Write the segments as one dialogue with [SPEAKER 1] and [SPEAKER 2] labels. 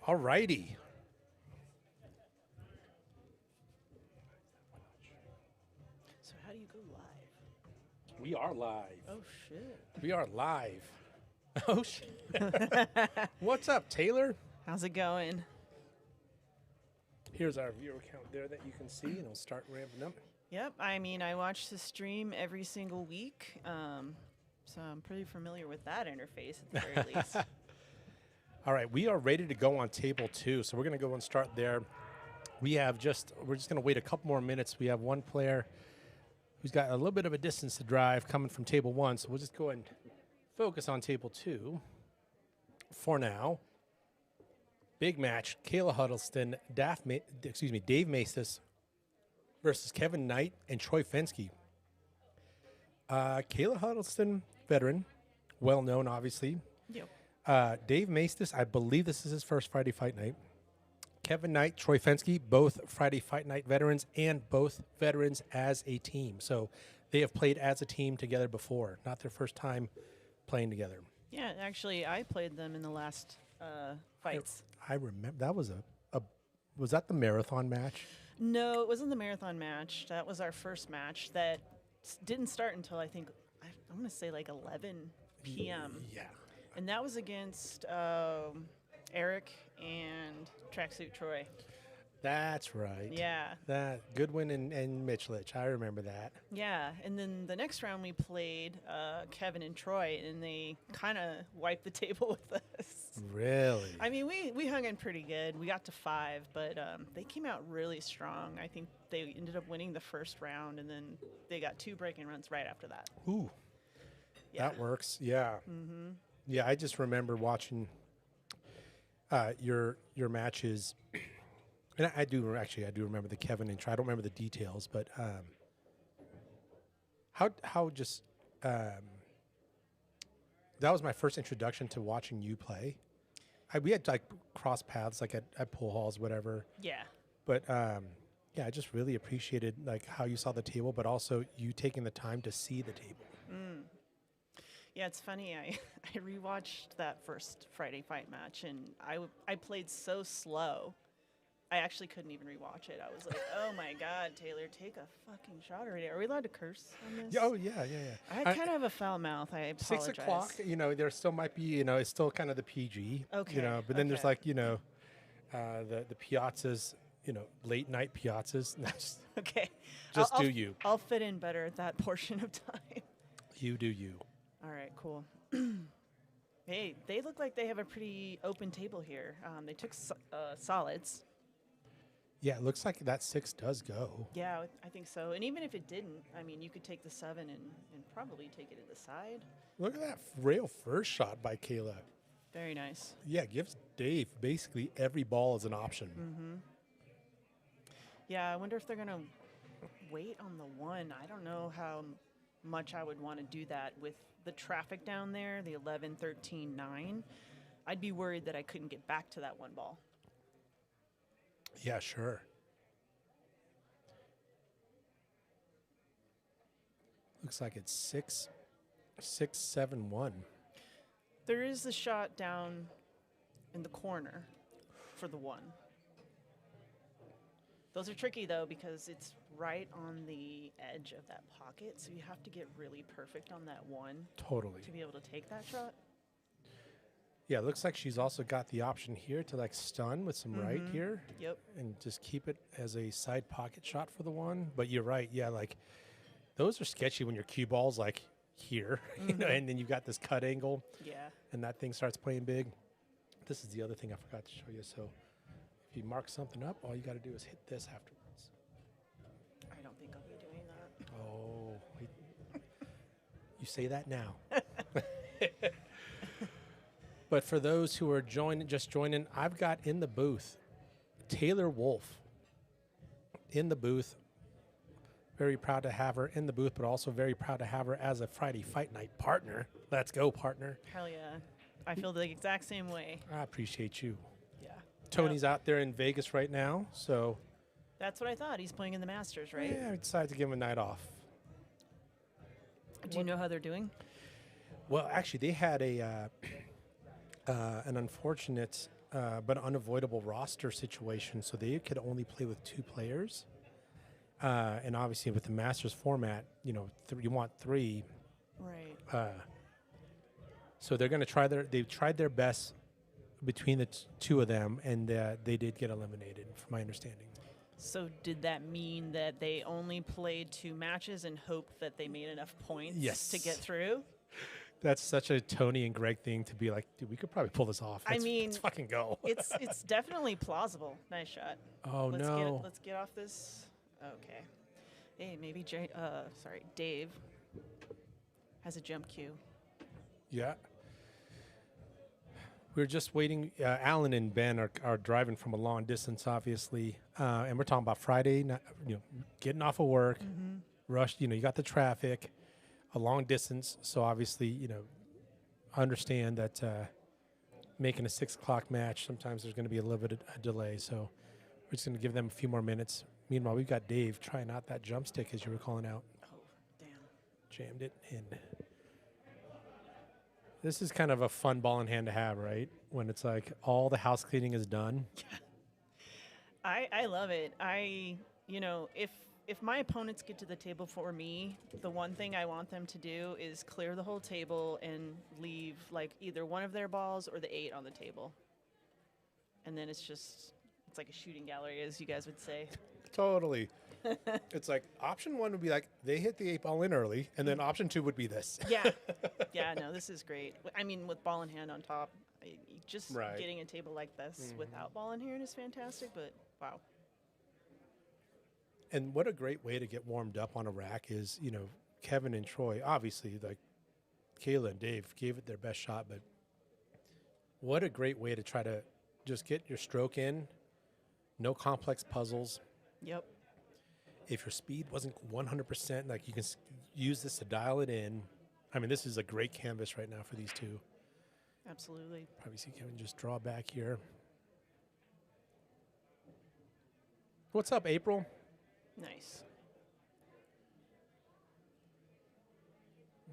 [SPEAKER 1] All righty.
[SPEAKER 2] So how do you go live?
[SPEAKER 1] We are live.
[SPEAKER 2] Oh, shit.
[SPEAKER 1] We are live. Oh, shit. What's up, Taylor?
[SPEAKER 2] How's it going?
[SPEAKER 1] Here's our viewer count there that you can see, and it'll start ramping up.
[SPEAKER 2] Yep, I mean, I watch the stream every single week, so I'm pretty familiar with that interface at the very least.
[SPEAKER 1] All right, we are ready to go on table 2, so we're going to go and start there. We're just going to wait a couple more minutes. We have one player who's got a little bit of a distance to drive coming from table 1, so we'll just go and focus on table 2 for now. Big match, Caela Huddleston, Dave Maestas versus Kevin Knight and Troy Fenske. Caela Huddleston, veteran, well known, obviously.
[SPEAKER 2] Yep.
[SPEAKER 1] Dave Maestas, I believe this is his first Friday Fight Night. Kevin Knight, Troy Fenske, both Friday Fight Night veterans and both veterans as a team. So they have played as a team together before, not their first time playing together.
[SPEAKER 2] Yeah, actually, I played them in the last fights.
[SPEAKER 1] I remember that was was that the marathon match?
[SPEAKER 2] No, it wasn't the marathon match. That was our first match that didn't start until I think, I'm going to say like 11 p.m.
[SPEAKER 1] Yeah.
[SPEAKER 2] And that was against Eric and Tracksuit Troy.
[SPEAKER 1] That's right.
[SPEAKER 2] Yeah.
[SPEAKER 1] That Goodwin and Mitchlich. I remember that.
[SPEAKER 2] Yeah. And then the next round we played Kevin and Troy, and they kind of wiped the table with us.
[SPEAKER 1] Really?
[SPEAKER 2] I mean, we hung in pretty good. We got to 5, but they came out really strong. I think they ended up winning the first round, and then they got 2 breaking runs right after that.
[SPEAKER 1] Ooh.
[SPEAKER 2] Yeah.
[SPEAKER 1] That works. Yeah.
[SPEAKER 2] Mm-hmm.
[SPEAKER 1] Yeah, I just remember watching your matches. And I do remember the Kevin and Troy. I don't remember the details, but how just that was my first introduction to watching you play. We had like cross paths like at pool halls, whatever.
[SPEAKER 2] Yeah.
[SPEAKER 1] But yeah, I just really appreciated like how you saw the table, but also you taking the time to see the table.
[SPEAKER 2] Mm. Yeah, it's funny. I rewatched that first Friday Fight match, and I played so slow. I actually couldn't even rewatch it. I was like, oh my God, Taylor, take a fucking shot already. Are we allowed to curse on this?
[SPEAKER 1] Yeah, oh, yeah.
[SPEAKER 2] I kind of have a foul mouth. I apologize.
[SPEAKER 1] 6 o'clock, there still might be, it's still kind of the PG.
[SPEAKER 2] Okay.
[SPEAKER 1] But then there's like, the piazzas, late night piazzas.
[SPEAKER 2] Okay.
[SPEAKER 1] Just do you.
[SPEAKER 2] I'll fit in better at that portion of time.
[SPEAKER 1] You do you.
[SPEAKER 2] All right, cool. Hey, they look like they have a pretty open table here. They took solids.
[SPEAKER 1] Yeah, it looks like that 6 does go.
[SPEAKER 2] Yeah, I think so. And even if it didn't, I mean, you could take the 7 and probably take it to the side.
[SPEAKER 1] Look at that real first shot by Caela.
[SPEAKER 2] Very nice.
[SPEAKER 1] Yeah, gives Dave basically every ball as an option.
[SPEAKER 2] Mm-hmm. Yeah, I wonder if they're going to wait on the 1. I don't know how much I would want to do that with the traffic down there, the 11, 13, 9. I'd be worried that I couldn't get back to that 1 ball.
[SPEAKER 1] Yeah, sure. Looks like it's 6, 7, 1.
[SPEAKER 2] There is the shot down in the corner for the 1. Those are tricky, though, because it's right on the edge of that pocket, so you have to get really perfect on that 1.
[SPEAKER 1] Totally.
[SPEAKER 2] To be able to take that shot.
[SPEAKER 1] Yeah, it looks like she's also got the option here to like stun with some right here.
[SPEAKER 2] Yep.
[SPEAKER 1] And just keep it as a side pocket shot for the 1. But you're right. Yeah, like those are sketchy when your cue ball's like here, and then you've got this cut angle.
[SPEAKER 2] Yeah.
[SPEAKER 1] And that thing starts playing big. This is the other thing I forgot to show you. So if you mark something up, all you got to do is hit this afterwards.
[SPEAKER 2] I don't think I'll be doing that.
[SPEAKER 1] Oh, wait. You say that now. But for those who are just joining, I've got in the booth Taylor Wolf in the booth. Very proud to have her in the booth, but also very proud to have her as a Friday Fight Night partner. Let's go, partner.
[SPEAKER 2] Hell yeah. I feel the exact same way.
[SPEAKER 1] I appreciate you.
[SPEAKER 2] Yeah.
[SPEAKER 1] Tony's out there in Vegas right now, so.
[SPEAKER 2] That's what I thought. He's playing in the Masters, right?
[SPEAKER 1] Yeah, I decided to give him a night off.
[SPEAKER 2] Do you know how they're doing?
[SPEAKER 1] Well, actually, they had an unfortunate but unavoidable roster situation, so they could only play with 2 players. And obviously, with the Masters format, you know, you want 3.
[SPEAKER 2] Right.
[SPEAKER 1] So they're going to try they've tried their best between the 2 of them, and they did get eliminated, from my understanding.
[SPEAKER 2] So did that mean that they only played 2 matches and hoped that they made enough points to get through?
[SPEAKER 1] That's such a Tony and Greg thing to be like, dude, we could probably pull this off. Let's fucking go.
[SPEAKER 2] it's definitely plausible. Nice shot.
[SPEAKER 1] Oh, no.
[SPEAKER 2] Let's get off this. Okay. Hey, maybe Dave has a jump cue.
[SPEAKER 1] Yeah. We're just waiting. Allan and Ben are driving from a long distance, obviously, and we're talking about Friday. Getting off of work, rushed. You got the traffic, a long distance. So obviously, understand that making a 6 o'clock match, sometimes there's going to be a little bit of a delay. So we're just going to give them a few more minutes. Meanwhile, we've got Dave trying out that jump stick, as you were calling out.
[SPEAKER 2] Oh, damn!
[SPEAKER 1] Jammed it in. This is kind of a fun ball in hand to have, right? When it's like all the house cleaning is done.
[SPEAKER 2] I love it. If my opponents get to the table for me, the one thing I want them to do is clear the whole table and leave like either one of their balls or the 8 on the table. And then it's like a shooting gallery, as you guys would say.
[SPEAKER 1] Totally. It's like option 1 would be like they hit the 8 ball in early, and then option 2 would be this.
[SPEAKER 2] Yeah, no, this is great. I mean, with ball in hand on top, getting a table like this without ball in hand is fantastic, but wow.
[SPEAKER 1] And what a great way to get warmed up on a rack is, Kevin and Troy, obviously, like Caela and Dave gave it their best shot, but what a great way to try to just get your stroke in, no complex puzzles.
[SPEAKER 2] Yep.
[SPEAKER 1] If your speed wasn't 100%, like you can use this to dial it in. I mean, this is a great canvas right now for these 2.
[SPEAKER 2] Absolutely.
[SPEAKER 1] Probably see Kevin just draw back here. What's up, April?
[SPEAKER 2] Nice.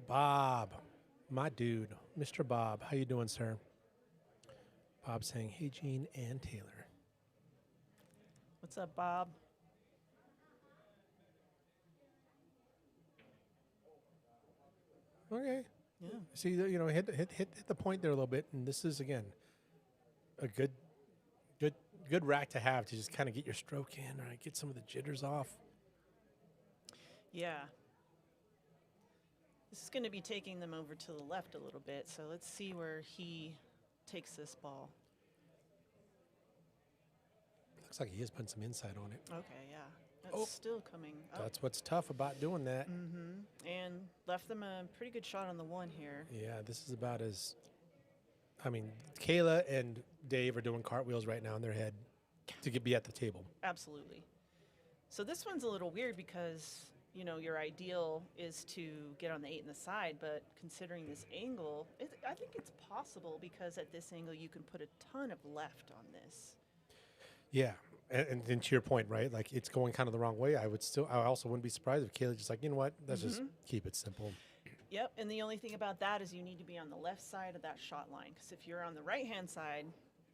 [SPEAKER 1] Bob, my dude, Mr. Bob. How you doing, sir? Bob saying, hey, Gene and Taylor.
[SPEAKER 2] What's up, Bob?
[SPEAKER 1] Okay.
[SPEAKER 2] Yeah.
[SPEAKER 1] See, hit the point there a little bit, and this is again a good rack to have to just kind of get your stroke in, or get some of the jitters off.
[SPEAKER 2] Yeah. This is going to be taking them over to the left a little bit, so let's see where he takes this ball.
[SPEAKER 1] Looks like he is putting some inside on it.
[SPEAKER 2] Okay, yeah. That's still coming up.
[SPEAKER 1] That's what's tough about doing that.
[SPEAKER 2] And left them a pretty good shot on the 1 here.
[SPEAKER 1] Yeah, this is about as... I mean, Caela and Dave are doing cartwheels right now in their head to be at the table.
[SPEAKER 2] Absolutely. So this one's a little weird because, your ideal is to get on the 8 in the side, but considering this angle, I think it's possible because at this angle you can put a ton of left on this.
[SPEAKER 1] Yeah. And then to your point, right? Like it's going kind of the wrong way. I also wouldn't be surprised if Caela just like, you know what? Let's just keep it simple.
[SPEAKER 2] Yep. And the only thing about that is you need to be on the left side of that shot line. Because if you're on the right-hand side,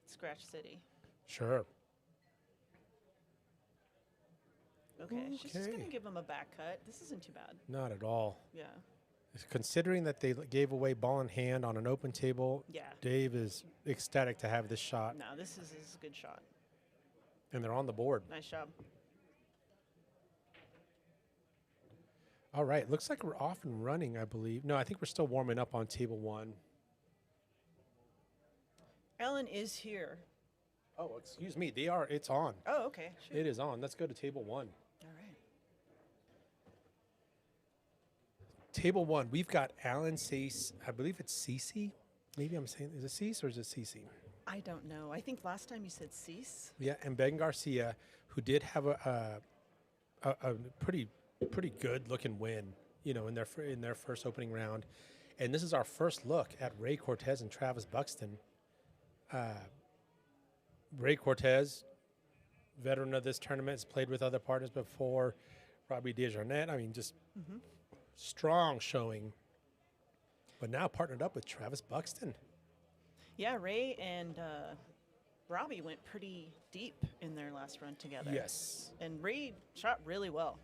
[SPEAKER 2] scratch city.
[SPEAKER 1] Sure.
[SPEAKER 2] Okay. She's just going to give him a back cut. This isn't too bad.
[SPEAKER 1] Not at all.
[SPEAKER 2] Yeah.
[SPEAKER 1] Considering that they gave away ball in hand on an open table, Dave is ecstatic to have this shot.
[SPEAKER 2] No, this is a good shot.
[SPEAKER 1] And they're on the board.
[SPEAKER 2] Nice job.
[SPEAKER 1] All right. Looks like we're off and running, I believe. No, I think we're still warming up on table 1.
[SPEAKER 2] Allan is here.
[SPEAKER 1] Oh, excuse me. It's on.
[SPEAKER 2] Oh, okay. Shoot.
[SPEAKER 1] It is on. Let's go to table 1.
[SPEAKER 2] All right.
[SPEAKER 1] Table 1, we've got Allan, Sease. I believe it's Cece. Maybe I'm saying, is it Sease or is it Cece?
[SPEAKER 2] I don't know. I think last time you said Sease.
[SPEAKER 1] Yeah, and Ben Garcia, who did have a pretty good looking win, in their first opening round, and this is our first look at Ray Cortez and Travis Buxton. Ray Cortez, veteran of this tournament, has played with other partners before. Robbie Desjardins. I mean, just strong showing, but now partnered up with Travis Buxton.
[SPEAKER 2] Yeah, Ray and Robbie went pretty deep in their last run together.
[SPEAKER 1] Yes.
[SPEAKER 2] And Ray shot really well.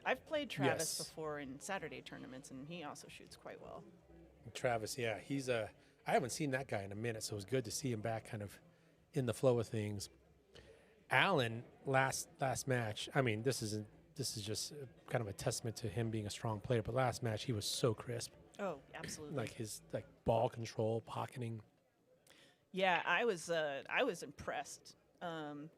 [SPEAKER 2] I've played Travis
[SPEAKER 1] Yes.
[SPEAKER 2] before in Saturday tournaments, and he also shoots quite well.
[SPEAKER 1] Travis, yeah, he's a. I haven't seen that guy in a minute, so it was good to see him back, kind of in the flow of things. Allan, last match. I mean, this is just kind of a testament to him being a strong player. But last match, he was so crisp.
[SPEAKER 2] Oh, absolutely.
[SPEAKER 1] Like his ball control, pocketing.
[SPEAKER 2] Yeah, I was impressed.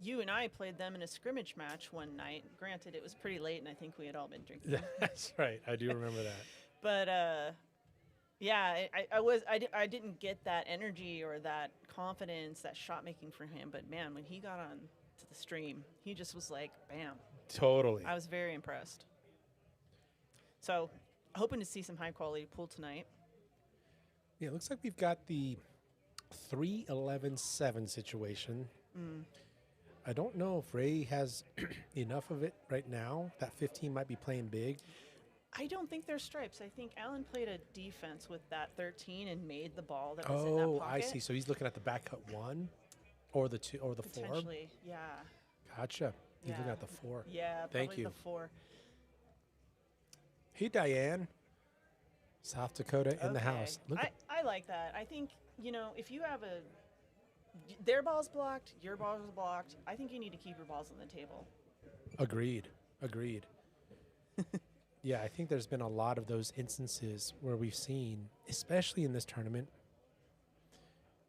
[SPEAKER 2] You and I played them in a scrimmage match one night. Granted, it was pretty late, and I think we had all been drinking.
[SPEAKER 1] That's right. I do remember that.
[SPEAKER 2] But yeah, I didn't get that energy or that confidence, that shot making from him. But man, when he got on to the stream, he just was like, bam.
[SPEAKER 1] Totally.
[SPEAKER 2] I was very impressed. So, hoping to see some high quality pool tonight.
[SPEAKER 1] Yeah, it looks like we've got the 3-11-7 situation. I don't know if Ray has enough of it right now. That 15 might be playing big.
[SPEAKER 2] I don't think there's stripes. I think Allan played a defense with that 13 and made the ball that was in that pocket.
[SPEAKER 1] I see. So he's looking at the back cut 1 or the 2 or the 4.
[SPEAKER 2] Potentially, yeah.
[SPEAKER 1] Gotcha. He's looking
[SPEAKER 2] Yeah.
[SPEAKER 1] at the 4.
[SPEAKER 2] Yeah,
[SPEAKER 1] Thank
[SPEAKER 2] probably
[SPEAKER 1] you.
[SPEAKER 2] the 4.
[SPEAKER 1] Hey, Diane. South Dakota in the
[SPEAKER 2] Okay.
[SPEAKER 1] house. Look at,
[SPEAKER 2] I like that. I think, if you have their ball's blocked, your ball's blocked, I think you need to keep your balls on the table.
[SPEAKER 1] Agreed. Yeah, I think there's been a lot of those instances where we've seen, especially in this tournament,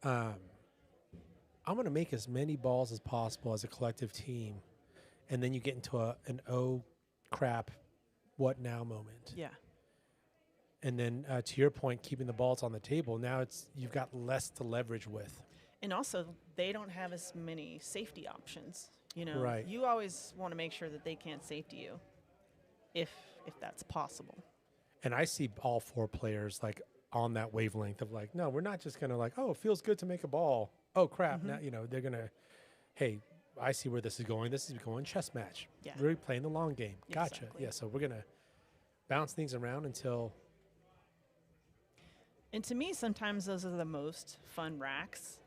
[SPEAKER 1] I'm going to make as many balls as possible as a collective team, and then you get into an oh crap, what now moment.
[SPEAKER 2] Yeah.
[SPEAKER 1] And then to your point, keeping the balls on the table, now you've got less to leverage with.
[SPEAKER 2] And also, they don't have as many safety options.
[SPEAKER 1] Right.
[SPEAKER 2] You always want to make sure that they can't safety you, if that's possible.
[SPEAKER 1] And I see all 4 players like on that wavelength of like, no, we're not just going to like, oh, it feels good to make a ball. Oh, crap. Now, they're going to, hey, I see where this is going. This is going chess match.
[SPEAKER 2] Yeah.
[SPEAKER 1] Really playing the long game. Gotcha.
[SPEAKER 2] Exactly.
[SPEAKER 1] Yeah, so we're going to bounce things around until.
[SPEAKER 2] And to me, sometimes those are the most fun racks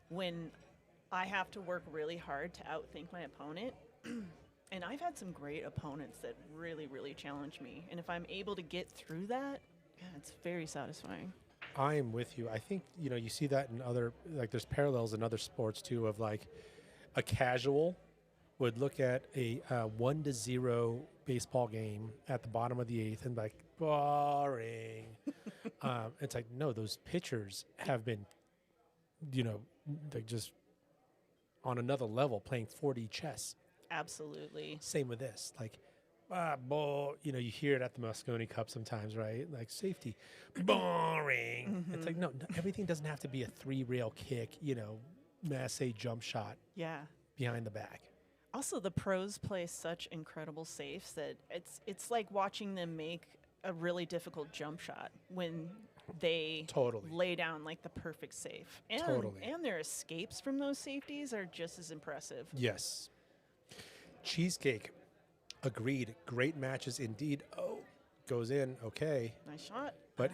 [SPEAKER 2] when I have to work really hard to outthink my opponent. And I've had some great opponents that really, really challenge me. And if I'm able to get through that, yeah, it's very satisfying.
[SPEAKER 1] I am with you. I think, you see that in other, like there's parallels in other sports too of like a casual would look at a 1-0 baseball game at the bottom of the 8th and like, boring. It's like, no, those pitchers have been, like just on another level playing 4D chess.
[SPEAKER 2] Absolutely.
[SPEAKER 1] Same with this. Like, ball, you hear it at the Moscone Cup sometimes, right? Like safety, boring. It's like, no, everything doesn't have to be a 3-rail kick, masse jump shot
[SPEAKER 2] Yeah.
[SPEAKER 1] behind the back.
[SPEAKER 2] Also, the pros play such incredible safes that it's like watching them make a really difficult jump shot when they
[SPEAKER 1] Totally.
[SPEAKER 2] lay down like the perfect safe. And,
[SPEAKER 1] Totally.
[SPEAKER 2] and their escapes from those safeties are just as impressive.
[SPEAKER 1] Yes. Cheesecake. Agreed. Great matches indeed. Oh, goes in. Okay.
[SPEAKER 2] Nice shot.
[SPEAKER 1] But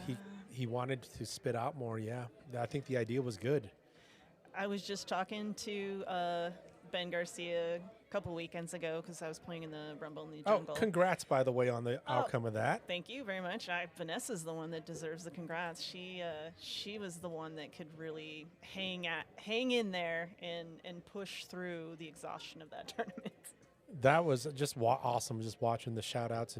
[SPEAKER 1] he wanted to spit out more. Yeah. I think the idea was good.
[SPEAKER 2] I was just talking to Ben Garcia a couple weekends ago because I was playing in the Rumble in the Jungle.
[SPEAKER 1] Oh, congrats, by the way, on the outcome of that.
[SPEAKER 2] Thank you very much. Vanessa's the one that deserves the congrats. She was the one that could really hang in there and push through the exhaustion of that tournament.
[SPEAKER 1] That was just awesome, just watching the shout-outs.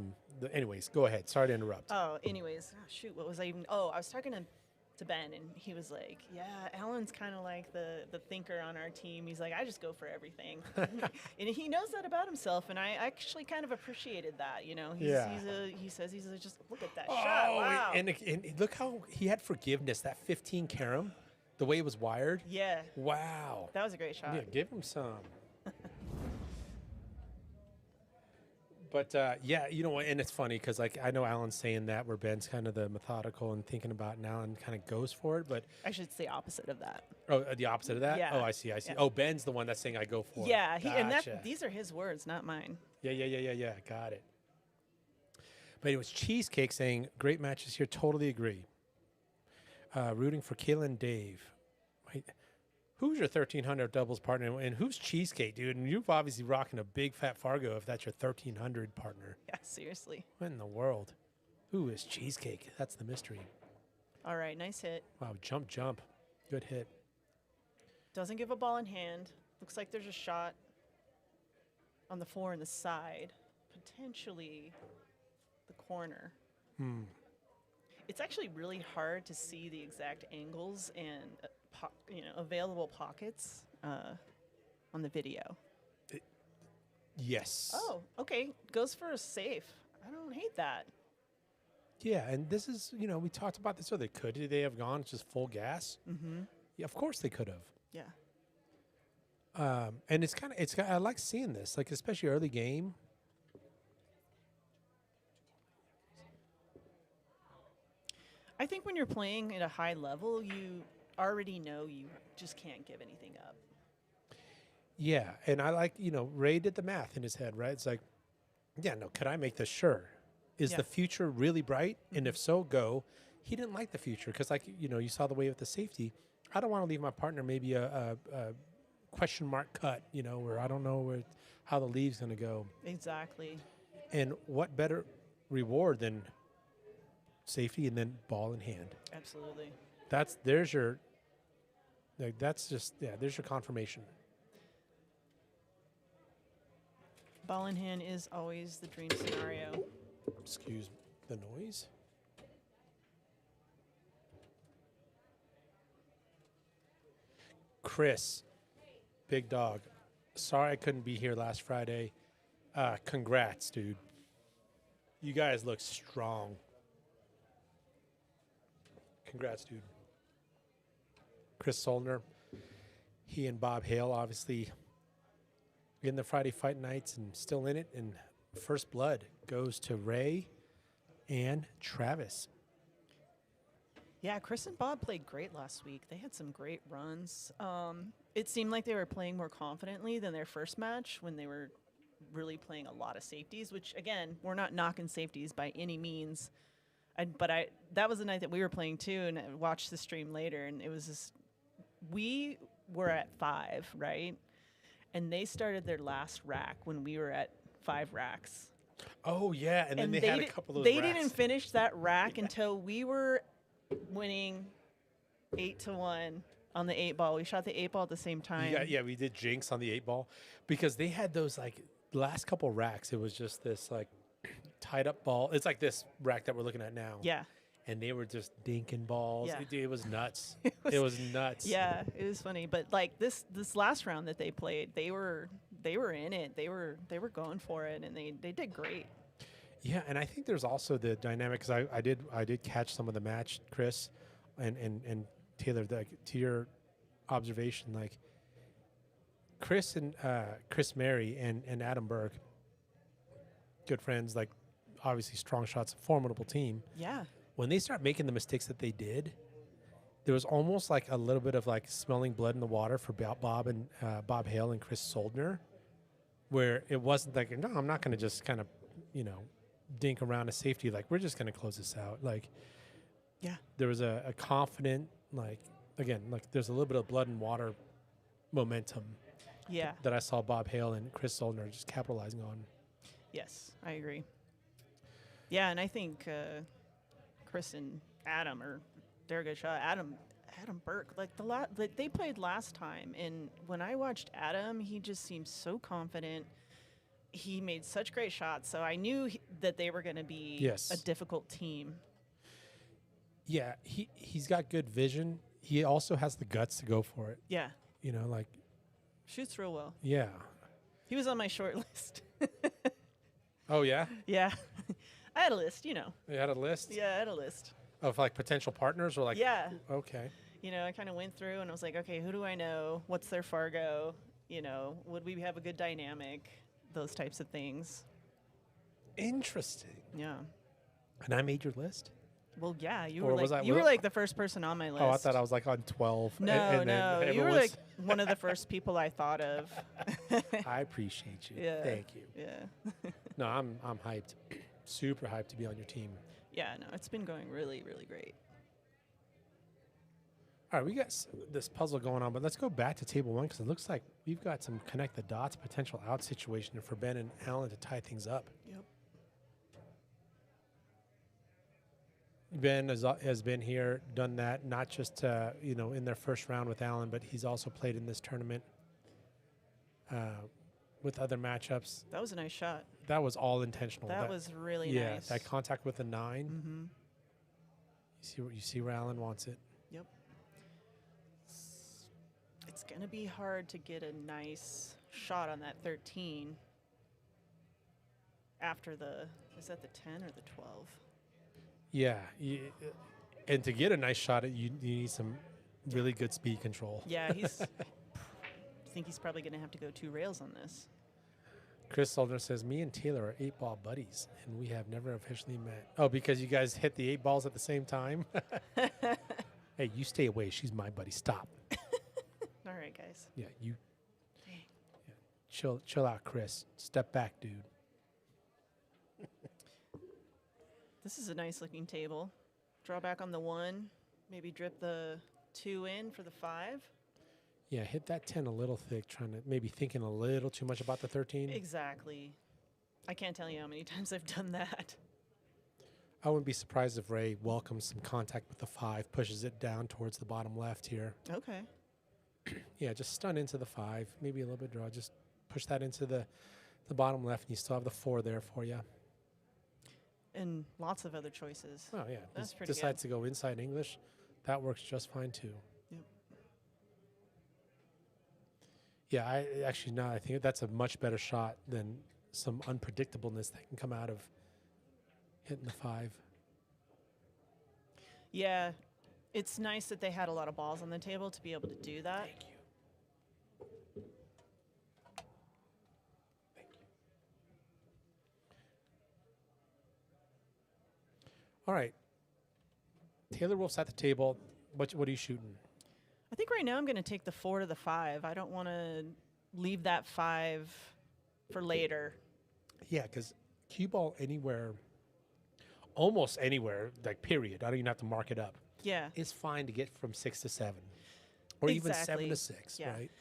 [SPEAKER 1] Anyways, go ahead. Sorry to interrupt.
[SPEAKER 2] Oh, anyways. Oh, shoot, what was I even... Oh, I was talking to Ben, and he was like, yeah, Allan's kind of like the thinker on our team. He's like, I just go for everything. And he knows that about himself, and I actually kind of appreciated that, He says just, look at that shot, wow.
[SPEAKER 1] And look how he had forgiveness, that 15 carom, the way it was wired.
[SPEAKER 2] Yeah.
[SPEAKER 1] Wow.
[SPEAKER 2] That was a great shot.
[SPEAKER 1] Yeah, give him some. But, and it's funny because, like, I know Allan's saying that where Ben's kind of the methodical and thinking about it, and Allan kind of goes for it, but...
[SPEAKER 2] I should say opposite of that.
[SPEAKER 1] Oh, the opposite of that?
[SPEAKER 2] Yeah.
[SPEAKER 1] Oh, I see.
[SPEAKER 2] Yeah.
[SPEAKER 1] Oh, Ben's the one that's saying I go for
[SPEAKER 2] yeah,
[SPEAKER 1] it.
[SPEAKER 2] Yeah,
[SPEAKER 1] Gotcha.
[SPEAKER 2] and these are his words, not mine.
[SPEAKER 1] Yeah. Got it. But it was Cheesecake saying, great matches here. Totally agree. Rooting for Caela and Dave. Wait, Who's your 1300 doubles partner, and who's Cheesecake, dude? And you've obviously rocking a big fat Fargo if that's your 1300 partner.
[SPEAKER 2] Yeah, seriously.
[SPEAKER 1] What in the world? Who is Cheesecake? That's the mystery.
[SPEAKER 2] All right, nice hit.
[SPEAKER 1] Wow, jump. Good hit.
[SPEAKER 2] Doesn't give a ball in hand. Looks like there's a shot on the floor in the side, potentially the corner. It's actually really hard to see the exact angles and available pockets on the video.
[SPEAKER 1] Yes.
[SPEAKER 2] Oh, okay. Goes for a safe. I don't hate that.
[SPEAKER 1] Yeah, and this is, we talked about this. So could they have gone just full gas?
[SPEAKER 2] Mm-hmm.
[SPEAKER 1] Yeah, of course they could have.
[SPEAKER 2] Yeah.
[SPEAKER 1] And I like seeing this, like especially early game.
[SPEAKER 2] I think when you're playing at a high level, you already know you just can't give anything up.
[SPEAKER 1] Yeah, and I like, Ray did the math in his head, right? It's like, could I make this? Sure. Is the future really bright? And if so, go. He didn't like the future because, you saw the way with the safety. I don't want to leave my partner maybe a question mark cut, where I don't know how the leave's going to go.
[SPEAKER 2] Exactly.
[SPEAKER 1] And what better reward than safety and then ball in hand?
[SPEAKER 2] Absolutely.
[SPEAKER 1] There's your confirmation.
[SPEAKER 2] Ball in hand is always the dream scenario.
[SPEAKER 1] Excuse the noise. Chris, big dog. Sorry I couldn't be here last Friday. Congrats, dude. You guys look strong. Congrats, dude. Chris Solner, he and Bob Hale obviously in the Friday fight nights and still in it. And first blood goes to Ray and Travis.
[SPEAKER 2] Yeah, Chris and Bob played great last week. They had some great runs. It seemed like they were playing more confidently than their first match when they were really playing a lot of safeties, which, again, we're not knocking safeties by any means. But that was the night that we were playing, too, and I watched the stream later, and it was just we were at 5, right? And they started their last rack when we were at 5 racks.
[SPEAKER 1] Oh, yeah, and then they had a couple of those
[SPEAKER 2] They
[SPEAKER 1] racks.
[SPEAKER 2] didn't finish that rack until we were winning 8-1 on the 8 ball. We shot the 8 ball at the same time.
[SPEAKER 1] Yeah, we did jinx on the 8 ball because they had those last couple racks. It was just this tied up ball. It's like this rack that we're looking at now.
[SPEAKER 2] Yeah.
[SPEAKER 1] And they were just dinking balls.
[SPEAKER 2] Yeah.
[SPEAKER 1] It was nuts. It was nuts.
[SPEAKER 2] Yeah, it was funny. But this last round that they played, they were in it. They were going for it, and they did great.
[SPEAKER 1] Yeah, and I think there's also the dynamic because I did catch some of the match, Chris, and Taylor. To your observation, Chris and Chris Mary and Adam Burke, good friends, obviously strong shots, formidable team.
[SPEAKER 2] Yeah.
[SPEAKER 1] When they start making the mistakes that they did, there was almost a little bit of smelling blood in the water for Bob and Bob Hale and Chris Soldner, where it wasn't no, I'm not going to just kind of, dink around a safety. We're just going to close this out.
[SPEAKER 2] Yeah.
[SPEAKER 1] There was a confident, there's a little bit of blood and water momentum.
[SPEAKER 2] Yeah.
[SPEAKER 1] That I saw Bob Hale and Chris Soldner just capitalizing on.
[SPEAKER 2] Yes, I agree. Yeah, and I think Chris and Adam they're a good shot. Adam Burke, they played last time, and when I watched Adam, he just seemed so confident. He made such great shots, so I knew that they were going to be a difficult team.
[SPEAKER 1] Yeah, he's got good vision. He also has the guts to go for it.
[SPEAKER 2] Yeah.
[SPEAKER 1] Shoots
[SPEAKER 2] real well.
[SPEAKER 1] Yeah.
[SPEAKER 2] He was on my short list.
[SPEAKER 1] Oh, yeah?
[SPEAKER 2] Yeah. I had a list,
[SPEAKER 1] You had a list?
[SPEAKER 2] Yeah, I had a list.
[SPEAKER 1] Of potential partners or
[SPEAKER 2] Yeah.
[SPEAKER 1] Okay.
[SPEAKER 2] I kind of went through and I was like, okay, who do I know? What's their Fargo? Would we have a good dynamic? Those types of things.
[SPEAKER 1] Interesting.
[SPEAKER 2] Yeah.
[SPEAKER 1] And I made your list?
[SPEAKER 2] Well, yeah, you
[SPEAKER 1] Or
[SPEAKER 2] were
[SPEAKER 1] was
[SPEAKER 2] you were the first person on my list.
[SPEAKER 1] Oh, I thought I was on 12.
[SPEAKER 2] No, no, you were one of the first people I thought of.
[SPEAKER 1] I appreciate you.
[SPEAKER 2] Yeah.
[SPEAKER 1] Thank you.
[SPEAKER 2] Yeah.
[SPEAKER 1] No, I'm hyped. Super hyped to be on your team.
[SPEAKER 2] Yeah, no, it's been going really, really great.
[SPEAKER 1] All right, we got this puzzle going on, but let's go back to table 1 because it looks like we've got some connect the dots potential out situation for Ben and Allan to tie things up.
[SPEAKER 2] Yep.
[SPEAKER 1] Ben has been here, done that, not just in their first round with Allan, but he's also played in this tournament with other matchups.
[SPEAKER 2] That was a nice shot.
[SPEAKER 1] That was all intentional.
[SPEAKER 2] That was really
[SPEAKER 1] yeah,
[SPEAKER 2] nice.
[SPEAKER 1] that contact with a 9.
[SPEAKER 2] Mm-hmm.
[SPEAKER 1] You see where Allan wants it.
[SPEAKER 2] Yep. It's going to be hard to get a nice shot on that 13 after is that the 10 or the 12?
[SPEAKER 1] Yeah. And to get a nice shot, you need some really good speed control.
[SPEAKER 2] Yeah, I think he's probably going to have to go 2 rails on this.
[SPEAKER 1] Chris Solder says, me and Taylor are 8-ball buddies, and we have never officially met. Oh, because you guys hit the 8 balls at the same time? Hey, you stay away. She's my buddy. Stop.
[SPEAKER 2] All right, guys.
[SPEAKER 1] Yeah, you. Yeah. Chill out, Chris. Step back, dude.
[SPEAKER 2] This is a nice looking table. Draw back on the 1. Maybe drip the 2 in for the 5.
[SPEAKER 1] Yeah, hit that 10 a little thick, maybe thinking a little too much about the 13.
[SPEAKER 2] Exactly. I can't tell you how many times I've done that.
[SPEAKER 1] I wouldn't be surprised if Ray welcomes some contact with the 5, pushes it down towards the bottom left here.
[SPEAKER 2] Okay.
[SPEAKER 1] Yeah, just stun into the 5, maybe a little bit draw. Just push that into the bottom left, and you still have the 4 there for you.
[SPEAKER 2] And lots of other choices.
[SPEAKER 1] Oh, yeah.
[SPEAKER 2] That's pretty
[SPEAKER 1] decides to go inside English. That works just fine, too.
[SPEAKER 2] Yep.
[SPEAKER 1] Yeah, I think that's a much better shot than some unpredictableness that can come out of hitting the 5.
[SPEAKER 2] Yeah, it's nice that they had a lot of balls on the table to be able to do that.
[SPEAKER 1] Thank you. Thank you. All right. Taylor Wolf's at the table. What are you shooting?
[SPEAKER 2] I think right now I'm going to take the 4 to the 5. I don't want to leave that 5 for later.
[SPEAKER 1] Yeah, because cue ball anywhere, almost anywhere, like period. I don't even have to mark it up.
[SPEAKER 2] Yeah.
[SPEAKER 1] It's fine to get from 6 to 7, or even 7 to 6,
[SPEAKER 2] yeah.
[SPEAKER 1] right?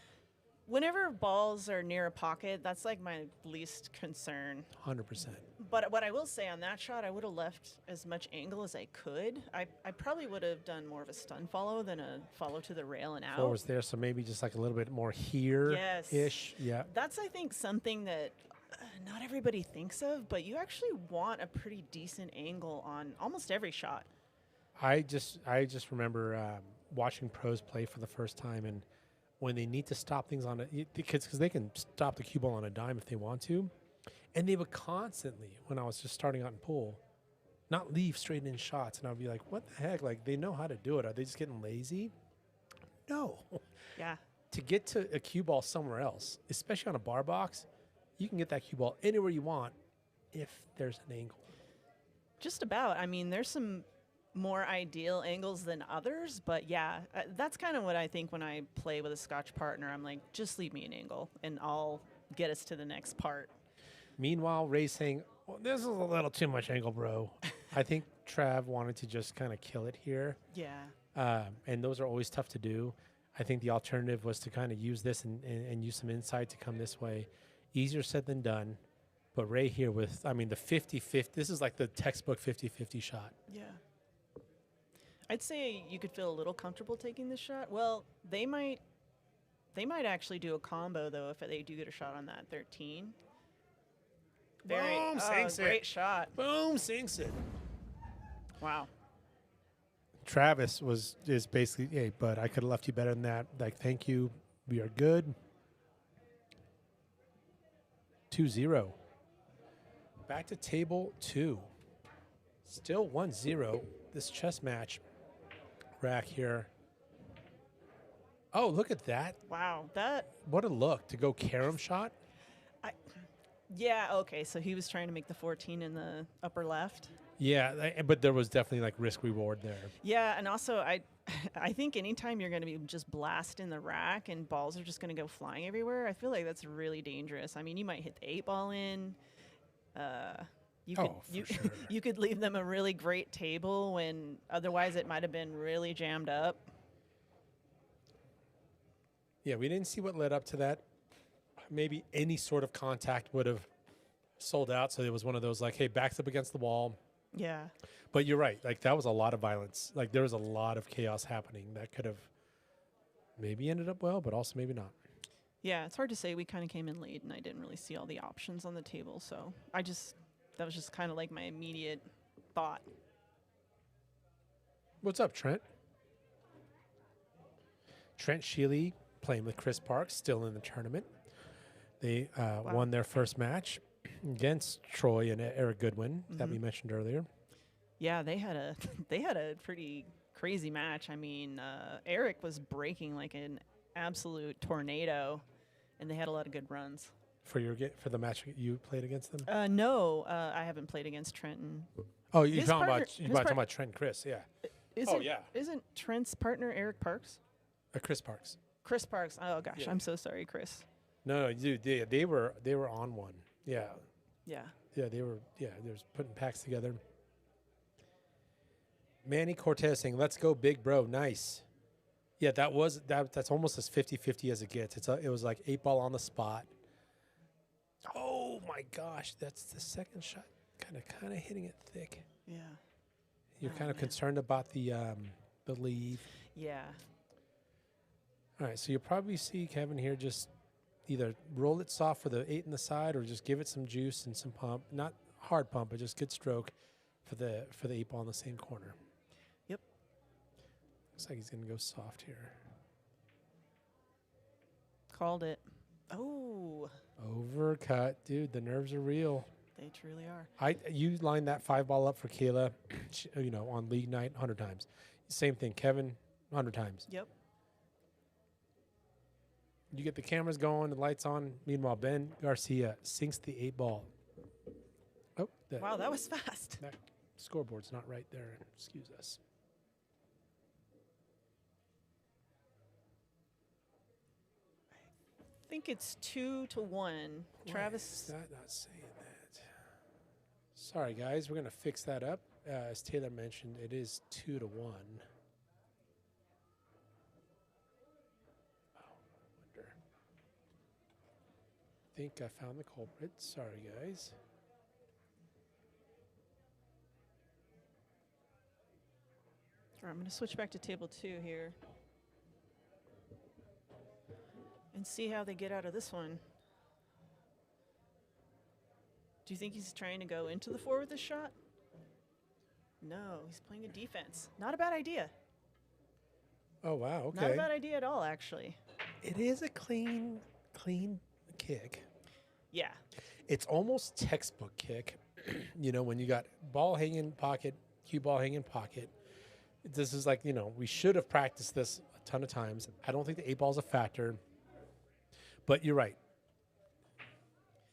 [SPEAKER 2] Whenever balls are near a pocket, that's like my least concern.
[SPEAKER 1] 100%.
[SPEAKER 2] But what I will say on that shot, I would have left as much angle as I could. I probably would have done more of a stun follow than a follow to the rail and out.
[SPEAKER 1] 4 was there, so maybe just like a little bit more here-ish.
[SPEAKER 2] Yes.
[SPEAKER 1] Yeah.
[SPEAKER 2] That's, I think, something that not everybody thinks of, but you actually want a pretty decent angle on almost every shot.
[SPEAKER 1] I just remember watching pros play for the first time, and when they need to stop things on it, because they can stop the cue ball on a dime if they want to, and they would constantly, when I was just starting out in pool, not leave straight in shots, and I'd be like, what the heck? Like, they know how to do it. Are they just getting lazy? No.
[SPEAKER 2] Yeah.
[SPEAKER 1] To get to a cue ball somewhere else, especially on a bar box, you can get that cue ball anywhere you want if there's an angle.
[SPEAKER 2] Just about. I mean, there's some more ideal angles than others, but yeah, that's kind of what I think when I play with a Scotch partner. I'm like, just leave me an angle, and I'll get us to the next part.
[SPEAKER 1] Meanwhile, Ray's saying, well, this is a little too much angle, bro. I think Trav wanted to just kind of kill it here.
[SPEAKER 2] Yeah.
[SPEAKER 1] And those are always tough to do. I think the alternative was to kind of use this and use some insight to come this way. Easier said than done. But Ray here with, the 50-50, this is like the textbook 50-50 shot.
[SPEAKER 2] Yeah. I'd say you could feel a little comfortable taking this shot. Well, they might actually do a combo, though, if they do get a shot on that 13.
[SPEAKER 1] Boom, sinks it.
[SPEAKER 2] Great shot.
[SPEAKER 1] Boom, sinks it.
[SPEAKER 2] Wow.
[SPEAKER 1] Travis is basically, hey, bud, I could have left you better than that. Like, thank you. We are good. 2-0. Back to table 2. Still 1-0. This chess match rack here. Oh, look at that.
[SPEAKER 2] Wow.
[SPEAKER 1] What a look to go carom shot.
[SPEAKER 2] Yeah, okay. So he was trying to make the 14 in the upper left.
[SPEAKER 1] Yeah, but there was definitely like risk reward there.
[SPEAKER 2] Yeah, and also I think anytime you're going to be just blasting the rack and balls are just going to go flying everywhere, I feel like that's really dangerous. I mean, you might hit the 8-ball in.
[SPEAKER 1] Sure.
[SPEAKER 2] You could leave them a really great table when otherwise it might have been really jammed up.
[SPEAKER 1] Yeah, we didn't see what led up to that. Maybe any sort of contact would have sold out. So it was one of those like, hey, backs up against the wall.
[SPEAKER 2] Yeah.
[SPEAKER 1] But you're right. Like, that was a lot of violence. Like, there was a lot of chaos happening that could have maybe ended up well, but also maybe not.
[SPEAKER 2] Yeah, it's hard to say. We kind of came in late, and I didn't really see all the options on the table. So that was just kind of like my immediate thought.
[SPEAKER 1] What's up, Trent? Trent Shealy playing with Chris Parks, still in the tournament. They won their first match against Troy and Eric Goodwin that we mentioned earlier.
[SPEAKER 2] Yeah, they had a pretty crazy match. I mean, Eric was breaking like an absolute tornado, and they had a lot of good runs.
[SPEAKER 1] For the match you played against them?
[SPEAKER 2] No, I haven't played against Trenton.
[SPEAKER 1] Oh, you're talking about Trent and Chris, yeah.
[SPEAKER 2] Isn't Trent's partner Eric Parks?
[SPEAKER 1] Chris Parks.
[SPEAKER 2] Chris Parks. Oh gosh,
[SPEAKER 1] Yeah.
[SPEAKER 2] I'm so sorry, Chris.
[SPEAKER 1] No, dude, they were on one. Yeah.
[SPEAKER 2] Yeah.
[SPEAKER 1] Yeah, they were putting packs together. Manny Cortez saying, "Let's go, big bro." Nice. Yeah, that's almost as 50-50 as it gets. It was like 8-ball on the spot. Oh my gosh, that's the second shot. Kind of hitting it thick.
[SPEAKER 2] Yeah.
[SPEAKER 1] You're kind of concerned about the lead.
[SPEAKER 2] Yeah.
[SPEAKER 1] All right, so you'll probably see Kevin here just either roll it soft for the 8 in the side or just give it some juice and some pump. Not hard pump, but just good stroke for the 8-ball in the same corner.
[SPEAKER 2] Yep.
[SPEAKER 1] Looks like he's going to go soft here.
[SPEAKER 2] Called it. Oh.
[SPEAKER 1] Overcut. Dude, the nerves are real.
[SPEAKER 2] They truly are.
[SPEAKER 1] You lined that 5-ball up for Caela, on league night 100 times. Same thing, Kevin, 100 times.
[SPEAKER 2] Yep.
[SPEAKER 1] You get the cameras going, the lights on. Meanwhile, Ben Garcia sinks the 8-ball. Oh,
[SPEAKER 2] wow, that was fast.
[SPEAKER 1] That scoreboard's not right there. Excuse us.
[SPEAKER 2] I think it's 2-1. Travis.
[SPEAKER 1] Is that not saying that? Sorry, guys. We're going to fix that up. As Taylor mentioned, it is 2-1. I think I found the culprit. Sorry, guys.
[SPEAKER 2] All right, I'm going to switch back to table 2 here and see how they get out of this one. Do you think he's trying to go into the 4 with this shot? No, he's playing a defense. Not a bad idea.
[SPEAKER 1] Oh, wow. Okay.
[SPEAKER 2] Not a bad idea at all, actually.
[SPEAKER 1] It is a clean kick.
[SPEAKER 2] Yeah.
[SPEAKER 1] It's almost textbook kick. When you got ball hanging in pocket, cue ball hanging in pocket. This is like, we should have practiced this a ton of times. I don't think the 8-ball is a factor. But you're right.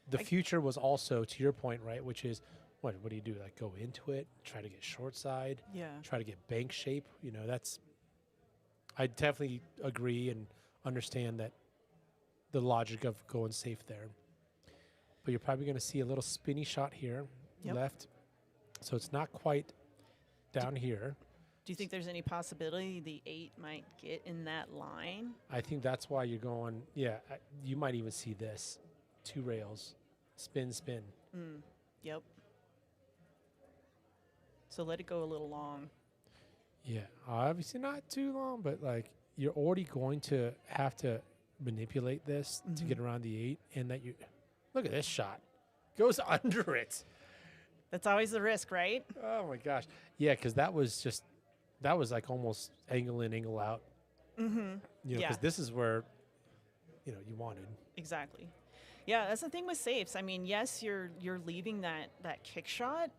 [SPEAKER 1] The future was also, to your point, right, which is, what do you do? Like, go into it, try to get short side, try to get bank shape. I definitely agree and understand that the logic of going safe there. But you're probably going to see a little spinny shot here, left. So it's not quite down here.
[SPEAKER 2] Do you think there's any possibility the 8 might get in that line?
[SPEAKER 1] I think that's why you're going, you might even see this. 2 rails, spin.
[SPEAKER 2] Yep. So let it go a little long.
[SPEAKER 1] Yeah, obviously not too long, but like you're already going to have to manipulate this to get around the 8, and that you look at this shot goes under it.
[SPEAKER 2] That's always the risk, right?
[SPEAKER 1] Oh my gosh, yeah, because that was like almost angle in, angle out. Because this is where you wanted.
[SPEAKER 2] Exactly. Yeah, that's the thing with safes. I mean, yes, you're leaving that kick shot.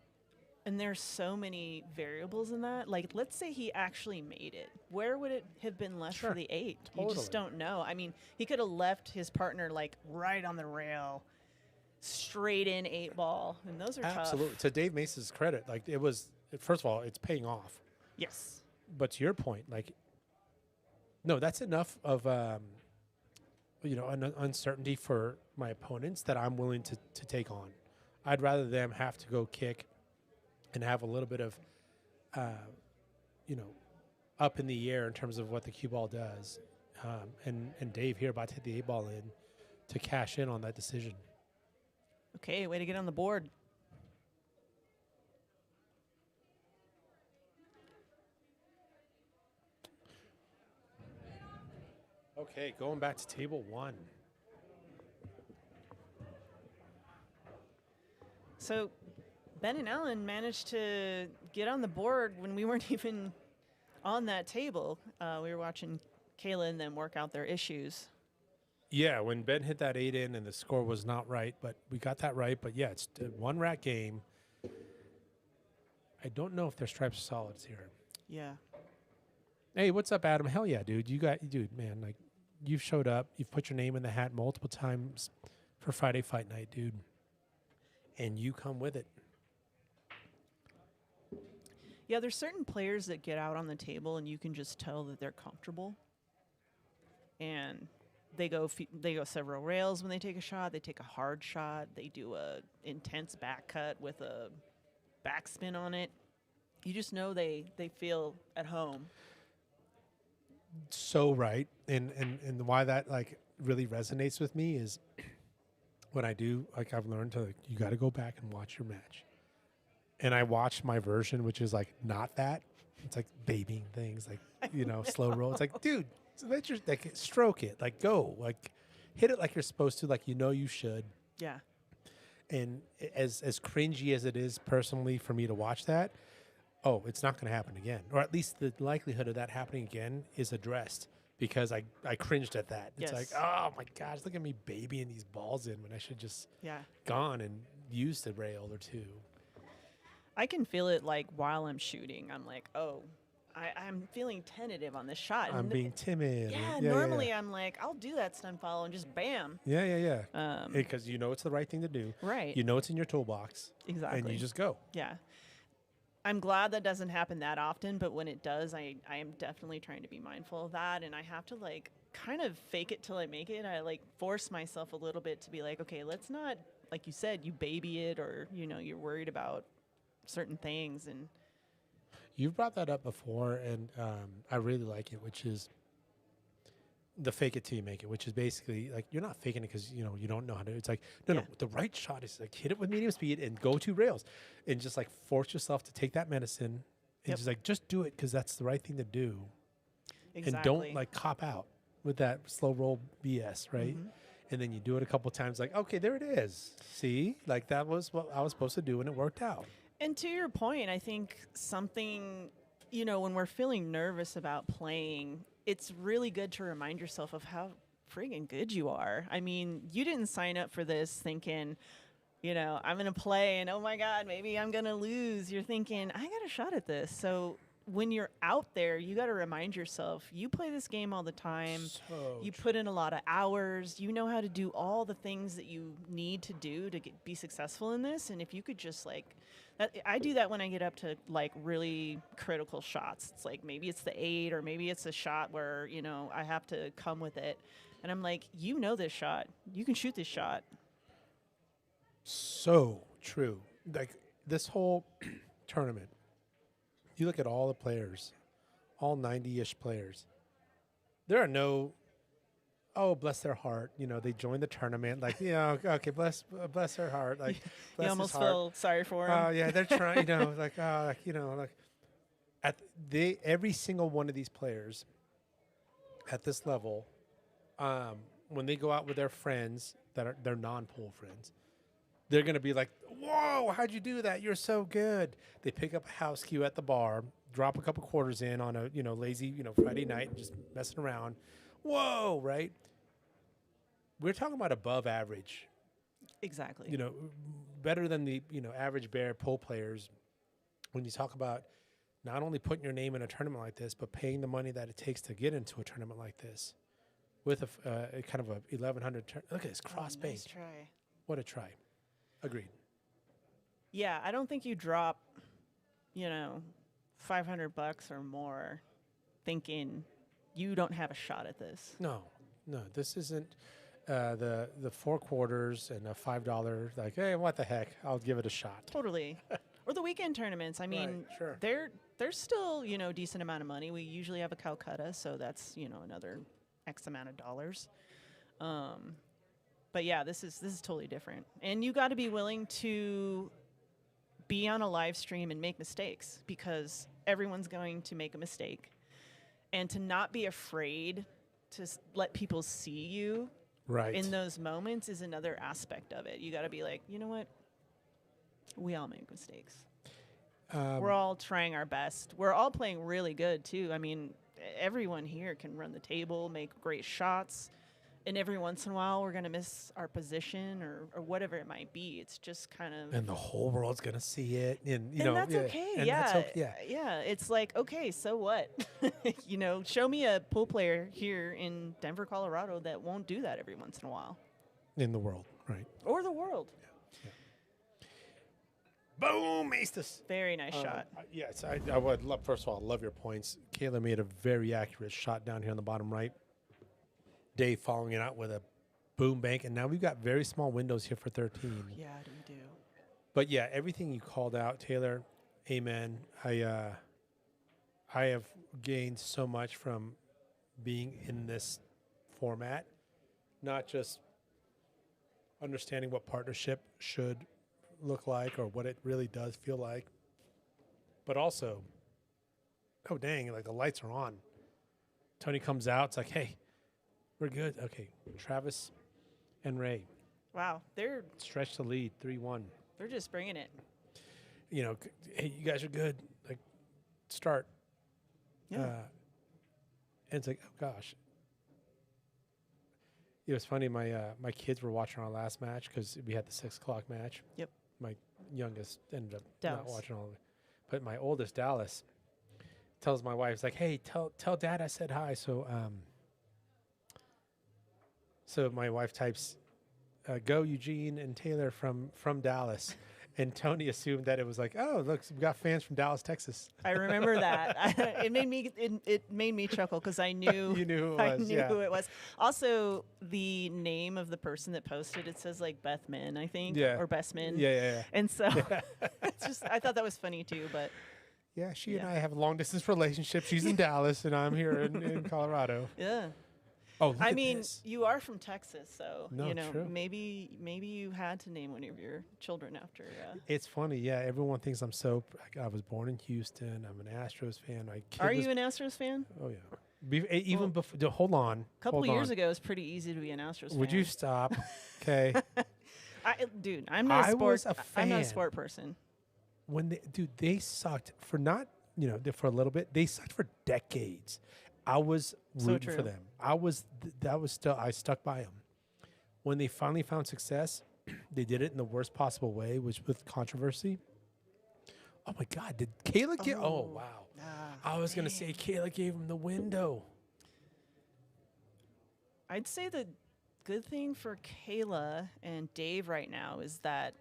[SPEAKER 2] And there's so many variables in that. Like, let's say he actually made it. Where would it have been left for the 8?
[SPEAKER 1] Totally.
[SPEAKER 2] You just don't know. I mean, he could have left his partner, like, right on the rail, straight in 8-ball. And those are
[SPEAKER 1] Absolutely.
[SPEAKER 2] tough.
[SPEAKER 1] To Dave Mace's credit, like, it was, first of all, it's paying off.
[SPEAKER 2] Yes.
[SPEAKER 1] But to your point, like, no, that's enough of, an uncertainty for my opponents that I'm willing to take on. I'd rather them have to go kick and have a little bit of, up in the air in terms of what the cue ball does, and Dave here about to hit the 8-ball in to cash in on that decision.
[SPEAKER 2] Okay, way to get on the board.
[SPEAKER 1] Okay, going back to table 1.
[SPEAKER 2] So Ben and Allan managed to get on the board when we weren't even on that table. We were watching Caela and them work out their issues.
[SPEAKER 1] Yeah, when Ben hit that 8 in and the score was not right, but we got that right. But yeah, it's a 1-rack game. I don't know if their stripes are solids here.
[SPEAKER 2] Yeah.
[SPEAKER 1] Hey, what's up, Adam? Hell yeah, dude. Dude, man, like, you've showed up. You've put your name in the hat multiple times for Friday Fight Night, dude. And you come with it.
[SPEAKER 2] Yeah, there's certain players that get out on the table and you can just tell that they're comfortable. And they go several rails when they take a shot. They take a hard shot. They do a intense back cut with a backspin on it. You just know they feel at home.
[SPEAKER 1] So right. And why that, like, really resonates with me is when I do, like, I've learned to, you got to go back and watch your match. And I watched my version, which is, like, not that. It's like babying things, like, you know, slow roll. It's like, dude, let your, like, stroke it. Like, go. Like, hit it like you're supposed to, like you know you should.
[SPEAKER 2] Yeah.
[SPEAKER 1] And as cringy as it is personally for me to watch that, it's not going to happen again. Or at least the likelihood of that happening again is addressed because I cringed at that. It's like, oh, my gosh, look at me babying these balls in when I should just gone and used a rail or two.
[SPEAKER 2] I can feel it, like, while I'm shooting. I'm like, oh, I'm feeling tentative on this shot.
[SPEAKER 1] I'm being timid.
[SPEAKER 2] Yeah, normally I'm like, I'll do that stun follow and just bam.
[SPEAKER 1] Yeah. Because you know it's the right thing to do.
[SPEAKER 2] Right.
[SPEAKER 1] You know it's in your toolbox.
[SPEAKER 2] Exactly.
[SPEAKER 1] And you just go.
[SPEAKER 2] Yeah. I'm glad that doesn't happen that often, but when it does, I am definitely trying to be mindful of that. And I have to, like, kind of fake it till I make it. I, like, force myself a little bit to be like, okay, let's not, like you said, you baby it or, you know, you're worried about certain things. And
[SPEAKER 1] you've brought that up before, and I really like it, which is the fake it till you make it, which is basically like you're not faking it because you know you don't know how to. It's like no, the right shot is like hit it with medium speed and go 2 rails, and just like force yourself to take that medicine and just do it because that's the right thing to do.
[SPEAKER 2] Exactly.
[SPEAKER 1] And don't like cop out with that slow roll BS, right? Mm-hmm. And then you do it a couple times, like okay, there it is. See, like that was what I was supposed to do, and it worked out.
[SPEAKER 2] And to your point, I think something, you know, when we're feeling nervous about playing, it's really good to remind yourself of how friggin' good you are. I mean, you didn't sign up for this thinking, you know, I'm going to play and, oh, my God, maybe I'm going to lose. You're thinking, I got a shot at this. So when you're out there, you got to remind yourself, you play this game all the time. You put in a lot of hours. You know how to do all the things that you need to do to be successful in this. And if you could just, like, I do that when I get up to, like, really critical shots. It's like maybe it's the 8 or maybe it's a shot where, you know, I have to come with it. And I'm like, you know this shot. You can shoot this shot.
[SPEAKER 1] So true. Like, this whole tournament, you look at all the players, all 90-ish players. There are no, oh, bless their heart. You know, they joined the tournament. Like, you know, okay, bless their heart. Like, bless
[SPEAKER 2] you almost
[SPEAKER 1] his heart.
[SPEAKER 2] feel sorry for them.
[SPEAKER 1] Oh, yeah, they're trying, you know, like, you know, like, every single one of these players at this level, when they go out with their friends that are their non-pool friends, they're going to be like, whoa, how'd you do that? You're so good. They pick up a house cue at the bar, drop a couple quarters in on a, you know, lazy, you know, Friday night and just messing around. Whoa, right? We're talking about above average.
[SPEAKER 2] Exactly.
[SPEAKER 1] You know, better than the, you know, average bear pool players when you talk about not only putting your name in a tournament like this, but paying the money that it takes to get into a tournament like this with a kind of a 1,100. Look at this cross base.
[SPEAKER 2] Nice try.
[SPEAKER 1] What a try. Agreed.
[SPEAKER 2] Yeah, I don't think you drop, you know, $500 or more thinking you don't have a shot at this.
[SPEAKER 1] No, this isn't the 4 quarters and a $5. Like, hey, what the heck? I'll give it a shot.
[SPEAKER 2] Totally. Or the weekend tournaments. I mean,
[SPEAKER 1] right, sure.
[SPEAKER 2] They're still, you know, decent amount of money. We usually have a Calcutta, so that's, you know, another X amount of dollars. But yeah, this is totally different. And you got to be willing to be on a live stream and make mistakes, because everyone's going to make a mistake. And to not be afraid to let people see you
[SPEAKER 1] Right.
[SPEAKER 2] in those moments is another aspect of it. You got to be like, you know what? We all make mistakes. We're all trying our best. We're all playing really good, too. I mean, everyone here can run the table, make great shots. And every once in a while, we're going to miss our position or whatever it might be. It's just kind of...
[SPEAKER 1] And the whole world's going to see it. And,
[SPEAKER 2] that's okay.
[SPEAKER 1] And
[SPEAKER 2] Yeah.
[SPEAKER 1] that's okay. Yeah.
[SPEAKER 2] Yeah. It's like, okay, so what? Show me a pool player here in Denver, Colorado that won't do that every once in a while.
[SPEAKER 1] In the world, right.
[SPEAKER 2] Or the world.
[SPEAKER 1] Boom, Maestas.
[SPEAKER 2] Very nice shot.
[SPEAKER 1] Yes, I would love, first of all, I love your points. Caela made a very accurate shot down here on the bottom right. Dave following it out with a boom bank, and now we've got very small windows here for 13.
[SPEAKER 2] Yeah, we do.
[SPEAKER 1] But yeah, everything you called out, Taylor, amen. I have gained so much from being in this format, not just understanding what partnership should look like or what it really does feel like, but also, oh dang, like the lights are on. Tony comes out, it's like, hey, we're good. Okay, Travis and Ray.
[SPEAKER 2] Wow, they're
[SPEAKER 1] Stretch the lead, 3-1.
[SPEAKER 2] They're just bringing it.
[SPEAKER 1] Hey, you guys are good. Like, start.
[SPEAKER 2] Yeah.
[SPEAKER 1] And it's like, oh gosh. It was funny. My kids were watching our last match because we had the 6 o'clock match.
[SPEAKER 2] Yep.
[SPEAKER 1] My youngest ended up
[SPEAKER 2] Dallas.
[SPEAKER 1] not watching all of it, but my oldest, Dallas, tells my wife, "It's like, hey, tell Dad I said hi." So my wife types, "Go Eugene and Taylor from Dallas," and Tony assumed that it was like, "Oh, look, we got fans from Dallas, Texas."
[SPEAKER 2] I remember that. It made me chuckle because I knew
[SPEAKER 1] You knew who it
[SPEAKER 2] I
[SPEAKER 1] was.
[SPEAKER 2] knew
[SPEAKER 1] Yeah.
[SPEAKER 2] who it was. Also, the name of the person that posted it says like Bethman, I think,
[SPEAKER 1] Yeah.
[SPEAKER 2] or Bestman.
[SPEAKER 1] Yeah.
[SPEAKER 2] And so it's just I thought that was funny too. But
[SPEAKER 1] Yeah, she and
[SPEAKER 2] Yeah.
[SPEAKER 1] I have a long distance relationship. She's in Dallas, and I'm here in Colorado.
[SPEAKER 2] yeah,
[SPEAKER 1] Oh, look
[SPEAKER 2] I
[SPEAKER 1] at
[SPEAKER 2] mean,
[SPEAKER 1] this.
[SPEAKER 2] you are from Texas, so
[SPEAKER 1] No, true.
[SPEAKER 2] maybe you had to name one of your children after.
[SPEAKER 1] It's funny, yeah. Everyone thinks I'm so. I was born in Houston. I'm an Astros fan. My kid
[SPEAKER 2] Are
[SPEAKER 1] was,
[SPEAKER 2] you an Astros fan?
[SPEAKER 1] Oh yeah. Even
[SPEAKER 2] Well,
[SPEAKER 1] before. Hold on.
[SPEAKER 2] A couple
[SPEAKER 1] hold
[SPEAKER 2] of years
[SPEAKER 1] on.
[SPEAKER 2] ago, it was pretty easy to be an Astros fan.
[SPEAKER 1] Would you stop? Okay.
[SPEAKER 2] Dude, I'm not
[SPEAKER 1] I
[SPEAKER 2] a sport.
[SPEAKER 1] was a
[SPEAKER 2] I'm not a
[SPEAKER 1] fan.
[SPEAKER 2] sport person.
[SPEAKER 1] They sucked for not. For a little bit. They sucked for decades. I was
[SPEAKER 2] So
[SPEAKER 1] rooting for
[SPEAKER 2] true.
[SPEAKER 1] them. I stuck by them. When they finally found success, they did it in the worst possible way, which with controversy. Oh my God! Did Caela get? Oh wow! I was gonna say Caela gave him the window.
[SPEAKER 2] I'd say the good thing for Caela and Dave right now is that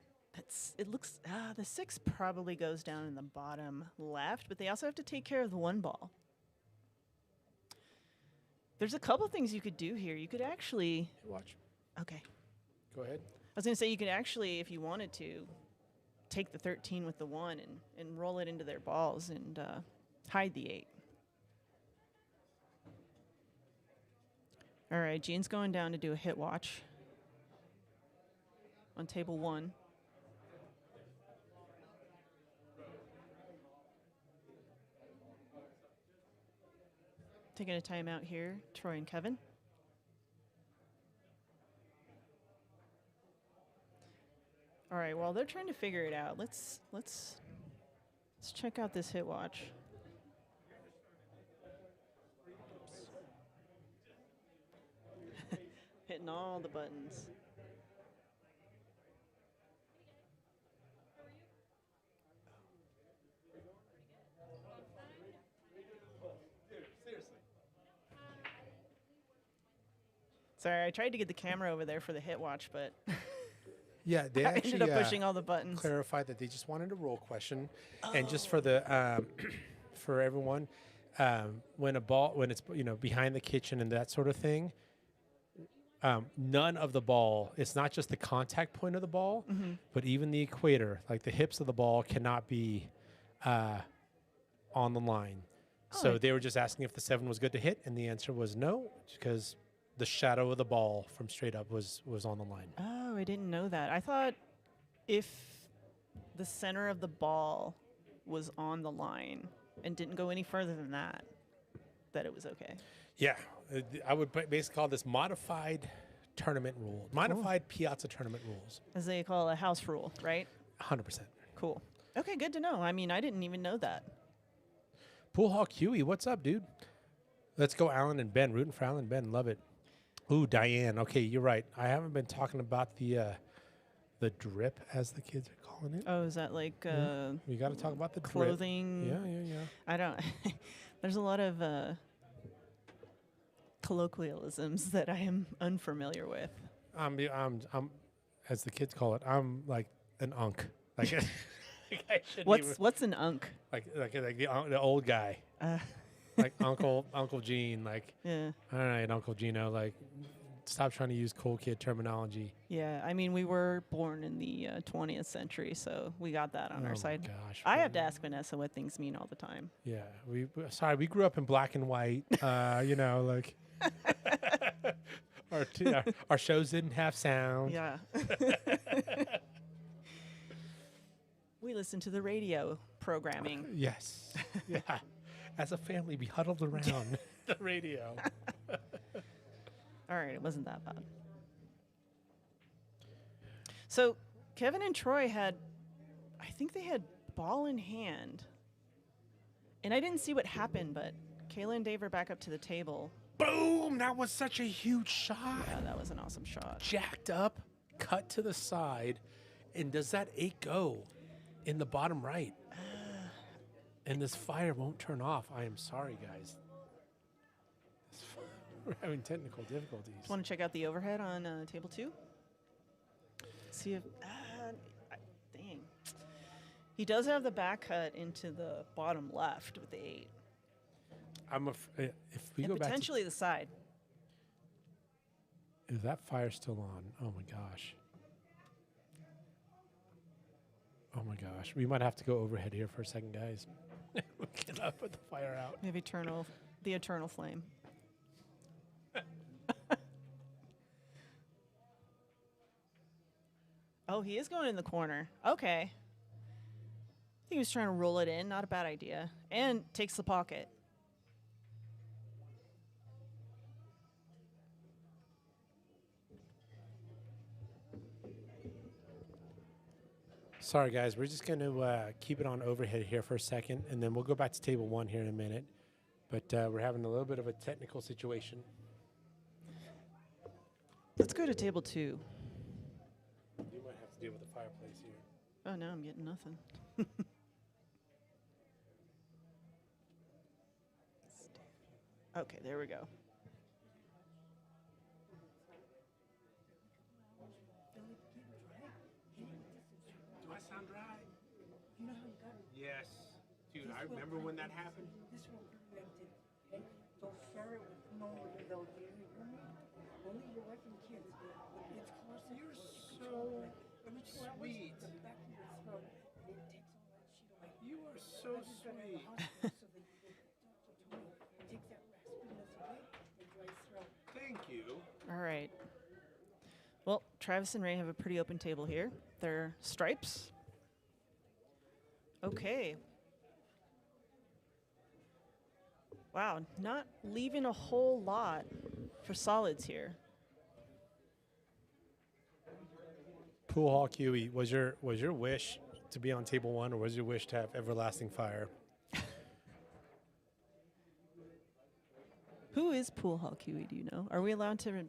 [SPEAKER 2] it looks the 6 probably goes down in the bottom left, but they also have to take care of the 1 ball. There's a couple things you could do here. You could actually
[SPEAKER 1] Watch.
[SPEAKER 2] okay.
[SPEAKER 1] Go ahead.
[SPEAKER 2] I was gonna say you could actually, if you wanted to, take the 13 with the 1 and roll it into their balls and hide the 8. All right, Gene's going down to do a hit watch on table 1. Taking a timeout here, Troy and Kevin. All right, while they're trying to figure it out, let's check out this hit watch. Hitting all the buttons. Sorry, I tried to get the camera over there for the hit watch, but
[SPEAKER 1] Yeah, they
[SPEAKER 2] I
[SPEAKER 1] actually
[SPEAKER 2] ended up pushing all the buttons.
[SPEAKER 1] clarified that they just wanted a roll question, and just for the for everyone, when it's behind the kitchen and that sort of thing, none of the ball. It's not just the contact point of the ball, but even the equator, like the hips of the ball, cannot be on the line. So
[SPEAKER 2] Oh.
[SPEAKER 1] they were just asking if the 7 was good to hit, and the answer was no, because the shadow of the ball from straight up was on the line.
[SPEAKER 2] Oh, I didn't know that. I thought if the center of the ball was on the line and didn't go any further than that, that it was okay.
[SPEAKER 1] Yeah, I would basically call this modified tournament rule, modified Piazza tournament rules.
[SPEAKER 2] As they call a house rule, right?
[SPEAKER 1] 100%.
[SPEAKER 2] Cool. Okay, good to know. I mean, I didn't even know that.
[SPEAKER 1] Pool Hawk Huey, what's up, dude? Let's go, Allan and Ben. Rooting for Allan and Ben. Love it. Ooh, Diane. Okay, you're right. I haven't been talking about the drip, as the kids are calling it.
[SPEAKER 2] Oh, is that like
[SPEAKER 1] We got to talk about the
[SPEAKER 2] clothing?
[SPEAKER 1] Drip. Yeah.
[SPEAKER 2] I don't. There's a lot of colloquialisms that I am unfamiliar with.
[SPEAKER 1] I'm, as the kids call it, I'm like an unk. Like, I shouldn't
[SPEAKER 2] What's an unk?
[SPEAKER 1] like the old guy, like Uncle Gene. Like,
[SPEAKER 2] Yeah.
[SPEAKER 1] all right, Uncle Gino. Like, stop trying to use cool kid terminology.
[SPEAKER 2] Yeah, I mean, we were born in the 20th century, so we got that on
[SPEAKER 1] Oh
[SPEAKER 2] our
[SPEAKER 1] my
[SPEAKER 2] side.
[SPEAKER 1] gosh,
[SPEAKER 2] I have to ask Vanessa what things mean all the time.
[SPEAKER 1] Yeah, we grew up in black and white. Like our shows didn't have sound.
[SPEAKER 2] Yeah. We listen to the radio programming.
[SPEAKER 1] Yes. Yeah. As a family, we huddled around the radio.
[SPEAKER 2] All right, it wasn't that bad. So Kevin and Troy I think they had ball in hand. And I didn't see what happened, but Caela and Dave are back up to the table.
[SPEAKER 1] Boom! That was such a huge shot.
[SPEAKER 2] Yeah, that was an awesome shot.
[SPEAKER 1] Jacked up, cut to the side, and does that 8 go in the bottom right? And this fire won't turn off. I am sorry, guys. We're having technical difficulties.
[SPEAKER 2] Want to check out the overhead on table 2? See if... dang. He does have the back cut into the bottom left with the 8.
[SPEAKER 1] If we
[SPEAKER 2] And
[SPEAKER 1] go back to,
[SPEAKER 2] potentially the side.
[SPEAKER 1] is that fire still on? Oh my gosh. Oh my gosh. We might have to go overhead here for a second, guys. We cannot put the fire out.
[SPEAKER 2] We have the eternal flame. Oh, he is going in the corner. Okay. I think he was trying to roll it in. Not a bad idea. And takes the pocket.
[SPEAKER 1] Sorry, guys. We're just going to keep it on overhead here for a second, and then we'll go back to table 1 here in a minute. But we're having a little bit of a technical situation.
[SPEAKER 2] Let's go to table 2.
[SPEAKER 1] You might have to deal with the fireplace here.
[SPEAKER 2] Oh, no, I'm getting nothing. Okay, there we go.
[SPEAKER 1] Do I sound dry? Yes. Dude, I remember when that happened.
[SPEAKER 3] This will prevent it. Okay? Don't share it with no one without you. Only your wife and kids. It's closer.
[SPEAKER 1] You're so sweet.
[SPEAKER 3] The back of your throat. And it takes all that shit away.
[SPEAKER 1] You are so sweet.
[SPEAKER 3] Take that raspiness away and dry throat.
[SPEAKER 1] Thank you.
[SPEAKER 2] All right. Well, Travis and Ray have a pretty open table here. They're stripes. Okay. Wow, not leaving a whole lot for solids here.
[SPEAKER 1] Pool Hawk Huey, was your wish to be on table 1, or was your wish to have everlasting fire?
[SPEAKER 2] Who is Pool Hawk Huey, do you know? Are we allowed to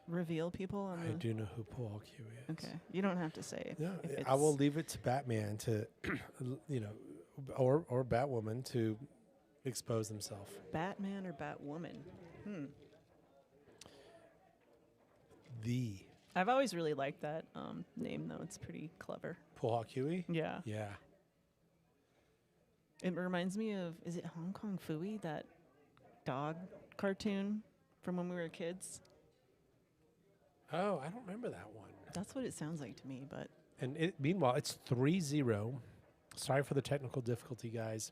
[SPEAKER 2] reveal people on
[SPEAKER 1] I
[SPEAKER 2] the...
[SPEAKER 1] do know who Pool Hawk Huey is.
[SPEAKER 2] Okay, you don't have to say.
[SPEAKER 1] Yeah,
[SPEAKER 2] if
[SPEAKER 1] I will
[SPEAKER 2] it's-
[SPEAKER 1] leave it to Batman to, or Batwoman to expose themselves.
[SPEAKER 2] Batman or Batwoman? I've always really liked that name, though. It's pretty clever.
[SPEAKER 1] Pool Hawk Huey?
[SPEAKER 2] Yeah.
[SPEAKER 1] Yeah.
[SPEAKER 2] It reminds me of, is it Hong Kong Phooey, that dog cartoon from when we were kids?
[SPEAKER 1] Oh, I don't remember that one.
[SPEAKER 2] That's what it sounds like to me, but
[SPEAKER 1] And meanwhile, it's 3-0. Sorry for the technical difficulty, guys.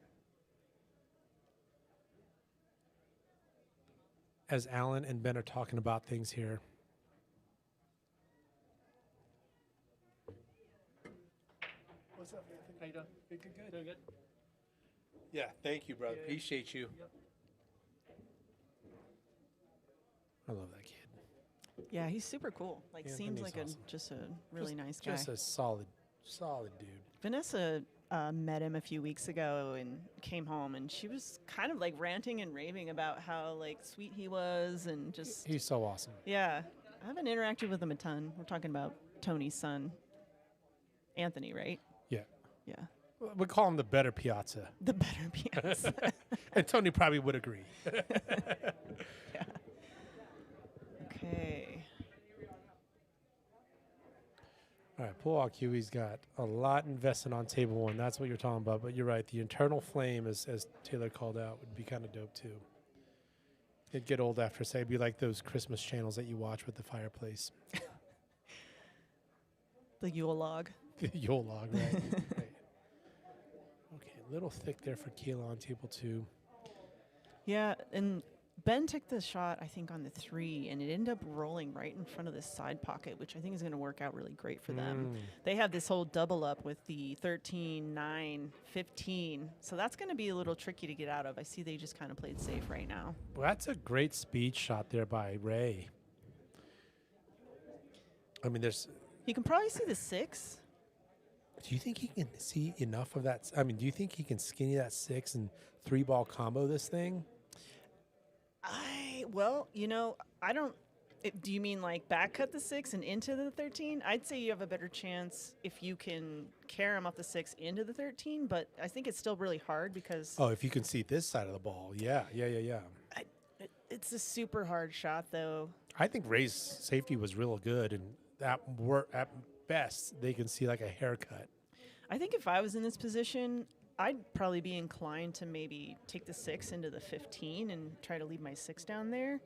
[SPEAKER 1] as Allan and Ben are talking about things here.
[SPEAKER 4] What's up, Anthony? How you doing? Good. Doing good.
[SPEAKER 1] Yeah, thank you, brother.
[SPEAKER 4] Yeah.
[SPEAKER 1] Appreciate you.
[SPEAKER 4] Yep.
[SPEAKER 1] I love that kid.
[SPEAKER 2] Yeah, he's super cool. Like, seems
[SPEAKER 1] Anthony's
[SPEAKER 2] like
[SPEAKER 1] awesome.
[SPEAKER 2] just a really nice guy.
[SPEAKER 1] Just a solid dude.
[SPEAKER 2] Vanessa met him a few weeks ago and came home, and she was kind of like ranting and raving about how like sweet he was, and just
[SPEAKER 1] He's so awesome.
[SPEAKER 2] yeah. I haven't interacted with him a ton. We're talking about Tony's son, Anthony, right?
[SPEAKER 1] Yeah.
[SPEAKER 2] Yeah,
[SPEAKER 1] We call him the better Piazza.
[SPEAKER 2] the better Piazza.
[SPEAKER 1] And Tony probably would agree.
[SPEAKER 2] Yeah. Okay.
[SPEAKER 1] All right, pool IQ, he's got a lot invested on table one. That's what you're talking about. But you're right. The internal flame, as Taylor called out, would be kind of dope too. It'd get old after, say, it'd be like those Christmas channels that you watch with the fireplace.
[SPEAKER 2] The Yule log.
[SPEAKER 1] Yule log, right? Right. Okay, a little thick there for Caela on table 2.
[SPEAKER 2] Yeah, and Ben took the shot, I think, on the 3, and it ended up rolling right in front of this side pocket, which I think is going to work out really great for them. They have this whole double up with the 13, 9, 15, so that's going to be a little tricky to get out of. I see they just kind of played safe right now.
[SPEAKER 1] Well, that's a great speed shot there by Ray. I mean, there's.
[SPEAKER 2] You can probably see the 6.
[SPEAKER 1] Do you think he can see enough of that? I mean, do you think he can skinny that 6 and 3-ball combo this thing?
[SPEAKER 2] Well, you know, I don't. Do you mean like back cut the 6 and into the 13? I'd say you have a better chance if you can carry him off the 6 into the 13, but I think it's still really hard because.
[SPEAKER 1] Oh, if you can see this side of the ball, yeah.
[SPEAKER 2] It's a super hard shot, though.
[SPEAKER 1] I think Ray's safety was real good, and at best they can see like a haircut.
[SPEAKER 2] I think if I was in this position, I'd probably be inclined to maybe take the 6 into the 15 and try to leave my 6 down there.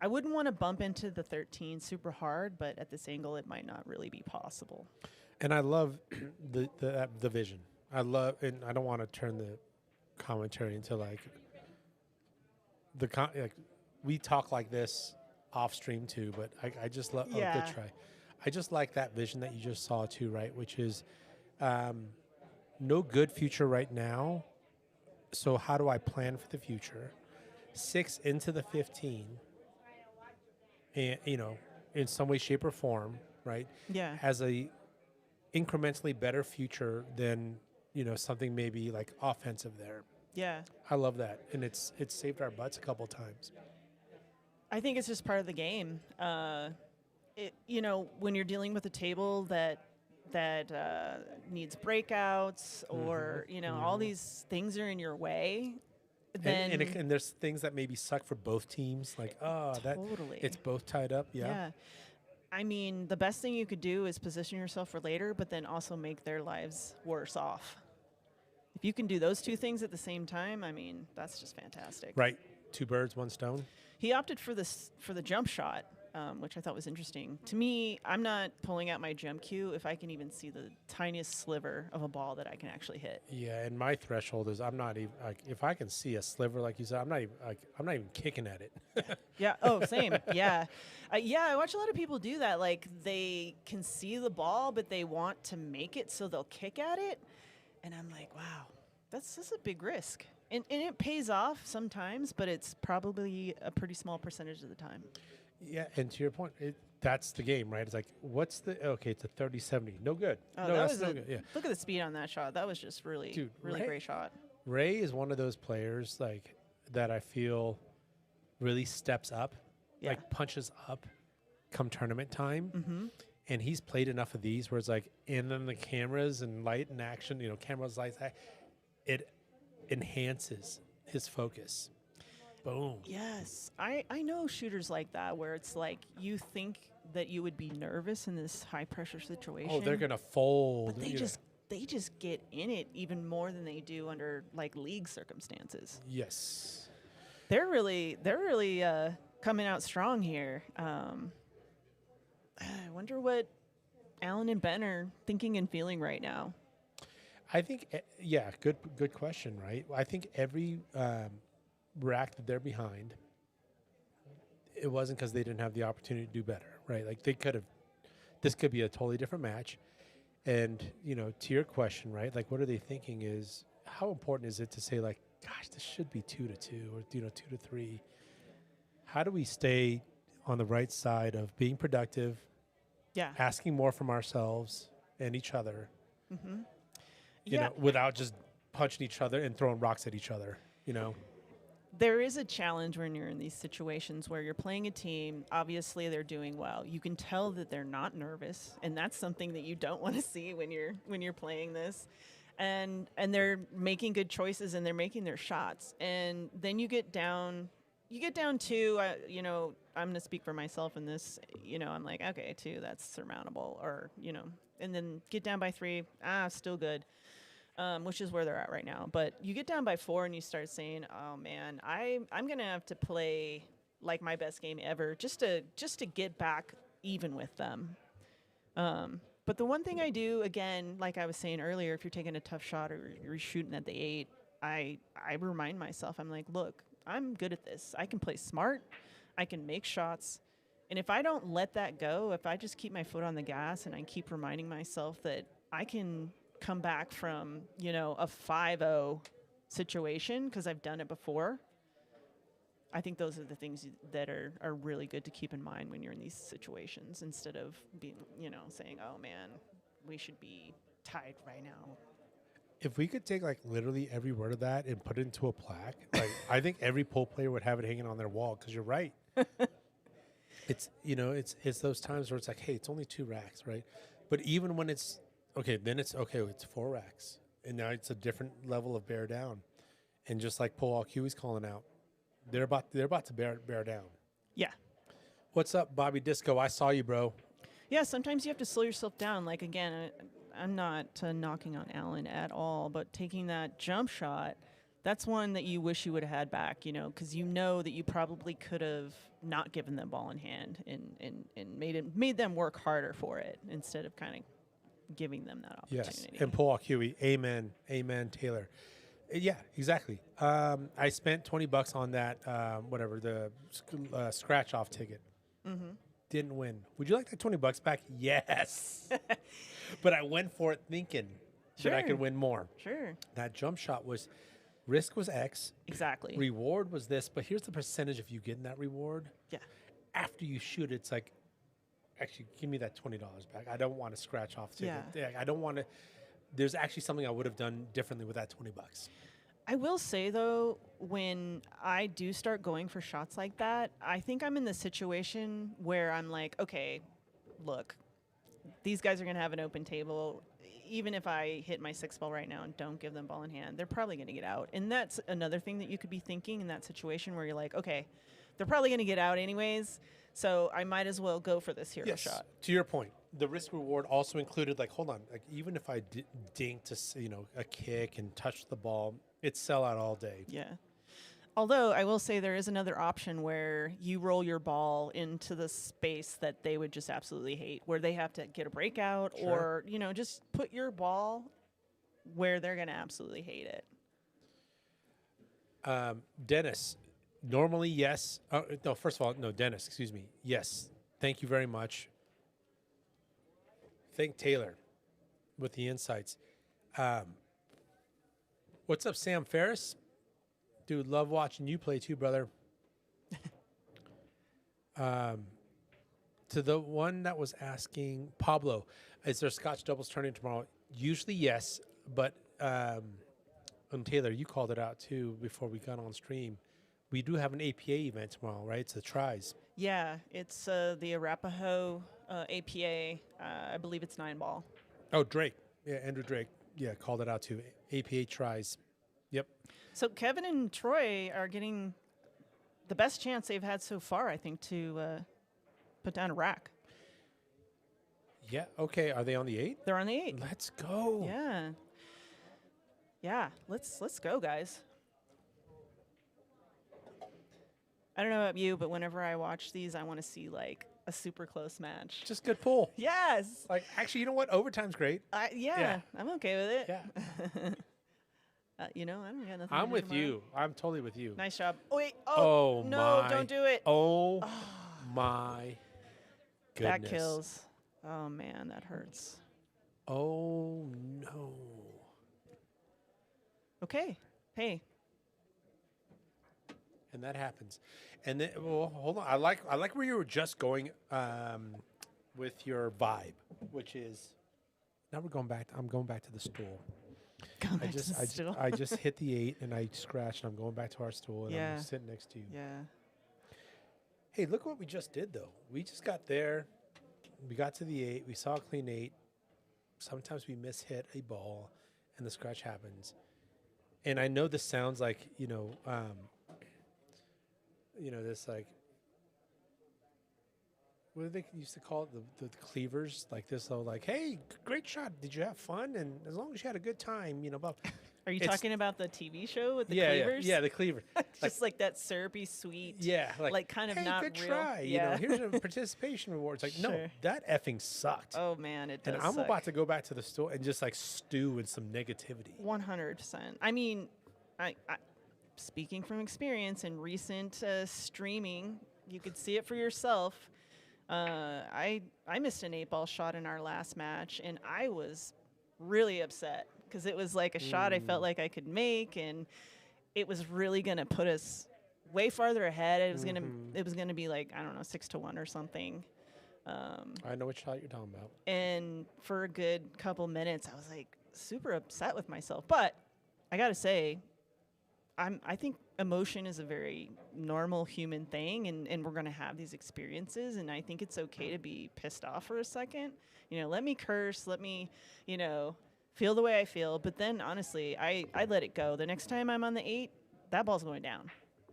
[SPEAKER 2] I wouldn't want to bump into the 13 super hard, but at this angle, it might not really be possible.
[SPEAKER 1] And I love the vision. And I don't want to turn the commentary into like like we talk like this off stream too, but I just love.
[SPEAKER 2] Yeah.
[SPEAKER 1] Oh, good try. I just like that vision that you just saw too, right? Which is no good future right now. So how do I plan for the future? 6 into the 15, and in some way, shape, or form, right?
[SPEAKER 2] Yeah.
[SPEAKER 1] Has a incrementally better future than something maybe like offensive there.
[SPEAKER 2] Yeah.
[SPEAKER 1] I love that, and it's saved our butts a couple times.
[SPEAKER 2] I think it's just part of the game. When you're dealing with a table that needs breakouts or all these things are in your way, then
[SPEAKER 1] And there's things that maybe suck for both teams, like
[SPEAKER 2] Totally.
[SPEAKER 1] it's both tied up. Yeah.
[SPEAKER 2] I mean, the best thing you could do is position yourself for later, but then also make their lives worse off. If you can do those two things at the same time, I mean, that's just fantastic.
[SPEAKER 1] Right. 2 birds, 1 stone.
[SPEAKER 2] He opted for the jump shot, which I thought was interesting. To me, I'm not pulling out my jump cue if I can even see the tiniest sliver of a ball that I can actually hit.
[SPEAKER 1] Yeah, and my threshold is I'm not even like if I can see a sliver like you said, I'm not even kicking at it.
[SPEAKER 2] Yeah. Oh, same. Yeah. I watch a lot of people do that. Like they can see the ball, but they want to make it, so they'll kick at it. And I'm like, wow, that's a big risk. And it pays off sometimes, but it's probably a pretty small percentage of the time.
[SPEAKER 1] Yeah, and to your point, that's the game, right? It's like, it's a 30-70. No good.
[SPEAKER 2] Oh,
[SPEAKER 1] no,
[SPEAKER 2] that
[SPEAKER 1] that's
[SPEAKER 2] was
[SPEAKER 1] no good. Yeah.
[SPEAKER 2] Look at the speed on that shot. That was just really great shot.
[SPEAKER 1] Ray is one of those players like that I feel really steps up,
[SPEAKER 2] Yeah.
[SPEAKER 1] like punches up come tournament time.
[SPEAKER 2] Mm-hmm.
[SPEAKER 1] And he's played enough of these where it's like, and then the cameras and light and action, cameras, lights, it enhances his focus. Boom.
[SPEAKER 2] Yes. I know shooters like that where it's like you think that you would be nervous in this high pressure situation.
[SPEAKER 1] Oh, they're going to fold.
[SPEAKER 2] But they just get in it even more than they do under like league circumstances.
[SPEAKER 1] Yes.
[SPEAKER 2] They're really coming out strong here. I wonder what Allan and Ben are thinking and feeling right now.
[SPEAKER 1] I think, good question, right? I think every rack that they're behind, it wasn't because they didn't have the opportunity to do better, right? Like they could have. This could be a totally different match. And to your question, right? Like, what are they thinking? Is how important is it to say like, gosh, this should be 2-2 or 2-3? How do we stay on the right side of being productive?
[SPEAKER 2] Yeah.
[SPEAKER 1] Asking more from ourselves and each other.
[SPEAKER 2] Mm-hmm.
[SPEAKER 1] Without just punching each other and throwing rocks at each other.
[SPEAKER 2] There is a challenge when you're in these situations where you're playing a team. Obviously, they're doing well. You can tell that they're not nervous, and that's something that you don't want to see when you're playing this. And they're making good choices and they're making their shots. And then you get down two. I'm going to speak for myself in this. I'm like, okay, 2, that's surmountable. Or and then get down by 3. Still good. Which is where they're at right now. But you get down by 4 and you start saying, "Oh man, I'm gonna have to play like my best game ever just to get back even with them." But the one thing I do, again, like I was saying earlier, if you're taking a tough shot or you're shooting at the 8, I remind myself, I'm like, look, I'm good at this. I can play smart. I can make shots. And if I don't let that go, if I just keep my foot on the gas and I keep reminding myself that I can come back from, a 5-0 situation because I've done it before. I think those are the things that are really good to keep in mind when you're in these situations instead of being, saying, oh man, we should be tied right now.
[SPEAKER 1] If we could take like literally every word of that and put it into a plaque, like I think every pool player would have it hanging on their wall because you're right. It's, it's those times where it's like, hey, it's only 2 racks, right? But even when it's, okay, then it's 4 racks. And now it's a different level of bear down. And just like Paul Huey's calling out, they're about to bear down.
[SPEAKER 2] Yeah.
[SPEAKER 1] What's up, Bobby Disco? I saw you, bro.
[SPEAKER 2] Yeah, sometimes you have to slow yourself down. Like, again, I'm not knocking on Allan at all, but taking that jump shot, that's one that you wish you would have had back, because that you probably could have not given them ball in hand and made them work harder for it instead of kind of giving them that opportunity.
[SPEAKER 1] Yes, and Paul Huey, amen, Taylor. Yeah, exactly. I spent $20 on that, the scratch off ticket.
[SPEAKER 2] Mm-hmm.
[SPEAKER 1] Didn't win. Would you like that $20 back? Yes. But I went for it thinking that I could win more.
[SPEAKER 2] Sure.
[SPEAKER 1] That jump shot risk was X.
[SPEAKER 2] Exactly.
[SPEAKER 1] Reward was this, but here's the percentage of you getting that reward.
[SPEAKER 2] Yeah.
[SPEAKER 1] After you shoot, it's like, actually, give me that $20 back. I don't want to scratch off ticket. Yeah, I don't want to. There's actually something I would have done differently with that $20.
[SPEAKER 2] I will say, though, when I do start going for shots like that, I think I'm in the situation where I'm like, okay, look, these guys are going to have an open table. Even if I hit my 6 ball right now and don't give them ball in hand, they're probably going to get out. And that's another thing that you could be thinking in that situation where you're like, okay, they're probably going to get out anyways, so I might as well go for this hero shot.
[SPEAKER 1] To your point, the risk reward also included, like, hold on, like even if I dink to, a kick and touch the ball, it's sell out all day.
[SPEAKER 2] Yeah. Although I will say there is another option where you roll your ball into the space that they would just absolutely hate, where they have to get a breakout or, just put your ball where they're going to absolutely hate it.
[SPEAKER 1] Dennis, normally, yes. No, first of all, no, Dennis, excuse me. Yes. Thank you very much. Thank Taylor with the insights. What's up, Sam Ferris? Dude, love watching you play too, brother. To the one that was asking, Pablo, is there Scotch doubles turning tomorrow? Usually, yes, but and Taylor, you called it out too before we got on stream. We do have an APA event tomorrow, right? It's the tries.
[SPEAKER 2] Yeah, it's the Arapahoe APA. I believe it's 9-ball.
[SPEAKER 1] Oh, Drake. Yeah, Andrew Drake. Yeah, called it out too. APA tries. Yep.
[SPEAKER 2] So Kevin and Troy are getting the best chance they've had so far, I think, to put down a rack.
[SPEAKER 1] Yeah. Okay. Are they on the 8?
[SPEAKER 2] They're on the 8.
[SPEAKER 1] Let's go.
[SPEAKER 2] Yeah. Yeah. Let's go, guys. I don't know about you, but whenever I watch these, I want to see like a super close match.
[SPEAKER 1] Just good pull.
[SPEAKER 2] Yes.
[SPEAKER 1] Like, actually, you know what? Overtime's great.
[SPEAKER 2] Yeah. I'm okay with it.
[SPEAKER 1] Yeah.
[SPEAKER 2] You know, I don't got nothing.
[SPEAKER 1] I'm
[SPEAKER 2] to do
[SPEAKER 1] with
[SPEAKER 2] tomorrow.
[SPEAKER 1] you. I'm totally with you.
[SPEAKER 2] Nice job. Oh, wait.
[SPEAKER 1] Oh,
[SPEAKER 2] no,
[SPEAKER 1] my.
[SPEAKER 2] don't do it.
[SPEAKER 1] Oh my goodness.
[SPEAKER 2] That kills. Oh man, that hurts.
[SPEAKER 1] Oh no.
[SPEAKER 2] Okay. Hey.
[SPEAKER 1] And that happens. And then, well, hold on. I like where you were just going with your vibe, which is now we're going back. I'm going back to the stool.
[SPEAKER 2] Come back to the stool.
[SPEAKER 1] I just hit the 8 and I scratched. And I'm going back to our stool and
[SPEAKER 2] Yeah.
[SPEAKER 1] I'm sitting next to you.
[SPEAKER 2] Yeah.
[SPEAKER 1] Hey, look what we just did though. We just got there. We got to the 8. We saw a clean 8. Sometimes we mishit a ball, and the scratch happens. And I know this sounds like this like what do they used to call it, the cleavers, like this. So like, hey, great shot. Did you have fun? And as long as you had a good time, blah.
[SPEAKER 2] Are you
[SPEAKER 1] It's-
[SPEAKER 2] talking about the TV show with the
[SPEAKER 1] yeah,
[SPEAKER 2] cleavers?
[SPEAKER 1] yeah, the cleaver.
[SPEAKER 2] Just like that syrupy sweet.
[SPEAKER 1] Yeah,
[SPEAKER 2] like kind of
[SPEAKER 1] hey,
[SPEAKER 2] not
[SPEAKER 1] good
[SPEAKER 2] real.
[SPEAKER 1] try.
[SPEAKER 2] Yeah.
[SPEAKER 1] Here's a participation reward. It's like, no,
[SPEAKER 2] Sure.
[SPEAKER 1] that effing sucked.
[SPEAKER 2] Oh man, it does.
[SPEAKER 1] and I'm
[SPEAKER 2] suck.
[SPEAKER 1] about to go back to the store and just like stew in some negativity.
[SPEAKER 2] 100%. I mean, I speaking from experience in recent streaming, you could see it for yourself. I missed an 8-ball shot in our last match, and I was really upset because it was like a shot I felt like I could make, and it was really gonna put us way farther ahead. It was gonna be like, I don't know, 6-1 or something.
[SPEAKER 1] I know what shot you're talking about.
[SPEAKER 2] And for a good couple minutes, I was like super upset with myself. But I gotta say, I think emotion is a very normal human thing, and we're gonna have these experiences, and I think it's okay to be pissed off for a second. Let me curse, let me, feel the way I feel. But then honestly, I let it go. The next time I'm on the 8, that ball's going down,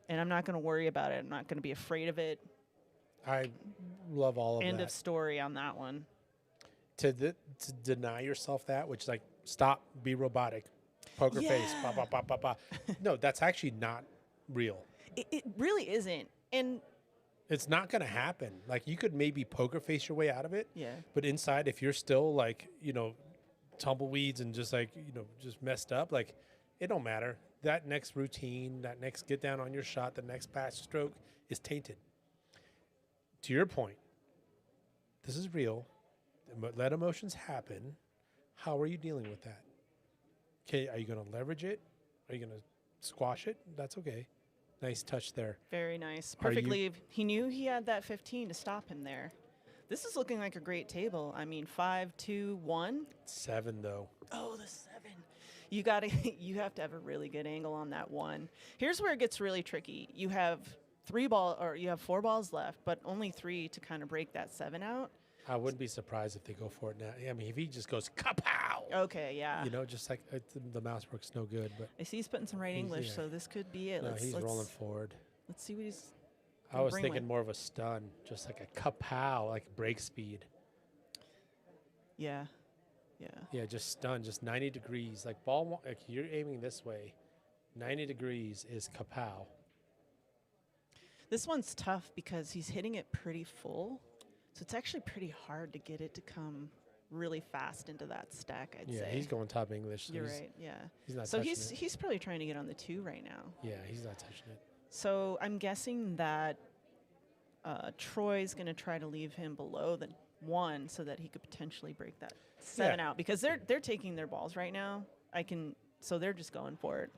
[SPEAKER 2] and I'm not gonna worry about it. I'm not gonna be afraid of it.
[SPEAKER 1] I love all of
[SPEAKER 2] End
[SPEAKER 1] that.
[SPEAKER 2] of story on that one.
[SPEAKER 1] To deny yourself that, which is like, stop, be robotic, poker face,
[SPEAKER 2] Yeah.
[SPEAKER 1] ba ba ba ba ba. No, that's actually not real.
[SPEAKER 2] It really isn't. And
[SPEAKER 1] It's not going to happen. Like, you could maybe poker face your way out of it.
[SPEAKER 2] yeah.
[SPEAKER 1] But inside, if you're still like, tumbleweeds and just like, just messed up, like, it don't matter. That next routine, that next get down on your shot, the next pass stroke is tainted. To your point, this is real. Let emotions happen. How are you dealing with that? Okay, are you going to leverage it? Are you going to squash it? That's okay. Nice touch there.
[SPEAKER 2] Very nice.
[SPEAKER 1] Are you-
[SPEAKER 2] Perfectly. He knew he had that 15 to stop him there. This is looking like a great table. I mean, 5, 2, 1.
[SPEAKER 1] 7 though.
[SPEAKER 2] Oh, the 7. You have to have a really good angle on that 1. Here's where it gets really tricky. You have 4 balls left, but only 3 to kind of break that 7 out.
[SPEAKER 1] I wouldn't be surprised if they go for it now. I mean, if he just goes kapow,
[SPEAKER 2] Okay, yeah.
[SPEAKER 1] just like the mouse works no good. But
[SPEAKER 2] I see he's putting some right
[SPEAKER 1] He's-
[SPEAKER 2] English,
[SPEAKER 1] yeah.
[SPEAKER 2] so this could be it.
[SPEAKER 1] no, he's rolling forward.
[SPEAKER 2] Let's see what he's.
[SPEAKER 1] I was
[SPEAKER 2] bring
[SPEAKER 1] thinking
[SPEAKER 2] with.
[SPEAKER 1] more of a stun, just like a kapow, like break speed.
[SPEAKER 2] Yeah. Yeah.
[SPEAKER 1] Yeah, just stun, just 90 degrees. Like like you're aiming this way, 90 degrees is kapow.
[SPEAKER 2] This one's tough because he's hitting it pretty full. So it's actually pretty hard to get it to come really fast into that stack, I'd
[SPEAKER 1] Yeah,
[SPEAKER 2] say.
[SPEAKER 1] he's going top English. So
[SPEAKER 2] You're
[SPEAKER 1] he's,
[SPEAKER 2] right, yeah.
[SPEAKER 1] He's not
[SPEAKER 2] So
[SPEAKER 1] touching
[SPEAKER 2] he's
[SPEAKER 1] it.
[SPEAKER 2] he's probably trying to get on the 2 right now.
[SPEAKER 1] Yeah, he's not touching it.
[SPEAKER 2] So I'm guessing that Troy's going to try to leave him below the 1 so that he could potentially break that 7 out, because they're taking their balls right now. So they're just going for it.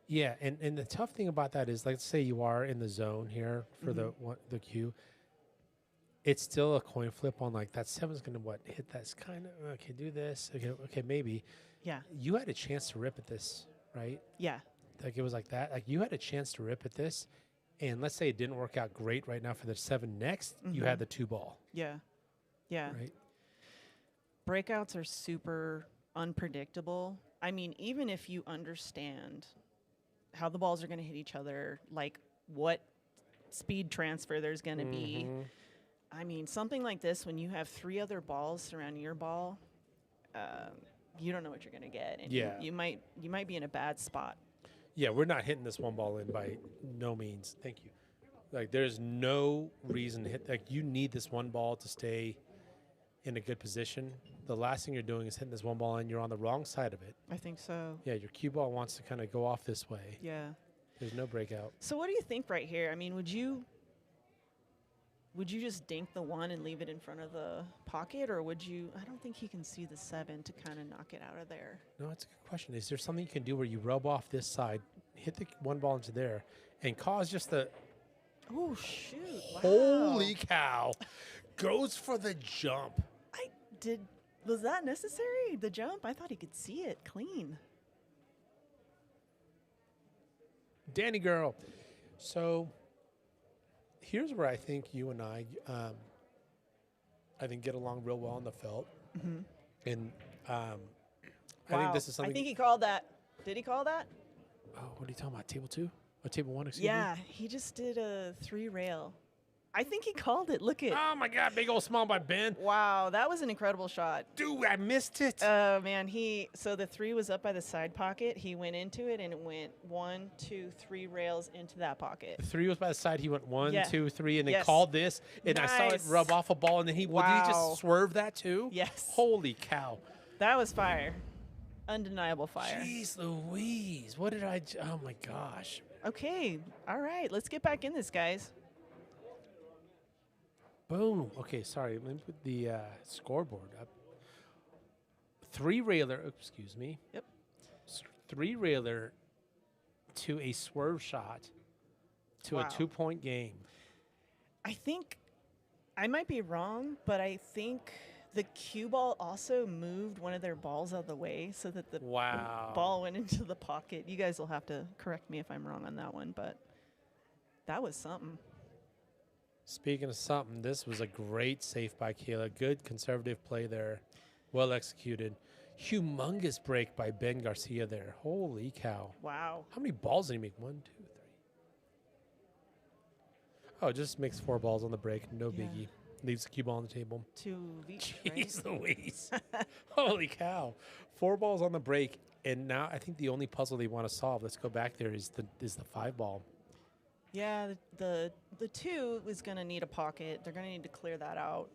[SPEAKER 1] Yeah, and the tough thing about that is, let's say you are in the zone here for the cue. It's still a coin flip on like that 7's going to hit that kind of, okay, do this. Okay, maybe.
[SPEAKER 2] Yeah.
[SPEAKER 1] You had a chance to rip at this, right?
[SPEAKER 2] Yeah.
[SPEAKER 1] Like it was like that. Like you had a chance to rip at this, and let's say it didn't work out great right now for the 7 next, you had the 2 ball,
[SPEAKER 2] Yeah. Yeah.
[SPEAKER 1] right?
[SPEAKER 2] Breakouts are super unpredictable. I mean, even if you understand how the balls are going to hit each other, like what speed transfer there's going to be. I mean, something like this, when you have 3 other balls surrounding your ball, you don't know what you're going to get. And
[SPEAKER 1] Yeah.
[SPEAKER 2] you might be in a bad spot.
[SPEAKER 1] Yeah, we're not hitting this 1 ball in by no means. Thank you. Like there's no reason to hit. Like you need this 1 ball to stay in a good position, the last thing you're doing is hitting this one ball and you're on the wrong side of it.
[SPEAKER 2] I think so.
[SPEAKER 1] Yeah, your cue ball wants to kind of go off this way.
[SPEAKER 2] Yeah.
[SPEAKER 1] There's no breakout.
[SPEAKER 2] So what do you think right here? I mean, would you just dink the 1 and leave it in front of the pocket, or would you? I don't think he can see the 7 to kind of knock it out of there.
[SPEAKER 1] No, that's a good question. Is there something you can do where you rub off this side, hit the one ball into there, and cause just the
[SPEAKER 2] Oh shoot! Wow.
[SPEAKER 1] holy cow, goes for the jump.
[SPEAKER 2] Was that necessary? The jump? I thought he could see it clean.
[SPEAKER 1] Danny girl. So here's where I think you and I think get along real well on the felt. And I think this is something.
[SPEAKER 2] I think he called that. Did he call that?
[SPEAKER 1] Oh, what are you talking about? Table 2? Or table 1, excuse me?
[SPEAKER 2] Yeah, he just did a 3 rail. I think he called it. Look at.
[SPEAKER 1] Oh, my God. Big old smile by Ben.
[SPEAKER 2] Wow, that was an incredible shot.
[SPEAKER 1] Dude, I missed it.
[SPEAKER 2] Oh man, so the 3 was up by the side pocket. He went into it and it went 1, 2, 3 rails into that pocket.
[SPEAKER 1] The 3 was by the side. He went 1,
[SPEAKER 2] Yeah.
[SPEAKER 1] 2, 3, and then
[SPEAKER 2] Yes.
[SPEAKER 1] called this. And I saw it
[SPEAKER 2] Nice.
[SPEAKER 1] rub off a ball. And then did he
[SPEAKER 2] Wow.
[SPEAKER 1] just swerve that too?
[SPEAKER 2] Yes.
[SPEAKER 1] Holy cow.
[SPEAKER 2] That was fire. Undeniable fire.
[SPEAKER 1] Jeez Louise. What did oh, my gosh.
[SPEAKER 2] Okay, all right, let's get back in this, guys.
[SPEAKER 1] Boom. Okay, sorry. Let me put the scoreboard up. 3 railer, excuse me.
[SPEAKER 2] Yep.
[SPEAKER 1] 3 railer to a swerve shot to
[SPEAKER 2] Wow.
[SPEAKER 1] a 2-point game.
[SPEAKER 2] I think I might be wrong, but I think the cue ball also moved one of their balls out of the way so that the
[SPEAKER 1] Wow.
[SPEAKER 2] ball went into the pocket. You guys will have to correct me if I'm wrong on that one, but that was something.
[SPEAKER 1] Speaking of something, this was a great save by Caela. Good conservative play there. Well executed. Humongous break by Ben Garcia there. Holy cow.
[SPEAKER 2] Wow.
[SPEAKER 1] How many balls did he make? 1, 2, 3. Oh, just makes 4 balls on the break. No
[SPEAKER 2] Yeah.
[SPEAKER 1] biggie. Leaves the cue ball on the table.
[SPEAKER 2] 2 of each,
[SPEAKER 1] Jeez
[SPEAKER 2] right?
[SPEAKER 1] Louise. Holy cow. 4 balls on the break. And now I think the only puzzle they want to solve, let's go back there, is the 5 ball.
[SPEAKER 2] Yeah, the 2 is going to need a pocket. They're going to need to clear that out.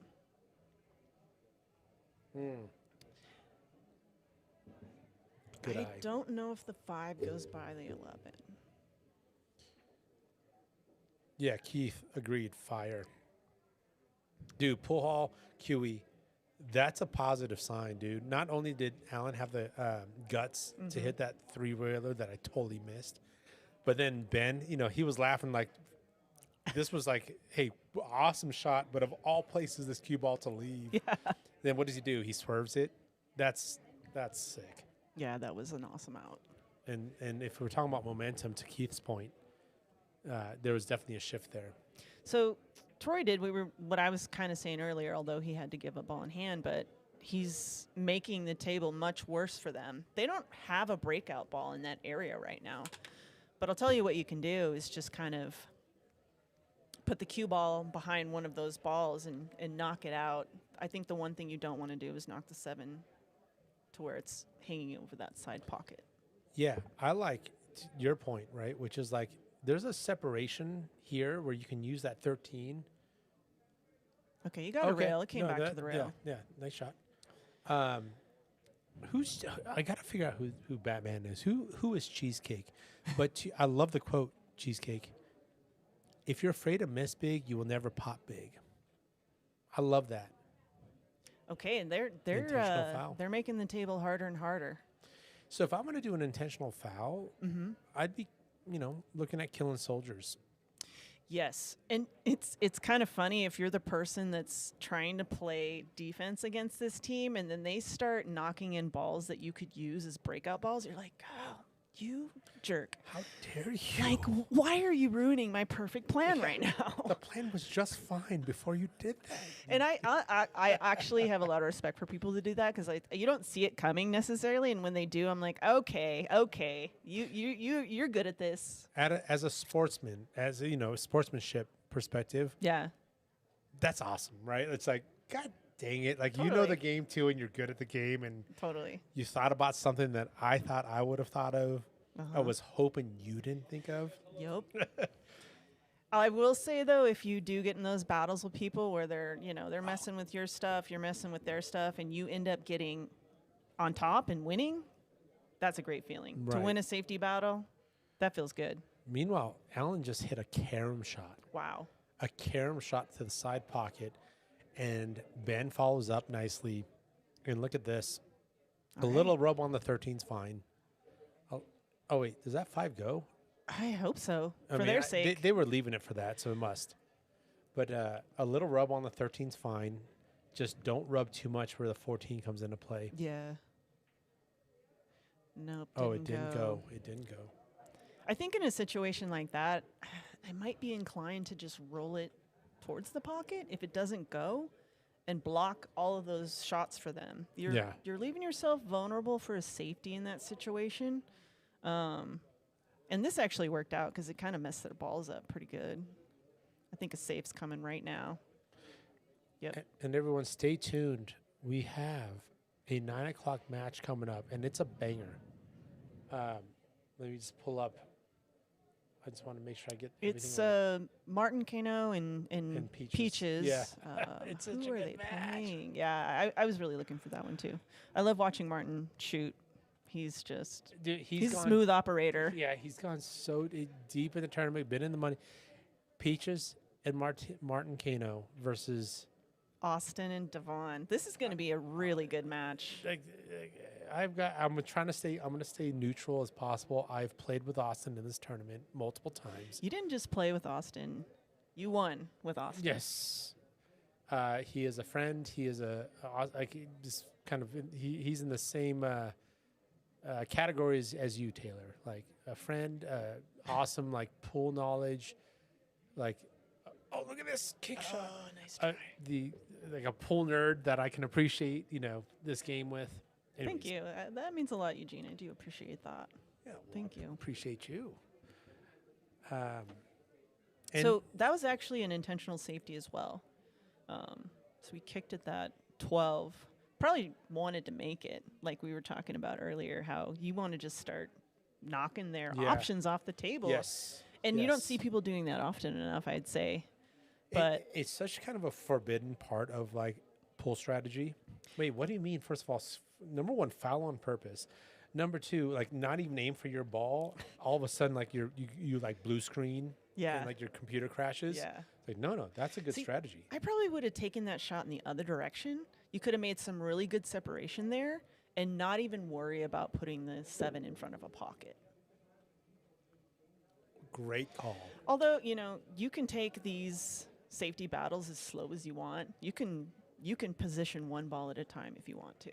[SPEAKER 1] Good
[SPEAKER 2] I
[SPEAKER 1] eye.
[SPEAKER 2] don't know if the 5 goes by the 11.
[SPEAKER 1] Yeah, Keith agreed. Fire. Dude, pull haul, QE. That's a positive sign, dude. Not only did Allan have the guts to hit that 3-wheeler that I totally missed, but then Ben, he was laughing like this was like, hey, awesome shot, but of all places, this cue ball to leave.
[SPEAKER 2] Yeah.
[SPEAKER 1] Then what does he do? He swerves it. That's sick.
[SPEAKER 2] Yeah, that was an awesome out.
[SPEAKER 1] And if we're talking about momentum, to Keith's point, there was definitely a shift there.
[SPEAKER 2] So Troy did what I was kind of saying earlier, although he had to give a ball in hand, but he's making the table much worse for them. They don't have a breakout ball in that area right now. But I'll tell you what you can do is just kind of put the cue ball behind one of those balls and knock it out. I think the one thing you don't want to do is knock the 7 to where it's hanging over that side pocket.
[SPEAKER 1] Yeah, I like your point, right? Which is like there's a separation here where you can use that 13.
[SPEAKER 2] Okay, you got a rail. It came back to the rail.
[SPEAKER 1] Yeah, nice shot. I got to figure out who Batman is. Who is Cheesecake? But I love the quote, Cheesecake. If you're afraid to miss big, you will never pop big. I love that.
[SPEAKER 2] Okay, and
[SPEAKER 1] Intentional foul.
[SPEAKER 2] they're making the table harder and harder.
[SPEAKER 1] So if I'm going to do an intentional foul, I'd be, looking at killing soldiers.
[SPEAKER 2] Yes, and it's kind of funny if you're the person that's trying to play defense against this team, and then they start knocking in balls that you could use as breakout balls. You're like, oh, you jerk!
[SPEAKER 1] How dare you?
[SPEAKER 2] Like, why are you ruining my perfect plan right now?
[SPEAKER 1] The plan was just fine before you did that.
[SPEAKER 2] And I actually have a lot of respect for people that do that because you don't see it coming necessarily, and when they do, I'm like, okay, you're good at this.
[SPEAKER 1] As a sportsman, as a sportsmanship perspective,
[SPEAKER 2] Yeah.
[SPEAKER 1] that's awesome, right? It's like, God dang it. Like, you know
[SPEAKER 2] Totally.
[SPEAKER 1] the game too, and you're good at the game, and
[SPEAKER 2] Totally.
[SPEAKER 1] you thought about something that I thought I would have thought of. I was hoping you didn't think of.
[SPEAKER 2] Yep. I will say though, if you do get in those battles with people where they're messing with your stuff, you're messing with their stuff, and you end up getting on top and winning, that's a great feeling. To
[SPEAKER 1] Right.
[SPEAKER 2] win a safety battle, that feels good.
[SPEAKER 1] Meanwhile, Allan just hit a carom shot.
[SPEAKER 2] Wow.
[SPEAKER 1] A carom shot to the side pocket, and Ben follows up nicely. And look at this. A little rub on the 13's fine. Oh, wait. Does that 5 go?
[SPEAKER 2] I hope so,
[SPEAKER 1] I
[SPEAKER 2] for
[SPEAKER 1] mean,
[SPEAKER 2] their sake.
[SPEAKER 1] They were leaving it for that, so it must. But a little rub on the 13's fine. Just don't rub too much where the 14 comes into play.
[SPEAKER 2] Yeah. Nope.
[SPEAKER 1] It didn't go. It didn't go.
[SPEAKER 2] I think in a situation like that, I might be inclined to just roll it towards the pocket if it doesn't go and block all of those shots for them. You're leaving yourself vulnerable for a safety in that situation. And this actually worked out because it kind of messed their balls up pretty good. I think a safe's coming right now. Yep.
[SPEAKER 1] And everyone, stay tuned. We have a 9 o'clock match coming up, and it's a banger. Let me just pull up. I just want to make sure I get
[SPEAKER 2] It's
[SPEAKER 1] everything
[SPEAKER 2] Martin Cano and Peaches.
[SPEAKER 1] Yeah.
[SPEAKER 2] It's
[SPEAKER 1] such a
[SPEAKER 2] who are
[SPEAKER 1] good
[SPEAKER 2] they
[SPEAKER 1] match.
[SPEAKER 2] playing? Yeah, I was really looking for that one too. I love watching Martin shoot. He's just
[SPEAKER 1] Dude,
[SPEAKER 2] he's a
[SPEAKER 1] gone,
[SPEAKER 2] smooth operator.
[SPEAKER 1] Yeah, he's gone so deep in the tournament, been in the money. Peaches and Martin Cano versus
[SPEAKER 2] Austin and Dvon. This is going to be a really good match.
[SPEAKER 1] I'm going to stay neutral as possible. I've played with Austin in this tournament multiple times.
[SPEAKER 2] You didn't just play with Austin. You won with Austin.
[SPEAKER 1] Yes. He is a friend. He is just kind of he's in the same categories as you, Taylor. Like a friend, awesome like pool knowledge, like oh look at this kick shot.
[SPEAKER 2] Nice try.
[SPEAKER 1] Like a pool nerd that I can appreciate this game with. Anyways.
[SPEAKER 2] Thank you. That means a lot, Eugene. I do appreciate that.
[SPEAKER 1] Yeah, well,
[SPEAKER 2] Thank you.
[SPEAKER 1] Appreciate you.
[SPEAKER 2] So that was actually an intentional safety as well. So we kicked at that 12. Probably wanted to make it, like we were talking about earlier, how you want to just start knocking their options off the table.
[SPEAKER 1] Yes.
[SPEAKER 2] And you don't see people doing that often enough, I'd say. But
[SPEAKER 1] it's such kind of a forbidden part of like pool strategy. Wait, what do you mean? First of all, number one, foul on purpose. Number two, like not even aim for your ball. All of a sudden, like you like blue screen.
[SPEAKER 2] Yeah.
[SPEAKER 1] And like your computer crashes.
[SPEAKER 2] Yeah.
[SPEAKER 1] Like no, that's a good strategy.
[SPEAKER 2] I probably would have taken that shot in the other direction. You could have made some really good separation there and not even worry about putting the 7 in front of a pocket.
[SPEAKER 1] Great call.
[SPEAKER 2] Although, you can take these safety battles as slow as you want. You can position one ball at a time if you want to.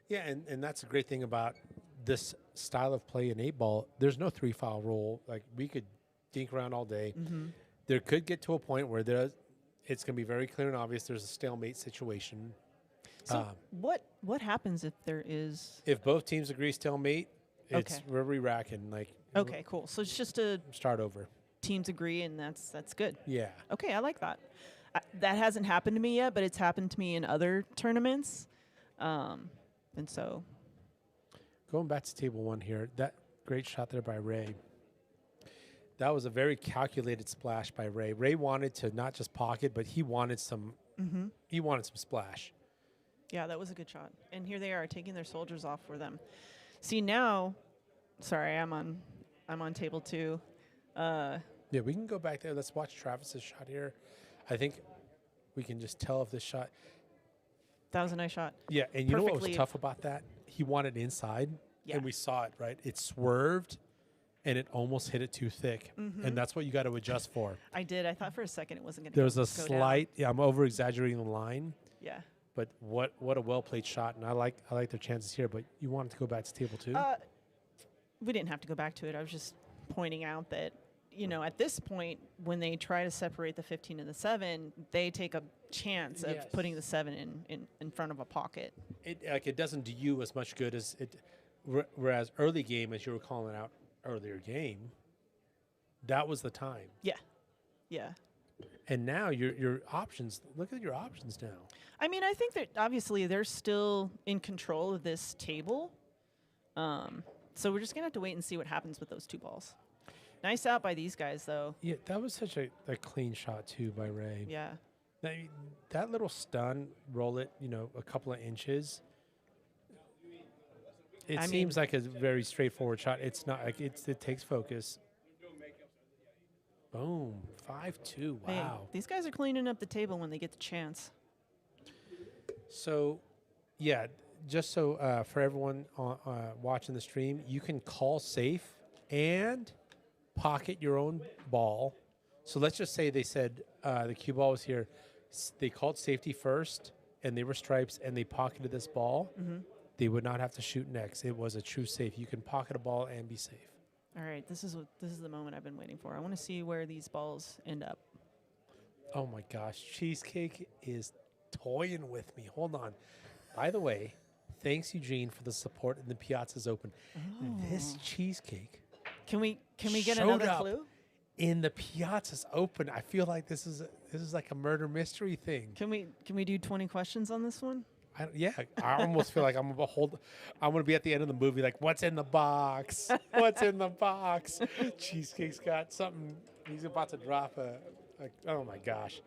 [SPEAKER 1] Yeah, and that's a great thing about this style of play in 8-ball. There's no 3-foul rule. Like we could dink around all day.
[SPEAKER 2] Mm-hmm.
[SPEAKER 1] There could get to a point where it's going to be very clear and obvious there's a stalemate situation.
[SPEAKER 2] So what happens if there is?
[SPEAKER 1] If both teams agree stalemate, it's where we racking. Like
[SPEAKER 2] okay, cool. So it's just a
[SPEAKER 1] start over.
[SPEAKER 2] Teams agree, and that's good.
[SPEAKER 1] Yeah.
[SPEAKER 2] Okay, I like that. That hasn't happened to me yet, but it's happened to me in other tournaments, and so.
[SPEAKER 1] Going back to table 1 here, that great shot there by Ray. That was a very calculated splash by Ray. Ray wanted to not just pocket, but he wanted some.
[SPEAKER 2] Mm-hmm.
[SPEAKER 1] He wanted some splash.
[SPEAKER 2] Yeah, that was a good shot. And here they are taking their soldiers off for them. See now, sorry, I'm on table 2.
[SPEAKER 1] Yeah, we can go back there. Let's watch Travis's shot here. I think we can just tell if this shot.
[SPEAKER 2] That was a nice shot.
[SPEAKER 1] Yeah, and you know what was tough about that? He wanted inside, and we saw it, right? It swerved, and it almost hit it too thick, and that's what you got to adjust for.
[SPEAKER 2] I did. I thought for a second it wasn't going to
[SPEAKER 1] There was a slight, I'm over-exaggerating the line.
[SPEAKER 2] Yeah.
[SPEAKER 1] But what a well-played shot, and I like their chances here, but you wanted to go back to table 2?
[SPEAKER 2] We didn't have to go back to it. I was just pointing out that, at this point, when they try to separate the 15 and the 7, they take a chance of putting the 7 in front of a pocket.
[SPEAKER 1] It doesn't do you as much good as it. Whereas early game, as you were calling out earlier game, that was the time.
[SPEAKER 2] Yeah, yeah.
[SPEAKER 1] And now your options. Look at your options now.
[SPEAKER 2] I mean, I think that obviously they're still in control of this table. So we're just gonna have to wait and see what happens with those 2 balls. Nice out by these guys, though.
[SPEAKER 1] Yeah, that was such a clean shot too by Ray.
[SPEAKER 2] Yeah.
[SPEAKER 1] That little stun, roll it, a couple of inches. It seems like a very straightforward shot. It's not. Like it takes focus. Boom, 5-2. Wow.
[SPEAKER 2] Hey, these guys are cleaning up the table when they get the chance.
[SPEAKER 1] So, yeah, just so for everyone watching the stream, you can call safe and pocket your own ball. So let's just say they said the cue ball was here. They called safety first, and they were stripes, and they pocketed this ball. They would not have to shoot next. It was a true safe. You can pocket a ball and be safe.
[SPEAKER 2] All right, this is the moment I've been waiting for. I want to see where these balls end up.
[SPEAKER 1] Oh my gosh, Cheesecake is toying with me. Hold on. By the way, thanks Eugene for the support in the Piazza's Open. This Cheesecake.
[SPEAKER 2] Can we get
[SPEAKER 1] showed
[SPEAKER 2] another
[SPEAKER 1] up
[SPEAKER 2] clue?
[SPEAKER 1] In the Piazza's Open. I feel like this is like a murder mystery thing.
[SPEAKER 2] Can we do 20 questions on this one?
[SPEAKER 1] I almost feel like I'm gonna be at the end of the movie like, what's in the box? What's in the box? Cheesecake's got something. He's about to drop oh my gosh.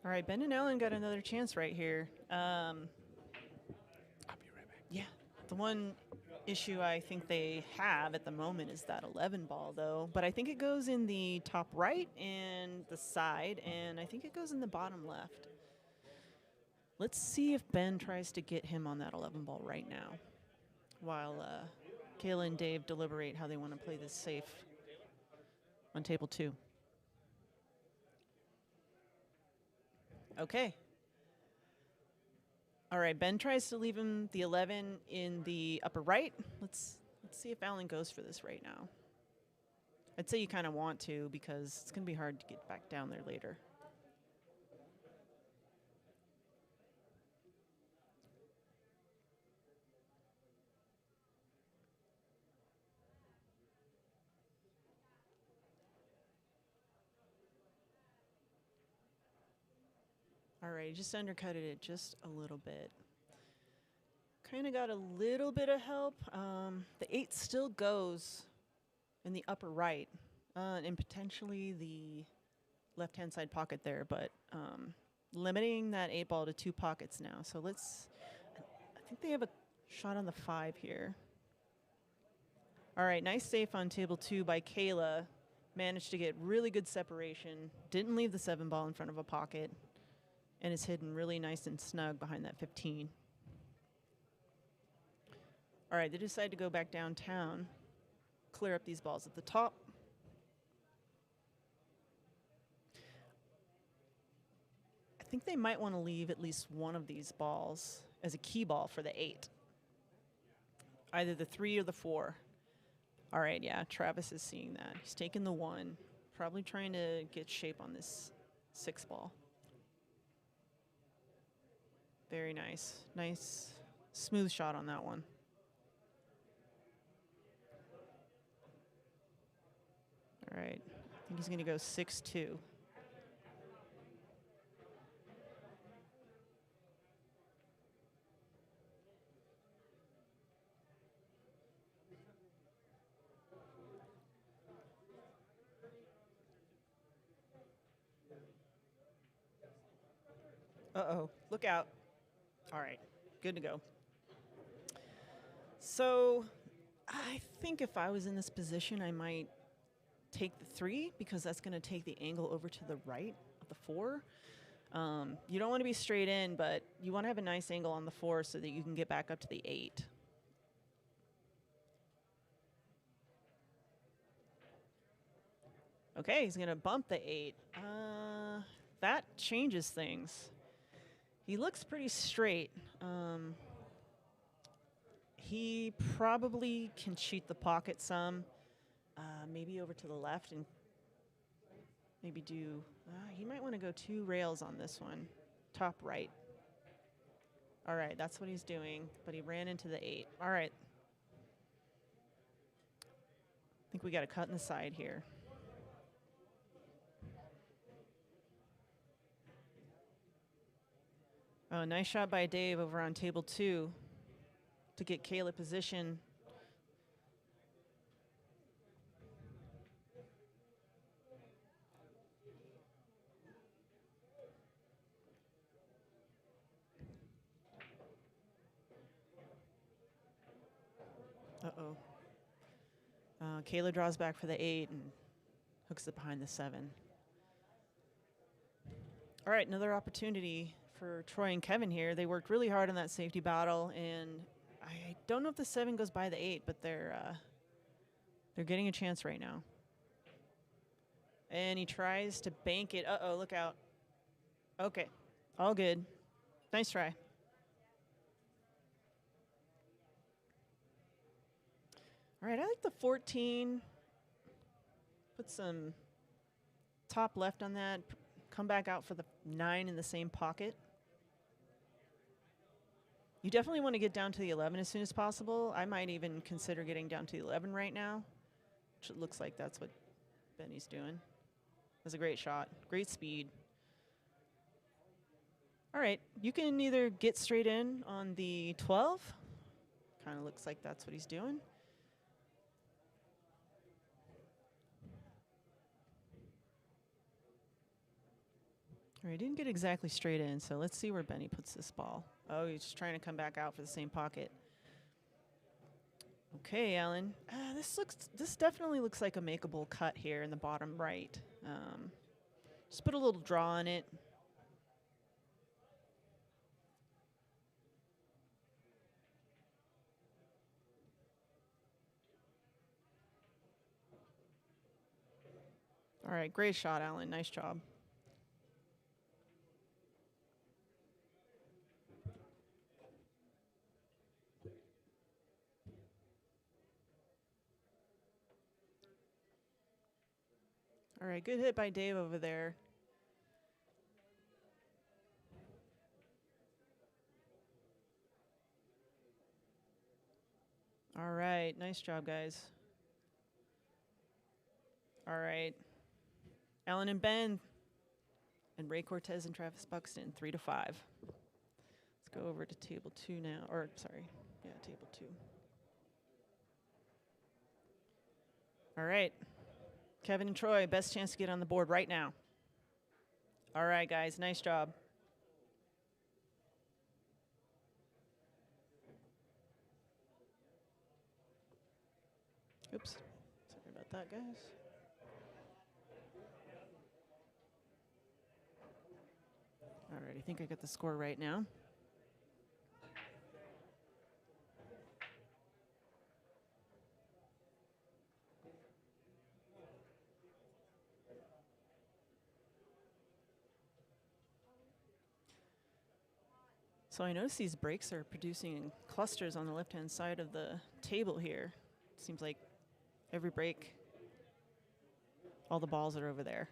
[SPEAKER 2] All right, Ben and Allan got another chance right here.
[SPEAKER 1] I'll be right back.
[SPEAKER 2] Yeah, the one issue I think they have at the moment is that 11 ball, though. But I think it goes in the top right and the side, and I think it goes in the bottom left. Let's see if Ben tries to get him on that 11 ball right now, while Caela and Dave deliberate how they want to play this safe on table 2. Okay. All right, Ben tries to leave him the 11 in the upper right. Let's see if Allan goes for this right now. I'd say you kind of want to because it's going to be hard to get back down there later. All right, just undercutted it just a little bit. Kind of got a little bit of help. The 8 still goes in the upper right and potentially the left-hand side pocket there, but limiting that 8 ball to 2 pockets now. So I think they have a shot on the 5 here. All right, nice safe on table 2 by Caela. Managed to get really good separation. Didn't leave the 7 ball in front of a pocket. And is hidden really nice and snug behind that 15. All right, they decide to go back downtown, clear up these balls at the top. I think they might want to leave at least one of these balls as a key ball for the 8. Either the 3 or the 4. All right, yeah, Travis is seeing that. He's taking the 1, probably trying to get shape on this 6 ball. Very nice. Nice, smooth shot on that one. All right. I think he's going to go 6-2. Uh-oh. Look out. All right, good to go. So I think if I was in this position, I might take the 3 because that's going to take the angle over to the right of the 4. You don't want to be straight in, but you want to have a nice angle on the 4 so that you can get back up to the 8. Okay, he's going to bump the 8. That changes things. He looks pretty straight. He probably can cheat the pocket some. Maybe over to the left and maybe do... he might want to go 2 rails on this one. Top right. All right, that's what he's doing, but he ran into the 8. All right. I think we got a cut in the side here. Oh, nice shot by Dave over on table 2 to get Caela position. Uh-oh. Caela draws back for the 8 and hooks it behind the 7. All right, another opportunity for Troy and Kevin here. They worked really hard on that safety battle, and I don't know if the 7 goes by the 8, but they're getting a chance right now. And he tries to bank it. Uh-oh, look out. Okay, all good. Nice try. All right, I like the 14. Put some top left on that. Come back out for the 9 in the same pocket. You definitely want to get down to the 11 as soon as possible. I might even consider getting down to the 11 right now, which it looks like that's what Benny's doing. That's a great shot, great speed. All right, you can either get straight in on the 12. Kind of looks like that's what he's doing. All right, didn't get exactly straight in, so let's see where Benny puts this ball. Oh, he's just trying to come back out for the same pocket. Okay, Allan. This definitely looks like a makeable cut here in the bottom right. Just put a little draw on it. All right, great shot, Allan. Nice job. All right, good hit by Dave over there. All right, nice job, guys. All right. Allan and Ben and Ray Cortez and Travis Buxton, 3-5. Let's go over to table 2 now, or sorry, yeah, table 2. All right. Kevin and Troy, best chance to get on the board right now. All right, guys, nice job. Oops, sorry about that, guys. All right, I think I got the score right now. So I notice these breaks are producing clusters on the left-hand side of the table here. Seems like every break, all the balls are over there.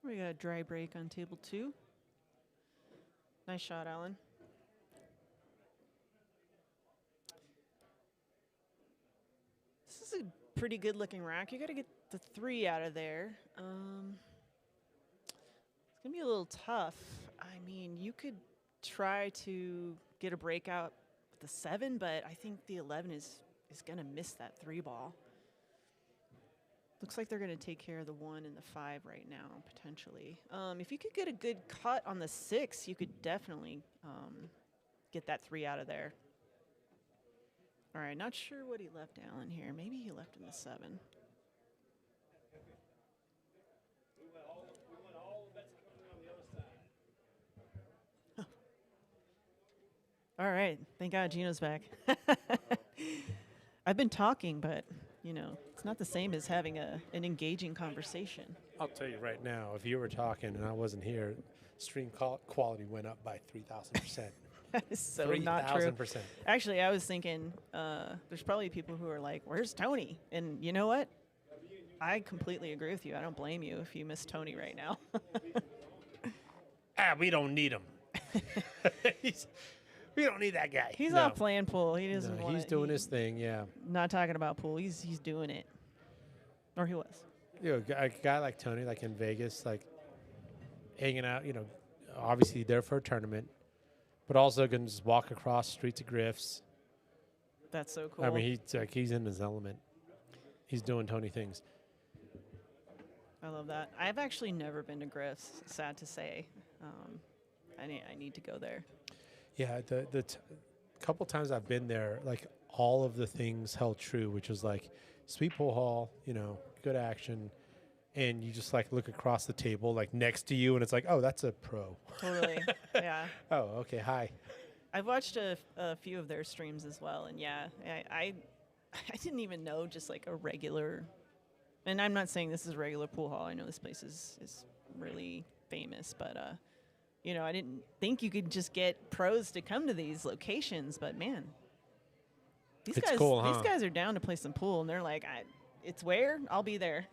[SPEAKER 2] We got a dry break on table 2. Nice shot, Allan. This is a pretty good looking rack. You got to get the 3 out of there. It's going to be a little tough. I mean, you could try to get a breakout with the 7, but I think the 11 is going to miss that 3 ball. Looks like they're going to take care of the 1 and the 5 right now, potentially. If you could get a good cut on the 6, you could definitely get that 3 out of there. All right, not sure what he left Allan here. Maybe he left him the 7. All right, thank God Gino's back. I've been talking, but, you know, it's not the same as having an engaging conversation.
[SPEAKER 1] I'll tell you right now, if you were talking and I wasn't here, stream quality went up by 3,000%.
[SPEAKER 2] That is so not true.
[SPEAKER 1] 3,000%.
[SPEAKER 2] Actually, I was thinking there's probably people who are like, "Where's Tony?" And you know what? I completely agree with you. I don't blame you if you miss Tony right now.
[SPEAKER 1] We don't need him. We don't need that guy.
[SPEAKER 2] He's
[SPEAKER 1] No.
[SPEAKER 2] not playing pool. He doesn't
[SPEAKER 1] No,
[SPEAKER 2] want
[SPEAKER 1] he's doing his thing, yeah.
[SPEAKER 2] Not talking about pool. He's doing it. Or he was.
[SPEAKER 1] A guy like Tony, like in Vegas, like hanging out, obviously there for a tournament, but also can just walk across streets of Griffs.
[SPEAKER 2] That's so cool.
[SPEAKER 1] I mean, he's in his element. He's doing Tony things.
[SPEAKER 2] I love that. I've actually never been to Griff's, sad to say. I need to go there.
[SPEAKER 1] Yeah, the couple times I've been there, like all of the things held true, which was like sweet pool hall, good action, and you just like look across the table, like next to you, and it's like, oh, that's a pro.
[SPEAKER 2] Totally, yeah.
[SPEAKER 1] Oh, okay, hi.
[SPEAKER 2] I've watched a few of their streams as well, and yeah, I didn't even know just like a regular, and I'm not saying this is a regular pool hall. I know this place is really famous, but I didn't think you could just get pros to come to these locations. But man, these
[SPEAKER 1] It's
[SPEAKER 2] guys,
[SPEAKER 1] cool, huh?
[SPEAKER 2] these guys are down to play some pool, and they're like, it's where I'll be there.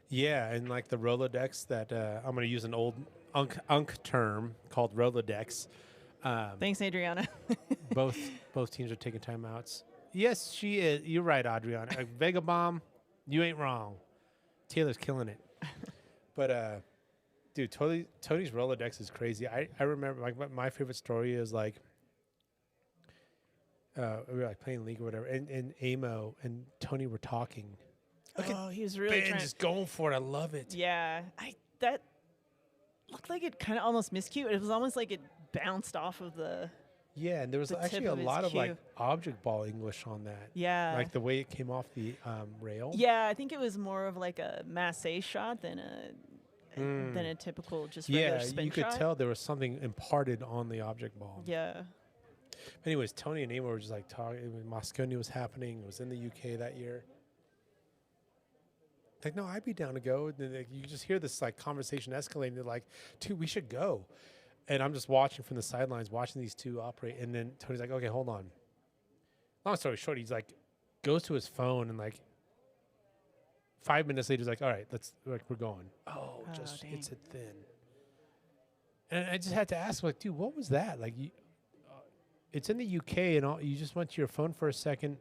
[SPEAKER 1] Yeah, and like the Rolodex that I'm going to use an old unk term called Rolodex.
[SPEAKER 2] Thanks, Adriana.
[SPEAKER 1] both teams are taking timeouts. Yes, she is. You're right, Adriana. Vega Bomb, you ain't wrong. Taylor's killing it. But, dude, Tony's Rolodex is crazy. I remember, like, my favorite story is, like, we were, like, playing League or whatever, and Amo and Tony were talking.
[SPEAKER 2] He was really
[SPEAKER 1] Ben just going for it. I love it.
[SPEAKER 2] Yeah, that looked like it kind of almost miscued. It was almost like it bounced off of the.
[SPEAKER 1] Yeah, and there was
[SPEAKER 2] the
[SPEAKER 1] actually
[SPEAKER 2] tip
[SPEAKER 1] a
[SPEAKER 2] of its
[SPEAKER 1] lot of, like,
[SPEAKER 2] cue.
[SPEAKER 1] object ball English on that.
[SPEAKER 2] Yeah.
[SPEAKER 1] Like, the way it came off the rail.
[SPEAKER 2] Yeah, I think it was more of like a masse shot than a typical just regular
[SPEAKER 1] Yeah,
[SPEAKER 2] spin
[SPEAKER 1] you could
[SPEAKER 2] shot.
[SPEAKER 1] tell there was something imparted on the object ball.
[SPEAKER 2] Yeah.
[SPEAKER 1] Anyways, Tony and Amo were just like talking. Moscone was happening. It was in the UK that year. Like, no, I'd be down to go. And then, like, you just hear this like conversation escalating. They're like, dude, we should go. And I'm just watching from the sidelines, watching these two operate. And then Tony's like, okay, hold on. Long story short, he's like, goes to his phone and like 5 minutes later, he's like, all right, we're going. Oh, just
[SPEAKER 2] dang.
[SPEAKER 1] hits it thin. And I just had to ask, like, dude, what was that? Like, it's in the UK, and all, you just went to your phone for a second,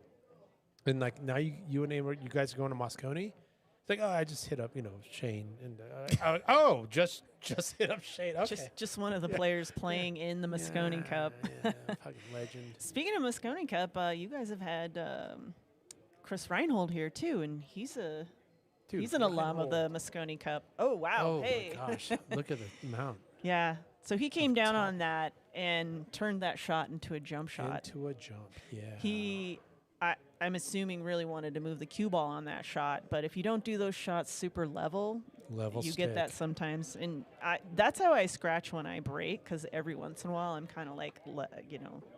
[SPEAKER 1] and like now you and Amo, you guys are going to Moscone. It's like, oh, I just hit up, Shane, and just hit up Shane. Okay,
[SPEAKER 2] Just one of the players playing in the Moscone Cup.
[SPEAKER 1] Yeah, fucking legend.
[SPEAKER 2] Speaking of Moscone Cup, you guys have had Chris Reinhold here too, and he's an alum of the Moscone Cup. Oh wow!
[SPEAKER 1] Oh
[SPEAKER 2] hey.
[SPEAKER 1] my gosh, look at the amount.
[SPEAKER 2] Yeah. So he came down on that and turned that shot into a jump shot.
[SPEAKER 1] Into a jump, yeah.
[SPEAKER 2] I'm assuming really wanted to move the cue ball on that shot, but if you don't do those shots super level you get that
[SPEAKER 1] stick.
[SPEAKER 2] sometimes. And that's how I scratch when I break, because every once in a while I'm kind of like,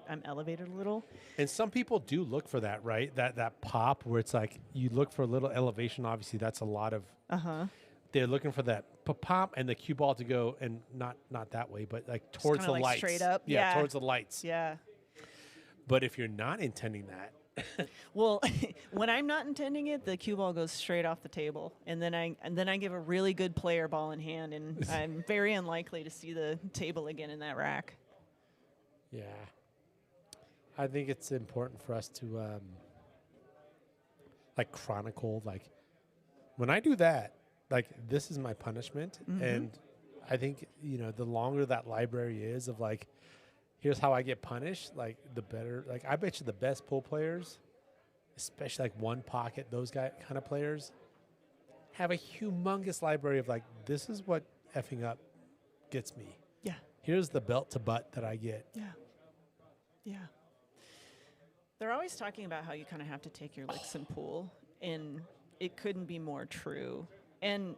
[SPEAKER 2] I'm elevated a little.
[SPEAKER 1] And some people do look for that, right? That pop where it's like you look for a little elevation. Obviously, that's a lot of. They're looking for that pop and the cue ball to go, and not that way, but like towards the
[SPEAKER 2] like
[SPEAKER 1] lights.
[SPEAKER 2] straight up.
[SPEAKER 1] Yeah,
[SPEAKER 2] Yeah.
[SPEAKER 1] towards the lights.
[SPEAKER 2] Yeah.
[SPEAKER 1] But if you're not intending that,
[SPEAKER 2] Well, when I'm not intending it, the cue ball goes straight off the table, and then I give a really good player ball in hand, and I'm very unlikely to see the table again in that rack.
[SPEAKER 1] yeah, I think it's important for us to like chronicle, like when I do that, like this is my punishment, and I think the longer that library is of like, here's how I get punished, like the better. Like I bet you the best pool players, especially like one pocket, those kind of players, have a humongous library of like, this is what effing up gets me.
[SPEAKER 2] Yeah.
[SPEAKER 1] Here's the belt to butt that I get.
[SPEAKER 2] Yeah. Yeah. They're always talking about how you kind of have to take your licks in pool, and it couldn't be more true. And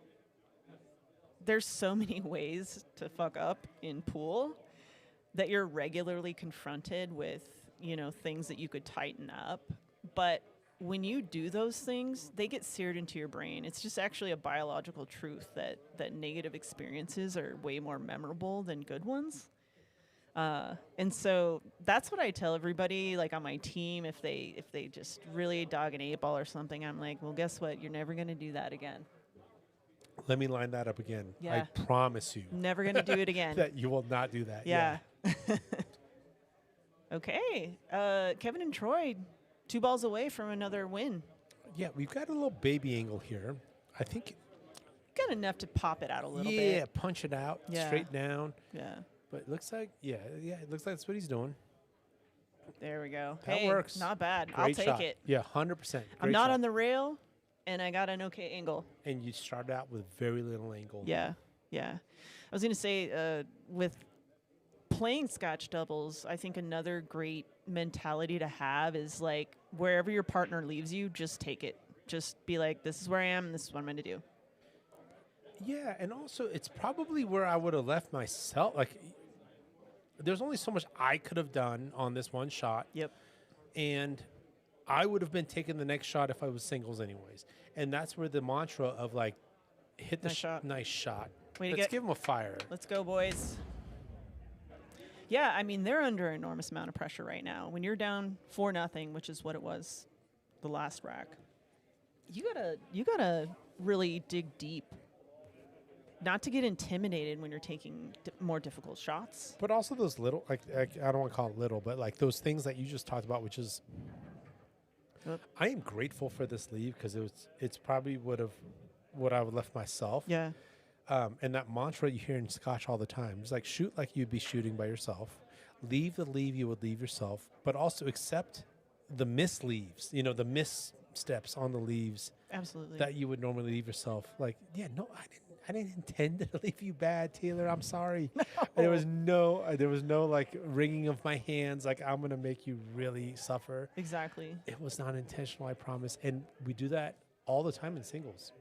[SPEAKER 2] there's so many ways to fuck up in pool that you're regularly confronted with, things that you could tighten up. But when you do those things, they get seared into your brain. It's just actually a biological truth that negative experiences are way more memorable than good ones. And so that's what I tell everybody, like on my team, if they just really dog an 8-ball or something, I'm like, well, guess what? You're never going to do that again.
[SPEAKER 1] Let me line that up again.
[SPEAKER 2] Yeah.
[SPEAKER 1] I promise you.
[SPEAKER 2] Never going to do it again.
[SPEAKER 1] That you will not do that.
[SPEAKER 2] Yeah. Okay. Kevin and Troy, 2 balls away from another win.
[SPEAKER 1] Yeah, we've got a little baby angle here. I think.
[SPEAKER 2] Got enough to pop it out a little bit.
[SPEAKER 1] Yeah, punch it out,
[SPEAKER 2] Yeah.
[SPEAKER 1] straight down.
[SPEAKER 2] Yeah.
[SPEAKER 1] But it looks like, it looks like that's what he's doing.
[SPEAKER 2] There we go.
[SPEAKER 1] That
[SPEAKER 2] hey,
[SPEAKER 1] works.
[SPEAKER 2] Not bad. I'll
[SPEAKER 1] Great
[SPEAKER 2] take
[SPEAKER 1] shot.
[SPEAKER 2] it.
[SPEAKER 1] Yeah, 100%.
[SPEAKER 2] I'm not on the rail, and I got an okay angle.
[SPEAKER 1] And you started out with very little angle.
[SPEAKER 2] Yeah. Yeah. I was going to say, with playing Scotch doubles, I think another great mentality to have is like wherever your partner leaves you, just take it. Just be like, this is where I am, and this is what I'm going to do.
[SPEAKER 1] Yeah, and also it's probably where I would have left myself. Like, there's only so much I could have done on this one shot.
[SPEAKER 2] Yep.
[SPEAKER 1] And I would have been taking the next shot if I was singles anyways. And that's where the mantra of like, hit the
[SPEAKER 2] Nice shot.
[SPEAKER 1] nice shot.
[SPEAKER 2] Way to
[SPEAKER 1] Let's
[SPEAKER 2] get-
[SPEAKER 1] give him a fire.
[SPEAKER 2] Let's go, boys. Yeah, I mean, they're under an enormous amount of pressure right now. When you're down 4-0, which is what it was the last rack, you gotta really dig deep. Not to get intimidated when you're taking more difficult shots.
[SPEAKER 1] But also those little, like I don't want to call it little, but like those things that you just talked about, which is,
[SPEAKER 2] Yep.
[SPEAKER 1] I am grateful for this leave because it's probably what I would left myself.
[SPEAKER 2] Yeah.
[SPEAKER 1] And that mantra you hear in Scotch all the time is like, shoot like you'd be shooting by yourself, leave the leave you would leave yourself, but also accept the misleaves, the missteps on the leaves
[SPEAKER 2] Absolutely.
[SPEAKER 1] that you would normally leave yourself. Like, yeah, no, I didn't intend to leave you bad, Taylor. I'm sorry. There was no like wringing of my hands. Like, I'm going to make you really suffer.
[SPEAKER 2] Exactly.
[SPEAKER 1] It was not intentional, I promise. And we do that all the time in singles.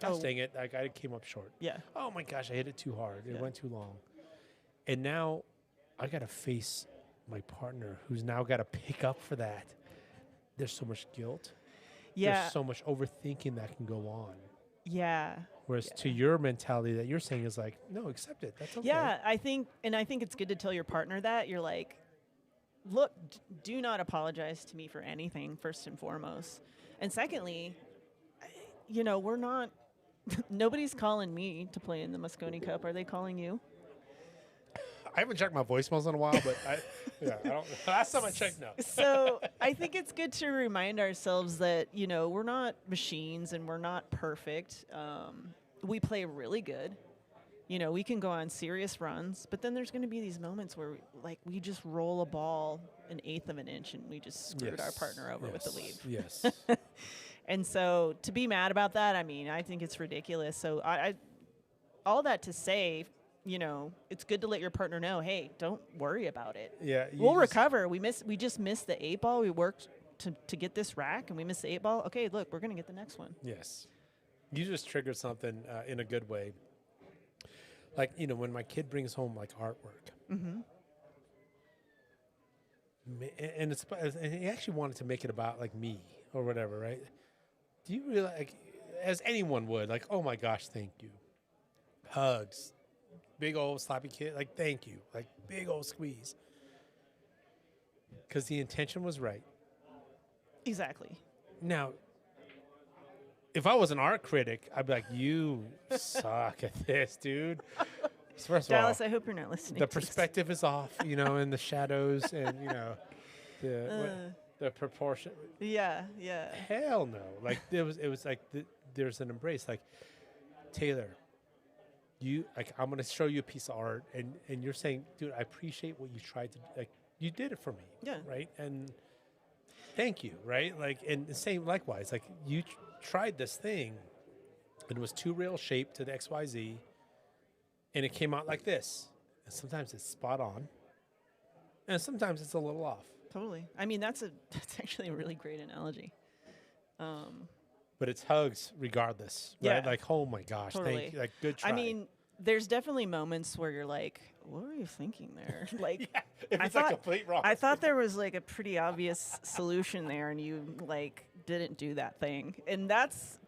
[SPEAKER 1] Gosh
[SPEAKER 2] Oh.
[SPEAKER 1] dang it. Like, I came up short.
[SPEAKER 2] Yeah.
[SPEAKER 1] Oh my gosh, I hit it too hard. It
[SPEAKER 2] Yeah.
[SPEAKER 1] went too long. And now I got to face my partner who's now got to pick up for that. There's so much guilt.
[SPEAKER 2] Yeah.
[SPEAKER 1] There's so much overthinking that can go on.
[SPEAKER 2] Yeah.
[SPEAKER 1] Whereas to your mentality that you're saying is like, no, accept it. That's okay.
[SPEAKER 2] Yeah, I think it's good to tell your partner that. You're like, look, do not apologize to me for anything, first and foremost. And secondly, we're not, nobody's calling me to play in the Mosconi Cup. Are they calling you?
[SPEAKER 1] I haven't checked my voicemails in a while, but I don't. Last time I checked, no.
[SPEAKER 2] So I think it's good to remind ourselves that, we're not machines and we're not perfect. We play really good. We can go on serious runs, but then there's going to be these moments where we just roll a ball an eighth of an inch and we just screwed our partner over with the lead.
[SPEAKER 1] Yes.
[SPEAKER 2] And so to be mad about that, I mean, I think it's ridiculous. So I all that to say, it's good to let your partner know, hey, don't worry about it.
[SPEAKER 1] Yeah.
[SPEAKER 2] We'll recover. We just missed the 8-ball. We worked to get this rack, and we missed the 8-ball. Okay, look, we're going to get the next one.
[SPEAKER 1] Yes. You just triggered something in a good way. Like, when my kid brings home, like, artwork.
[SPEAKER 2] Mm-hmm.
[SPEAKER 1] And he actually wanted to make it about, like, me or whatever, right? Do you realize, like, as anyone would, like, oh, my gosh, thank you. Hugs. Big old sloppy kid, like, thank you. Like, big old squeeze. Because the intention was right.
[SPEAKER 2] Exactly.
[SPEAKER 1] Now, if I was an art critic, I'd be like, you suck at this, dude. First of
[SPEAKER 2] Dallas,
[SPEAKER 1] all,
[SPEAKER 2] I hope you're not listening.
[SPEAKER 1] the
[SPEAKER 2] to this.
[SPEAKER 1] perspective is off, and the shadows and, the proportion.
[SPEAKER 2] Yeah, yeah.
[SPEAKER 1] Hell no. Like, it was like there's an embrace. Like, Taylor, I'm going to show you a piece of art, and you're saying, dude, I appreciate what you tried to, like, you did it for me.
[SPEAKER 2] Yeah.
[SPEAKER 1] Right? And thank you, right? Like, and the same likewise, like, you tried this thing, and it was 2-rail shaped to the XYZ, and it came out like this. And sometimes it's spot on, and sometimes it's a little off.
[SPEAKER 2] Totally. I mean, that's actually a really great analogy.
[SPEAKER 1] But it's hugs regardless,
[SPEAKER 2] Yeah.
[SPEAKER 1] right? Like, oh my gosh,
[SPEAKER 2] Totally.
[SPEAKER 1] thank you. Like, good try.
[SPEAKER 2] I mean, there's definitely moments where you're like, what were you thinking there? Like,
[SPEAKER 1] yeah, if
[SPEAKER 2] I
[SPEAKER 1] it's like
[SPEAKER 2] thought-
[SPEAKER 1] complete wrong.
[SPEAKER 2] I thought there was like a pretty obvious solution there, and you like didn't do that thing, and that's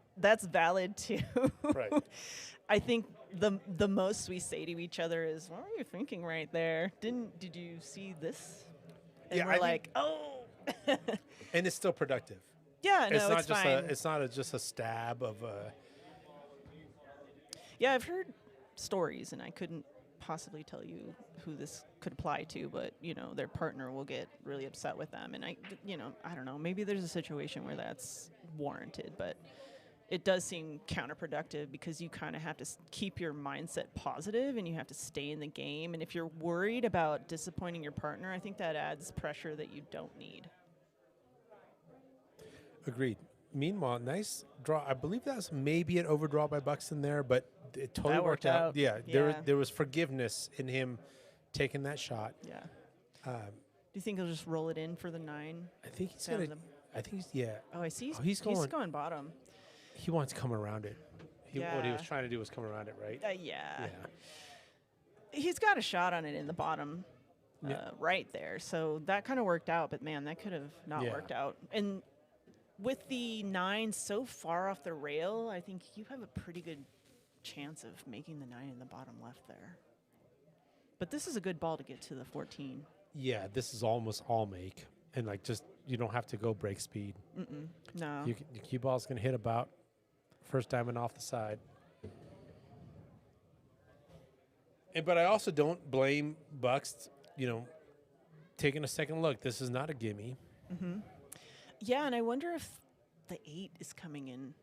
[SPEAKER 2] valid too.
[SPEAKER 1] Right.
[SPEAKER 2] I think the most we say to each other is, "What were you thinking right there? Did you see this?" And
[SPEAKER 1] Yeah,
[SPEAKER 2] we're
[SPEAKER 1] I
[SPEAKER 2] like, "Oh."
[SPEAKER 1] And it's still productive.
[SPEAKER 2] Yeah, no,
[SPEAKER 1] It's not
[SPEAKER 2] it's
[SPEAKER 1] just
[SPEAKER 2] fine.
[SPEAKER 1] it's not just a stab of
[SPEAKER 2] Yeah, I've heard stories, and I couldn't possibly tell you who this could apply to, but their partner will get really upset with them, and I don't know. Maybe there's a situation where that's warranted, but it does seem counterproductive because you kind of have to keep your mindset positive and you have to stay in the game. And if you're worried about disappointing your partner, I think that adds pressure that you don't need.
[SPEAKER 1] Agreed. Meanwhile, nice draw. I believe that was maybe an overdraw by Buxton there, but it totally
[SPEAKER 2] That
[SPEAKER 1] worked
[SPEAKER 2] worked
[SPEAKER 1] out.
[SPEAKER 2] out.
[SPEAKER 1] Yeah,
[SPEAKER 2] Yeah.
[SPEAKER 1] there was forgiveness in him taking that shot.
[SPEAKER 2] Yeah.
[SPEAKER 1] Um,
[SPEAKER 2] Do you think he'll just roll it in for the 9?
[SPEAKER 1] I think he's
[SPEAKER 2] Down
[SPEAKER 1] gonna.
[SPEAKER 2] the-
[SPEAKER 1] I think he's
[SPEAKER 2] Oh, I see.
[SPEAKER 1] he's going-
[SPEAKER 2] going bottom.
[SPEAKER 1] he wants to come around it. What he
[SPEAKER 2] Yeah.
[SPEAKER 1] was trying to do was come around it, right?
[SPEAKER 2] Yeah. He's got a shot on it in the bottom
[SPEAKER 1] Yeah.
[SPEAKER 2] right there. So that kind of worked out, but man, that could have not
[SPEAKER 1] Yeah.
[SPEAKER 2] worked out. And with the 9 so far off the rail, I think you have a pretty good chance of making the 9 in the bottom left there. But this is a good ball to get to the 14.
[SPEAKER 1] Yeah, this is almost all make, and just you don't have to go break speed.
[SPEAKER 2] No.
[SPEAKER 1] Your cue ball's gonna hit about first diamond off the side. But I also don't blame Bucks. Taking a second look. This is not a gimme.
[SPEAKER 2] Yeah, and I wonder if the 8 is coming in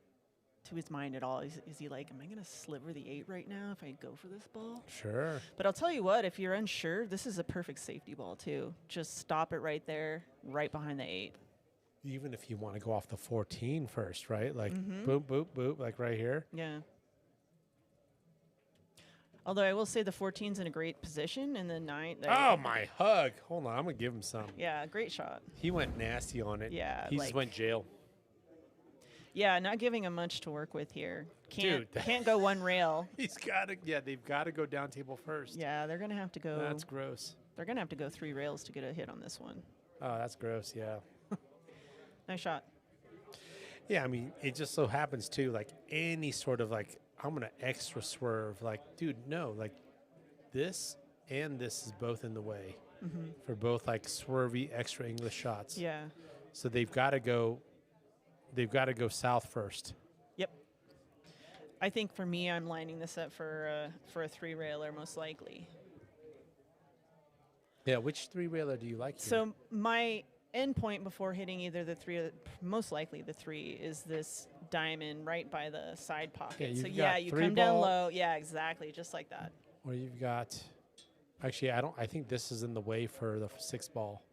[SPEAKER 2] to his mind at all. Is he like, am I going to sliver the 8 right now if I go for this ball?
[SPEAKER 1] Sure.
[SPEAKER 2] But I'll tell you what, if you're unsure, this is a perfect safety ball too. Just stop it right there, right behind the 8.
[SPEAKER 1] Even if you want to go off the 14 first, right? Boop, boop, boop, like right here.
[SPEAKER 2] Yeah. Although I will say the 14's in a great position, and the 9.
[SPEAKER 1] Oh, my hug. Hold on. I'm going to give him some.
[SPEAKER 2] Yeah, great shot.
[SPEAKER 1] He went nasty on it.
[SPEAKER 2] Yeah,
[SPEAKER 1] He just went jail.
[SPEAKER 2] Yeah, not giving him much to work with here.
[SPEAKER 1] Dude.
[SPEAKER 2] Can't go one rail.
[SPEAKER 1] He's got to, they've got to go down table first.
[SPEAKER 2] Yeah, they're going to have to go.
[SPEAKER 1] That's gross.
[SPEAKER 2] They're going to have to go 3 rails to get a hit on this one.
[SPEAKER 1] Oh, that's gross, yeah.
[SPEAKER 2] Nice shot.
[SPEAKER 1] Yeah, I mean, it just so happens, too, any sort of, I'm going to extra swerve. Dude, no. This and this is both in the way for both, swervy extra English shots.
[SPEAKER 2] Yeah.
[SPEAKER 1] So they've got to go south first.
[SPEAKER 2] Yep. I think for me, I'm lining this up for a 3-railer, most likely.
[SPEAKER 1] Yeah, which 3-railer do you like here?
[SPEAKER 2] So my end point before hitting either the 3 or most likely the 3 is this diamond right by the side pocket.
[SPEAKER 1] Yeah,
[SPEAKER 2] So
[SPEAKER 1] you've
[SPEAKER 2] yeah,
[SPEAKER 1] got
[SPEAKER 2] you
[SPEAKER 1] 3
[SPEAKER 2] come down
[SPEAKER 1] ball.
[SPEAKER 2] low. Yeah, exactly, just like that.
[SPEAKER 1] Or you've got, actually, I think this is in the way for the 6 ball.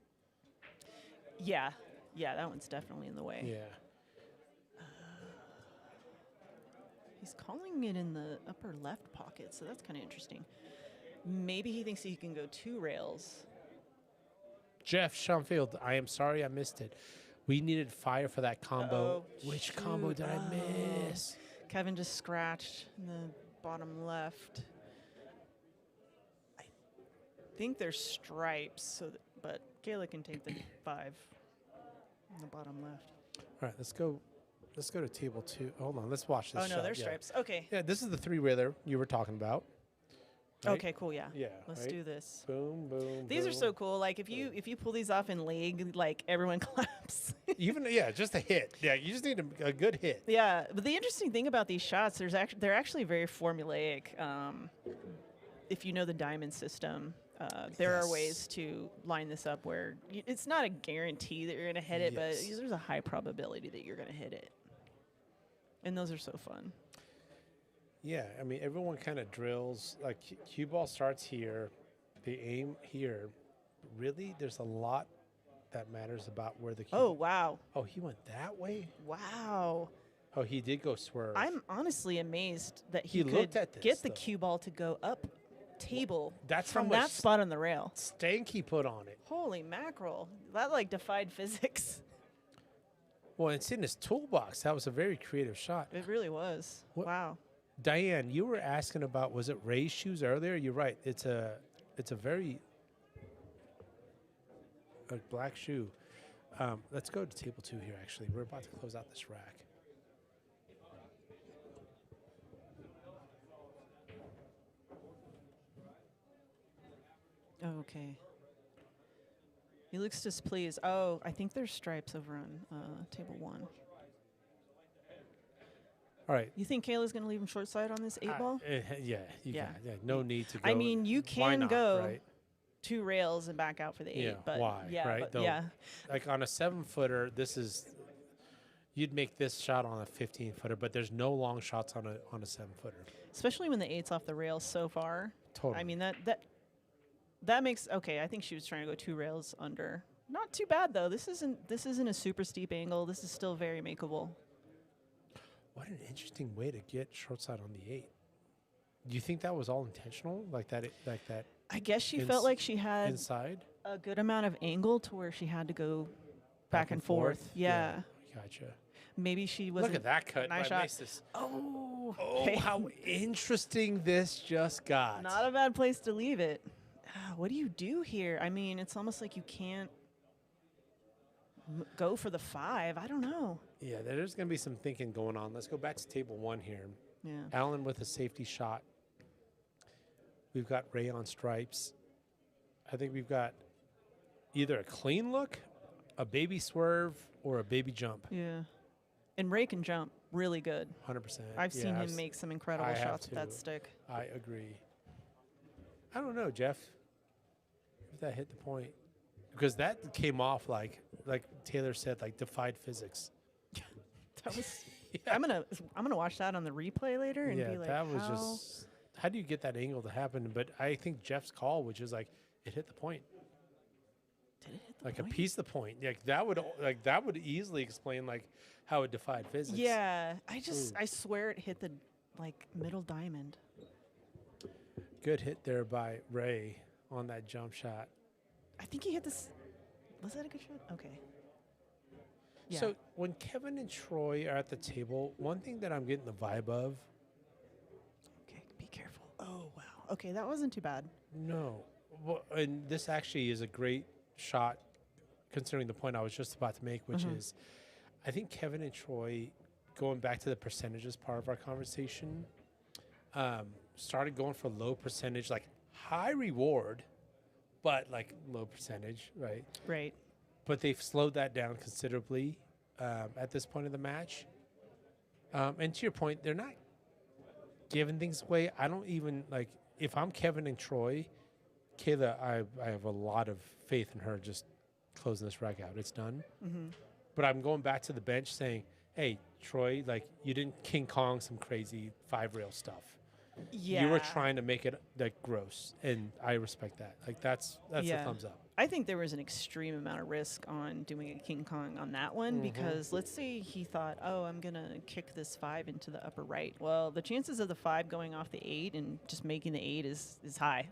[SPEAKER 2] Yeah, that one's definitely in the way.
[SPEAKER 1] Yeah.
[SPEAKER 2] He's calling it in the upper left pocket, so that's kind of interesting. Maybe he thinks he can go 2 rails.
[SPEAKER 1] Jeff Schoenfield, I am sorry I missed it. We needed fire for that combo.
[SPEAKER 2] Uh-oh,
[SPEAKER 1] Which combo
[SPEAKER 2] shoot.
[SPEAKER 1] did I
[SPEAKER 2] Oh.
[SPEAKER 1] miss?
[SPEAKER 2] Kevin just scratched in the bottom left. I think there's stripes, but Caela can take the 5 in the bottom left.
[SPEAKER 1] All right, let's go to table 2. Hold on, let's watch this
[SPEAKER 2] Oh, no,
[SPEAKER 1] shot.
[SPEAKER 2] there's
[SPEAKER 1] Yeah.
[SPEAKER 2] stripes. Okay.
[SPEAKER 1] Yeah, this is the 3-railer you were talking about. Right?
[SPEAKER 2] Okay, cool, yeah.
[SPEAKER 1] Yeah.
[SPEAKER 2] Let's
[SPEAKER 1] right?
[SPEAKER 2] do this.
[SPEAKER 1] Boom, boom.
[SPEAKER 2] These are
[SPEAKER 1] boom.
[SPEAKER 2] so cool. If you pull these off in league, everyone claps.
[SPEAKER 1] Even just a hit. Yeah, you just need a good hit.
[SPEAKER 2] Yeah, but the interesting thing about these shots, they're actually very formulaic. If you know the diamond system, there are
[SPEAKER 1] Yes.
[SPEAKER 2] ways to line this up where it's not a guarantee that you're going to hit it,
[SPEAKER 1] Yes.
[SPEAKER 2] but there's a high probability that you're going to hit it. And those are so fun.
[SPEAKER 1] Yeah, I mean, everyone kind of drills. Cue ball starts here. They aim here. Really, there's a lot that matters about where the cue.
[SPEAKER 2] Oh, wow.
[SPEAKER 1] Oh, he went that way?
[SPEAKER 2] Wow.
[SPEAKER 1] Oh, he did go swerve.
[SPEAKER 2] I'm honestly amazed that
[SPEAKER 1] He
[SPEAKER 2] he
[SPEAKER 1] looked
[SPEAKER 2] could
[SPEAKER 1] at this,
[SPEAKER 2] get the
[SPEAKER 1] though.
[SPEAKER 2] cue ball to go up table
[SPEAKER 1] That's how
[SPEAKER 2] from
[SPEAKER 1] much
[SPEAKER 2] that spot on the rail.
[SPEAKER 1] stank he put on it.
[SPEAKER 2] Holy mackerel. That defied physics.
[SPEAKER 1] Well, it's in his toolbox. That was a very creative shot.
[SPEAKER 2] It really was.
[SPEAKER 1] What-
[SPEAKER 2] Wow.
[SPEAKER 1] Diane, you were asking about, was it Ray's shoes earlier? You're right. It's a very black shoe. Let's go to table 2 here, actually. We're about to close out this rack.
[SPEAKER 2] Oh, okay. He looks displeased. Oh, I think there's stripes over on table 1.
[SPEAKER 1] All right.
[SPEAKER 2] You think Caela's going to leave him short side on this 8 ball?
[SPEAKER 1] Yeah,
[SPEAKER 2] Yeah.
[SPEAKER 1] no need to go.
[SPEAKER 2] I mean, you
[SPEAKER 1] Why
[SPEAKER 2] can
[SPEAKER 1] not,
[SPEAKER 2] go
[SPEAKER 1] right?
[SPEAKER 2] 2 rails and back out for the 8.
[SPEAKER 1] Yeah,
[SPEAKER 2] but
[SPEAKER 1] why,
[SPEAKER 2] yeah,
[SPEAKER 1] right?
[SPEAKER 2] but
[SPEAKER 1] Though,
[SPEAKER 2] yeah.
[SPEAKER 1] Like on a 7-footer, you'd make this shot on a 15-footer, but there's no long shots on a 7-footer.
[SPEAKER 2] Especially when the 8's off the rails so far.
[SPEAKER 1] Totally.
[SPEAKER 2] I mean, that makes, okay, I think she was trying to go 2 rails under. Not too bad, though. This isn't a super steep angle. This is still very makeable.
[SPEAKER 1] What an interesting way to get short side on the 8. Do you think that was all intentional? Like that?
[SPEAKER 2] I guess she felt like she had
[SPEAKER 1] inside
[SPEAKER 2] a good amount of angle to where she had to go back and forth. Yeah.
[SPEAKER 1] Gotcha.
[SPEAKER 2] Maybe she was.
[SPEAKER 1] Look at that cut
[SPEAKER 2] nice
[SPEAKER 1] by
[SPEAKER 2] shot.
[SPEAKER 1] Maestas.
[SPEAKER 2] Oh,
[SPEAKER 1] Oh, how interesting this just got.
[SPEAKER 2] not a bad place to leave it. What do you do here? I mean, it's almost like you can't go for the 5. I don't know.
[SPEAKER 1] Yeah, there's going to be some thinking going on. Let's go back to table 1 here.
[SPEAKER 2] Yeah.
[SPEAKER 1] Allan with a safety shot. We've got Ray on stripes. I think we've got either a clean look, a baby swerve, or a baby jump.
[SPEAKER 2] Yeah. And Ray can jump really good.
[SPEAKER 1] 100%.
[SPEAKER 2] I've seen him make some incredible shots with that
[SPEAKER 1] too.
[SPEAKER 2] stick.
[SPEAKER 1] I agree. I don't know, Jeff, if that hit the point. Because that came off like Taylor said, like defied physics.
[SPEAKER 2] That was. I'm gonna watch that on the replay later and be like,
[SPEAKER 1] that was just. How do you get that angle to happen? But I think Jeff's call, which is like, it hit the point.
[SPEAKER 2] Did it hit the
[SPEAKER 1] Like
[SPEAKER 2] point?
[SPEAKER 1] a piece of the point. That would easily explain like how it defied physics.
[SPEAKER 2] Yeah, I swear it hit the middle diamond.
[SPEAKER 1] Good hit there by Ray on that jump shot.
[SPEAKER 2] I think he hit this. Was that a good shot? Okay. Yeah.
[SPEAKER 1] So when Kevin and Troy are at the table, one thing that I'm getting the vibe of.
[SPEAKER 2] Okay, be careful. Oh wow. Okay, that wasn't too bad.
[SPEAKER 1] No. Well, and this actually is a great shot considering the point I was just about to make, which is I think Kevin and Troy, going back to the percentages part of our conversation, started going for low percentage, like high reward, but like low percentage, right?
[SPEAKER 2] Right.
[SPEAKER 1] But they've slowed that down considerably at this point of the match. And to your point, they're not giving things away. I don't even, like, if I'm Kevin and Troy, Caela, I have a lot of faith in her just closing this rack out. It's done.
[SPEAKER 2] Mm-hmm.
[SPEAKER 1] But I'm going back to the bench saying, hey, Troy, like, you didn't King Kong some crazy 5-rail stuff.
[SPEAKER 2] Yeah.
[SPEAKER 1] You were trying to make it, like, gross. And I respect that. Like, that's a thumbs up.
[SPEAKER 2] I think there was an extreme amount of risk on doing a King Kong on that one because let's say he thought, oh, I'm going to kick this 5 into the upper right. Well, the chances of the 5 going off the 8 and just making the 8 is high.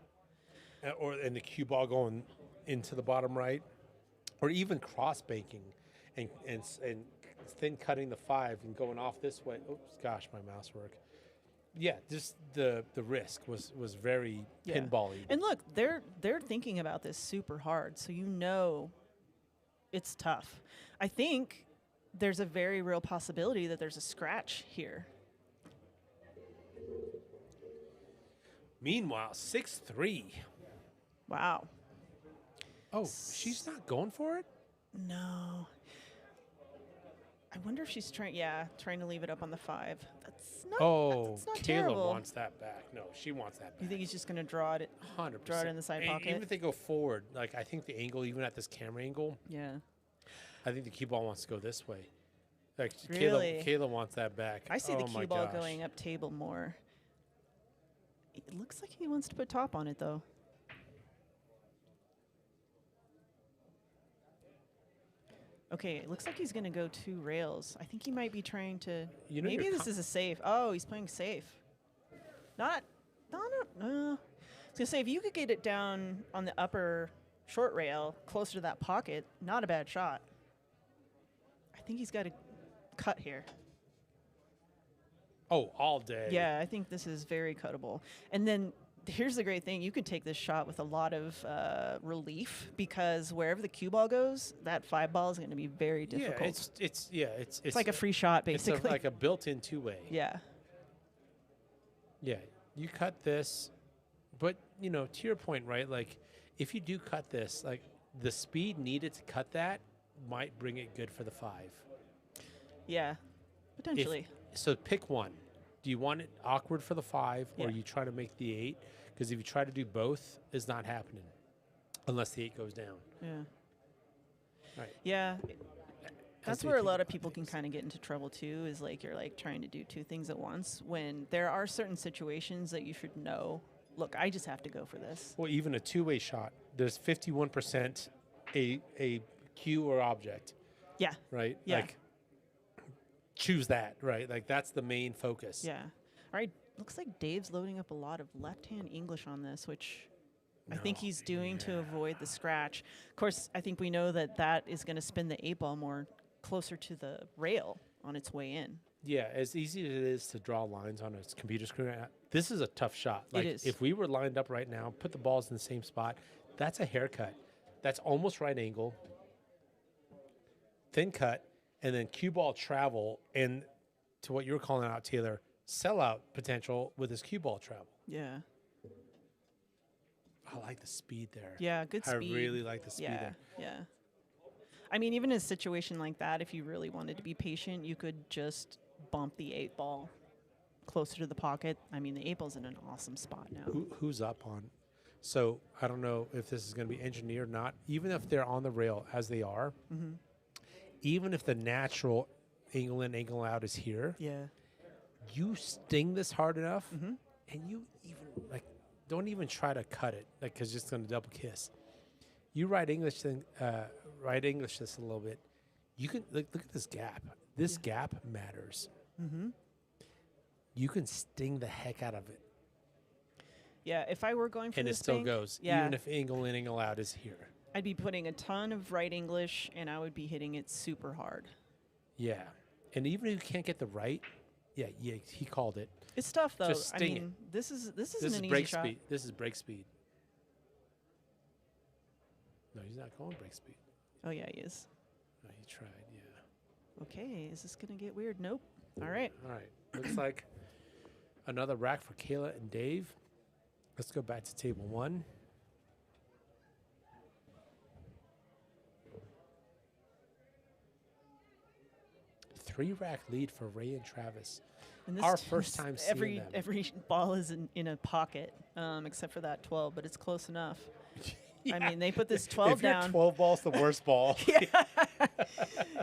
[SPEAKER 1] And the cue ball going into the bottom right, or even cross banking and thin cutting the 5 and going off this way. Oops, gosh, my mouse work. Yeah, just the risk was very pinball-y.
[SPEAKER 2] And look, they're thinking about this super hard, so you know it's tough. I think there's a very real possibility that there's a scratch here.
[SPEAKER 1] Meanwhile, 6-3.
[SPEAKER 2] Wow.
[SPEAKER 1] Oh, she's not going for it?
[SPEAKER 2] No. I wonder if she's trying to leave it up on the 5. That's not
[SPEAKER 1] Caela
[SPEAKER 2] terrible.
[SPEAKER 1] wants that back. No, she wants that back.
[SPEAKER 2] You think he's just going to draw it
[SPEAKER 1] 100%.
[SPEAKER 2] Draw it in the side pocket?
[SPEAKER 1] Even if they go forward, like I think the angle, even at this camera angle,
[SPEAKER 2] Yeah.
[SPEAKER 1] I think the cue ball wants to go this way. Like
[SPEAKER 2] Really?
[SPEAKER 1] Caela wants that back.
[SPEAKER 2] I see the
[SPEAKER 1] my
[SPEAKER 2] cue ball
[SPEAKER 1] gosh.
[SPEAKER 2] going up table more. It looks like he wants to put top on it, though. Okay, it looks like he's going to go 2 rails. I think he might be trying to... maybe this is a safe. Oh, he's playing safe. I was going to say, if you could get it down on the upper short rail, closer to that pocket, not a bad shot. I think he's got a cut here.
[SPEAKER 1] Oh, all day.
[SPEAKER 2] Yeah, I think this is very cuttable. And then here's the great thing: you can take this shot with a lot of relief because wherever the cue ball goes, that 5 ball is going to be very difficult.
[SPEAKER 1] It's
[SPEAKER 2] like a free shot,
[SPEAKER 1] it's
[SPEAKER 2] basically.
[SPEAKER 1] like a built-in two-way.
[SPEAKER 2] Yeah.
[SPEAKER 1] Yeah, you cut this, but to your point, right? Like, if you do cut this, like the speed needed to cut that might bring it good for the 5.
[SPEAKER 2] Yeah, potentially.
[SPEAKER 1] So pick one. Do you want it awkward for the 5, or you try to make the 8? Because if you try to do both, it's not happening unless the 8 goes down.
[SPEAKER 2] Yeah.
[SPEAKER 1] Right.
[SPEAKER 2] Yeah. That's
[SPEAKER 1] they
[SPEAKER 2] where a
[SPEAKER 1] think
[SPEAKER 2] lot of
[SPEAKER 1] about
[SPEAKER 2] people can
[SPEAKER 1] things.
[SPEAKER 2] kind of get into trouble too, is like you're like trying to do 2 things at once when there are certain situations that you should know, look, I just have to go for this.
[SPEAKER 1] Well, even a two-way shot, there's 51% a cue or object,
[SPEAKER 2] Yeah.
[SPEAKER 1] right?
[SPEAKER 2] Yeah.
[SPEAKER 1] Like, choose that, right? Like, that's the main focus.
[SPEAKER 2] Yeah. All right. Looks like Dave's loading up a lot of left-hand English on this, which I think he's doing to avoid the scratch. Of course, I think we know that that is going to spin the 8 ball more closer to the rail on its way in.
[SPEAKER 1] Yeah, as easy as it is to draw lines on a computer screen, this is a tough shot. Like,
[SPEAKER 2] is.
[SPEAKER 1] if we were lined up right now, put the balls in the same spot, that's a haircut. That's almost right angle, thin cut, and then cue ball travel, and to what you were calling out, Taylor, sellout potential with his cue ball travel.
[SPEAKER 2] Yeah.
[SPEAKER 1] I like the speed there.
[SPEAKER 2] Yeah, good speed.
[SPEAKER 1] I really like the speed
[SPEAKER 2] Yeah,
[SPEAKER 1] there.
[SPEAKER 2] yeah. I mean, even in a situation like that, if you really wanted to be patient, you could just bump the 8 ball closer to the pocket. I mean, the 8 ball's in an awesome spot now.
[SPEAKER 1] Who's up on? So I don't know if this is going to be engineered or not. Even if they're on the rail as they are, even if the natural angle in, angle out is here,
[SPEAKER 2] Yeah.
[SPEAKER 1] you sting this hard enough, and you even like don't even try to cut it, like, because it's going to double kiss. You right English this a little bit. You can look at this gap. This gap matters. You can sting the heck out of it,
[SPEAKER 2] Yeah, if I were going for
[SPEAKER 1] and it
[SPEAKER 2] this
[SPEAKER 1] still
[SPEAKER 2] bank,
[SPEAKER 1] goes.
[SPEAKER 2] yeah,
[SPEAKER 1] Even if angle in, angle out is here.
[SPEAKER 2] I'd be putting a ton of right English, and I would be hitting it super hard.
[SPEAKER 1] Yeah, and even if you can't get the right, yeah, he called it.
[SPEAKER 2] It's tough though.
[SPEAKER 1] Just
[SPEAKER 2] I
[SPEAKER 1] sting
[SPEAKER 2] mean, this isn't
[SPEAKER 1] This
[SPEAKER 2] an
[SPEAKER 1] is
[SPEAKER 2] easy
[SPEAKER 1] break
[SPEAKER 2] shot.
[SPEAKER 1] speed. This is break speed. No, he's not going break speed.
[SPEAKER 2] Oh yeah, he is.
[SPEAKER 1] No, he tried. Yeah.
[SPEAKER 2] Okay, is this gonna get weird? Nope. All right.
[SPEAKER 1] All right. Looks like another rack for Caela and Dave. Let's go back to table 1. Three-rack lead for Ray and Travis.
[SPEAKER 2] And
[SPEAKER 1] Our first time seeing
[SPEAKER 2] every
[SPEAKER 1] them.
[SPEAKER 2] every ball is in a pocket, except for that 12, but it's close enough. I mean, they put this 12
[SPEAKER 1] if your
[SPEAKER 2] down.
[SPEAKER 1] 12 ball's the worst ball.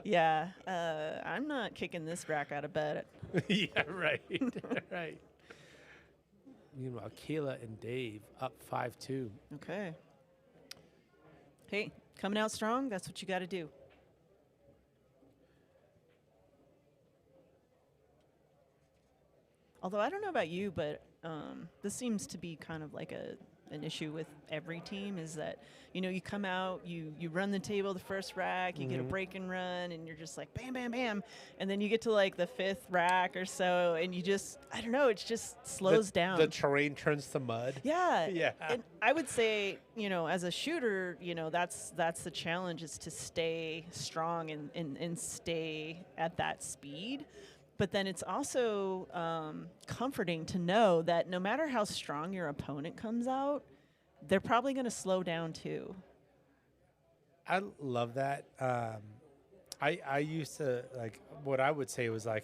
[SPEAKER 2] Yeah, I'm not kicking this rack out of bed.
[SPEAKER 1] Yeah, right. Right. Meanwhile, Caela and Dave up 5-2.
[SPEAKER 2] Okay. Hey, coming out strong, that's what you got to do. Although I don't know about you, but this seems to be kind of like an issue with every team, is that, you come out, you run the table the first rack, you get a break and run, and you're just like bam, bam, bam. And then you get to like the 5th rack or so, and you just, I don't know, it just slows down.
[SPEAKER 1] The terrain turns to mud.
[SPEAKER 2] Yeah.
[SPEAKER 1] Yeah.
[SPEAKER 2] And I would say, as a shooter, that's the challenge, is to stay strong and stay at that speed. But then it's also comforting to know that no matter how strong your opponent comes out, they're probably going to slow down too.
[SPEAKER 1] I love that. I used to, like, what I would say was like,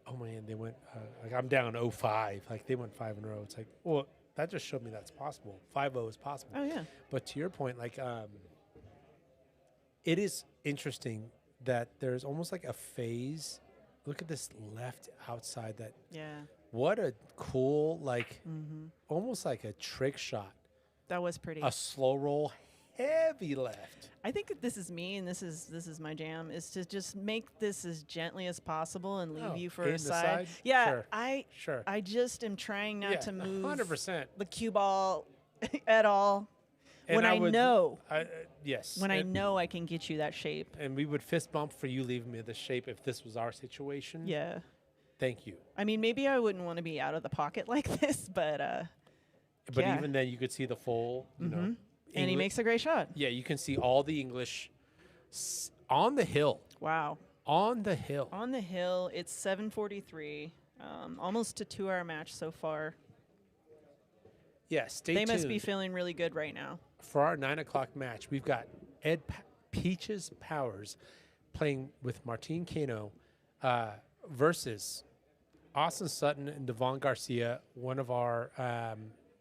[SPEAKER 1] oh man, they went, like, I'm down 0-5. Like, they went 5 in a row. It's like, well, that just showed me that's possible. 5-0 is possible.
[SPEAKER 2] Oh, yeah.
[SPEAKER 1] But to your point, like, it is interesting that there's almost like a phase. Look at this left outside that.
[SPEAKER 2] Yeah.
[SPEAKER 1] What a cool, like, almost like a trick shot.
[SPEAKER 2] That was pretty.
[SPEAKER 1] A slow roll, heavy left.
[SPEAKER 2] I think that this is me, and this is my jam, is to just make this as gently as possible and leave you for
[SPEAKER 1] aim
[SPEAKER 2] a
[SPEAKER 1] the
[SPEAKER 2] side.
[SPEAKER 1] side?
[SPEAKER 2] Yeah,
[SPEAKER 1] Sure. Sure.
[SPEAKER 2] I just am trying not to move
[SPEAKER 1] 100%.
[SPEAKER 2] the cue ball at all.
[SPEAKER 1] And
[SPEAKER 2] When I know.
[SPEAKER 1] Yes.
[SPEAKER 2] When I
[SPEAKER 1] and,
[SPEAKER 2] know I can get you that shape.
[SPEAKER 1] And we would fist bump for you leaving me the shape if this was our situation.
[SPEAKER 2] Yeah.
[SPEAKER 1] Thank you.
[SPEAKER 2] I mean, maybe I wouldn't want to be out of the pocket like this, but
[SPEAKER 1] But
[SPEAKER 2] Yeah.
[SPEAKER 1] even then, you could see the full, you know.
[SPEAKER 2] And he
[SPEAKER 1] Engli-
[SPEAKER 2] makes a great shot.
[SPEAKER 1] Yeah, you can see all the English on the hill.
[SPEAKER 2] Wow.
[SPEAKER 1] On the hill.
[SPEAKER 2] On the hill, it's 7:43. Almost a 2-hour match so far.
[SPEAKER 1] Yeah, stay
[SPEAKER 2] They
[SPEAKER 1] tuned.
[SPEAKER 2] must be feeling really good right now.
[SPEAKER 1] For our 9 o'clock match, we've got Peaches Powers playing with Martin Cano versus Austin Sutton and Dvon Garcia, one of our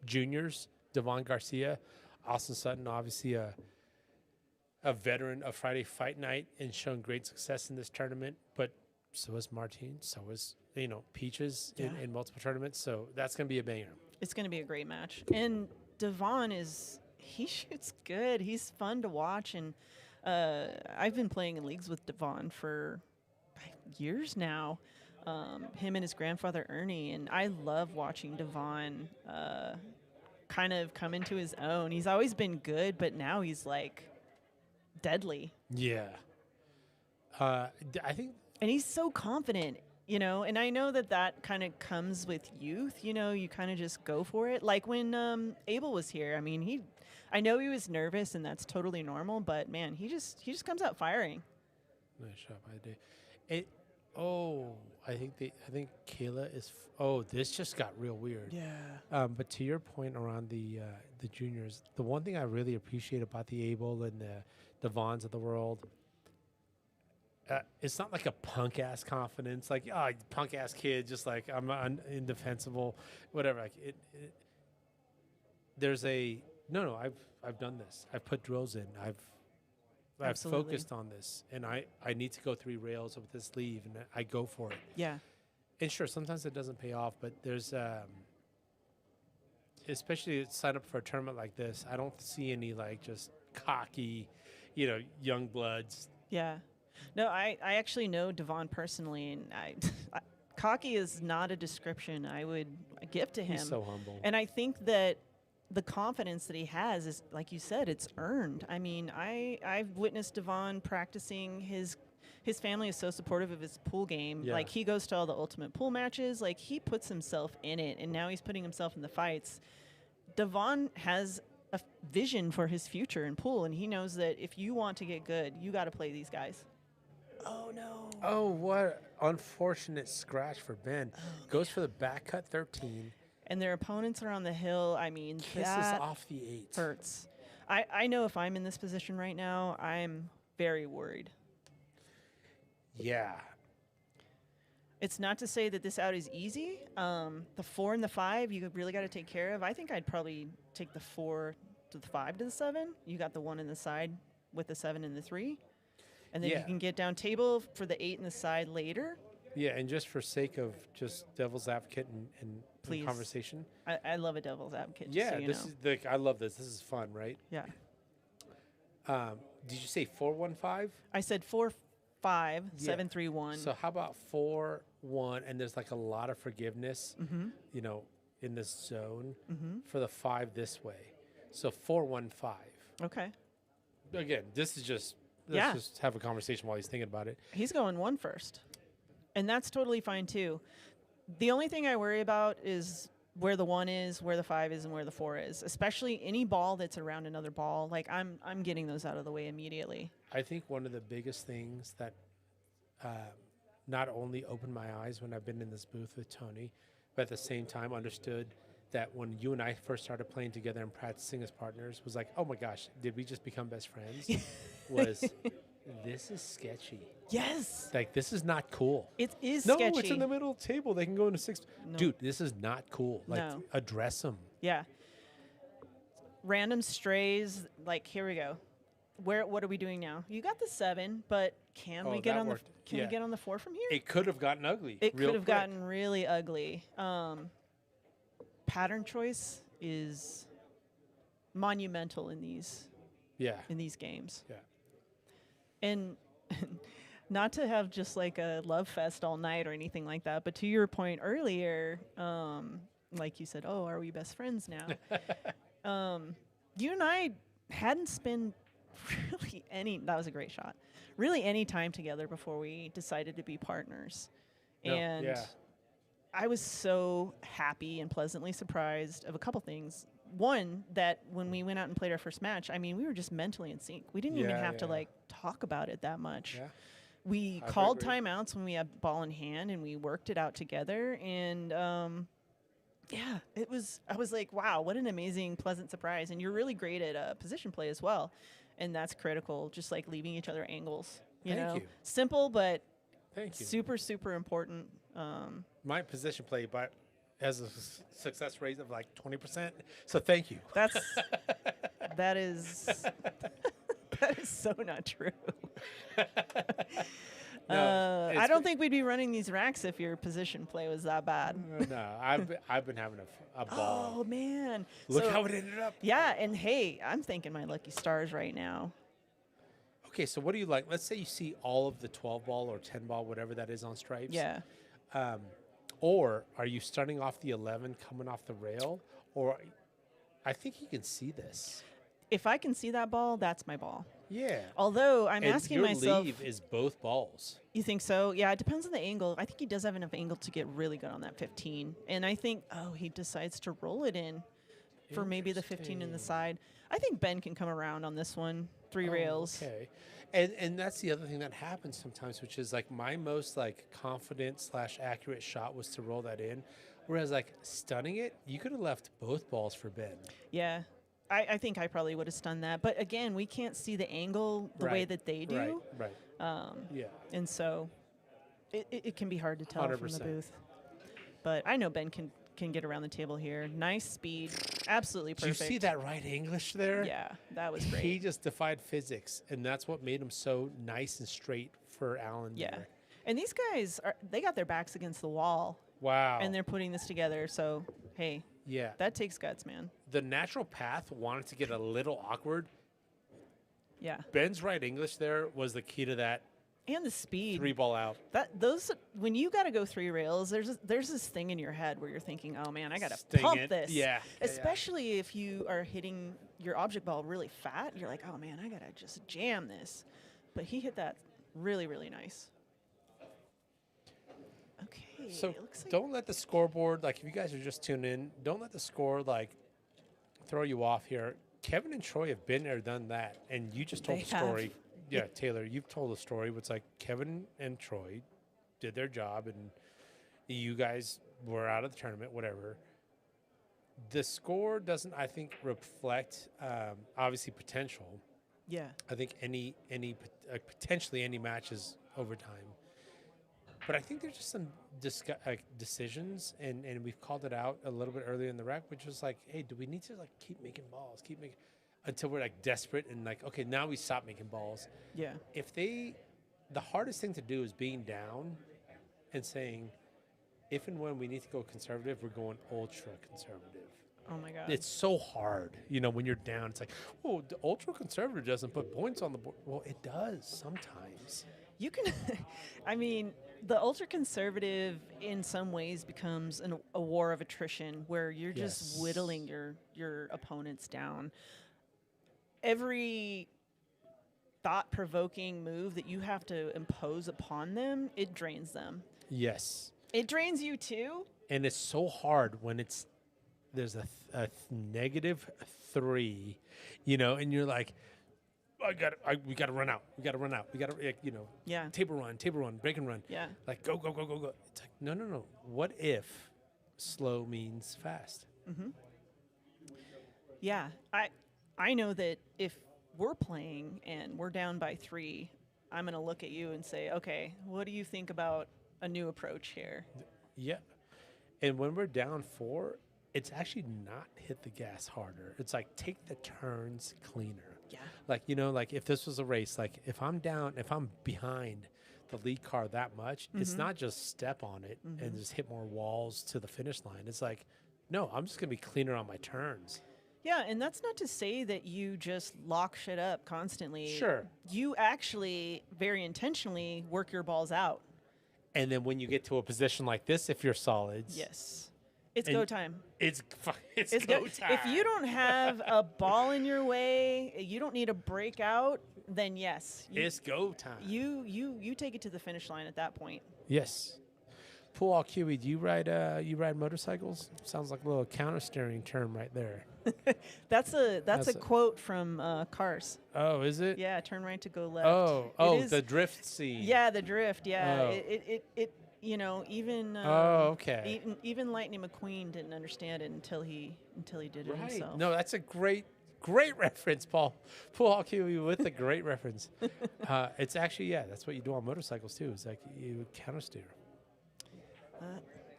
[SPEAKER 1] juniors, Dvon Garcia. Austin Sutton, obviously a veteran of Friday Fight Night and shown great success in this tournament, but so is Martin, so is, Peaches in multiple tournaments, so that's going to be a banger.
[SPEAKER 2] It's going to be a great match. And Dvon he shoots good. He's fun to watch. And I've been playing in leagues with Dvon for years now. Him and his grandfather, Ernie. And I love watching Dvon kind of come into his own. He's always been good, but now he's like deadly.
[SPEAKER 1] Yeah. I think.
[SPEAKER 2] And he's so confident. And I know that kind of comes with youth, you kind of just go for it. Like when Abel was here, I mean, I know he was nervous and that's totally normal, but man, he just comes out firing.
[SPEAKER 1] Nice shot by the day. I think Caela is, this just got real weird.
[SPEAKER 2] Yeah.
[SPEAKER 1] But to your point around the juniors, the one thing I really appreciate about the Abel and the Vons of the world, it's not like a punk ass confidence, like punk ass kid, just like I'm indefensible, whatever. Like there's no. I've done this. I've put drills in. I've
[SPEAKER 2] Absolutely.
[SPEAKER 1] focused on this, and I need to go 3 rails with this sleeve, and I go for it.
[SPEAKER 2] Yeah.
[SPEAKER 1] And sure, sometimes it doesn't pay off, but there's especially sign up for a tournament like this. I don't see any like just cocky, young bloods.
[SPEAKER 2] Yeah. No, I actually know Dvon personally, and cocky is not a description I would give to him.
[SPEAKER 1] He's so humble.
[SPEAKER 2] And I think that the confidence that he has is, like you said, it's earned. I mean, I've witnessed Dvon practicing. His family is so supportive of his pool game.
[SPEAKER 1] Yeah.
[SPEAKER 2] Like, he goes to all the ultimate pool matches. Like, he puts himself in it, and now he's putting himself in the fights. Dvon has a vision for his future in pool, and he knows that if you want to get good, you got to play these guys. Oh, no.
[SPEAKER 1] Oh, what unfortunate scratch for Ben. Goes for the back cut 13.
[SPEAKER 2] And their opponents are on the hill. I mean,
[SPEAKER 1] Kisses
[SPEAKER 2] that
[SPEAKER 1] off the 8.
[SPEAKER 2] hurts. I know if I'm in this position right now, I'm very worried.
[SPEAKER 1] Yeah.
[SPEAKER 2] It's not to say that this out is easy. The 4 and the 5, you really got to take care of. I think I'd probably take the 4 to the 5 to the 7. You got the 1 in the side with the 7 and the 3. And then you can get down table for the 8 and the side later.
[SPEAKER 1] Yeah, and just for sake of just devil's advocate and
[SPEAKER 2] Please.
[SPEAKER 1] conversation.
[SPEAKER 2] I love a devil's advocate.
[SPEAKER 1] Yeah,
[SPEAKER 2] so you
[SPEAKER 1] this
[SPEAKER 2] know.
[SPEAKER 1] is I love this. This is fun, right?
[SPEAKER 2] Yeah.
[SPEAKER 1] Did you say 4-1-5?
[SPEAKER 2] I said 4-5, 7-3-1.
[SPEAKER 1] So how about 4-1, and there's like a lot of forgiveness, in this zone for the 5 this way. So 4-1-5.
[SPEAKER 2] Okay.
[SPEAKER 1] Again, this is just let's just have a conversation while he's thinking about it.
[SPEAKER 2] He's going 1 first. And that's totally fine too. The only thing I worry about is where the 1 is, where the 5 is, and where the 4 is. Especially any ball that's around another ball. Like I'm getting those out of the way immediately.
[SPEAKER 1] I think one of the biggest things that not only opened my eyes when I've been in this booth with Tony, but at the same time understood that when you and I first started playing together and practicing as partners was like, oh my gosh, did we just become best friends? Was this is sketchy.
[SPEAKER 2] Yes.
[SPEAKER 1] Like, this is not cool.
[SPEAKER 2] It is
[SPEAKER 1] No,
[SPEAKER 2] sketchy.
[SPEAKER 1] it's in the middle of the table. They can go into 6.
[SPEAKER 2] No.
[SPEAKER 1] Dude, this is not cool. Like,
[SPEAKER 2] No.
[SPEAKER 1] address them.
[SPEAKER 2] Yeah. Random strays. Like, here we go. What are we doing now? You got the 7, but can we get
[SPEAKER 1] that
[SPEAKER 2] on
[SPEAKER 1] worked.
[SPEAKER 2] we get on the 4 from here?
[SPEAKER 1] It could have gotten ugly.
[SPEAKER 2] It
[SPEAKER 1] real
[SPEAKER 2] could have
[SPEAKER 1] quick.
[SPEAKER 2] gotten really ugly. Pattern choice is monumental in these games.
[SPEAKER 1] Yeah.
[SPEAKER 2] And not to have just like a love fest all night or anything like that, but to your point earlier, like you said, oh, are we best friends now? You and I hadn't spent really that was a great shot, really any time together before we decided to be partners.
[SPEAKER 1] No,
[SPEAKER 2] and I was so happy and pleasantly surprised of a couple things. one, that when we went out and played our first match, I mean, we were just mentally in sync. We didn't even
[SPEAKER 1] Yeah,
[SPEAKER 2] have to
[SPEAKER 1] yeah.
[SPEAKER 2] like talk about it that much.
[SPEAKER 1] Yeah.
[SPEAKER 2] We
[SPEAKER 1] I would
[SPEAKER 2] called
[SPEAKER 1] agree.
[SPEAKER 2] timeouts when we had ball in hand, and we worked it out together. And yeah, it was. I was like, wow, what an amazing, pleasant surprise. And you're really great at position play as well, and that's critical. Just like leaving each other angles. You
[SPEAKER 1] Thank
[SPEAKER 2] know,
[SPEAKER 1] you.
[SPEAKER 2] simple but
[SPEAKER 1] Thank you.
[SPEAKER 2] super, super important.
[SPEAKER 1] My position play, but has a success rate of like 20%. So thank you.
[SPEAKER 2] That's that is that is so not true.
[SPEAKER 1] No,
[SPEAKER 2] I don't think we'd be running these racks if your position play was that bad.
[SPEAKER 1] No, I've been having a ball.
[SPEAKER 2] Oh man!
[SPEAKER 1] Look
[SPEAKER 2] So-
[SPEAKER 1] how it ended up.
[SPEAKER 2] Yeah, and hey, I'm thanking my lucky stars right now.
[SPEAKER 1] Okay, so what do you like? Let's say you see all of the 12 ball or 10 ball, whatever that is on stripes.
[SPEAKER 2] Yeah.
[SPEAKER 1] Or are you starting off the 11 coming off the rail? Or I think you can see this.
[SPEAKER 2] If I can see that ball, that's my ball.
[SPEAKER 1] Yeah.
[SPEAKER 2] Although I'm
[SPEAKER 1] And
[SPEAKER 2] asking
[SPEAKER 1] your
[SPEAKER 2] myself,
[SPEAKER 1] leave is both balls.
[SPEAKER 2] you think so? Yeah, it depends on the angle. I think he does have enough angle to get really good on that 15. And I think, he decides to roll it in for maybe the 15 in the
[SPEAKER 1] Interesting.
[SPEAKER 2] side. I think Ben can come around on this one. 3 rails.
[SPEAKER 1] Okay. And that's the other thing that happens sometimes, which is like my most like confident / accurate shot was to roll that in. Whereas like stunning it, you could have left both balls for Ben.
[SPEAKER 2] Yeah. I think I probably would have stunned that. But again, we can't see the angle the way
[SPEAKER 1] Right,
[SPEAKER 2] that they do.
[SPEAKER 1] Right. Yeah.
[SPEAKER 2] And so it can be hard to tell from the
[SPEAKER 1] 100%.
[SPEAKER 2] booth. But I know Ben can get around the table here. Nice speed. Absolutely
[SPEAKER 1] Did you
[SPEAKER 2] perfect.
[SPEAKER 1] see that right English there?
[SPEAKER 2] Yeah, that was
[SPEAKER 1] He
[SPEAKER 2] great.
[SPEAKER 1] just defied physics, and that's what made him so nice and straight for Allan.
[SPEAKER 2] Yeah.
[SPEAKER 1] there.
[SPEAKER 2] And these guys, they got their backs against the wall,
[SPEAKER 1] Wow.
[SPEAKER 2] and they're putting this together. So, hey,
[SPEAKER 1] yeah.
[SPEAKER 2] that takes guts, man.
[SPEAKER 1] The natural path wanted to get a little awkward.
[SPEAKER 2] Yeah.
[SPEAKER 1] Ben's right English there was the key to that
[SPEAKER 2] And the speed.
[SPEAKER 1] 3 ball out.
[SPEAKER 2] When you got to go 3 rails, there's this thing in your head where you're thinking, oh man, I got to
[SPEAKER 1] Sting
[SPEAKER 2] pump
[SPEAKER 1] it.
[SPEAKER 2] this.
[SPEAKER 1] Yeah.
[SPEAKER 2] Especially if you are hitting your object ball really fat, you're like, oh man, I got to just jam this. But he hit that really, really nice. Okay.
[SPEAKER 1] So
[SPEAKER 2] it looks like
[SPEAKER 1] don't let the scoreboard, like if you guys are just tuned in, don't let the score like throw you off here. Kevin and Troy have been there, done that, and you just told
[SPEAKER 2] They
[SPEAKER 1] the story.
[SPEAKER 2] have.
[SPEAKER 1] Yeah, Taylor, you've told the story. It's like Kevin and Troy did their job, and you guys were out of the tournament, whatever. The score doesn't, I think, reflect obviously potential.
[SPEAKER 2] Yeah.
[SPEAKER 1] I think potentially any match is overtime. But I think there's just some decisions, and we've called it out a little bit earlier in the rack, which was like, hey, do we need to like keep making balls, until we're like desperate and like, okay, now we stop making balls.
[SPEAKER 2] Yeah.
[SPEAKER 1] The hardest thing to do is being down and saying, if and when we need to go conservative, we're going ultra conservative.
[SPEAKER 2] Oh my God.
[SPEAKER 1] It's so hard, when you're down. It's like, oh, the ultra conservative doesn't put points on the board. Well, it does sometimes.
[SPEAKER 2] You can, I mean, the ultra conservative in some ways becomes a war of attrition where you're just
[SPEAKER 1] Yes.
[SPEAKER 2] whittling your opponents down. Every thought-provoking move that you have to impose upon them, it drains them.
[SPEAKER 1] Yes.
[SPEAKER 2] It drains you too.
[SPEAKER 1] And it's so hard when there's a -3, and you're like, we got to run out. We got to run out. We got to,
[SPEAKER 2] Yeah.
[SPEAKER 1] table run, break and run.
[SPEAKER 2] Yeah.
[SPEAKER 1] Like, go. It's like, no. What if slow means fast?
[SPEAKER 2] Yeah. I know that if we're playing and we're down by 3, I'm going to look at you and say, okay, what do you think about a new approach here?
[SPEAKER 1] Yeah. And when we're down 4, it's actually not hit the gas harder. It's like take the turns cleaner.
[SPEAKER 2] Yeah.
[SPEAKER 1] Like, like if this was a race, like if I'm behind the lead car that much, it's not just step on it and just hit more walls to the finish line. It's like, no, I'm just going to be cleaner on my turns.
[SPEAKER 2] Yeah, and that's not to say that you just lock shit up constantly.
[SPEAKER 1] Sure.
[SPEAKER 2] You actually very intentionally work your balls out.
[SPEAKER 1] And then when you get to a position like this, if you're solids,
[SPEAKER 2] Yes. It's
[SPEAKER 1] And
[SPEAKER 2] go time.
[SPEAKER 1] it's
[SPEAKER 2] It's
[SPEAKER 1] go
[SPEAKER 2] go
[SPEAKER 1] time.
[SPEAKER 2] If you don't have a ball in your way, you don't need a breakout, then yes.
[SPEAKER 1] It's go time.
[SPEAKER 2] You take it to the finish line at that point.
[SPEAKER 1] Yes. Pool all Kiwi, do you ride motorcycles? Sounds like a little counter steering term right there.
[SPEAKER 2] That's a quote from Cars.
[SPEAKER 1] Oh, is it?
[SPEAKER 2] Yeah, turn right to go left.
[SPEAKER 1] Oh, the drift scene.
[SPEAKER 2] Yeah, the drift. Yeah,
[SPEAKER 1] Oh.
[SPEAKER 2] it you know, even
[SPEAKER 1] okay.
[SPEAKER 2] even Lightning McQueen didn't understand it until he did it
[SPEAKER 1] Right.
[SPEAKER 2] himself.
[SPEAKER 1] No, that's a great reference, Paul. Pool all Kiwi with a great reference. It's actually, that's what you do on motorcycles too. It's like you counter steer.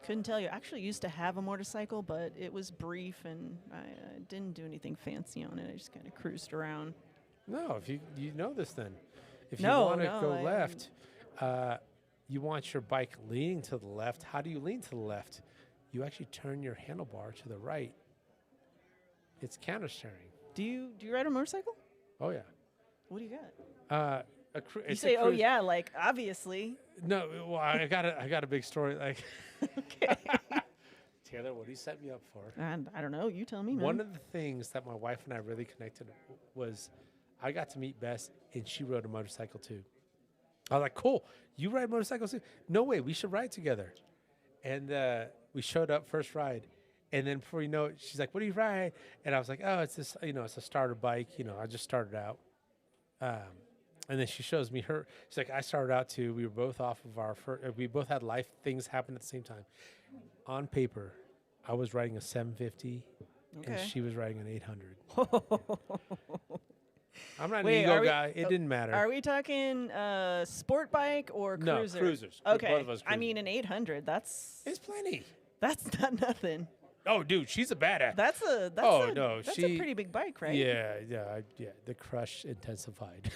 [SPEAKER 2] Couldn't tell you. I actually used to have a motorcycle, but it was brief, and I didn't do anything fancy on it. I just kind of cruised around.
[SPEAKER 1] No, if you know this then. If you
[SPEAKER 2] No,
[SPEAKER 1] want to
[SPEAKER 2] no,
[SPEAKER 1] go
[SPEAKER 2] I-
[SPEAKER 1] left, you want your bike leaning to the left. How do you lean to the left? You actually turn your handlebar to the right. It's counter steering.
[SPEAKER 2] Do you ride a motorcycle?
[SPEAKER 1] Oh yeah.
[SPEAKER 2] What do you got? You
[SPEAKER 1] It's
[SPEAKER 2] say,
[SPEAKER 1] a
[SPEAKER 2] "Oh
[SPEAKER 1] cruise-
[SPEAKER 2] yeah," like obviously.
[SPEAKER 1] No, well, I got a big story. Like,
[SPEAKER 2] Okay.
[SPEAKER 1] Taylor, what do you set me up for?
[SPEAKER 2] And I don't know. You tell me, man.
[SPEAKER 1] One of the things that my wife and I really connected was I got to meet Bess, and she rode a motorcycle too. I was like, cool, you ride motorcycles too? No way, we should ride together. And we showed up first ride. And then before you know it, she's like, what do you ride? And I was like, oh, it's this, it's a starter bike. I just started out. And then she shows me her. She's like, I started out too. We were both off of our first, we both had life things happen at the same time. On paper, I was riding a 750 and
[SPEAKER 2] Okay.
[SPEAKER 1] she was riding an 800. I'm not an
[SPEAKER 2] Wait,
[SPEAKER 1] ego
[SPEAKER 2] are we-
[SPEAKER 1] guy. It didn't matter.
[SPEAKER 2] Are we talking sport bike or
[SPEAKER 1] No,
[SPEAKER 2] cruiser?
[SPEAKER 1] cruisers.
[SPEAKER 2] Okay.
[SPEAKER 1] Both of us
[SPEAKER 2] I mean,
[SPEAKER 1] cruisers.
[SPEAKER 2] an 800. That's
[SPEAKER 1] Plenty.
[SPEAKER 2] not nothing.
[SPEAKER 1] Oh, dude, she's a badass.
[SPEAKER 2] That's a
[SPEAKER 1] she-
[SPEAKER 2] pretty big bike, right?
[SPEAKER 1] Yeah. The crush intensified.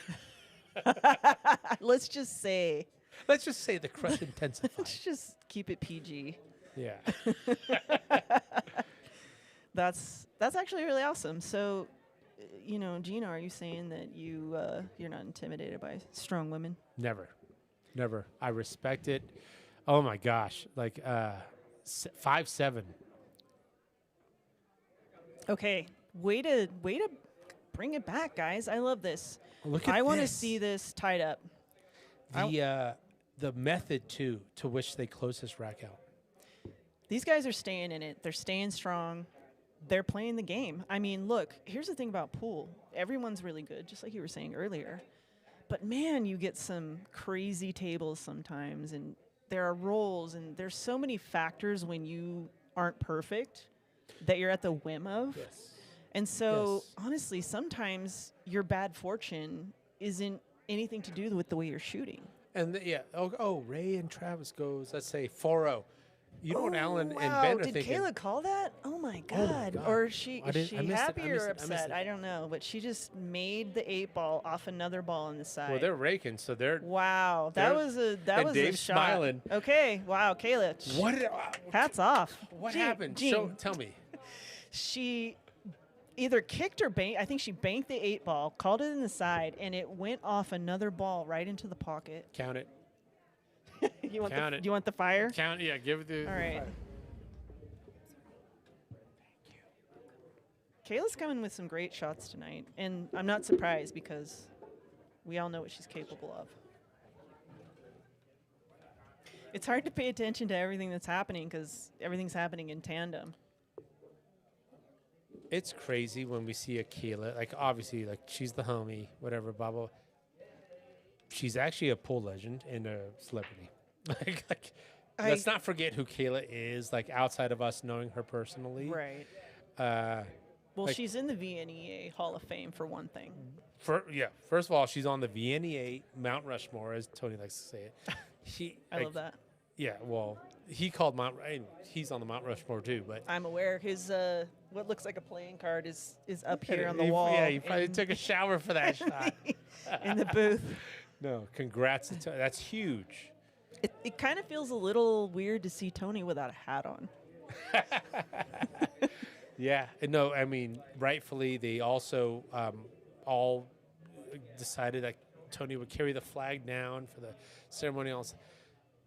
[SPEAKER 2] Let's just say.
[SPEAKER 1] Let's just say the crush intensified.
[SPEAKER 2] Let's just keep it PG.
[SPEAKER 1] Yeah.
[SPEAKER 2] That's actually really awesome. So, Gina, are you saying that you're not intimidated by strong women?
[SPEAKER 1] Never. I respect it. Oh my gosh. Like 5'7".
[SPEAKER 2] Okay, way to bring it back, guys. I love this.
[SPEAKER 1] Look at
[SPEAKER 2] I want to
[SPEAKER 1] this.
[SPEAKER 2] see this tied up.
[SPEAKER 1] The method to which they close this rack out.
[SPEAKER 2] These guys are staying in it. They're staying strong. They're playing the game. I mean, look, here's the thing about pool. Everyone's really good, just like you were saying earlier. But man, you get some crazy tables sometimes, and there are rolls, and there's so many factors when you aren't perfect that you're at the whim of.
[SPEAKER 1] Yes.
[SPEAKER 2] And so,
[SPEAKER 1] Yes.
[SPEAKER 2] honestly, sometimes your bad fortune isn't anything to do with the way you're shooting.
[SPEAKER 1] And Ray and Travis goes, let's say 4-0. You know what Allan and
[SPEAKER 2] wow.
[SPEAKER 1] Ben are
[SPEAKER 2] Did
[SPEAKER 1] thinking.
[SPEAKER 2] Caela call that? Oh my
[SPEAKER 1] Oh my
[SPEAKER 2] God.
[SPEAKER 1] God.
[SPEAKER 2] Or is she
[SPEAKER 1] I missed it.
[SPEAKER 2] happy
[SPEAKER 1] I
[SPEAKER 2] or
[SPEAKER 1] missed it.
[SPEAKER 2] upset? I don't know. But she just made the 8 ball off another ball on the side.
[SPEAKER 1] Well, they're raking, so they're.
[SPEAKER 2] Wow. That
[SPEAKER 1] they're-
[SPEAKER 2] was a
[SPEAKER 1] and
[SPEAKER 2] a
[SPEAKER 1] Dave's
[SPEAKER 2] shot.
[SPEAKER 1] smiling.
[SPEAKER 2] Okay. Wow, Caela.
[SPEAKER 1] What?
[SPEAKER 2] Hats off.
[SPEAKER 1] What
[SPEAKER 2] Gene,
[SPEAKER 1] happened?
[SPEAKER 2] Gene,
[SPEAKER 1] Tell me.
[SPEAKER 2] she either kicked or banked. I think she banked the 8 ball, called it in the side, and it went off another ball right into the pocket.
[SPEAKER 1] Count it.
[SPEAKER 2] You want
[SPEAKER 1] Count it.
[SPEAKER 2] You want the fire?
[SPEAKER 1] Count. Yeah, give it the.
[SPEAKER 2] All right. Kayla's coming with some great shots tonight, and I'm not surprised because we all know what she's capable of. It's hard to pay attention to everything that's happening because everything's happening in tandem.
[SPEAKER 1] It's crazy when we see a Caela. Like, obviously, like, she's the homie, whatever, blah, blah. She's actually a pool legend and a celebrity. Let's not forget who Caela is, like, outside of us knowing her personally.
[SPEAKER 2] Right. Well,
[SPEAKER 1] Like-
[SPEAKER 2] she's in the VNEA Hall of Fame for one thing.
[SPEAKER 1] First of all, she's on the VNEA Mount Rushmore, as Tony likes to say it.
[SPEAKER 2] I love that.
[SPEAKER 1] Yeah, well, he called he's on the Mount Rushmore too, but
[SPEAKER 2] I'm aware his what looks like a playing card is up here on the wall.
[SPEAKER 1] Yeah, he probably
[SPEAKER 2] in-
[SPEAKER 1] took a shower for that shot.
[SPEAKER 2] in the booth.
[SPEAKER 1] No, congrats. That's huge.
[SPEAKER 2] It kind of feels a little weird to see Tony without a hat on.
[SPEAKER 1] Yeah, no, I mean, rightfully, they also all decided that Tony would carry the flag down for the ceremonials.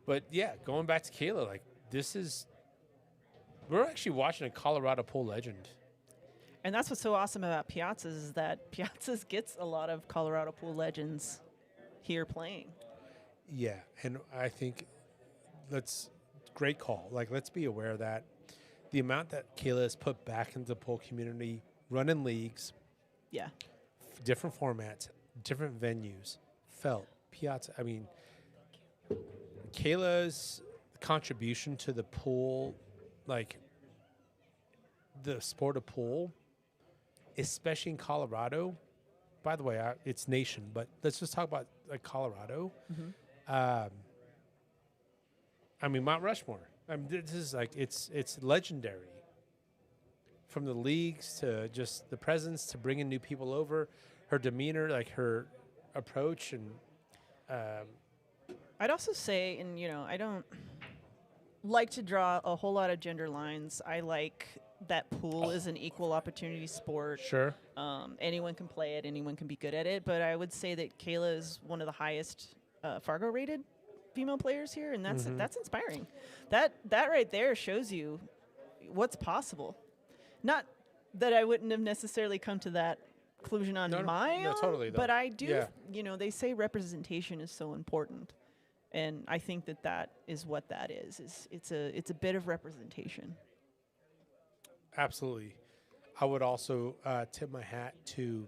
[SPEAKER 1] But yeah, going back to Caela, like, we're actually watching a Colorado pool legend.
[SPEAKER 2] And that's what's so awesome about Piazza's is that Piazza's gets a lot of Colorado pool legends here playing.
[SPEAKER 1] Yeah, and I think let's great call. Like, let's be aware that the amount that Caela has put back into the pool community, running leagues,
[SPEAKER 2] Yeah.
[SPEAKER 1] different formats, different venues, felt, Piazza. I mean, Caela's contribution to the pool, like the sport of pool, especially in Colorado. By the way, it's nation, but let's just talk about like Colorado. I mean, Mount Rushmore. I mean, this is like it's legendary. From the leagues to just the presence to bringing new people over, her demeanor, like her approach, and
[SPEAKER 2] I'd also say, and I don't like to draw a whole lot of gender lines. I like that pool is an equal opportunity sport.
[SPEAKER 1] sure,
[SPEAKER 2] Anyone can play it. Anyone can be good at it. But I would say that Caela is one of the highest Fargo rated female players here, and that's inspiring. That right there shows you what's possible. Not that I wouldn't have necessarily come to that conclusion on my own,
[SPEAKER 1] totally, though.
[SPEAKER 2] but I do.
[SPEAKER 1] Yeah.
[SPEAKER 2] They say representation is so important, and I think that is what that is. It's a bit of representation.
[SPEAKER 1] absolutely. I would also tip my hat to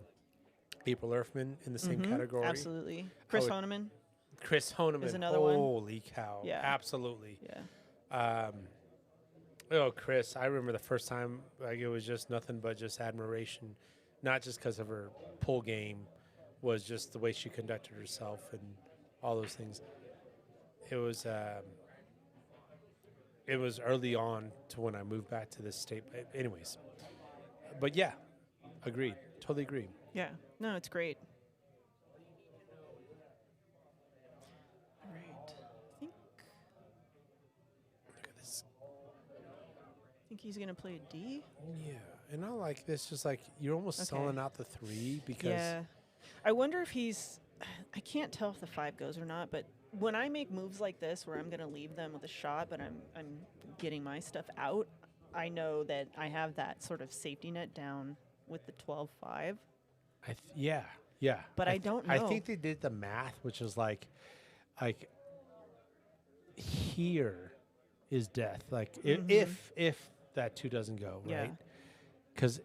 [SPEAKER 1] April Erfman in the same category.
[SPEAKER 2] Absolutely. Chris
[SPEAKER 1] would-
[SPEAKER 2] Honeman.
[SPEAKER 1] Chris Honeman.
[SPEAKER 2] Is another one.
[SPEAKER 1] Holy cow.
[SPEAKER 2] Yeah.
[SPEAKER 1] Absolutely.
[SPEAKER 2] Yeah.
[SPEAKER 1] Oh, Chris, I remember the first time, like, it was just nothing but just admiration, not just because of her pool game, was just the way she conducted herself and all those things. It was early on to when I moved back to this state. But anyways, but yeah, agreed. Totally agree.
[SPEAKER 2] Yeah. No, it's great. All right.
[SPEAKER 1] Look at this.
[SPEAKER 2] I think he's gonna play a D.
[SPEAKER 1] Yeah, and I like this. Just like you're almost
[SPEAKER 2] Okay.
[SPEAKER 1] selling out the 3 because
[SPEAKER 2] Yeah. I wonder if he's. I can't tell if the 5 goes or not, but when I make moves like this, where I'm gonna leave them with a shot, but I'm getting my stuff out, I know that I have that sort of safety net down with the 12-5.
[SPEAKER 1] yeah.
[SPEAKER 2] But I don't
[SPEAKER 1] I
[SPEAKER 2] know.
[SPEAKER 1] think they did the math, which is like here is death. Like if that 2 doesn't go,
[SPEAKER 2] Yeah.
[SPEAKER 1] right? Because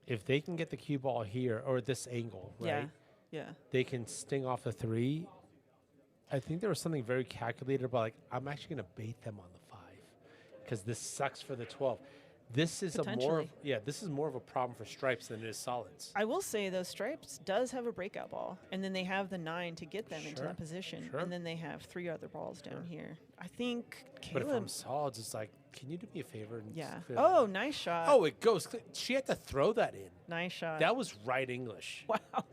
[SPEAKER 1] if they can get the cue ball here or this angle, right,
[SPEAKER 2] Yeah.
[SPEAKER 1] they can sting off the 3. I think there was something very calculated about, like, I'm actually going to bait them on the 5 because this sucks for the 12. This is this is more of a problem for stripes than it is solids.
[SPEAKER 2] I will say, though, Stripes does have a breakout ball, and then they have the 9 to get them into
[SPEAKER 1] Sure,
[SPEAKER 2] that position,
[SPEAKER 1] sure.
[SPEAKER 2] and then they have 3 other balls down here. I think
[SPEAKER 1] But if I'm
[SPEAKER 2] Caleb.
[SPEAKER 1] solids, it's like, can you do me a favor? And
[SPEAKER 2] Yeah.
[SPEAKER 1] just-
[SPEAKER 2] Oh, nice shot.
[SPEAKER 1] Oh, it goes. She had to throw that in.
[SPEAKER 2] Nice shot.
[SPEAKER 1] That was right English.
[SPEAKER 2] Wow.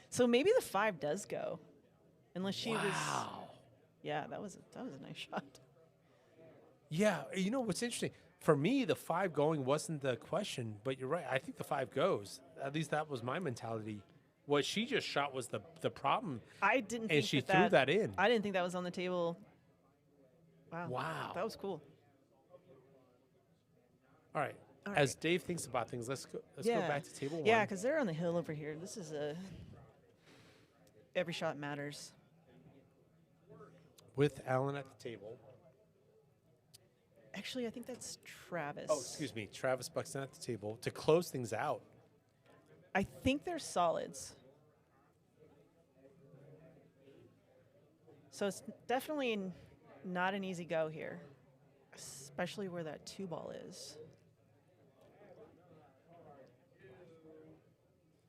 [SPEAKER 2] So maybe the 5 does go, unless she was.
[SPEAKER 1] Wow.
[SPEAKER 2] Yeah, that was a nice shot.
[SPEAKER 1] Yeah, you know what's interesting? For me, the 5 going wasn't the question, but you're right. I think the 5 goes. At least that was my mentality. What she just shot was the problem,
[SPEAKER 2] I didn't.
[SPEAKER 1] and
[SPEAKER 2] think
[SPEAKER 1] she
[SPEAKER 2] that
[SPEAKER 1] threw that in.
[SPEAKER 2] I didn't think that was on the table. Wow.
[SPEAKER 1] Wow.
[SPEAKER 2] That was cool.
[SPEAKER 1] All right.
[SPEAKER 2] All
[SPEAKER 1] As
[SPEAKER 2] right.
[SPEAKER 1] Dave thinks about things, let's go
[SPEAKER 2] Yeah.
[SPEAKER 1] back to table 1.
[SPEAKER 2] Yeah, because they're on the hill over here. This is a. Every shot matters.
[SPEAKER 1] with Allan at the table.
[SPEAKER 2] Actually, I think that's Travis.
[SPEAKER 1] Oh, excuse me, Travis Buxton at the table to close things out.
[SPEAKER 2] I think they're solids. So it's definitely not an easy go here, especially where that 2 ball is.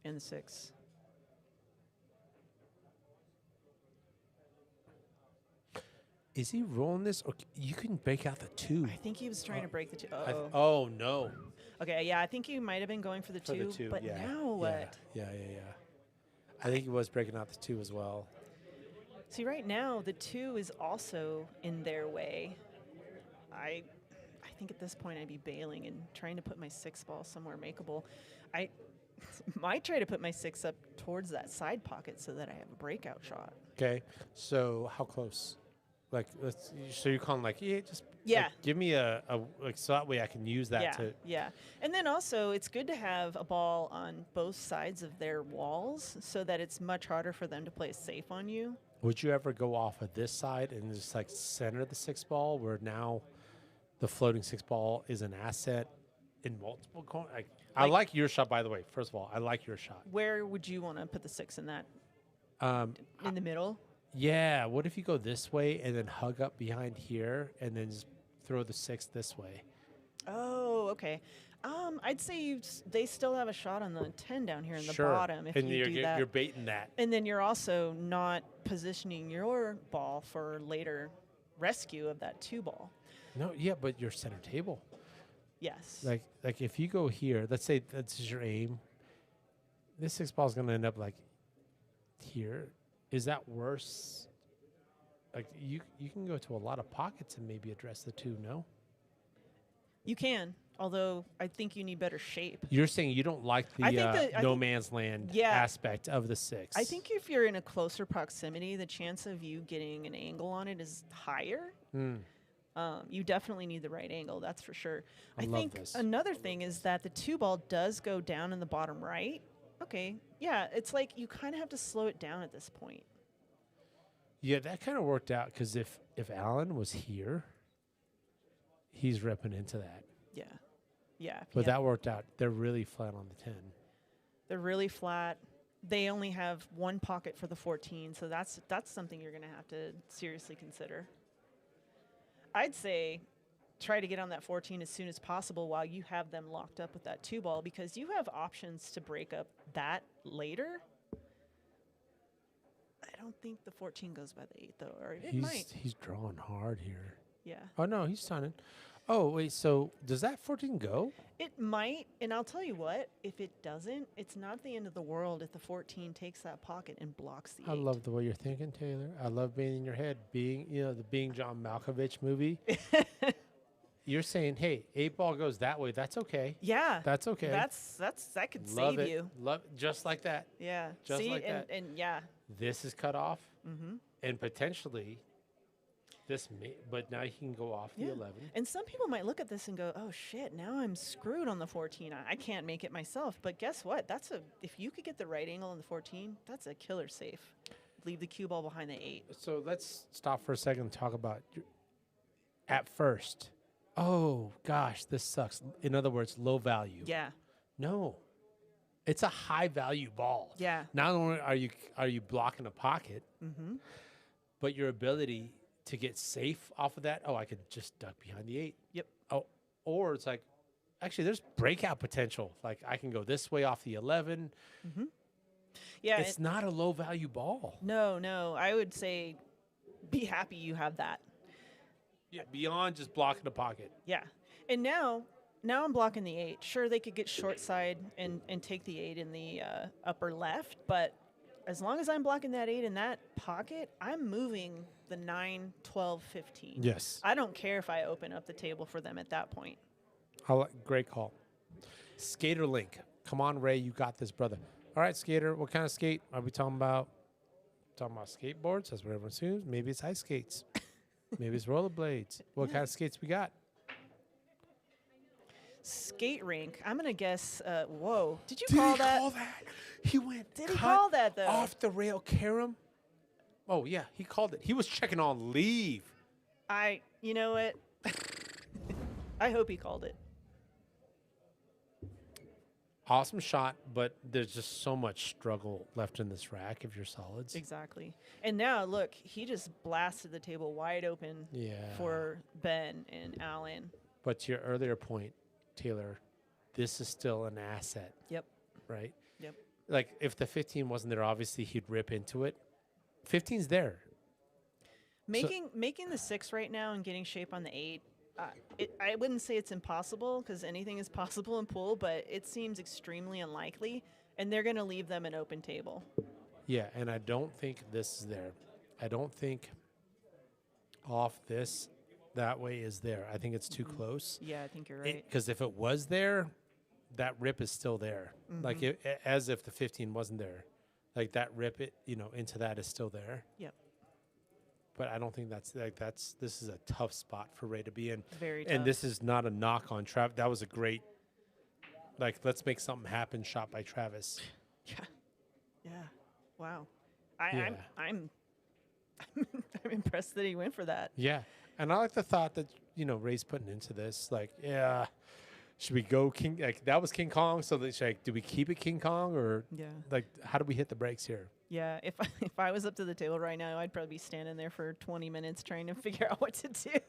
[SPEAKER 2] And the 6.
[SPEAKER 1] Is he rolling this, or you can break out the 2?
[SPEAKER 2] I think he was trying to break the 2.
[SPEAKER 1] Oh no!
[SPEAKER 2] Okay, yeah, I think he might have been going for the
[SPEAKER 1] For
[SPEAKER 2] 2.
[SPEAKER 1] the 2,
[SPEAKER 2] but
[SPEAKER 1] yeah.
[SPEAKER 2] now what?
[SPEAKER 1] Yeah. I think he was breaking out the 2 as well.
[SPEAKER 2] See, right now the 2 is also in their way. I think at this point I'd be bailing and trying to put my 6 ball somewhere makeable. I might try to put my 6 up towards that side pocket so that I have a breakout shot.
[SPEAKER 1] Okay, so how close? Like, so you're calling like, just
[SPEAKER 2] Yeah.
[SPEAKER 1] like, give me a like, so that way I can use that to.
[SPEAKER 2] Yeah. And then also, it's good to have a ball on both sides of their walls so that it's much harder for them to play safe on you.
[SPEAKER 1] Would you ever go off of this side and just like center the 6 ball where now the floating 6 ball is an asset in multiple corners. I like your shot, by the way. First of all, I like your shot.
[SPEAKER 2] Where would you want to put the 6 in that? In the middle?
[SPEAKER 1] Yeah. What if you go this way and then hug up behind here and then just throw the 6 this way?
[SPEAKER 2] Oh, okay. I'd say they still have a shot on the 10 down here in the
[SPEAKER 1] Sure.
[SPEAKER 2] bottom if
[SPEAKER 1] and
[SPEAKER 2] you do that.
[SPEAKER 1] you're baiting that.
[SPEAKER 2] And then you're also not positioning your ball for later rescue of that 2 ball.
[SPEAKER 1] No, yeah, but your center table.
[SPEAKER 2] Yes.
[SPEAKER 1] Like if you go here, let's say that's your aim. This 6 ball is going to end up like here. Is that worse? Like you can go to a lot of pockets and maybe address the 2. No.
[SPEAKER 2] You can, although I think you need better shape.
[SPEAKER 1] You're saying you don't like the no man's land aspect of the 6.
[SPEAKER 2] I think if you're in a closer proximity, the chance of you getting an angle on it is higher. You definitely need the right angle, that's for sure. I
[SPEAKER 1] love
[SPEAKER 2] think
[SPEAKER 1] this.
[SPEAKER 2] another thing is that the 2 ball does go down in the bottom right. Okay, yeah, it's like you kind of have to slow it down at this point.
[SPEAKER 1] Yeah, that kind of worked out because if Allan was here, he's ripping into that.
[SPEAKER 2] Yeah, yeah.
[SPEAKER 1] But that worked out. They're really flat on the 10.
[SPEAKER 2] They're really flat. They only have 1 pocket for the 14, so that's something you're going to have to seriously consider. I'd say try to get on that 14 as soon as possible while you have them locked up with that 2 ball because you have options to break up that later. I don't think the 14 goes by the 8, though, or it might.
[SPEAKER 1] He's drawing hard here.
[SPEAKER 2] Yeah.
[SPEAKER 1] Oh, no, he's stunning. Oh, wait, so does that 14 go?
[SPEAKER 2] It might, and I'll tell you what, if it doesn't, it's not the end of the world if the 14 takes that pocket and blocks the 8.
[SPEAKER 1] I love the way you're thinking, Taylor. I love being in your head. Being John Malkovich movie. You're saying, hey, 8 ball goes that way. That's okay.
[SPEAKER 2] Yeah.
[SPEAKER 1] That's okay.
[SPEAKER 2] That could
[SPEAKER 1] Love
[SPEAKER 2] save
[SPEAKER 1] it.
[SPEAKER 2] you.
[SPEAKER 1] Love just like that.
[SPEAKER 2] Yeah.
[SPEAKER 1] Just
[SPEAKER 2] See,
[SPEAKER 1] like that.
[SPEAKER 2] And yeah.
[SPEAKER 1] This is cut off. And potentially this may, but now he can go off the 11.
[SPEAKER 2] And some people might look at this and go, oh shit, now I'm screwed on the 14. I can't make it myself. But guess what? If you could get the right angle on the 14, that's a killer safe. Leave the cue ball behind the 8.
[SPEAKER 1] So let's stop for a second and talk about at first. Oh gosh, this sucks. In other words, low value.
[SPEAKER 2] Yeah.
[SPEAKER 1] No. It's a high value ball.
[SPEAKER 2] Yeah.
[SPEAKER 1] Not only are you blocking a pocket, but your ability to get safe off of that, I could just duck behind the 8.
[SPEAKER 2] Yep.
[SPEAKER 1] Oh, or it's like, actually, there's breakout potential. Like I can go this way off the 11.
[SPEAKER 2] Yeah.
[SPEAKER 1] It's not a low value ball.
[SPEAKER 2] No. I would say be happy you have that.
[SPEAKER 1] Yeah, beyond just blocking the pocket.
[SPEAKER 2] Yeah. And now I'm blocking the 8. Sure, they could get short side and take the 8 in the upper left, but as long as I'm blocking that 8 in that pocket, I'm moving the 9, 12, 15.
[SPEAKER 1] Yes.
[SPEAKER 2] I don't care if I open up the table for them at that point.
[SPEAKER 1] Great call. Skater link. Come on, Ray, you got this, brother. All right, Skater, what kind of skate are we talking about? Talking about skateboards? That's what everyone assumes. Maybe it's ice skates. Maybe it's rollerblades. What kind of skates we got?
[SPEAKER 2] Skate rink. I'm going to guess, whoa. Did you
[SPEAKER 1] Did
[SPEAKER 2] call
[SPEAKER 1] he
[SPEAKER 2] that?
[SPEAKER 1] call that? He went
[SPEAKER 2] Did he call that, though?
[SPEAKER 1] off the rail carom? Oh, yeah, he called it. He was checking on leave.
[SPEAKER 2] You know what? I hope he called it.
[SPEAKER 1] Awesome shot, but there's just so much struggle left in this rack if you're solids.
[SPEAKER 2] Exactly. And now, look, he just blasted the table wide open for Ben and Allan.
[SPEAKER 1] But to your earlier point, Taylor, this is still an asset.
[SPEAKER 2] Yep.
[SPEAKER 1] Right?
[SPEAKER 2] Yep.
[SPEAKER 1] Like, if the 15 wasn't there, obviously he'd rip into it. 15's there.
[SPEAKER 2] Making the 6 right now and getting shape on the 8, I wouldn't say it's impossible because anything is possible in pool, but it seems extremely unlikely, and they're going to leave them an open table.
[SPEAKER 1] Yeah, and I don't think this is there. I don't think off this that way is there. I think it's too close.
[SPEAKER 2] Yeah, I think you're right.
[SPEAKER 1] Because if it was there, that rip is still there. Like as if the 15 wasn't there. Like that rip into that is still there.
[SPEAKER 2] Yep.
[SPEAKER 1] But I don't think this is a tough spot for Ray to be in.
[SPEAKER 2] Very tough.
[SPEAKER 1] And this is not a knock on Travis. That was a great, let's make something happen shot by Travis.
[SPEAKER 2] Yeah. Wow.
[SPEAKER 1] Yeah.
[SPEAKER 2] I'm I'm impressed that he went for that.
[SPEAKER 1] Yeah. And I like the thought that, Ray's putting into this. Like, yeah, should we go King? Like, that was King Kong. So, like, do we keep it King Kong or,
[SPEAKER 2] Yeah.
[SPEAKER 1] like, how do we hit the brakes here?
[SPEAKER 2] Yeah, if I was up to the table right now, I'd probably be standing there for 20 minutes trying to figure out what to do.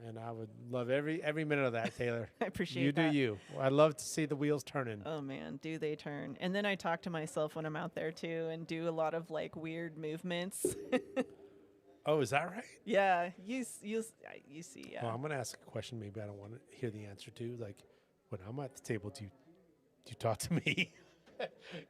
[SPEAKER 1] And I would love every minute of that, Taylor.
[SPEAKER 2] I appreciate
[SPEAKER 1] you
[SPEAKER 2] that.
[SPEAKER 1] do you. I love to see the wheels turning.
[SPEAKER 2] Oh man, do they turn? And then I talk to myself when I'm out there too, and do a lot of like weird movements.
[SPEAKER 1] Oh, is that right?
[SPEAKER 2] Yeah, you see. Yeah.
[SPEAKER 1] Well, I'm gonna ask a question. Maybe I don't want to hear the answer to. Like, when I'm at the table, do you talk to me?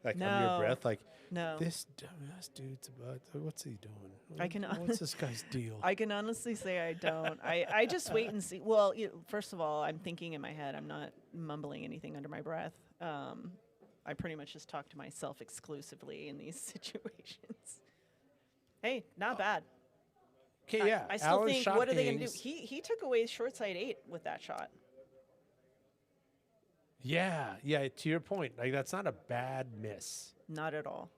[SPEAKER 1] Like under your breath, like
[SPEAKER 2] No.
[SPEAKER 1] this dumbass dude's about. What's he doing?
[SPEAKER 2] I can
[SPEAKER 1] What's this guy's deal?
[SPEAKER 2] I can honestly say I don't. I just wait and see. Well, first of all, I'm thinking in my head. I'm not mumbling anything under my breath. I pretty much just talk to myself exclusively in these situations. Hey, not bad.
[SPEAKER 1] Okay, yeah.
[SPEAKER 2] I still
[SPEAKER 1] Allan
[SPEAKER 2] think,
[SPEAKER 1] shot
[SPEAKER 2] what are they going to do?
[SPEAKER 1] hangs.
[SPEAKER 2] He took away short side 8 with that shot.
[SPEAKER 1] Yeah. To your point, like that's not a bad miss.
[SPEAKER 2] Not at all.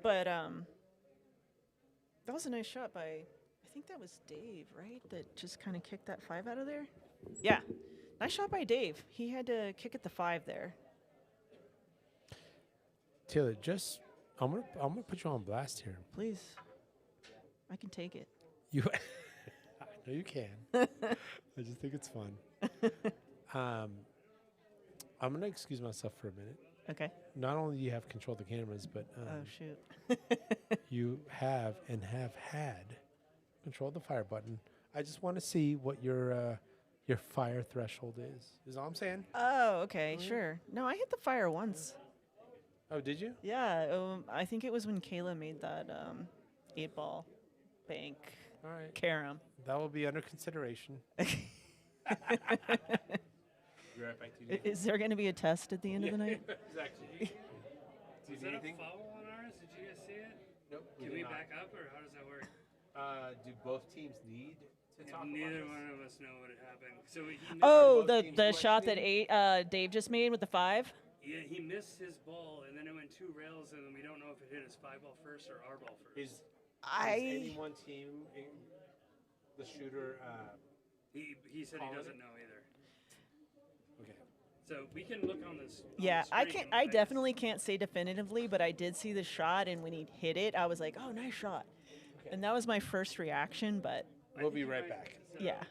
[SPEAKER 2] But that was a nice shot by, I think that was Dave, right? That just kind of kicked that 5 out of there. Yeah, nice shot by Dave. He had to kick at the 5 there.
[SPEAKER 1] Taylor, I'm gonna put you on blast here.
[SPEAKER 2] Please, I can take it.
[SPEAKER 1] You, I know you can. I just think it's fun. I'm gonna excuse myself for a minute.
[SPEAKER 2] Okay.
[SPEAKER 1] Not only do you have control of the cameras, but
[SPEAKER 2] Oh shoot.
[SPEAKER 1] you have had control of the fire button. I just want to see what your fire threshold is all I'm saying.
[SPEAKER 2] Oh, okay, sure. No, I hit the fire once.
[SPEAKER 1] Oh, did you?
[SPEAKER 2] Yeah, I think it was when Caela made that 8-ball bank
[SPEAKER 1] All right.
[SPEAKER 2] carom.
[SPEAKER 1] That will be under consideration. Be right back to you.
[SPEAKER 2] Is there going to be a test at the end of the night?
[SPEAKER 1] Exactly.
[SPEAKER 4] Was that a foul on ours? Did you guys see it?
[SPEAKER 1] Nope.
[SPEAKER 4] Can we back up, or how does that work?
[SPEAKER 1] Do both teams need to talk
[SPEAKER 4] Neither
[SPEAKER 1] about
[SPEAKER 4] one of us know what happened. So he missed,
[SPEAKER 2] Oh,
[SPEAKER 1] both teams
[SPEAKER 2] the shot that
[SPEAKER 1] questioning?
[SPEAKER 2] Dave just made with the 5?
[SPEAKER 4] he missed his ball, and then it went 2 rails, and we don't know if it hit his 5-ball first or our ball first.
[SPEAKER 1] Is any one team the shooter?
[SPEAKER 4] He said
[SPEAKER 1] calling
[SPEAKER 4] he
[SPEAKER 1] it?
[SPEAKER 4] doesn't know either.
[SPEAKER 1] Okay.
[SPEAKER 4] So we can look on this. on
[SPEAKER 2] Yeah,
[SPEAKER 4] the
[SPEAKER 2] I
[SPEAKER 4] screen.
[SPEAKER 2] can't. I definitely can't say definitively, but I did see the shot, and when he hit it, I was like, "Oh, nice shot," and that was my first reaction. But
[SPEAKER 1] We'll be right back.
[SPEAKER 2] yeah,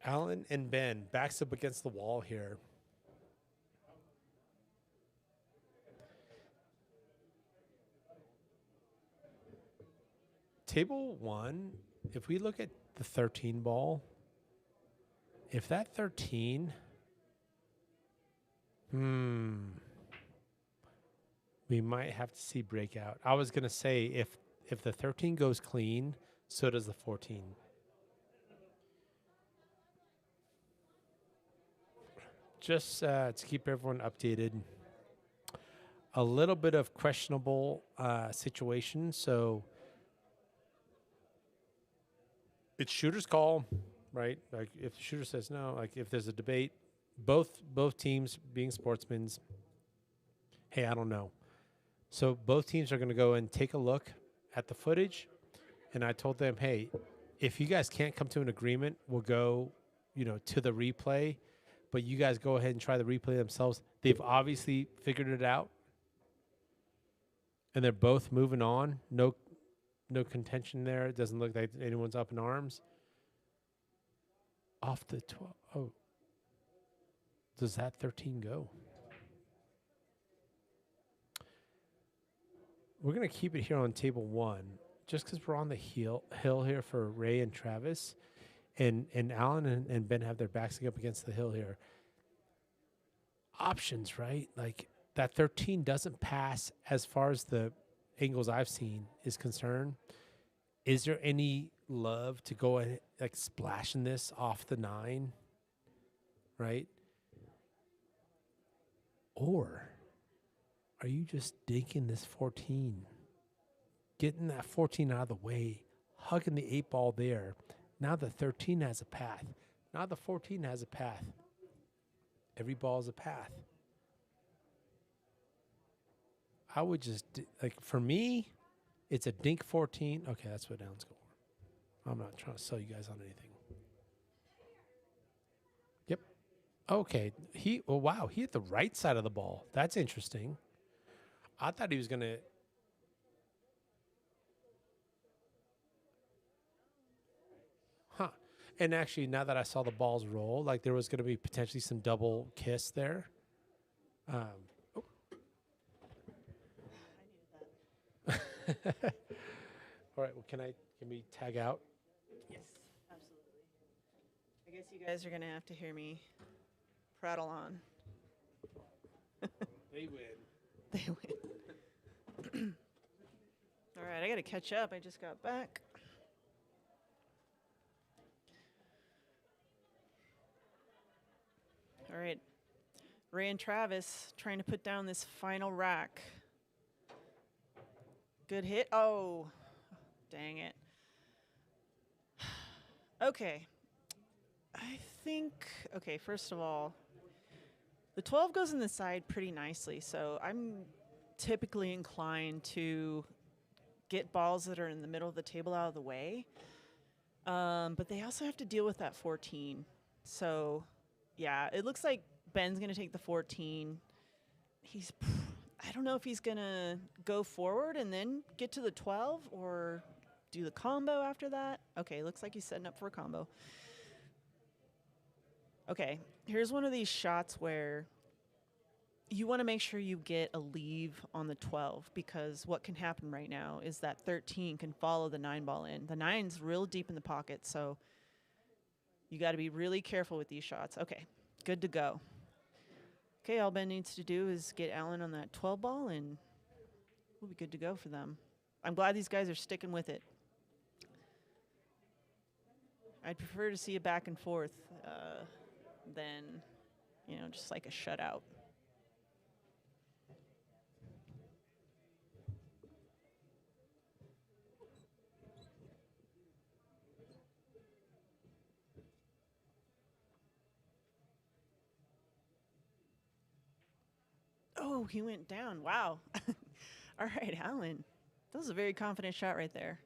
[SPEAKER 1] Allan and Ben backs up against the wall here. Table 1, if we look at the 13 ball, if that 13, we might have to see breakout. I was going to say if the 13 goes clean, so does the 14. Just to keep everyone updated, a little bit of questionable situation. So it's shooter's call, right? Like if the shooter says no, like if there's a debate, both teams being sportsmen, hey, I don't know. So both teams are going to go and take a look at the footage. And I told them, hey, if you guys can't come to an agreement, we'll go, to the replay. But you guys go ahead and try the replay themselves. They've obviously figured it out. And they're both moving on. No contention there. It doesn't look like anyone's up in arms. Off the 12. Oh. Does that 13 go? We're going to keep it here on table 1 just because we're on the hill here for Ray and Travis. And Allan and Ben have their backs up against the hill here. Options, right? Like that 13 doesn't pass as far as the angles I've seen is concerned. Is there any love to go and like splashing this off the 9, right? Or are you just dinking this 14, getting that 14 out of the way, hugging the 8 ball there? Now the 13 has a path. Now the 14 has a path. Every ball is a path. I would just, like, for me, it's a dink 14. Okay, that's what Allan's going for. I'm not trying to sell you guys on anything. Yep. Okay. Wow, he hit the right side of the ball. That's interesting. I thought he was going to. Huh. And actually, now that I saw the balls roll, like there was going to be potentially some double kiss there. Oh. All right. Well, can we tag out?
[SPEAKER 2] Yes, absolutely. I guess you guys are gonna have to hear me prattle on.
[SPEAKER 1] They win.
[SPEAKER 2] They win. All right, I gotta catch up. I just got back. All right, Ray and Travis trying to put down this final rack. Good hit. Oh, dang it. Okay. I think, okay, first of all, the 12 goes in the side pretty nicely, so I'm typically inclined to get balls that are in the middle of the table out of the way. But they also have to deal with that 14. So, yeah, it looks like Ben's going to take the 14. I don't know if he's going to go forward and then get to the 12 or do the combo after that. Okay, looks like he's setting up for a combo. Okay, here's one of these shots where you want to make sure you get a leave on the 12 because what can happen right now is that 13 can follow the 9 ball in. The 9's real deep in the pocket, so you got to be really careful with these shots. Okay, good to go. Okay, all Ben needs to do is get Allan on that 12 ball, and we'll be good to go for them. I'm glad these guys are sticking with it. I'd prefer to see a back and forth than, just like a shutout. Oh, he went down. Wow. All right, Allan. That was a very confident shot right there.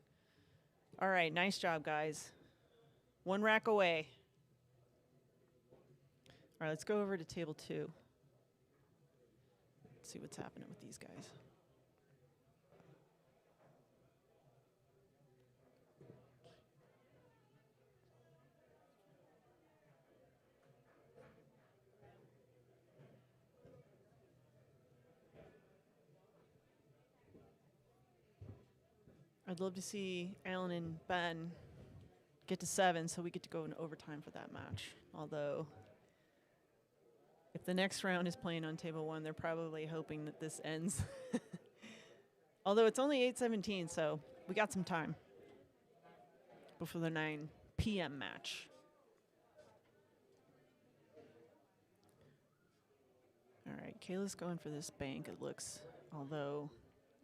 [SPEAKER 2] All right, nice job, guys. 1 rack away. All right, let's go over to table 2. Let's see what's happening with these guys. I'd love to see Allan and Ben get to 7 so we get to go into overtime for that match. Although, if the next round is playing on table 1, they're probably hoping that this ends. Although it's only 8:17, so we got some time before the 9 p.m. match. All right, Caela's going for this bank, it looks. Although,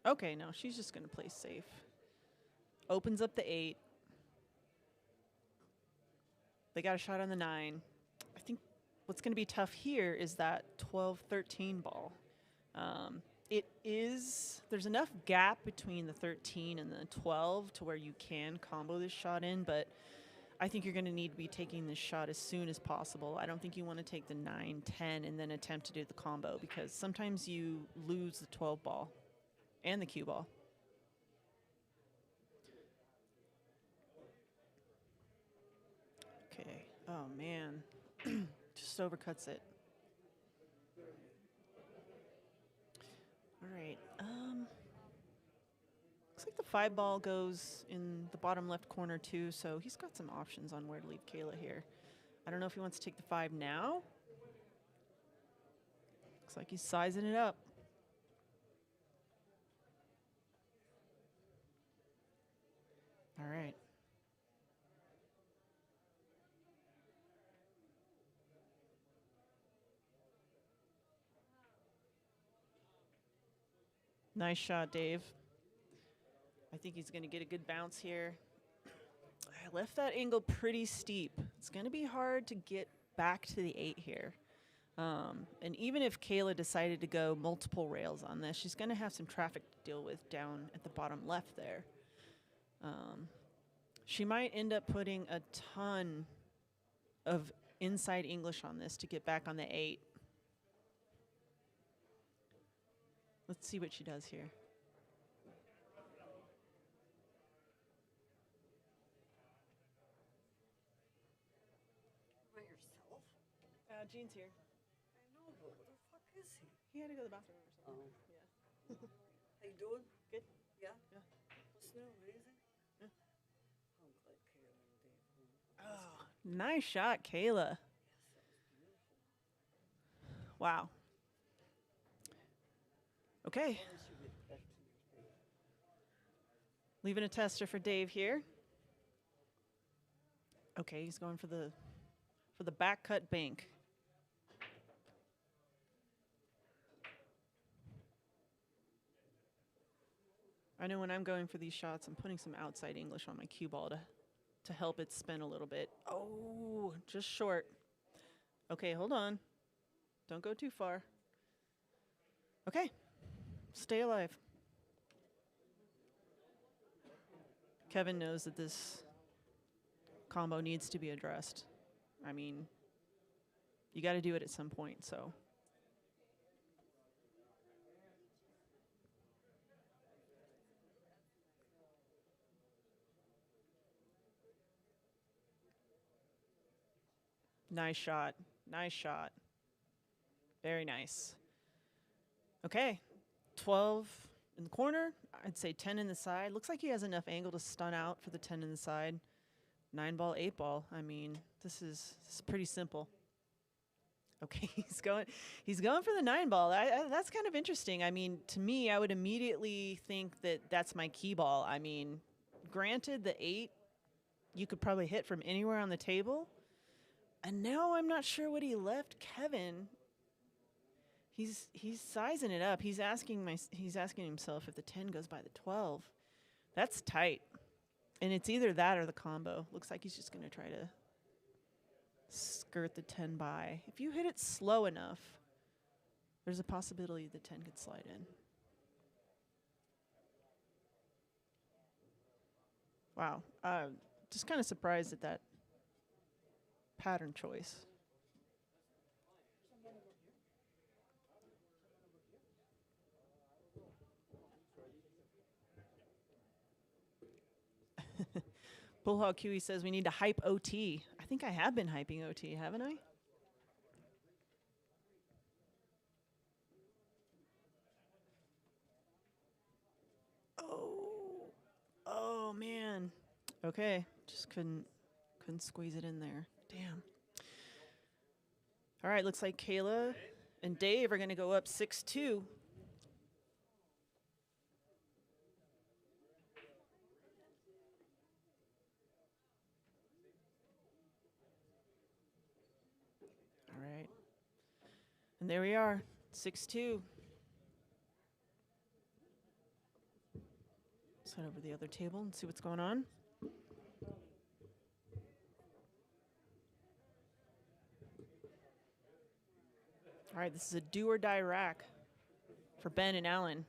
[SPEAKER 2] okay, no, she's just going to play safe. Opens up the 8. They got a shot on the 9. I think what's going to be tough here is that 12-13 ball. There's enough gap between the 13 and the 12 to where you can combo this shot in, but I think you're going to need to be taking this shot as soon as possible. I don't think you want to take the 9, 10, and then attempt to do the combo because sometimes you lose the 12 ball and the cue ball. Okay. Oh, man. Just overcuts it. All right. Looks like the 5 ball goes in the bottom left corner too, so he's got some options on where to leave Caela here. I don't know if he wants to take the 5 now. Looks like he's sizing it up. All right. Nice shot, Dave. I think he's going to get a good bounce here. I left that angle pretty steep. It's going to be hard to get back to the 8 here. And even if Caela decided to go multiple rails on this, she's going to have some traffic to deal with down at the bottom left there. She might end up putting a ton of inside English on this to get back on the 8. Let's see what she does here.
[SPEAKER 3] By yourself?
[SPEAKER 2] Gene's here.
[SPEAKER 3] I know, but where the fuck is he?
[SPEAKER 2] He had to go to the bathroom or something.
[SPEAKER 3] Oh.
[SPEAKER 2] Yeah.
[SPEAKER 3] How you doing?
[SPEAKER 2] Good.
[SPEAKER 3] Yeah?
[SPEAKER 2] Yeah.
[SPEAKER 3] What's new? Anything?
[SPEAKER 2] Yeah.
[SPEAKER 3] I'm glad Caela and Dave home.
[SPEAKER 2] Oh, nice shot, Caela.
[SPEAKER 3] Yes, that was beautiful.
[SPEAKER 2] Wow. Okay.
[SPEAKER 3] Why don't you get back to your thing?
[SPEAKER 2] Leaving a tester for Dave here. Okay, he's going for the back cut bank. I know when I'm going for these shots, I'm putting some outside English on my cue ball to help it spin a little bit. Oh, just short. Okay, hold on. Don't go too far. Okay, stay alive. Kevin knows that this combo needs to be addressed. I mean, you got to do it at some point, so. Nice shot. Nice shot. Very nice. Okay. 12 in the corner. I'd say 10 in the side. Looks like he has enough angle to stun out for the 10 in the side. 9 ball, 8 ball. I mean, this is pretty simple. Okay, he's going for the 9 ball. That's kind of interesting. I mean, to me, I would immediately think that that's my key ball. I mean, granted, the 8 you could probably hit from anywhere on the table. And now I'm not sure what he left Kevin. He's sizing it up. He's asking himself if the 10 goes by the 12. That's tight. And it's either that or the combo. Looks like he's just going to try to skirt the 10 by. If you hit it slow enough, there's a possibility the 10 could slide in. Wow. Just kind of surprised at that pattern choice. Bullhog QE says we need to hype OT. I think I have been hyping OT, haven't I? Oh man. Okay, just couldn't squeeze it in there. Damn. All right, looks like Caela and Dave are going to go up 6-2. All right. And there we are, 6-2. Let's head over to the other table and see what's going on. All right, this is a do or die rack for Ben and Allan.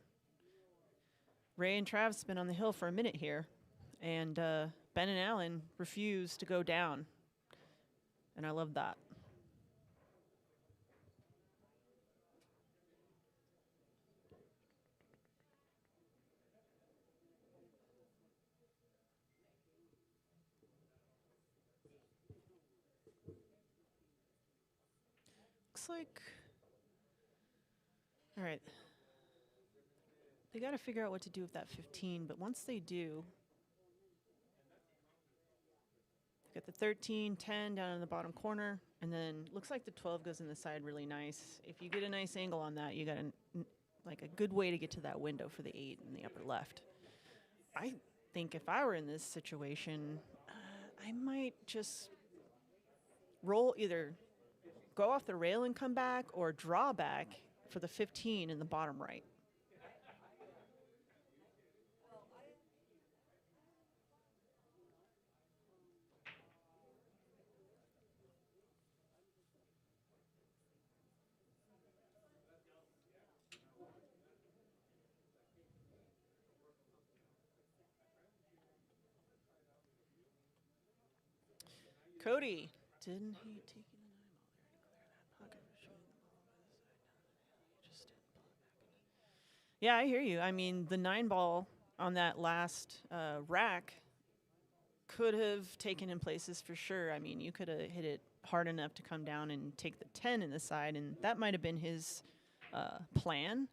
[SPEAKER 2] Ray and Trav's been on the hill for a minute here, and Ben and Allan refuse to go down, and I love that. Looks like, all right, they got to figure out what to do with that 15. But once they do, got the 13, 10 down in the bottom corner, and then looks like the 12 goes in the side really nice. If you get a nice angle on that, you got like a good way to get to that window for the 8 in the upper left. I think if I were in this situation, I might just roll, either go off the rail and come back or draw back for the 15 in the bottom right. Cody, didn't he take the 9 ball there to clear that pocket? Shooting the ball by the side. Just didn't pull it back. Yeah, I hear you. I mean, the 9 ball on that last rack could have taken in places for sure. I mean, you could have hit it hard enough to come down and take the 10 in the side, and that might have been his plan.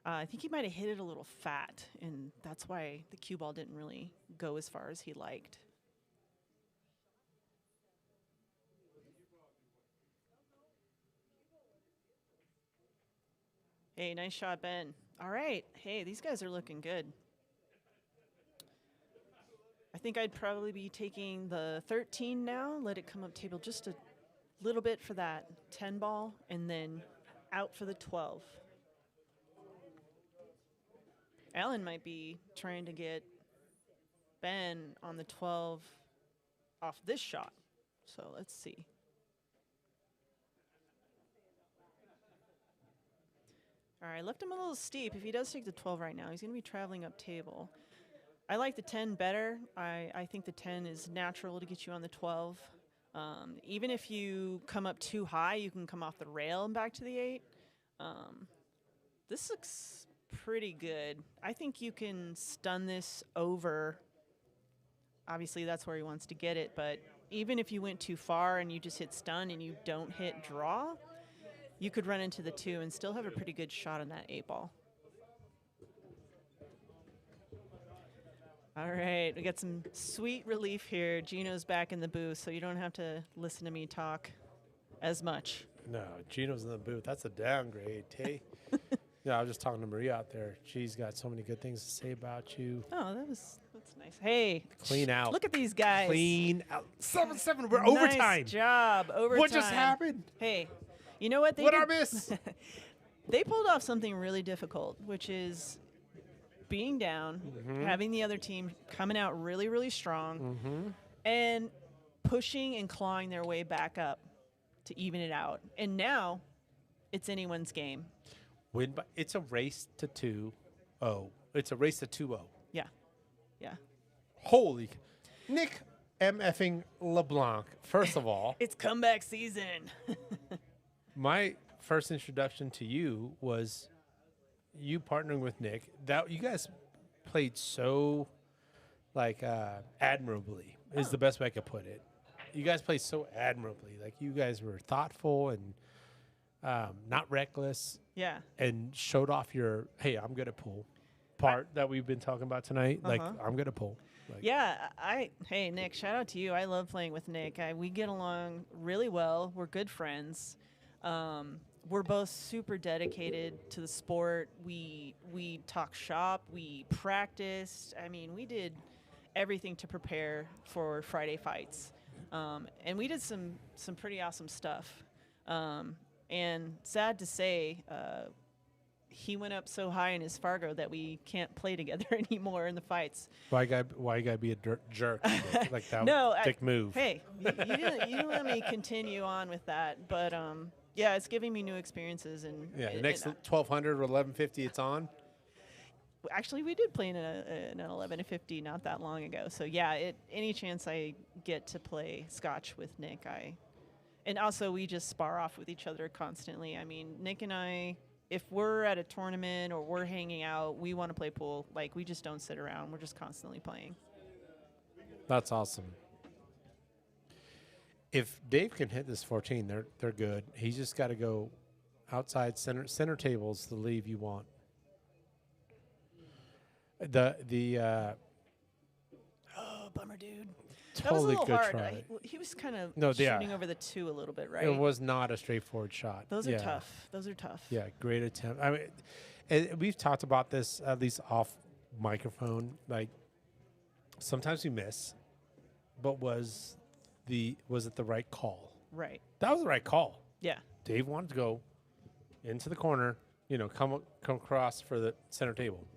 [SPEAKER 2] I think he might have hit it a little fat, and that's why the cue ball didn't really go as far as he liked. Hey, nice shot, Ben. All right. Hey, these guys are looking good. I think I'd probably be taking the 13 now, let it come up table just a little bit for that 10 ball, and then out for the 12. Allan might be trying to get Ben on the 12 off this shot. So let's see. All right, left him a little steep. If he does take the 12 right now, he's going to be traveling up table. I like the 10 better. I think the 10 is natural to get you on the 12. Even if you come up too high, you can come off the rail and back to the 8. This looks pretty good. I think you can stun this over. Obviously, that's where he wants to get it. But even if you went too far and you just hit stun and you don't hit draw, you could run into the 2 and still have a pretty good shot on that 8 ball. All right, we got some sweet relief here. Gino's back in the booth, so you don't have to listen to me talk as much.
[SPEAKER 1] No, Gino's in the booth. That's a downgrade, Tay. Yeah, I was just talking to Maria out there. She's got so many good things to say about you.
[SPEAKER 2] Oh, that's nice. Hey,
[SPEAKER 1] Clean out.
[SPEAKER 2] Look at these guys.
[SPEAKER 1] Clean out. 7-7. We're
[SPEAKER 2] Nice
[SPEAKER 1] overtime.
[SPEAKER 2] job. Overtime.
[SPEAKER 1] What just happened?
[SPEAKER 2] Hey, you know what?
[SPEAKER 1] What I miss?
[SPEAKER 2] They pulled off something really difficult, which is being down, having the other team coming out really, really strong, and pushing and clawing their way back up to even it out. And now it's anyone's game.
[SPEAKER 1] It's a race to 2-0. It's a race to 2-0.
[SPEAKER 2] Yeah. Yeah.
[SPEAKER 1] Holy. Nick MFing LeBlanc, first of all.
[SPEAKER 2] It's comeback season.
[SPEAKER 1] My first introduction to you was you partnering with Nick. That you guys played so admirably is the best way I could put it. You guys played so admirably. Like you guys were thoughtful and not reckless.
[SPEAKER 2] Yeah.
[SPEAKER 1] And showed off your hey, I'm good at pool part that we've been talking about tonight. Like I'm good at pool.
[SPEAKER 2] Yeah, hey Nick, shout out to you. I love playing with Nick. We get along really well. We're good friends. We're both super dedicated to the sport. We talk shop. We practiced. I mean, we did everything to prepare for Friday fights, and we did some pretty awesome stuff. And sad to say, he went up so high in his Fargo that we can't play together anymore in the fights.
[SPEAKER 1] Why you gotta be a jerk like that?
[SPEAKER 2] No,
[SPEAKER 1] dick move.
[SPEAKER 2] Hey, you didn't let me continue on with that, but yeah, it's giving me new experiences and
[SPEAKER 1] the next 1200 or 1150, it's on.
[SPEAKER 2] Actually, we did play in an 1150 not that long ago. So yeah, any chance I get to play Scotch with Nick, and also we just spar off with each other constantly. I mean, Nick and I, if we're at a tournament or we're hanging out, we want to play pool. Like, we just don't sit around. We're just constantly playing.
[SPEAKER 1] That's awesome. If Dave can hit this 14, they're good. He's just got to go outside center tables the leave you want. The
[SPEAKER 2] Oh, bummer, dude. That was a
[SPEAKER 1] totally
[SPEAKER 2] little
[SPEAKER 1] good
[SPEAKER 2] hard.
[SPEAKER 1] try.
[SPEAKER 2] He was kind of
[SPEAKER 1] No, yeah.
[SPEAKER 2] shooting over the 2 a little bit, right?
[SPEAKER 1] It was not a straightforward shot.
[SPEAKER 2] Those are
[SPEAKER 1] Yeah.
[SPEAKER 2] tough. Those are tough.
[SPEAKER 1] Yeah, great attempt. I mean, we've talked about this at least off microphone. Like sometimes we miss, but was it the right call?
[SPEAKER 2] Right.
[SPEAKER 1] That was the right call.
[SPEAKER 2] Yeah.
[SPEAKER 1] Dave wanted to go into the corner, come across for the center table.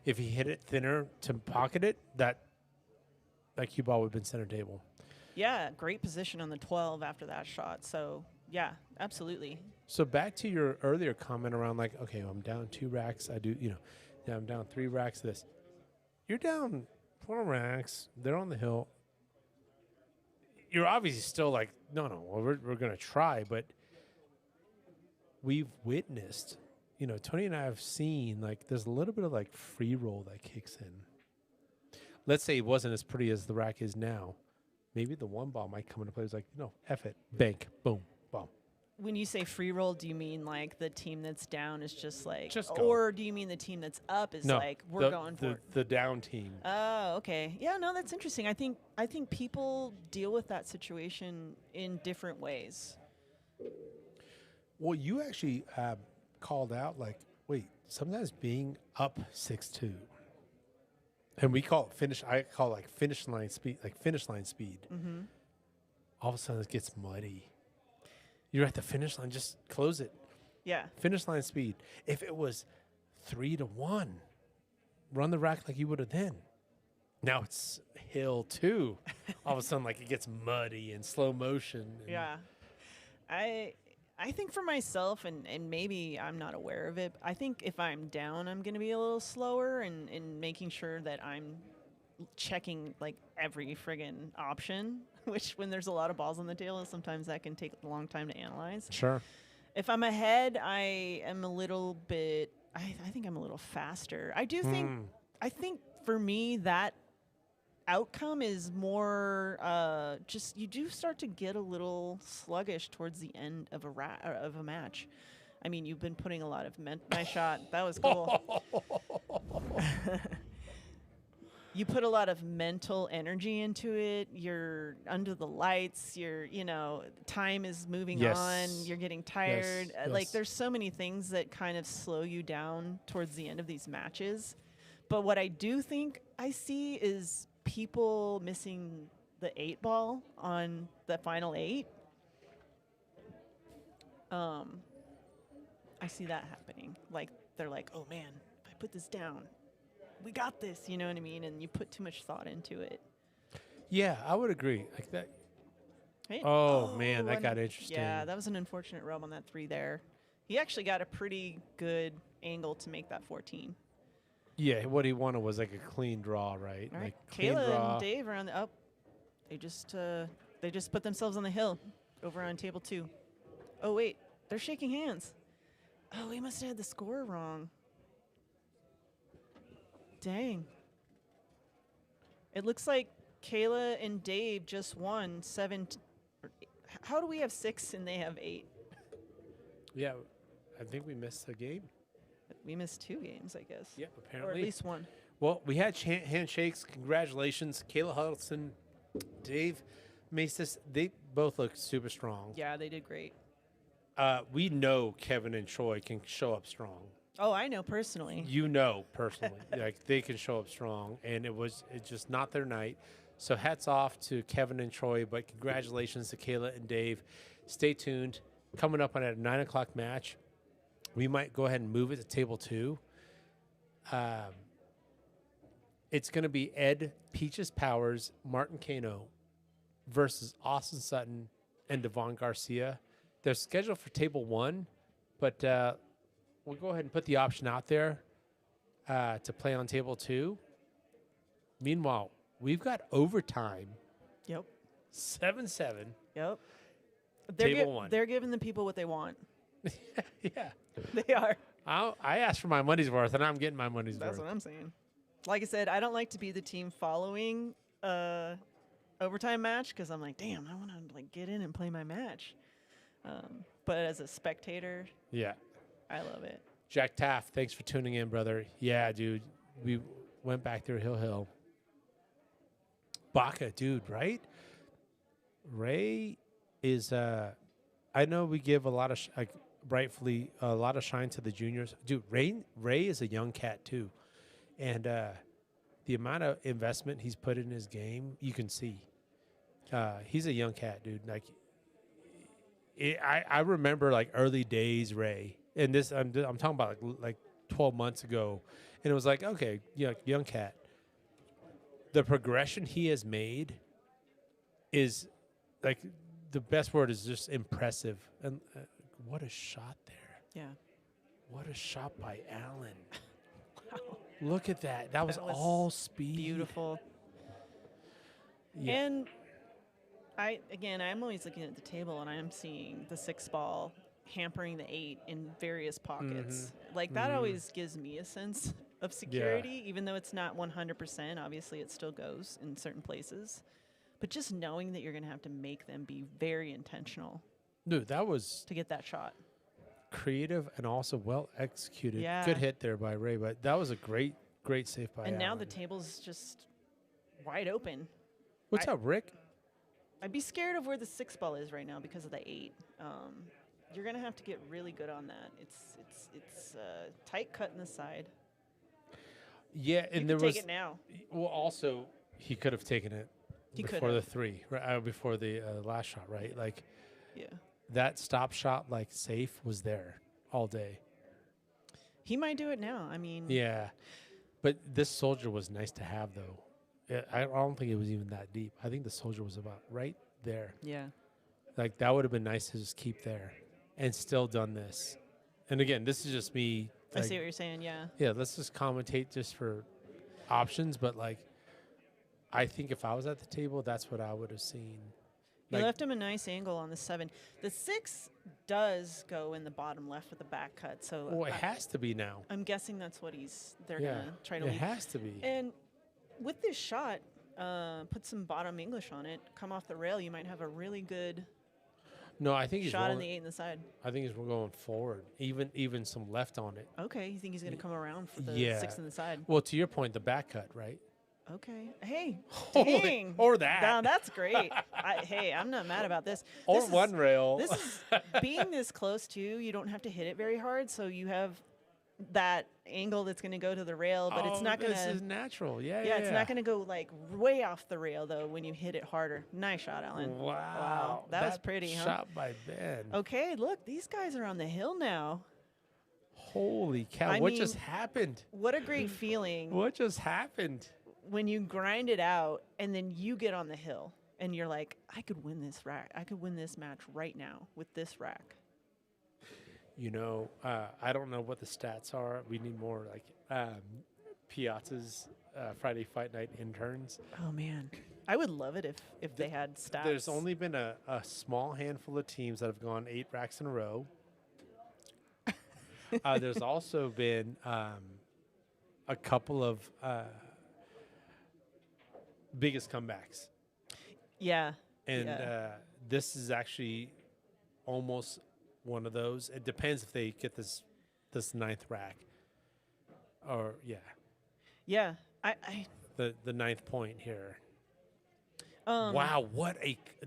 [SPEAKER 1] If he hit it thinner to pocket it, that cue ball would have been center table.
[SPEAKER 2] Yeah, great position on the 12 after that shot. So, yeah, absolutely.
[SPEAKER 1] So back to your earlier comment around like, okay, I'm down 2 racks. I do, now I'm down 3 racks of this. You're down 4 racks. They're on the hill. You're obviously still like, no, we're going to try. But we've witnessed, Tony and I have seen, like, there's a little bit of, like, free roll that kicks in. Let's say it wasn't as pretty as the rack is now. Maybe the 1 ball might come into play. It's like, no, F it. Bank. Boom. Bomb.
[SPEAKER 2] When you say free roll, do you mean like the team that's down is just like,
[SPEAKER 1] Just go.
[SPEAKER 2] or do you mean the team that's up is like, we're going for it?
[SPEAKER 1] The down team.
[SPEAKER 2] Oh, okay. Yeah, no, that's interesting. I think people deal with that situation in different ways.
[SPEAKER 1] Well, you actually called out like, wait, sometimes being up 6-2, and we call it finish. I call it like finish line speed,
[SPEAKER 2] Mm-hmm.
[SPEAKER 1] All of a sudden, it gets muddy. You're at the finish line, just close it.
[SPEAKER 2] Yeah.
[SPEAKER 1] Finish line speed. If it was 3-1, run the rack like you would have then. Now it's hill 2. All of a sudden, like it gets muddy and slow motion.
[SPEAKER 2] Yeah. I think for myself, and maybe I'm not aware of it, I think if I'm down, I'm going to be a little slower and making sure that I'm checking like every friggin' option, which when there's a lot of balls on the table, sometimes that can take a long time to analyze.
[SPEAKER 1] Sure.
[SPEAKER 2] If I'm ahead, I am a little bit, I think I'm a little faster. I do think, I think for me that outcome is more just you do start to get a little sluggish towards the end of a match. I mean, you've been putting a lot of nice shot. That was cool. You put a lot of mental energy into it. You're under the lights. Time is moving on. You're getting tired. Like there's so many things that kind of slow you down towards the end of these matches. But what I do think I see is people missing the 8 ball on the final 8. I see that happening. Like they're like, oh man, if I put this down, we got this. You know what I mean? And you put too much thought into it.
[SPEAKER 1] Yeah, I would agree. Like that.
[SPEAKER 2] Hey.
[SPEAKER 1] Oh man, that got interesting.
[SPEAKER 2] Yeah, that was an unfortunate rub on that 3 there. He actually got a pretty good angle to make that 14.
[SPEAKER 1] Yeah, what he wanted was like a clean draw, right?
[SPEAKER 2] All right,
[SPEAKER 1] Like clean
[SPEAKER 2] Caela
[SPEAKER 1] draw.
[SPEAKER 2] and Dave are on the up. They just put themselves on the hill over on table 2. Oh wait, they're shaking hands. Oh, we must have had the score wrong. Dang. It looks like Caela and Dave just won 7. How do we have 6 and they have 8?
[SPEAKER 1] Yeah, I think we missed a game.
[SPEAKER 2] We missed 2 games, I guess.
[SPEAKER 1] Yep,
[SPEAKER 2] Or
[SPEAKER 1] apparently.
[SPEAKER 2] at least 1.
[SPEAKER 1] Well, we had handshakes. Congratulations, Caela Huddleston, Dave Maestas. They both look super strong.
[SPEAKER 2] Yeah, they did great.
[SPEAKER 1] We know Kevin and Troy can show up strong.
[SPEAKER 2] Oh, I know personally.
[SPEAKER 1] You know personally, like they can show up strong, and it's just not their night. So hats off to Kevin and Troy, but congratulations to Caela and Dave. Stay tuned. Coming up on a 9 o'clock match, we might go ahead and move it to table 2. It's going to be Ed Peaches Powers, Martin Cano versus Austin Sutton and Dvon Garcia. They're scheduled for table 1, but we'll go ahead and put the option out there to play on table 2. Meanwhile, we've got overtime.
[SPEAKER 2] Yep.
[SPEAKER 1] 7-7.
[SPEAKER 2] Yep.
[SPEAKER 1] Table 1.
[SPEAKER 2] They're giving the people what they want.
[SPEAKER 1] Yeah.
[SPEAKER 2] They are.
[SPEAKER 1] I asked for my money's worth, and I'm getting my money's
[SPEAKER 2] That's
[SPEAKER 1] worth.
[SPEAKER 2] what I'm saying. Like I said, I don't like to be the team following overtime match because I'm like, damn, I want to like get in and play my match. But as a spectator,
[SPEAKER 1] Yeah.
[SPEAKER 2] I love it.
[SPEAKER 1] Jack Taft, thanks for tuning in, brother. Yeah, dude. went back there, Hill. Baca, dude, right? Ray is, I know we give a lot of, rightfully, a lot of shine to the juniors. Dude, Ray is a young cat, too. And the amount of investment he's put in his game, you can see. He's a young cat, dude. Like, I remember, like, early days Ray. And this, I'm talking about, like 12 months ago. And it was like, okay, young cat. The progression he has made is, like, the best word is just impressive. And what a shot there.
[SPEAKER 2] Yeah.
[SPEAKER 1] What a shot by Allan.
[SPEAKER 2] Wow.
[SPEAKER 1] Look at that. That was all speed.
[SPEAKER 2] Beautiful.
[SPEAKER 1] Yeah.
[SPEAKER 2] And I'm always looking at the table and I'm seeing the 6 ball hampering the 8 in various pockets. Like that always gives me a sense of security, even though it's not 100%. Obviously, it still goes in certain places. But just knowing that you're going to have to make them be very intentional.
[SPEAKER 1] Dude, that was
[SPEAKER 2] to get that shot.
[SPEAKER 1] Creative and also well executed.
[SPEAKER 2] Yeah.
[SPEAKER 1] Good hit there by Ray, but that was a great save by
[SPEAKER 2] And now
[SPEAKER 1] Allan.
[SPEAKER 2] the table's just wide open.
[SPEAKER 1] What's up, Rick?
[SPEAKER 2] I'd be scared of where the 6 ball is right now because of the 8. You're going to have to get really good on that. It's tight cut in the side.
[SPEAKER 1] Yeah, and
[SPEAKER 2] You
[SPEAKER 1] there
[SPEAKER 2] can
[SPEAKER 1] was
[SPEAKER 2] take it now.
[SPEAKER 1] Well, also he could have taken it
[SPEAKER 2] He
[SPEAKER 1] before
[SPEAKER 2] could've.
[SPEAKER 1] the 3, right? Before the last shot, right? Like
[SPEAKER 2] Yeah.
[SPEAKER 1] that stop shot, like safe, was there all day.
[SPEAKER 2] He might do it now. I mean,
[SPEAKER 1] Yeah, but this soldier was nice to have, though. I don't think it was even that deep. I think the soldier was about right there.
[SPEAKER 2] yeah.
[SPEAKER 1] Like that would have been nice to just keep there, and still done this. And again, this is just me.
[SPEAKER 2] I
[SPEAKER 1] like,
[SPEAKER 2] see what you're saying. Yeah.
[SPEAKER 1] Yeah, let's just commentate just for options. But like, I think if I was at the table, that's what I would have seen.
[SPEAKER 2] You
[SPEAKER 1] Like,
[SPEAKER 2] left him a nice angle on the 7. The 6 does go in the bottom left with the back cut. So
[SPEAKER 1] well, it has to be now.
[SPEAKER 2] I'm guessing that's what they're
[SPEAKER 1] Yeah,
[SPEAKER 2] going to try to
[SPEAKER 1] it
[SPEAKER 2] lead.
[SPEAKER 1] has to be.
[SPEAKER 2] And with this shot, put some bottom English on it, come off the rail, you might have a really good
[SPEAKER 1] No, I think he's
[SPEAKER 2] shot in
[SPEAKER 1] rolling,
[SPEAKER 2] the 8 in the side.
[SPEAKER 1] I think he's going forward, even some left on it.
[SPEAKER 2] Okay, you think he's going to come around for the
[SPEAKER 1] Yeah.
[SPEAKER 2] 6 in the side?
[SPEAKER 1] Well, to your point, the back cut, right?
[SPEAKER 2] Okay. Hey,
[SPEAKER 1] Holy-
[SPEAKER 2] dang.
[SPEAKER 1] or that.
[SPEAKER 2] Now, that's great. Hey, I'm not mad about this.
[SPEAKER 1] Or
[SPEAKER 2] This is-
[SPEAKER 1] one rail.
[SPEAKER 2] This is being this close too. You don't have to hit it very hard, so you have that angle that's going to go to the rail, but it's not going
[SPEAKER 1] This is
[SPEAKER 2] to.
[SPEAKER 1] natural. Yeah,
[SPEAKER 2] Yeah, it's not going to go like way off the rail though when you hit it harder. Nice shot, Allan.
[SPEAKER 1] Wow,
[SPEAKER 2] That was pretty, huh?
[SPEAKER 1] Shot by Ben.
[SPEAKER 2] Okay, look, these guys are on the hill now.
[SPEAKER 1] Holy cow!
[SPEAKER 2] I
[SPEAKER 1] What
[SPEAKER 2] mean-
[SPEAKER 1] just happened?
[SPEAKER 2] What a great feeling
[SPEAKER 1] What just happened?
[SPEAKER 2] when you grind it out and then you get on the hill and you're like, I could win this rack. I could win this match right now with this rack.
[SPEAKER 1] You know, I don't know what the stats are. We need more like Piazza's Friday Fight Night interns.
[SPEAKER 2] Oh man, I would love it if they had stats.
[SPEAKER 1] There's only been a small handful of teams that have gone 8 racks in a row. There's also been a couple of biggest comebacks.
[SPEAKER 2] Yeah.
[SPEAKER 1] And
[SPEAKER 2] yeah.
[SPEAKER 1] this is actually almost one of those. It depends if they get this 9th rack. Or, yeah,
[SPEAKER 2] Yeah.
[SPEAKER 1] the 9th point here.
[SPEAKER 2] Wow.
[SPEAKER 1] What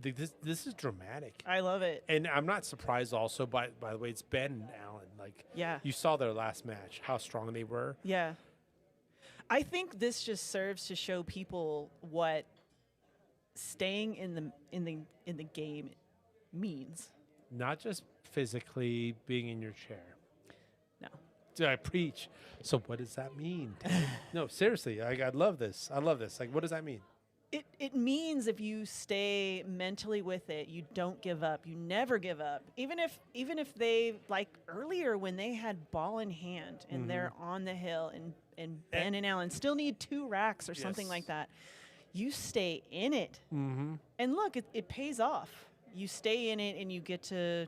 [SPEAKER 1] this is dramatic.
[SPEAKER 2] I love it.
[SPEAKER 1] And I'm not surprised also, by the way, it's Ben and Allan. Like,
[SPEAKER 2] Yeah.
[SPEAKER 1] you saw their last match, how strong they were.
[SPEAKER 2] Yeah. I think this just serves to show people what staying in the game means.
[SPEAKER 1] Not just physically being in your chair.
[SPEAKER 2] No.
[SPEAKER 1] Did I preach? So what does that mean? No, seriously, I love this. I love this. Like, what does that mean?
[SPEAKER 2] It means if you stay mentally with it, you don't give up. You never give up. Even if they, like earlier when they had ball in hand and they're on the hill and Ben and Allan still need 2 racks or something
[SPEAKER 1] Yes.
[SPEAKER 2] like that. You stay in it.
[SPEAKER 1] Mm-hmm.
[SPEAKER 2] And look, it pays off. You stay in it and you get to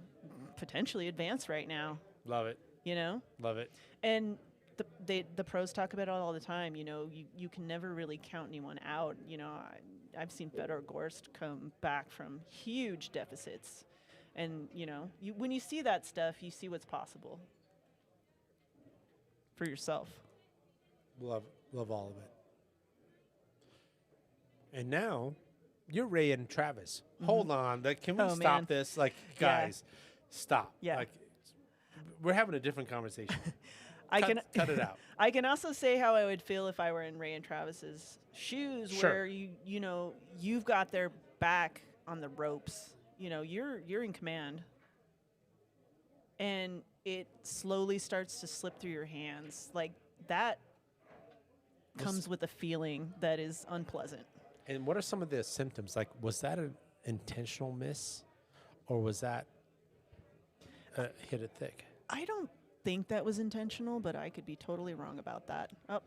[SPEAKER 2] potentially advance right now,
[SPEAKER 1] Love it.
[SPEAKER 2] you know?
[SPEAKER 1] Love it.
[SPEAKER 2] And the pros talk about it all the time. You know, you can never really count anyone out. You know, I've seen Fedor Gorst come back from huge deficits. And, you know, when you see that stuff, you see what's possible for yourself.
[SPEAKER 1] Love all of it. And now you're Ray and Travis. Hold on. Like, can we
[SPEAKER 2] Oh,
[SPEAKER 1] stop
[SPEAKER 2] man.
[SPEAKER 1] this? Like,
[SPEAKER 2] Yeah.
[SPEAKER 1] guys, stop.
[SPEAKER 2] Yeah.
[SPEAKER 1] Like, we're having a different conversation.
[SPEAKER 2] I
[SPEAKER 1] cut,
[SPEAKER 2] can
[SPEAKER 1] cut it out.
[SPEAKER 2] I can also say how I would feel if I were in Ray and Travis's shoes,
[SPEAKER 1] Sure.
[SPEAKER 2] where you know you've got their back on the ropes. You know, you're in command, and it slowly starts to slip through your hands. Like that comes with a feeling that is unpleasant.
[SPEAKER 1] And what are some of the symptoms? Like, was that an intentional miss, or was that hit it thick?
[SPEAKER 2] I don't think that was intentional, but I could be totally wrong about that. Oh,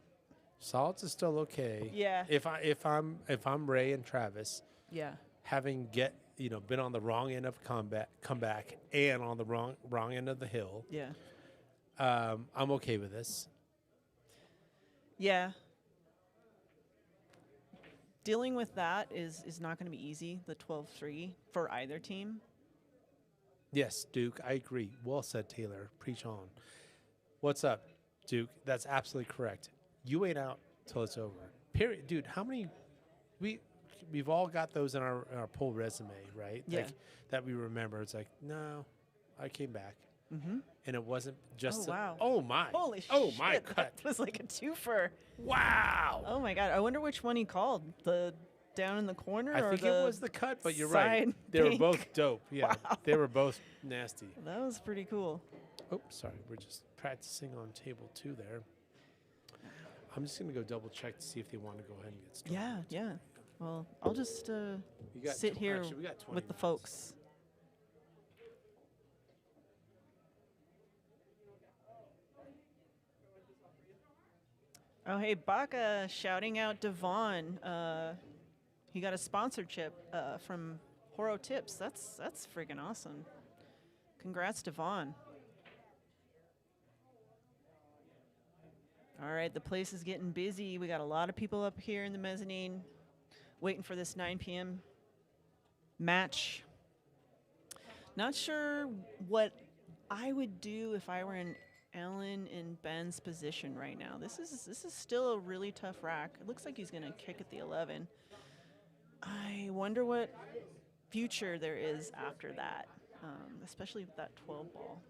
[SPEAKER 1] Solids is still okay.
[SPEAKER 2] yeah,
[SPEAKER 1] If I'm Ray and Travis,
[SPEAKER 2] yeah.
[SPEAKER 1] having been on the wrong end of comeback and on the wrong end of the hill,
[SPEAKER 2] Yeah.
[SPEAKER 1] I'm okay with this.
[SPEAKER 2] Yeah. Dealing with that is not going to be easy, the 12-3 for either team.
[SPEAKER 1] Yes, Duke, I agree. Well said, Taylor. Preach on. What's up, Duke? That's absolutely correct. You ain't out till it's over. Period. Dude, how many we've all got those in our poll resume, right?
[SPEAKER 2] Yeah.
[SPEAKER 1] Like, that we remember. It's like, no, I came back.
[SPEAKER 2] Mm-hmm.
[SPEAKER 1] And it wasn't just
[SPEAKER 2] Oh, wow.
[SPEAKER 1] oh my.
[SPEAKER 2] Holy
[SPEAKER 1] oh
[SPEAKER 2] shit.
[SPEAKER 1] my cut.
[SPEAKER 2] That was like a twofer.
[SPEAKER 1] Wow.
[SPEAKER 2] Oh my God. I wonder which one he called. The down in the corner
[SPEAKER 1] I
[SPEAKER 2] or
[SPEAKER 1] think
[SPEAKER 2] the
[SPEAKER 1] it was the cut, but you're right.
[SPEAKER 2] side
[SPEAKER 1] They were
[SPEAKER 2] pink?
[SPEAKER 1] both dope. Yeah.
[SPEAKER 2] Wow.
[SPEAKER 1] They were both nasty.
[SPEAKER 2] That was pretty cool.
[SPEAKER 1] Oh, sorry. We're just practicing on table 2 there. I'm just going to go double check to see if they want to go ahead and get started.
[SPEAKER 2] Yeah, yeah. Well, I'll just
[SPEAKER 1] We got
[SPEAKER 2] sit here
[SPEAKER 1] actually, we got 20
[SPEAKER 2] with the
[SPEAKER 1] minutes.
[SPEAKER 2] folks. Oh, hey, Baca shouting out Dvon. He got a sponsorship from Horo Tips. That's freaking awesome. Congrats, Dvon. All right, the place is getting busy. We got a lot of people up here in the mezzanine waiting for this 9 p.m. match. Not sure what I would do if I were in Allan and Ben's position right now. This is still a really tough rack. It looks like he's going to kick at the 11. I wonder what future there is after that, especially with that 12 ball.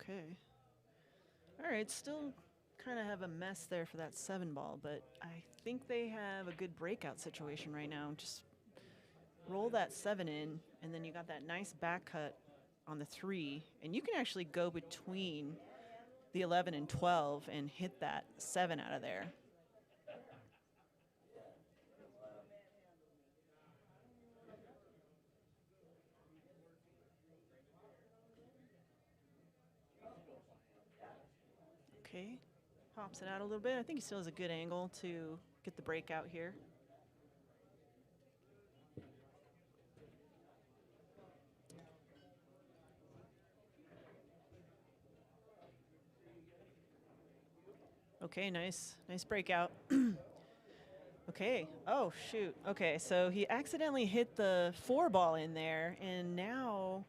[SPEAKER 2] Okay. All right, still kind of have a mess there for that 7 ball, but I think they have a good breakout situation right now. Just roll that 7 in, and then you got that nice back cut on the 3, and you can actually go between the 11 and 12 and hit that 7 out of there. Okay, pops it out a little bit. I think he still has a good angle to get the breakout here. Okay, nice breakout. Okay, oh shoot. Okay, so he accidentally hit the 4 ball in there, and now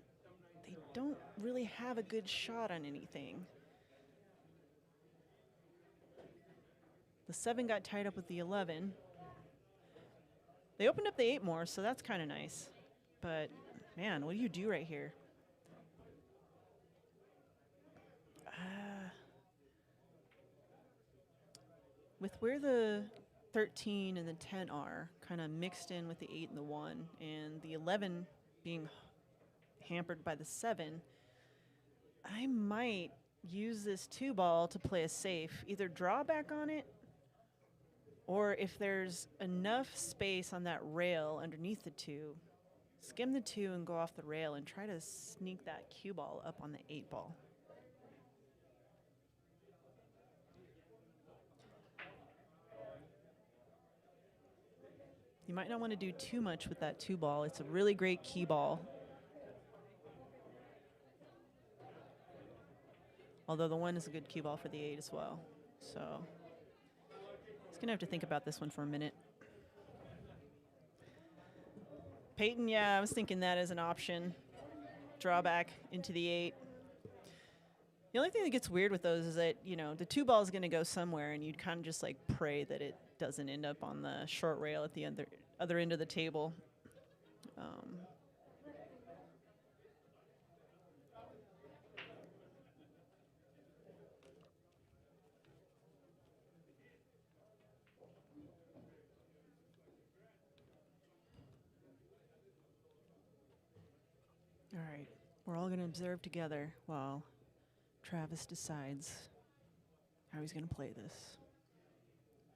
[SPEAKER 2] they don't really have a good shot on anything. The 7 got tied up with the 11. They opened up the 8 more, so that's kind of nice. But man, what do you do right here? With where the 13 and the 10 are kind of mixed in with the 8 and the 1, and the 11 being hampered by the 7, I might use this 2 ball to play a safe, either draw back on it, or if there's enough space on that rail underneath the 2, skim the 2 and go off the rail and try to sneak that cue ball up on the 8 ball. You might not want to do too much with that 2 ball. It's a really great key ball. Although the 1 is a good cue ball for the 8 as well. So he's going to have to think about this one for a minute. Peyton, yeah, I was thinking that as an option. Draw back into the 8. The only thing that gets weird with those is that, you know, the 2 ball is going to go somewhere, and you'd kind of just like pray that it doesn't end up on the short rail at the other end of the table. All right, we're all going to observe together while Travis decides how he's going to play this.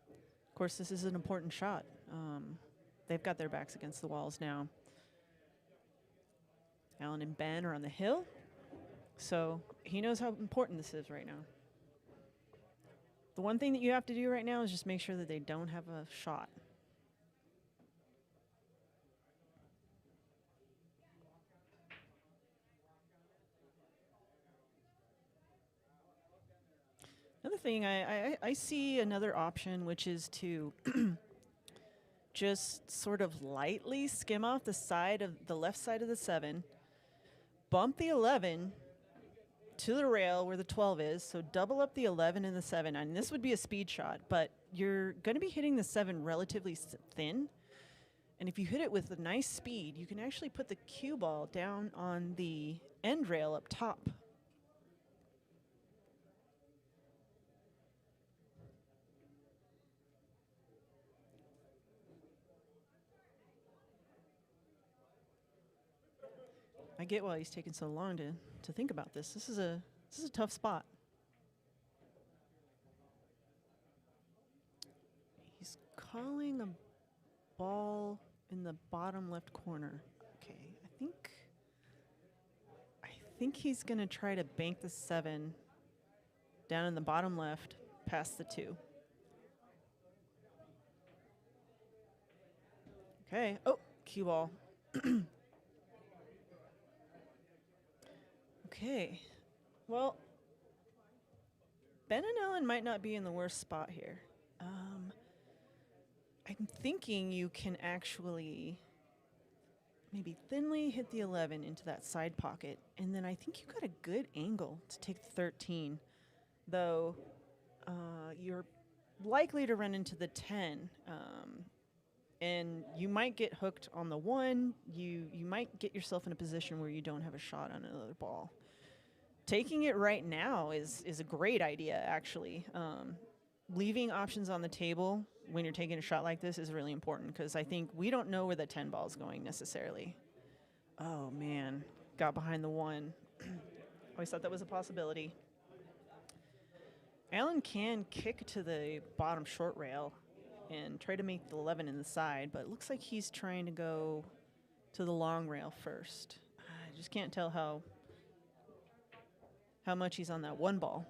[SPEAKER 2] Of course, this is an important shot. They've got their backs against the walls now. Allan and Ben are on the hill, so he knows how important this is right now. The one thing that you have to do right now is just make sure that they don't have a shot. Another thing, I see another option, which is to just sort of lightly skim off the side of the left side of the 7, bump the 11 to the rail where the 12 is, so double up the 11 and the 7. And this would be a speed shot, but you're going to be hitting the 7 relatively thin. And if you hit it with a nice speed, you can actually put the cue ball down on the end rail up top. I get why he's taking so long to think about this. This is a tough spot. He's calling a ball in the bottom left corner. Okay, I think he's gonna try to bank the 7 down in the bottom left past the 2. Okay. Oh, cue ball. Okay, well, Ben and Allan might not be in the worst spot here. I'm thinking you can actually maybe thinly hit the 11 into that side pocket, and then I think you got a good angle to take the 13, though you're likely to run into the 10, and you might get hooked on the 1. You might get yourself in a position where you don't have a shot on another ball. Taking it right now is a great idea, actually. Leaving options on the table when you're taking a shot like this is really important, because I think we don't know where the 10 ball is going necessarily. Oh, man. Got behind the 1. Always thought that was a possibility. Allan can kick to the bottom short rail and try to make the 11 in the side, but it looks like he's trying to go to the long rail first. I just can't tell how much he's on that 1 ball.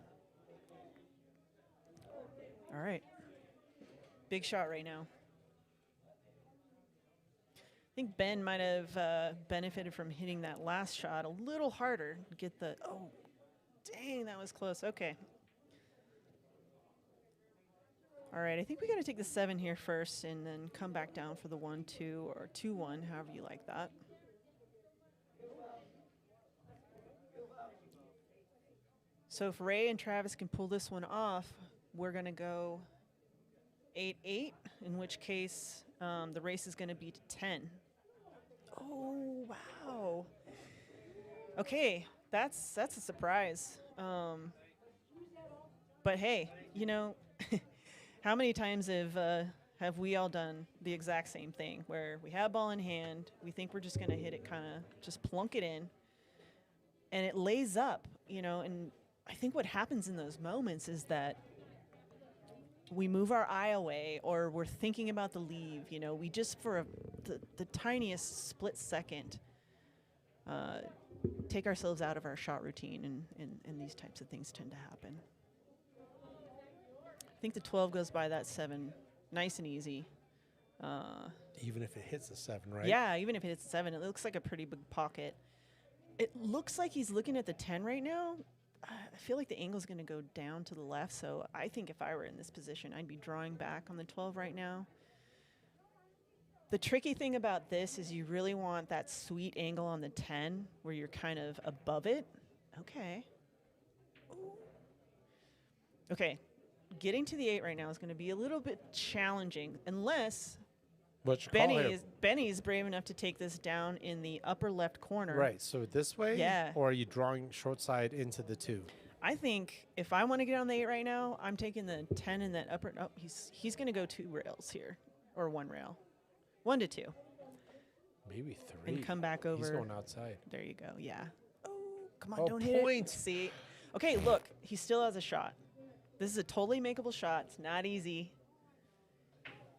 [SPEAKER 2] All right. Big shot right now. I think Ben might have benefited from hitting that last shot a little harder. Get the, oh, dang, that was close. Okay. All right, I think we got to take the 7 here first and then come back down for the 1-2 or 2-1, however you like that. So if Ray and Travis can pull this one off, we're going to go 8-8, in which case the race is going to be to 10. Oh, wow. Okay, that's a surprise. But hey, you know, how many times have we all done the exact same thing where we have ball in hand, we think we're just going to hit it, kind of just plunk it in, and it lays up, you know, and I think what happens in those moments is that we move our eye away, or we're thinking about the leave. You know, we just for the tiniest split second take ourselves out of our shot routine, and these types of things tend to happen. I think the 12 goes by that 7 nice and easy.
[SPEAKER 1] Even if it hits a 7, right?
[SPEAKER 2] Yeah, even if it hits a 7, it looks like a pretty big pocket. It looks like he's looking at the 10 right now. I feel like the angle is going to go down to the left, so I think if I were in this position, I'd be drawing back on the 12 right now. The tricky thing about this is you really want that sweet angle on the 10 where you're kind of above it. Okay. Okay, getting to the 8 right now is going to be a little bit challenging unless
[SPEAKER 1] What's your call here?
[SPEAKER 2] Benny's brave enough to take this down in the upper left corner.
[SPEAKER 1] Right. So this way?
[SPEAKER 2] Yeah.
[SPEAKER 1] Or are you drawing short side into the 2?
[SPEAKER 2] I think if I want to get on the 8 right now, I'm taking the 10 in that upper. Oh, he's going to go 2 rails here, or 1 rail, 1 to 2,
[SPEAKER 1] Maybe 3.
[SPEAKER 2] and come back over.
[SPEAKER 1] He's going outside.
[SPEAKER 2] There you go. Yeah. Oh, come on,
[SPEAKER 1] Oh,
[SPEAKER 2] don't hit
[SPEAKER 1] point.
[SPEAKER 2] it. See. Okay, look, he still has a shot. This is a totally makeable shot. It's not easy.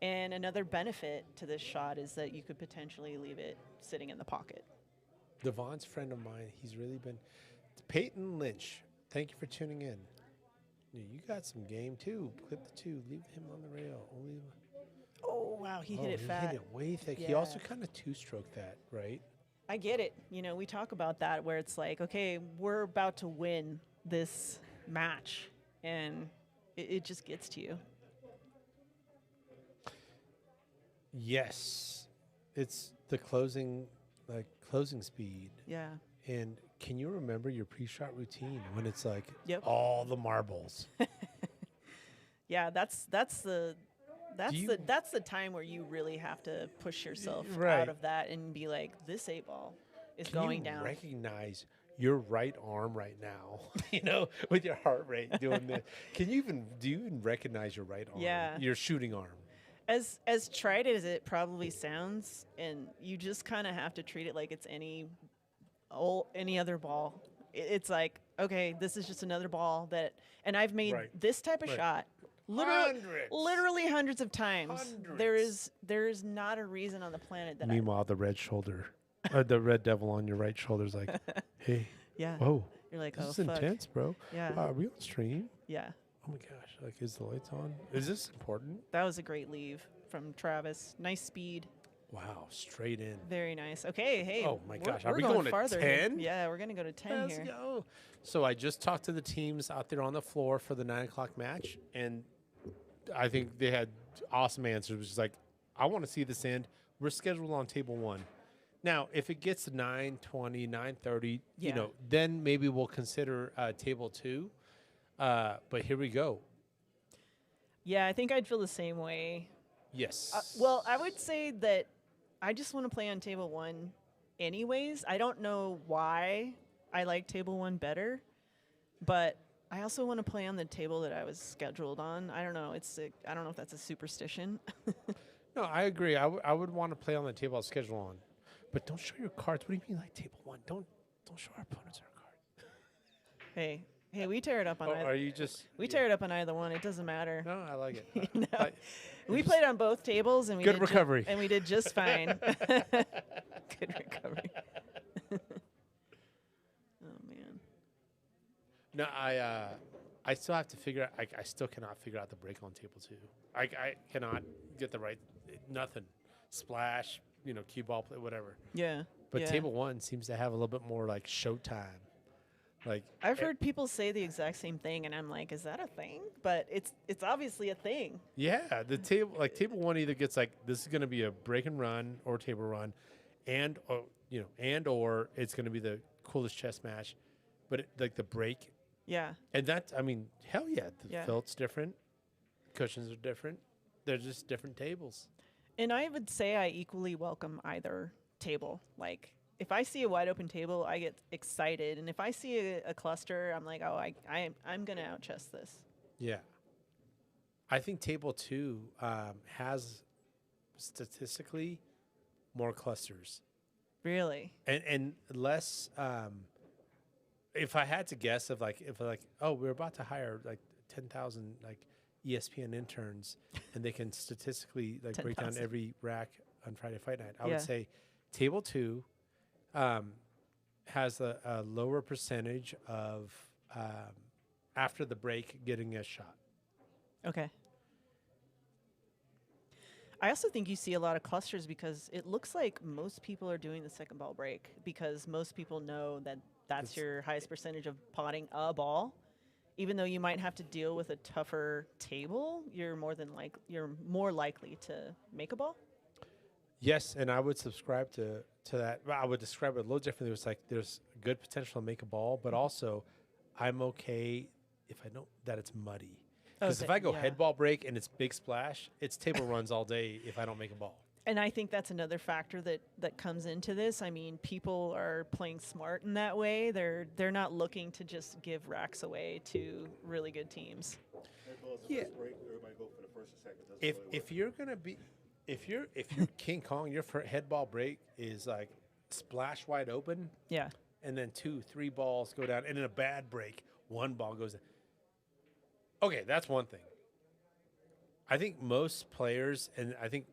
[SPEAKER 2] And another benefit to this shot is that you could potentially leave it sitting in the pocket.
[SPEAKER 1] Dvon's friend of mine. He's really been. Peyton Lynch. Thank you for tuning in. You got some game too. Clip the 2. Leave him on the rail. Only.
[SPEAKER 2] Oh, wow, he hit it fat.
[SPEAKER 1] He hit it way thick. He
[SPEAKER 2] Yeah.
[SPEAKER 1] also kind of 2-stroked that, right?
[SPEAKER 2] I get it. You know, we talk about that where it's like, okay, we're about to win this match, and it just gets to you.
[SPEAKER 1] Yes. It's the closing speed.
[SPEAKER 2] Yeah.
[SPEAKER 1] And can you remember your pre-shot routine when it's like
[SPEAKER 2] Yep.
[SPEAKER 1] all the marbles?
[SPEAKER 2] Yeah, that's the
[SPEAKER 1] you-
[SPEAKER 2] time where you really have to push yourself
[SPEAKER 1] Right.
[SPEAKER 2] out of that and be like, this 8-ball is
[SPEAKER 1] Can
[SPEAKER 2] going
[SPEAKER 1] you
[SPEAKER 2] down.
[SPEAKER 1] recognize your right arm right now? With your heart rate doing this. Do you even recognize your right arm?
[SPEAKER 2] Yeah.
[SPEAKER 1] Your shooting arm.
[SPEAKER 2] As trite as it probably sounds, and you just kind of have to treat it like it's any other ball. It's like, okay, this is just another ball and I've made
[SPEAKER 1] Right.
[SPEAKER 2] this type of
[SPEAKER 1] Right.
[SPEAKER 2] shot literally hundreds of times. There is not a reason on the planet that
[SPEAKER 1] Meanwhile, the red shoulder, the red devil on your right shoulder is like, hey,
[SPEAKER 2] yeah.
[SPEAKER 1] whoa,
[SPEAKER 2] You're like,
[SPEAKER 1] this
[SPEAKER 2] oh,
[SPEAKER 1] is
[SPEAKER 2] fuck.
[SPEAKER 1] intense, bro.
[SPEAKER 2] Yeah.
[SPEAKER 1] Are we on stream?
[SPEAKER 2] Yeah.
[SPEAKER 1] Oh my gosh, like, is the lights on? Is this important?
[SPEAKER 2] That was a great leave from Travis. Nice speed.
[SPEAKER 1] Wow, straight in.
[SPEAKER 2] Very nice. Okay, hey.
[SPEAKER 1] Oh my gosh, are
[SPEAKER 2] we're
[SPEAKER 1] we
[SPEAKER 2] going
[SPEAKER 1] going to
[SPEAKER 2] farther here.
[SPEAKER 1] 10?
[SPEAKER 2] Yeah, we're going to go to 10
[SPEAKER 1] Let's
[SPEAKER 2] here.
[SPEAKER 1] go. So I just talked to the teams out there on the floor for the 9 o'clock match, and I think they had awesome answers. Which is like, I want to see this end. We're scheduled on table 1. Now, if it gets to 9:20, 9:30,
[SPEAKER 2] Yeah.
[SPEAKER 1] then maybe we'll consider table 2. But here we go.
[SPEAKER 2] Yeah, I think I'd feel the same way.
[SPEAKER 1] Yes.
[SPEAKER 2] Well, I would say that I just want to play on table 1 anyways. I don't know why I like table 1 better, but I also want to play on the table that I was scheduled on. I don't know. I don't know if that's a superstition.
[SPEAKER 1] No, I agree. I would want to play on the table I'll schedule on. But don't show your cards. What do you mean like table 1? Don't show our opponents our cards.
[SPEAKER 2] Hey, we tear it up on either.
[SPEAKER 1] Are you just...
[SPEAKER 2] We tear it up on either one. It doesn't matter.
[SPEAKER 1] No, I like it.
[SPEAKER 2] You know?
[SPEAKER 1] I-
[SPEAKER 2] We
[SPEAKER 1] just-
[SPEAKER 2] played on both tables and we
[SPEAKER 1] Good
[SPEAKER 2] did
[SPEAKER 1] recovery.
[SPEAKER 2] and we did just fine. Good recovery. Oh man.
[SPEAKER 1] No, I still have to figure out. I still cannot figure out the break on table 2. I cannot get the right nothing. Splash, cue ball play, whatever.
[SPEAKER 2] Yeah.
[SPEAKER 1] But
[SPEAKER 2] yeah.
[SPEAKER 1] table 1 seems to have a little bit more like showtime. Like
[SPEAKER 2] I've heard people say the exact same thing, and I'm like, is that a thing? But it's obviously a thing.
[SPEAKER 1] yeah, the table table 1 either gets like this is going to be a break and run or table run, and or it's going to be the coolest chess match, but like the break.
[SPEAKER 2] Yeah.
[SPEAKER 1] And that, hell yeah, the
[SPEAKER 2] Yeah.
[SPEAKER 1] felt's different, cushions are different. They're just different tables.
[SPEAKER 2] And I would say I equally welcome either table. Like, if I see a wide open table, I get excited, and if I see a cluster, I'm like, oh, I'm gonna out chess this.
[SPEAKER 1] Yeah. I think table 2 has statistically more clusters
[SPEAKER 2] Really?
[SPEAKER 1] and less. If I had to guess, we're about to hire like 10,000 ESPN interns, and they can statistically break down
[SPEAKER 2] 10,000.
[SPEAKER 1] every rack on Friday Fight Night. I
[SPEAKER 2] Yeah.
[SPEAKER 1] would say table 2 has a lower percentage of after the break getting a shot.
[SPEAKER 2] Okay. I also think you see a lot of clusters because it looks like most people are doing the second ball break because most people know that that's
[SPEAKER 1] It's-
[SPEAKER 2] your highest percentage of potting a ball. Even though you might have to deal with a tougher table, you're more likely to make a ball.
[SPEAKER 1] Yes, and I would subscribe to that. Well, I would describe it a little differently. It's like there's good potential to make a ball, but also I'm okay if I know that it's muddy.
[SPEAKER 2] Oh,
[SPEAKER 1] Because if I go
[SPEAKER 2] yeah.
[SPEAKER 1] head ball break and it's big splash, it's table runs all day if I don't make a ball.
[SPEAKER 2] And I think that's another factor that comes into this. I mean, people are playing smart in that way. They're not looking to just give racks away to really good teams.
[SPEAKER 1] Yeah.
[SPEAKER 5] Break, everybody go for the first or second. Doesn't
[SPEAKER 1] If
[SPEAKER 5] really work.
[SPEAKER 1] if you're gonna be, if you're King Kong, your head ball break is like splash wide open,
[SPEAKER 2] Yeah.
[SPEAKER 1] and then 2-3 balls go down, and in a bad break, one ball goes down. Okay, that's one thing. I think most players, and I think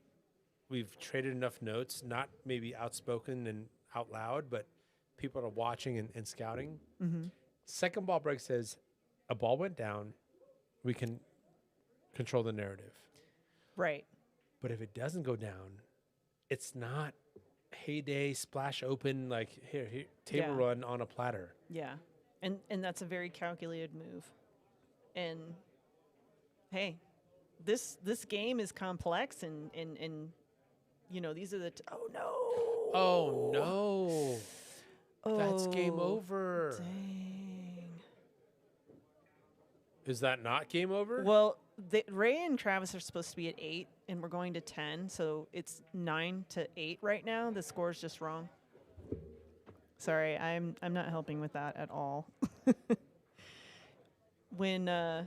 [SPEAKER 1] we've traded enough notes, not maybe outspoken and out loud, but people are watching and scouting.
[SPEAKER 2] Mm-hmm.
[SPEAKER 1] Second ball break says a ball went down, we can control the narrative.
[SPEAKER 2] Right.
[SPEAKER 1] But if it doesn't go down, it's not heyday splash open like here table
[SPEAKER 2] Yeah.
[SPEAKER 1] run on a platter.
[SPEAKER 2] Yeah. And that's a very calculated move. And hey, this game is complex and you know, these are the oh no.
[SPEAKER 1] Oh no. That's game
[SPEAKER 2] Oh,
[SPEAKER 1] over.
[SPEAKER 2] Dang.
[SPEAKER 1] Is that not game over?
[SPEAKER 2] Well, Ray and Travis are supposed to be at 8, and we're going to 10, so it's 9-8 right now. The score's just wrong. Sorry, I'm not helping with that at all. When I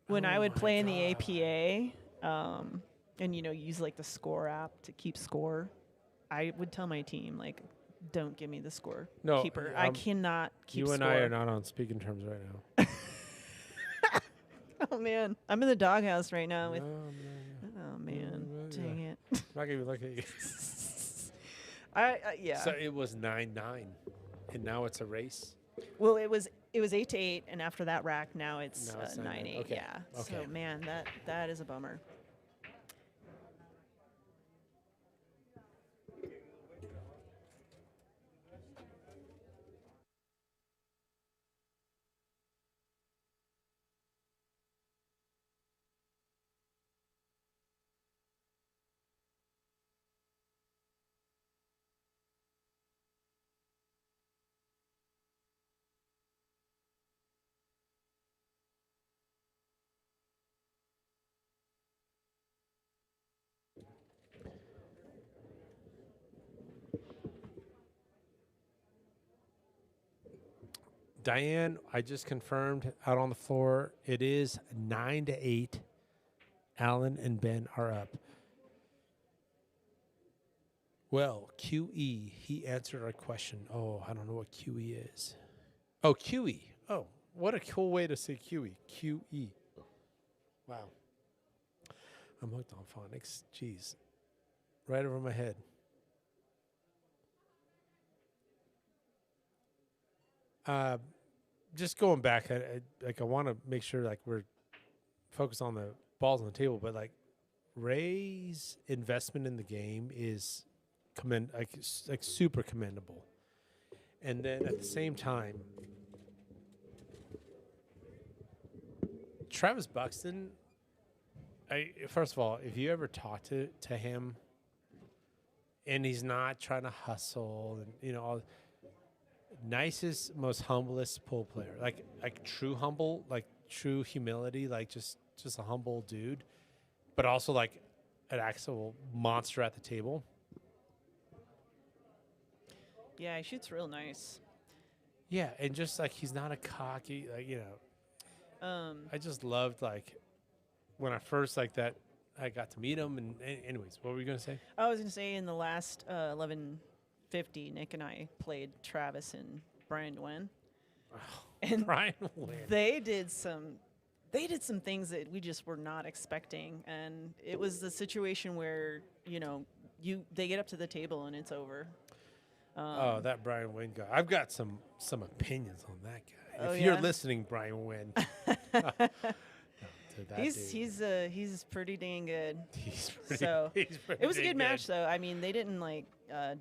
[SPEAKER 1] Oh
[SPEAKER 2] would
[SPEAKER 1] my
[SPEAKER 2] play in the
[SPEAKER 1] God.
[SPEAKER 2] APA, and you know use like the score app to keep score, I would tell my team like, don't give me the score
[SPEAKER 1] No,
[SPEAKER 2] keeper. I
[SPEAKER 1] um,
[SPEAKER 2] cannot keep
[SPEAKER 1] you and
[SPEAKER 2] score.
[SPEAKER 1] I are not on speaking terms right now.
[SPEAKER 2] Oh man, I'm in the doghouse right now with.
[SPEAKER 1] No,
[SPEAKER 2] Oh man,
[SPEAKER 1] yeah.
[SPEAKER 2] dang it.
[SPEAKER 1] I'm not gonna look at you.
[SPEAKER 2] Yeah.
[SPEAKER 1] So it was 9-9, and now it's a race.
[SPEAKER 2] Well, it was 8-8, and after that rack, now it's
[SPEAKER 1] Now it's
[SPEAKER 2] 9-8.
[SPEAKER 1] 9-8. Okay.
[SPEAKER 2] Yeah.
[SPEAKER 1] Okay.
[SPEAKER 2] So man, that is a bummer.
[SPEAKER 1] Diane, I just confirmed out on the floor. It is 9-8. Allan and Ben are up. Well, QE, he answered our question. Oh, I don't know what QE is. Oh, QE. Oh, what a cool way to say QE. QE. Wow. I'm hooked on phonics. Jeez. Right over my head. Just going back, I want to make sure like we're focused on the balls on the table, but like Ray's investment in the game is super commendable. And then at the same time, Travis Buxton, first of all, if you ever talk to him and he's not trying to hustle and you know all nicest, most humblest pool player, like true humble, like true humility, like just a humble dude, but also like an actual monster at the table.
[SPEAKER 2] Yeah, he shoots real nice.
[SPEAKER 1] Yeah, and just like he's not a cocky, like you know. I just loved like when I first like that I got to meet him. And anyways, what were you gonna say?
[SPEAKER 2] I was gonna say in the last 11:50, Nick and I played Travis and Brian Dwayne, and
[SPEAKER 1] Brian Wynn.
[SPEAKER 2] they did some things that we just were not expecting, and it was the situation where you know they get up to the table and it's over.
[SPEAKER 1] Oh, that Brian Wynn guy. I've got some opinions on that guy.
[SPEAKER 2] Oh,
[SPEAKER 1] If you're
[SPEAKER 2] yeah?
[SPEAKER 1] listening, Brian Wynn. No, to that dude.
[SPEAKER 2] He's pretty dang good.
[SPEAKER 1] He's pretty,
[SPEAKER 2] So,
[SPEAKER 1] he's pretty
[SPEAKER 2] It was a
[SPEAKER 1] dang
[SPEAKER 2] good match though. I mean, they didn't like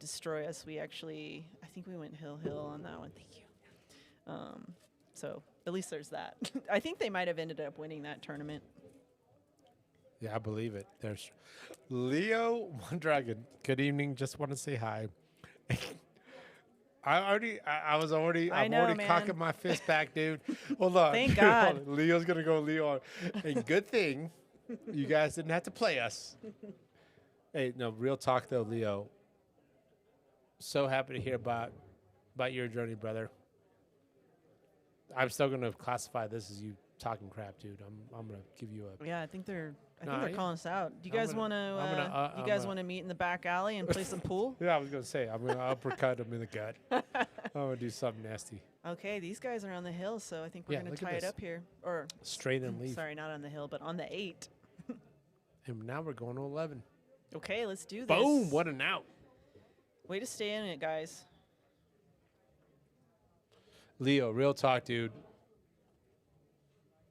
[SPEAKER 2] destroy us. We actually, I think we went hill on that one. Thank you. So at least there's that. I think they might have ended up winning that tournament.
[SPEAKER 1] Yeah, I believe it. There's Leo One Dragon. Good evening. Just want to say hi. I was already,
[SPEAKER 2] I
[SPEAKER 1] I'm
[SPEAKER 2] know,
[SPEAKER 1] already
[SPEAKER 2] man.
[SPEAKER 1] cocking my fist back, dude. Hold on.
[SPEAKER 2] Thank
[SPEAKER 1] Hold
[SPEAKER 2] God.
[SPEAKER 1] on. Leo's going to go Leo. And good thing you guys didn't have to play us. Hey, no, real talk, though, Leo. So happy to hear about your journey, brother. I'm still going to classify this as you talking crap, dude. I'm going to give you a.
[SPEAKER 2] Yeah, I think they're
[SPEAKER 1] Nah, yeah.
[SPEAKER 2] calling us out. Do you
[SPEAKER 1] I'm
[SPEAKER 2] guys
[SPEAKER 1] gonna-
[SPEAKER 2] want
[SPEAKER 1] I'm gonna,
[SPEAKER 2] to? You
[SPEAKER 1] I'm
[SPEAKER 2] guys
[SPEAKER 1] gonna-
[SPEAKER 2] want to meet in the back alley and play some pool?
[SPEAKER 1] Yeah, I was going to say, I'm going to uppercut him in the gut. I'm going to do something nasty.
[SPEAKER 2] Okay, these guys are on the hill, so I think we're
[SPEAKER 1] Yeah,
[SPEAKER 2] gonna
[SPEAKER 1] look at
[SPEAKER 2] tie it
[SPEAKER 1] this.
[SPEAKER 2] up here. Or
[SPEAKER 1] Straight and leave.
[SPEAKER 2] sorry, not on the hill, but on the 8.
[SPEAKER 1] And now we're going to 11.
[SPEAKER 2] Okay, let's do this.
[SPEAKER 1] Boom, what an out.
[SPEAKER 2] Way to stay in it, guys.
[SPEAKER 1] Leo, real talk, dude.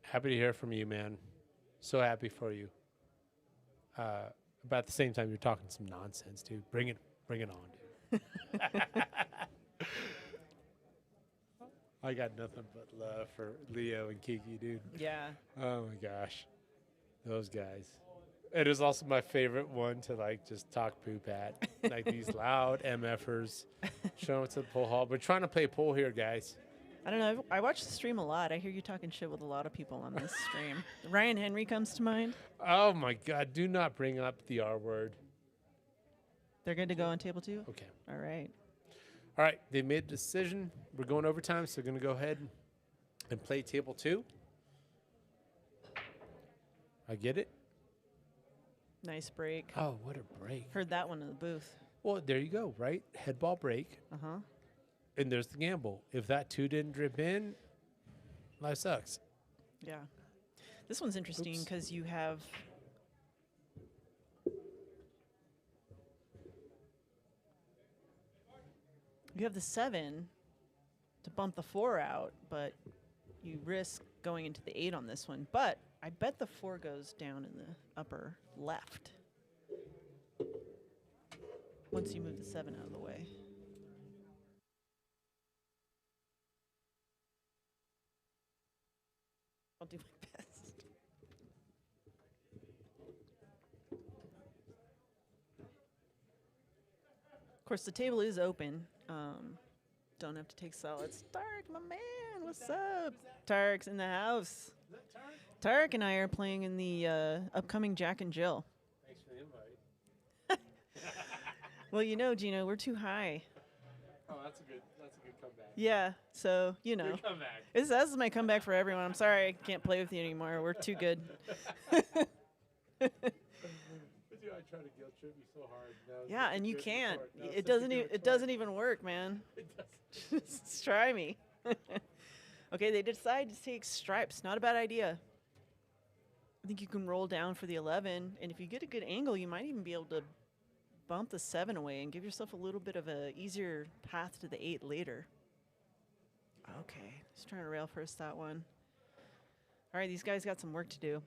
[SPEAKER 1] Happy to hear from you, man. So happy for you. But at the same time, you're talking some nonsense, dude. Bring it on, dude. I got nothing but love for Leo and Kiki, dude.
[SPEAKER 2] Yeah.
[SPEAKER 1] Oh my gosh, those guys. It is also my favorite one to like just talk poop at, like these loud MFers showing up to the pool hall. We're trying to play pool here, guys.
[SPEAKER 2] I don't know. I watch the stream a lot. I hear you talking shit with a lot of people on this stream. Ryan Henry comes to mind.
[SPEAKER 1] Oh my God, do not bring up the R word.
[SPEAKER 2] They're good to go on table 2?
[SPEAKER 1] Okay.
[SPEAKER 2] All right.
[SPEAKER 1] All right, they made a decision. We're going overtime, so we're going to go ahead and play table 2. I get it.
[SPEAKER 2] Nice break.
[SPEAKER 1] Oh, what a break.
[SPEAKER 2] Heard that one in the booth.
[SPEAKER 1] Well, there you go, right? Head ball break.
[SPEAKER 2] Uh-huh.
[SPEAKER 1] And there's the gamble. If that 2 didn't drip in, life sucks.
[SPEAKER 2] Yeah. This one's interesting
[SPEAKER 1] Oops.
[SPEAKER 2] because you have the 7 to bump the 4 out, but you risk going into the 8 on this one. But I bet the 4 goes down in the upper left once you move the 7 out of the way. I'll do my best. Of course, the table is open. Don't have to take solids. Tarek, my man, what's up? Tarek's in the house. Tarek and I are playing in the upcoming Jack and Jill.
[SPEAKER 1] Thanks for the invite.
[SPEAKER 2] Well, you know, Gino, we're too high.
[SPEAKER 1] Oh, that's a good comeback.
[SPEAKER 2] Yeah, so, you know.
[SPEAKER 1] Good comeback.
[SPEAKER 2] This is my comeback for everyone. I'm sorry I can't play with you anymore. We're too good.
[SPEAKER 1] Dude, I try to guilt trip you so hard.
[SPEAKER 2] Yeah, and you can't. It doesn't even work, man. Just try me. Okay, they decide to take stripes. Not a bad idea. I think you can roll down for the 11, and if you get a good angle, you might even be able to bump the 7 away and give yourself a little bit of a easier path to the 8 later. Okay, just trying to rail first that one. All right, these guys got some work to do.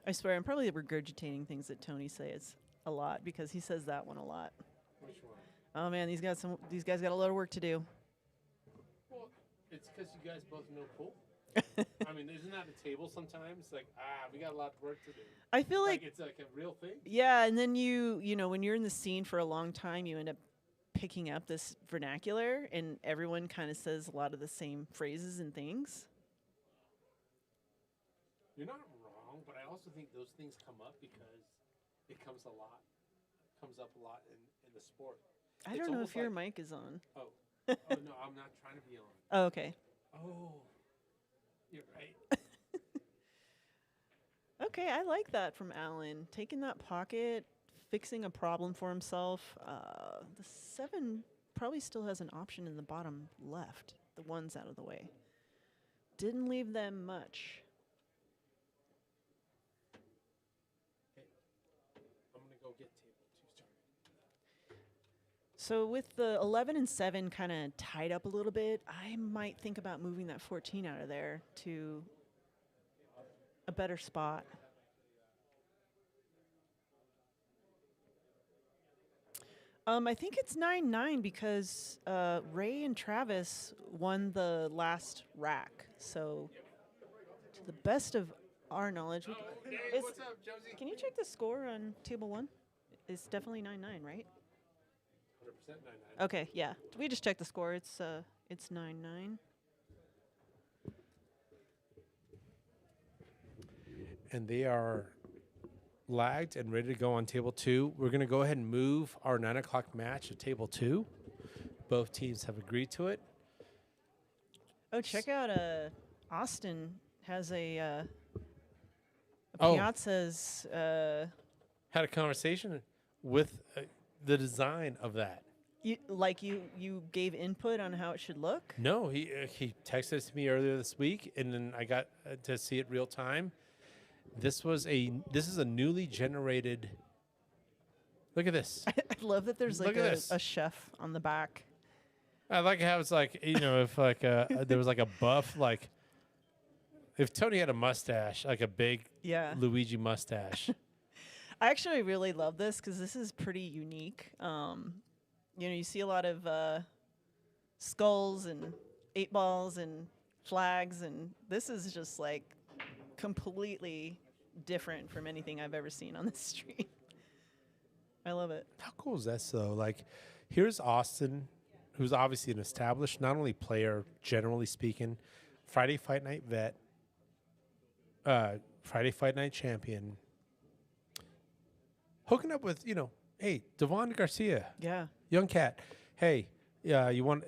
[SPEAKER 2] I swear, I'm probably regurgitating things that Tony says a lot because he says that one a lot.
[SPEAKER 1] Which one?
[SPEAKER 2] Oh man, these guys got a lot of work to do.
[SPEAKER 1] Well, it's because you guys both know pool. I mean, isn't that a table sometimes? Like, we got a lot of work to do.
[SPEAKER 2] I feel like
[SPEAKER 1] it's like a real thing.
[SPEAKER 2] yeah, and then you know, when you're in the scene for a long time, you end up picking up this vernacular, and everyone kind of says a lot of the same phrases and things.
[SPEAKER 1] You're not wrong, but I also think those things come up because it comes up a lot in the sport.
[SPEAKER 2] I
[SPEAKER 1] It's
[SPEAKER 2] don't know
[SPEAKER 1] almost
[SPEAKER 2] if your
[SPEAKER 1] like-
[SPEAKER 2] mic is on.
[SPEAKER 1] Oh, no, I'm not trying to be on.
[SPEAKER 2] Oh, okay.
[SPEAKER 1] Oh, you're right.
[SPEAKER 2] Okay, I like that from Allan. Taking that pocket, fixing a problem for himself. The 7 probably still has an option in the bottom left. The 1's out of the way. Didn't leave them much.
[SPEAKER 1] I'm going to go get table 2 started.
[SPEAKER 2] So with the 11 and 7 kind of tied up a little bit, I might think about moving that 14 out of there to a better spot. I think it's 9-9 because Ray and Travis won the last rack. So to the best of our knowledge. What's up, Josie? Can you check the score on table 1? It's definitely 9-9, right?
[SPEAKER 1] 100% 9-9.
[SPEAKER 2] Okay, yeah. We just checked the score. It's 9-9.
[SPEAKER 1] And they are lagged and ready to go on table 2. We're going to go ahead and move our 9 o'clock match to table 2. Both teams have agreed to it.
[SPEAKER 2] Oh, check out Austin has a
[SPEAKER 1] Oh.
[SPEAKER 2] Piazza's
[SPEAKER 1] Had a conversation with the design of that.
[SPEAKER 2] you gave input on how it should look.
[SPEAKER 1] No, he texted it to me earlier this week, and then I got to see it real time. This is a newly generated. Look at this.
[SPEAKER 2] I love that there's
[SPEAKER 1] Look
[SPEAKER 2] like
[SPEAKER 1] at this.
[SPEAKER 2] a chef on the back.
[SPEAKER 1] I like how it's like, if like there was like a buff, like if Tony had a mustache, like a big
[SPEAKER 2] Yeah.
[SPEAKER 1] Luigi mustache.
[SPEAKER 2] I actually really love this because this is pretty unique. You see a lot of skulls and 8 balls and flags, and this is just like completely different from anything I've ever seen on the street. I love it.
[SPEAKER 1] How cool is that though? Like, here's Austin, who's obviously an established, not only player, generally speaking, Friday Fight Night vet, Friday Fight Night champion, hooking up with, hey, Dvon Garcia,
[SPEAKER 2] Yeah.
[SPEAKER 1] young cat. Hey, yeah, you want?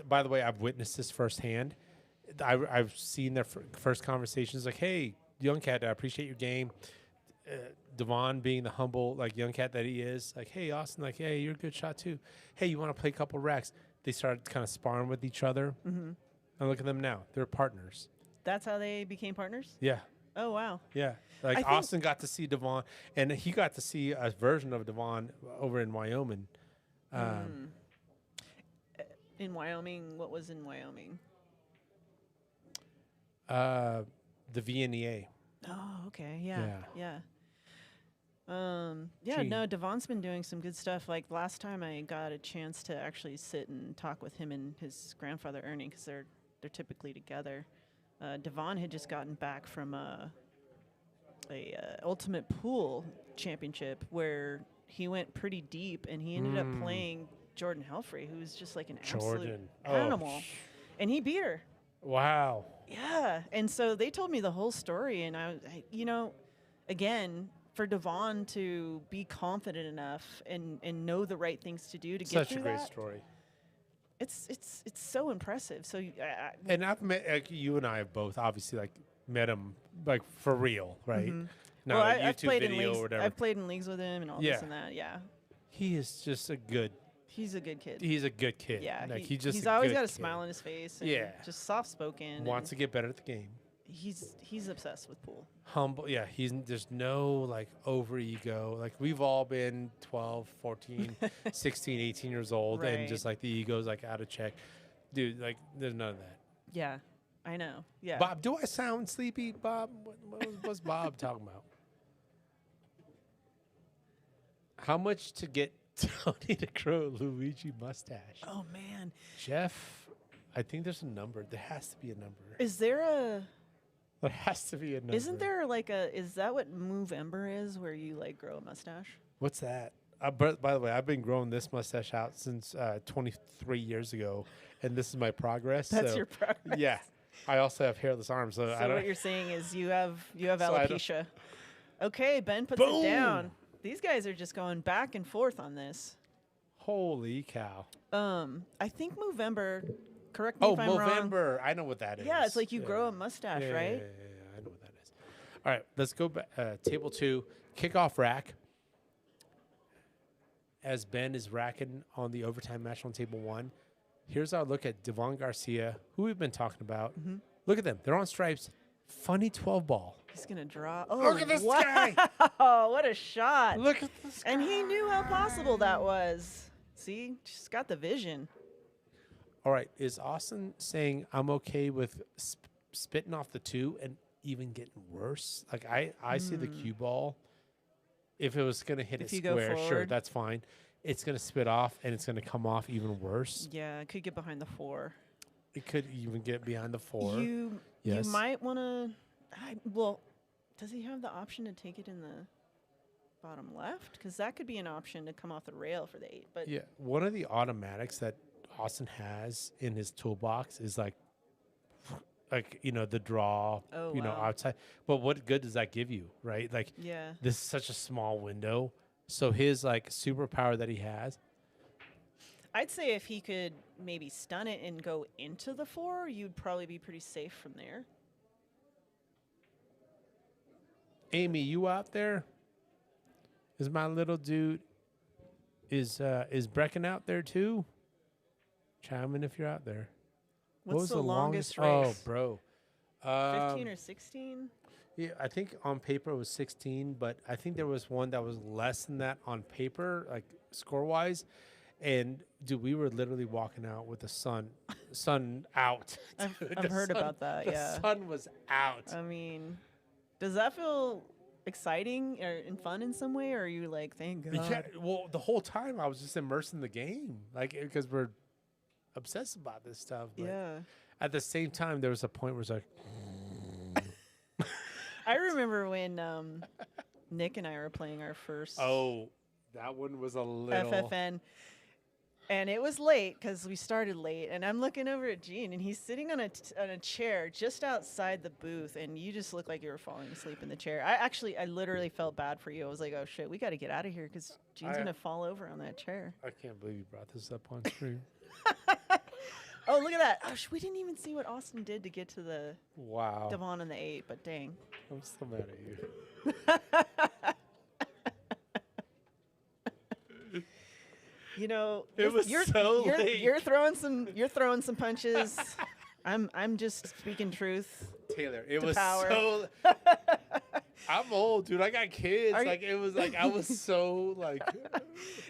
[SPEAKER 1] By the way, I've witnessed this firsthand. I've seen their first conversations. Like, hey, young cat, I appreciate your game. Dvon being the humble, like young cat that he is. Like, hey, Austin, like, hey, you're a good shot too. Hey, you want to play a couple racks? They started kind of sparring with each other.
[SPEAKER 2] Mm-hmm.
[SPEAKER 1] And look at them now. They're partners.
[SPEAKER 2] That's how they became partners?
[SPEAKER 1] Yeah.
[SPEAKER 2] Oh, wow.
[SPEAKER 1] Yeah.
[SPEAKER 2] I
[SPEAKER 1] Like
[SPEAKER 2] think-
[SPEAKER 1] Austin got to see Dvon, and he got to see a version of Dvon over in Wyoming.
[SPEAKER 2] In Wyoming, what was in Wyoming?
[SPEAKER 1] The VNEA.
[SPEAKER 2] Oh, okay. Yeah.
[SPEAKER 1] Yeah.
[SPEAKER 2] Yeah,
[SPEAKER 1] Gee.
[SPEAKER 2] no, Devon's been doing some good stuff. Like last time I got a chance to actually sit and talk with him and his grandfather Ernie, because they're typically together. Dvon had just gotten back from a Ultimate Pool championship where he went pretty deep, and he ended up playing Jordan Helfrey, who's just like an absolute
[SPEAKER 1] Jordan.
[SPEAKER 2] animal. And he beat her.
[SPEAKER 1] Wow.
[SPEAKER 2] Yeah. And so they told me the whole story. And again, for Dvon to be confident enough and know the right things to do to get
[SPEAKER 1] Such
[SPEAKER 2] through
[SPEAKER 1] a great
[SPEAKER 2] that,
[SPEAKER 1] story.
[SPEAKER 2] it's so impressive. So
[SPEAKER 1] And I've met, like, you and I have both obviously like met him like for real, right? Not
[SPEAKER 2] well,
[SPEAKER 1] a
[SPEAKER 2] I've
[SPEAKER 1] YouTube
[SPEAKER 2] played in
[SPEAKER 1] video
[SPEAKER 2] leagues.
[SPEAKER 1] or whatever.
[SPEAKER 2] I've played in leagues with him and all
[SPEAKER 1] Yeah.
[SPEAKER 2] this and that. Yeah.
[SPEAKER 1] He is just a good.
[SPEAKER 2] He's a good kid.
[SPEAKER 1] He's a good kid.
[SPEAKER 2] Yeah.
[SPEAKER 1] Like,
[SPEAKER 2] he's
[SPEAKER 1] just
[SPEAKER 2] always
[SPEAKER 1] good
[SPEAKER 2] got a
[SPEAKER 1] kid.
[SPEAKER 2] smile on his face. And
[SPEAKER 1] Yeah.
[SPEAKER 2] Just soft spoken.
[SPEAKER 1] Wants to get better at the game.
[SPEAKER 2] He's obsessed with pool.
[SPEAKER 1] Humble. Yeah. There's no like over ego. Like we've all been 12, 14, 16, 18 years old, and
[SPEAKER 2] Right.
[SPEAKER 1] just like the ego's like out of check. Dude, like there's none of that.
[SPEAKER 2] Yeah. I know. Yeah.
[SPEAKER 1] Bob, do I sound sleepy, Bob? What's Bob talking about? How much to get Tony to grow a Luigi mustache?
[SPEAKER 2] Oh man.
[SPEAKER 1] Jeff, I think there's a number. There has to be a number.
[SPEAKER 2] Is there a
[SPEAKER 1] There has to be a number.
[SPEAKER 2] Isn't there like is that what Movember is, where you like grow a mustache?
[SPEAKER 1] What's that? By the way, I've been growing this mustache out since 23 years ago, and this is my progress.
[SPEAKER 2] That's
[SPEAKER 1] so,
[SPEAKER 2] your progress.
[SPEAKER 1] Yeah. I also have hairless arms, so I
[SPEAKER 2] So
[SPEAKER 1] don't.
[SPEAKER 2] what you're saying is you have
[SPEAKER 1] So I don't-
[SPEAKER 2] alopecia. Okay, Ben puts
[SPEAKER 1] Boom!
[SPEAKER 2] it down. These guys are just going back and forth on this.
[SPEAKER 1] Holy cow!
[SPEAKER 2] I think Movember. Correct me
[SPEAKER 1] Oh,
[SPEAKER 2] if I'm wrong.
[SPEAKER 1] November. I know what that is.
[SPEAKER 2] Yeah, it's like you grow a mustache,
[SPEAKER 1] Yeah,
[SPEAKER 2] right?
[SPEAKER 1] Yeah, I know what that is. All right, let's go back. Table 2, kickoff rack. As Ben is racking on the overtime match on table 1, here's our look at Dvon Garcia, who we've been talking about. Look at them. They're on stripes. Funny 12 ball.
[SPEAKER 2] He's gonna draw. Oh,
[SPEAKER 1] Look at this guy.
[SPEAKER 2] Wow, what a shot!
[SPEAKER 1] Look at this guy.
[SPEAKER 2] And he knew how possible that was. See, just got the vision.
[SPEAKER 1] All right, is Austin saying I'm okay with spitting off the 2 and even getting worse? Like I see the cue ball. If it was going to hit
[SPEAKER 2] If
[SPEAKER 1] it
[SPEAKER 2] you go
[SPEAKER 1] square, sure,
[SPEAKER 2] forward.
[SPEAKER 1] that's fine. It's going to spit off and it's going to come off even worse.
[SPEAKER 2] Yeah, could get behind the 4.
[SPEAKER 1] It could even get behind the 4.
[SPEAKER 2] You
[SPEAKER 1] Yes.
[SPEAKER 2] might want to. Well, Does he have the option to take it in the bottom left? Because that could be an option to come off the rail for the 8. But
[SPEAKER 1] Yeah, one of the automatics that Austin has in his toolbox is like the draw,
[SPEAKER 2] Oh, wow.
[SPEAKER 1] outside. But what good does that give you, right? Like
[SPEAKER 2] yeah,
[SPEAKER 1] this is such a small window. So his like superpower that he has.
[SPEAKER 2] I'd say if he could maybe stun it and go into the 4, you'd probably be pretty safe from there.
[SPEAKER 1] Amy, you out there? Is my little dude is Brecken out there too? Chime in if you're out there. What
[SPEAKER 2] What's
[SPEAKER 1] was
[SPEAKER 2] the longest
[SPEAKER 1] Oh,
[SPEAKER 2] race?
[SPEAKER 1] bro.
[SPEAKER 2] 15 or 16?
[SPEAKER 1] Yeah, I think on paper it was 16, but I think there was one that was less than that on paper, like score-wise. And dude, we were literally walking out with the sun out. Dude,
[SPEAKER 2] I've
[SPEAKER 1] the
[SPEAKER 2] heard
[SPEAKER 1] sun-
[SPEAKER 2] about that.
[SPEAKER 1] The
[SPEAKER 2] Yeah.
[SPEAKER 1] sun was out.
[SPEAKER 2] I mean, does that feel exciting or and fun in some way, or are you like, thank God?
[SPEAKER 1] Yeah, well, the whole time I was just immersed in the game, like because we're obsessed about this stuff. But
[SPEAKER 2] Yeah.
[SPEAKER 1] at the same time, there was a point where it's like,
[SPEAKER 2] I remember when Nick and I were playing our first
[SPEAKER 1] oh, that one was a little.
[SPEAKER 2] FFN, and it was late because we started late. And I'm looking over at Gene, and he's sitting on a chair just outside the booth, and you just look like you were falling asleep in the chair. I literally felt bad for you. I was like, oh shit, we got to get out of here because Gene's gonna fall over on that chair.
[SPEAKER 1] I can't believe you brought this up on screen.
[SPEAKER 2] Oh, look at that! Oh, we didn't even see what Austin did to get to the
[SPEAKER 1] Wow.
[SPEAKER 2] Dvon on the 8, but dang.
[SPEAKER 1] I'm so mad at you.
[SPEAKER 2] You know,
[SPEAKER 1] It was so late.
[SPEAKER 2] You're throwing some punches. I'm just speaking truth.
[SPEAKER 1] Taylor, it
[SPEAKER 2] To
[SPEAKER 1] was
[SPEAKER 2] power.
[SPEAKER 1] so. I'm old, dude. I got kids.
[SPEAKER 2] Are you-
[SPEAKER 1] Like it was like I was so like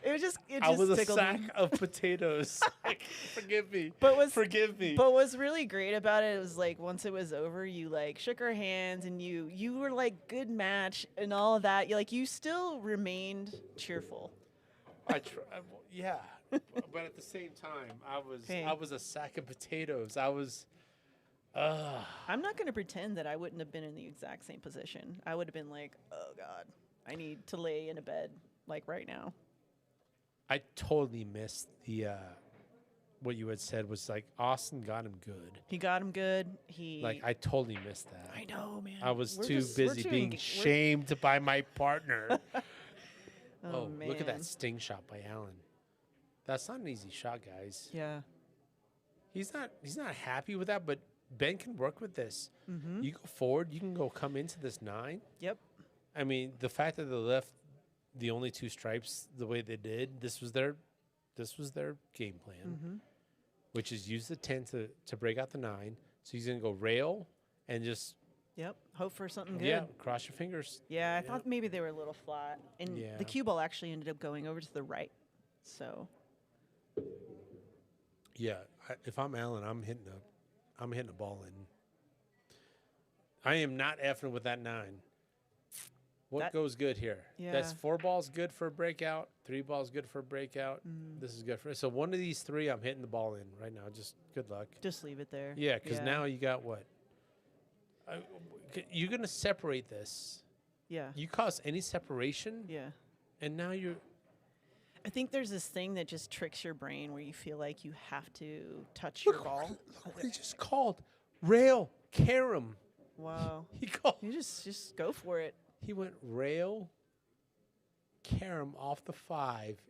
[SPEAKER 2] It just
[SPEAKER 1] I was a
[SPEAKER 2] tickled
[SPEAKER 1] sack
[SPEAKER 2] me.
[SPEAKER 1] of potatoes. Like, forgive me. Forgive me.
[SPEAKER 2] But what's really great about it was like once it was over, you like shook our hands and you were like good match and all of that. You still remained cheerful.
[SPEAKER 1] Yeah, but at the same time, I was a sack of potatoes. I was.
[SPEAKER 2] I'm not going to pretend that I wouldn't have been in the exact same position. I would have been like, oh God, I need to lay in a bed like right now.
[SPEAKER 1] I totally missed the what you had said was like Austin got him good.
[SPEAKER 2] He got him good.
[SPEAKER 1] I totally missed that.
[SPEAKER 2] I know, man.
[SPEAKER 1] I was
[SPEAKER 2] We're
[SPEAKER 1] too
[SPEAKER 2] just- we're
[SPEAKER 1] busy
[SPEAKER 2] too
[SPEAKER 1] being
[SPEAKER 2] we're-
[SPEAKER 1] shamed by my partner.
[SPEAKER 2] Oh,
[SPEAKER 1] Look at
[SPEAKER 2] man.
[SPEAKER 1] that sting shot by Allan. That's not an easy shot, guys.
[SPEAKER 2] Yeah.
[SPEAKER 1] He's not happy with that, but Ben can work with this.
[SPEAKER 2] Mm-hmm.
[SPEAKER 1] You go forward, you can come into this 9.
[SPEAKER 2] Yep.
[SPEAKER 1] I mean, the fact that they left the only 2 stripes the way they did, this was their game plan, which is use the 10 to break out the 9. So he's gonna go rail and just
[SPEAKER 2] Yep. Hope for something good.
[SPEAKER 1] yeah, cross your fingers.
[SPEAKER 2] Yeah, I thought maybe they were a little flat. And
[SPEAKER 1] Yeah.
[SPEAKER 2] the cue ball actually ended up going over to the right. So
[SPEAKER 1] Yeah, if I'm Allan, I'm hitting a ball in. I am not effing with that 9. What
[SPEAKER 2] That-
[SPEAKER 1] goes good here? That's
[SPEAKER 2] Yeah.
[SPEAKER 1] 4 balls good for a breakout. 3 balls good for a breakout. This is good for so one of these 3, I'm hitting the ball in right now. Just good luck.
[SPEAKER 2] just leave it there.
[SPEAKER 1] Yeah, because now you got what? You're gonna separate this.
[SPEAKER 2] Yeah.
[SPEAKER 1] You cause any separation,
[SPEAKER 2] Yeah.
[SPEAKER 1] and now you're.
[SPEAKER 2] I think there's this thing that just tricks your brain where you feel like you have to touch your ball.
[SPEAKER 1] Look what he just called. Rail, carom.
[SPEAKER 2] Wow.
[SPEAKER 1] He called.
[SPEAKER 2] You just go for it.
[SPEAKER 1] He went rail, carom off the 5.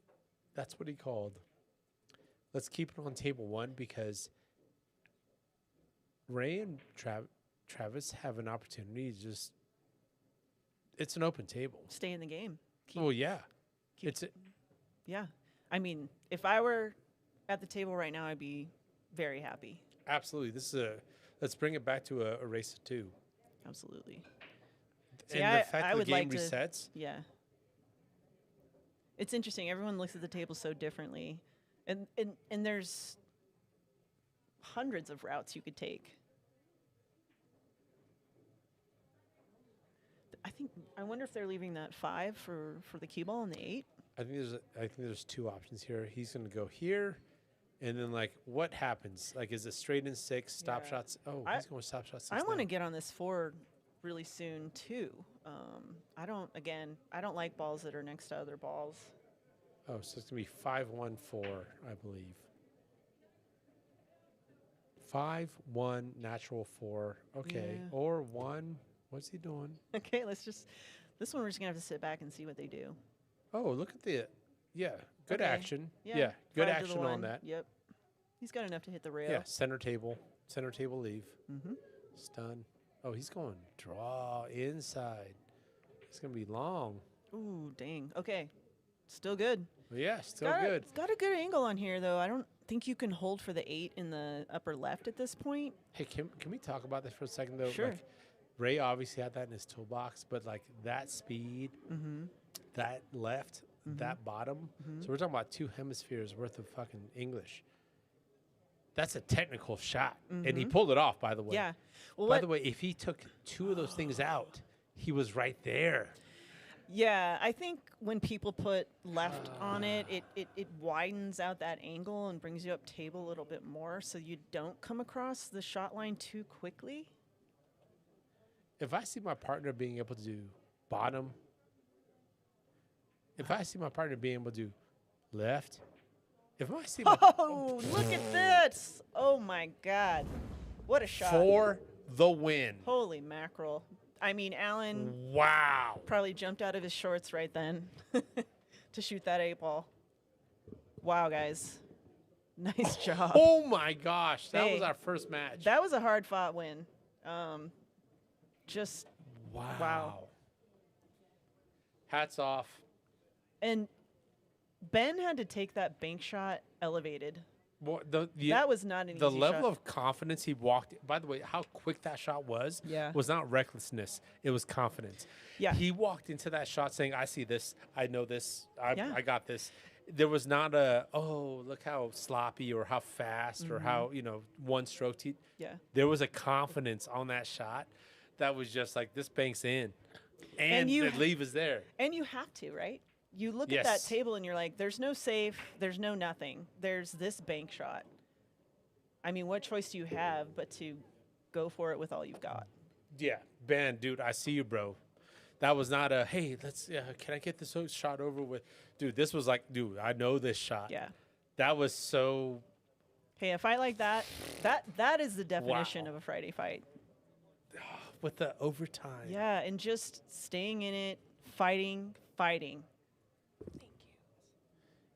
[SPEAKER 1] That's what he called. Let's keep it on table 1 because Ray and Travis have an opportunity to just. It's an open table.
[SPEAKER 2] Stay in the game.
[SPEAKER 1] Oh yeah,
[SPEAKER 2] keep- Yeah. I mean, if I were at the table right now, I'd be very happy.
[SPEAKER 1] absolutely. This is let's bring it back to a race of 2.
[SPEAKER 2] Absolutely. See,
[SPEAKER 1] And the fact
[SPEAKER 2] I
[SPEAKER 1] that the
[SPEAKER 2] would
[SPEAKER 1] game
[SPEAKER 2] like to-
[SPEAKER 1] resets.
[SPEAKER 2] Yeah. It's interesting. Everyone looks at the table so differently. And there's hundreds of routes you could take. I wonder if they're leaving that 5 for the cue ball and the 8.
[SPEAKER 1] I think there's 2 options here. He's going to go here, and then like what happens? Like is it straight in 6 stop
[SPEAKER 2] Yeah.
[SPEAKER 1] shots? Oh,
[SPEAKER 2] I-
[SPEAKER 1] he's going stop shots.
[SPEAKER 2] I want to get on this 4 really soon too. I don't like balls that are next to other balls.
[SPEAKER 1] Oh, so it's going to be 5-1-4, I believe. 5-1 natural 4. Okay.
[SPEAKER 2] Yeah.
[SPEAKER 1] Or 1. What's he doing?
[SPEAKER 2] Okay, this one we're just gonna have to sit back and see what they do.
[SPEAKER 1] Oh, look at the. Yeah. Good
[SPEAKER 2] Okay.
[SPEAKER 1] action. Yeah. Good
[SPEAKER 2] 5 to the
[SPEAKER 1] action on
[SPEAKER 2] 1.
[SPEAKER 1] that.
[SPEAKER 2] Yep. He's got enough to hit the rail.
[SPEAKER 1] Yeah. Center table. Center table leave.
[SPEAKER 2] Mm-hmm.
[SPEAKER 1] Stun. Oh, he's going draw inside. It's going to be long.
[SPEAKER 2] Ooh, dang. Okay. Still good.
[SPEAKER 1] Yeah, still
[SPEAKER 2] Got
[SPEAKER 1] good.
[SPEAKER 2] It's got a good angle on here, though. I don't think you can hold for the 8 in the upper left at this point.
[SPEAKER 1] Hey, can we talk about this for a second, though?
[SPEAKER 2] Sure.
[SPEAKER 1] Like, Ray obviously had that in his toolbox, but, like, that speed, that left, that bottom. So we're talking about 2 hemispheres worth of fucking English. That's a technical shot. And he pulled it off, by the way.
[SPEAKER 2] Yeah. Well,
[SPEAKER 1] By the way, if he took 2 of those things out, he was right there.
[SPEAKER 2] Yeah, I think when people put left on it, it widens out that angle and brings you up table a little bit more so you don't come across the shot line too quickly.
[SPEAKER 1] If I see my partner being able to do bottom, if I see my partner being able to do left, if I see my
[SPEAKER 2] Oh, look at this. Oh, my God. What a shot.
[SPEAKER 1] for the win.
[SPEAKER 2] Holy mackerel. I mean, Allan
[SPEAKER 1] Wow.
[SPEAKER 2] probably jumped out of his shorts right then to shoot that 8-ball. Wow, guys. Nice job.
[SPEAKER 1] Oh my gosh. That was
[SPEAKER 2] Hey,
[SPEAKER 1] our first match.
[SPEAKER 2] That was a hard-fought win. Just
[SPEAKER 1] wow. Hats off.
[SPEAKER 2] and Ben had to take that bank shot elevated.
[SPEAKER 1] Well,
[SPEAKER 2] That was not an
[SPEAKER 1] the
[SPEAKER 2] easy
[SPEAKER 1] level
[SPEAKER 2] shot.
[SPEAKER 1] of confidence he walked. By the way, how quick that shot was
[SPEAKER 2] Yeah.
[SPEAKER 1] was not recklessness. It was confidence.
[SPEAKER 2] Yeah.
[SPEAKER 1] He walked into that shot saying, "I see this. I know this.
[SPEAKER 2] Yeah.
[SPEAKER 1] I got this." There was not a, "Oh, look how sloppy or how fast or how one stroke."
[SPEAKER 2] Yeah.
[SPEAKER 1] There was a confidence on that shot that was just like, "This bank's in," and
[SPEAKER 2] you-
[SPEAKER 1] the leave is there.
[SPEAKER 2] And you have to, right? You look at that
[SPEAKER 1] Yes.
[SPEAKER 2] table and you're like, there's no safe, there's no nothing. There's this bank shot. I mean, what choice do you have but to go for it with all you've got?
[SPEAKER 1] Yeah, Ben, dude, I see you, bro. That was not a, "Hey, let's. Can I get this shot over with?" Dude, this was like, "Dude, I know this shot."
[SPEAKER 2] Yeah.
[SPEAKER 1] That was so.
[SPEAKER 2] Hey, a fight like that is the definition
[SPEAKER 1] Wow.
[SPEAKER 2] of a Friday fight.
[SPEAKER 1] With the overtime.
[SPEAKER 2] Yeah, and just staying in it, fighting.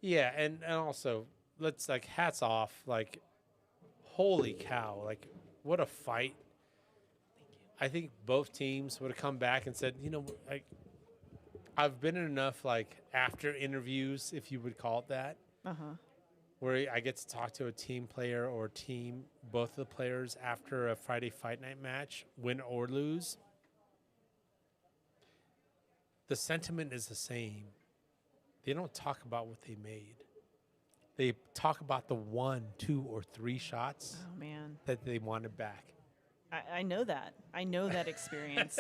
[SPEAKER 1] Yeah, and also let's like hats off, like holy cow, like what a fight. I think both teams would have come back and said, like I've been in enough like after interviews, if you would call it that, where I get to talk to a team player or team, both of the players after a Friday fight night match, win or lose. The sentiment is the same. They don't talk about what they made. They talk about the 1, 2, or 3 shots
[SPEAKER 2] Oh man,
[SPEAKER 1] that they wanted back.
[SPEAKER 2] I know that. I know that experience.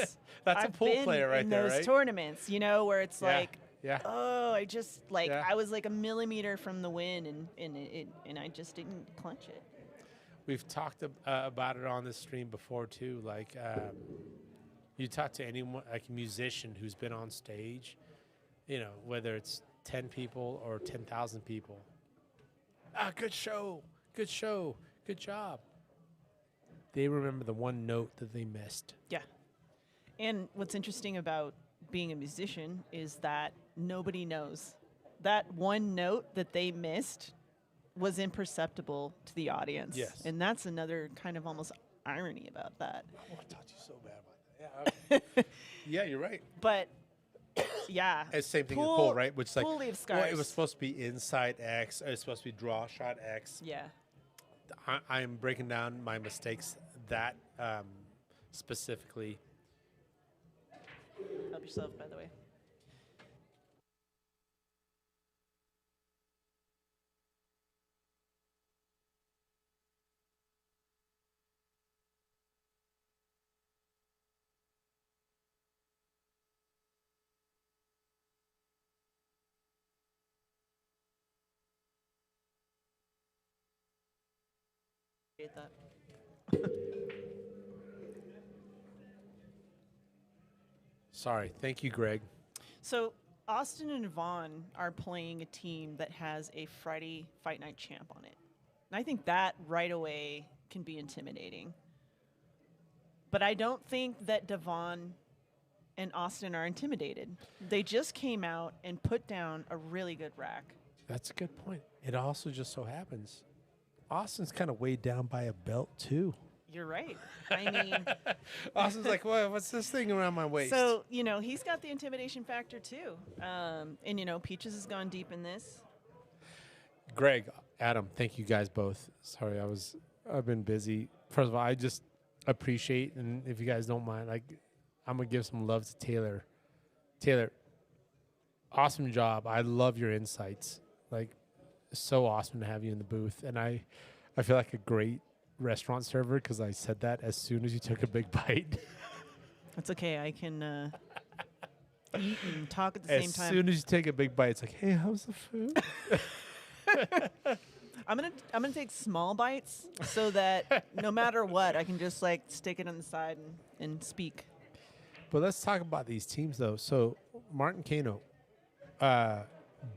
[SPEAKER 1] That's a
[SPEAKER 2] I've
[SPEAKER 1] pool
[SPEAKER 2] been
[SPEAKER 1] player right
[SPEAKER 2] in
[SPEAKER 1] there,
[SPEAKER 2] those
[SPEAKER 1] right?
[SPEAKER 2] tournaments, where it's like,
[SPEAKER 1] yeah.
[SPEAKER 2] oh, I just like
[SPEAKER 1] Yeah.
[SPEAKER 2] I was like a millimeter from the win, and I just didn't clench it.
[SPEAKER 1] We've talked about it on this stream before too. Like, you talk to anyone, like a musician who's been on stage, whether it's 10 people or 10,000 people. Good show, good job. They remember the one note that they missed.
[SPEAKER 2] Yeah. And what's interesting about being a musician is that nobody knows. That one note that they missed was imperceptible to the audience.
[SPEAKER 1] Yes.
[SPEAKER 2] And that's another kind of almost irony about that.
[SPEAKER 1] Oh, I taught you so bad about that. Yeah, yeah, you're right.
[SPEAKER 2] But yeah.
[SPEAKER 1] It's same thing as pool, right? Which is like,
[SPEAKER 2] pool leaves
[SPEAKER 1] well, it
[SPEAKER 2] scars.
[SPEAKER 1] was supposed to be inside X. It was supposed to be draw shot X.
[SPEAKER 2] Yeah.
[SPEAKER 1] I'm breaking down my mistakes that specifically.
[SPEAKER 2] Help yourself, by the way. Appreciate that.
[SPEAKER 1] Sorry. Thank you, Greg.
[SPEAKER 2] So Austin and Dvon are playing a team that has a Friday Fight Night champ on it. And I think that right away can be intimidating. But I don't think that Dvon and Austin are intimidated. They just came out and put down a really good rack.
[SPEAKER 1] That's a good point. It also just so happens Austin's kind of weighed down by a belt, too.
[SPEAKER 2] You're right. I mean,
[SPEAKER 1] Austin's like, what's this thing around my waist?
[SPEAKER 2] so, he's got the intimidation factor too. And, Peaches has gone deep in this.
[SPEAKER 1] Greg, Adam, thank you guys both. Sorry, I've been busy. First of all, I just appreciate, and if you guys don't mind, I'm going to give some love to Taylor. Taylor, awesome job. I love your insights. So awesome to have you in the booth. And I feel like a great restaurant server because I said that as soon as you took a big bite.
[SPEAKER 2] That's okay. I can eat and talk at the
[SPEAKER 1] As
[SPEAKER 2] same time.
[SPEAKER 1] soon as you take a big bite, it's like, hey, how's the food?
[SPEAKER 2] I'm gonna take small bites so that no matter what, I can just stick it on the side and speak.
[SPEAKER 1] But let's talk about these teams, though. So Martin Cano,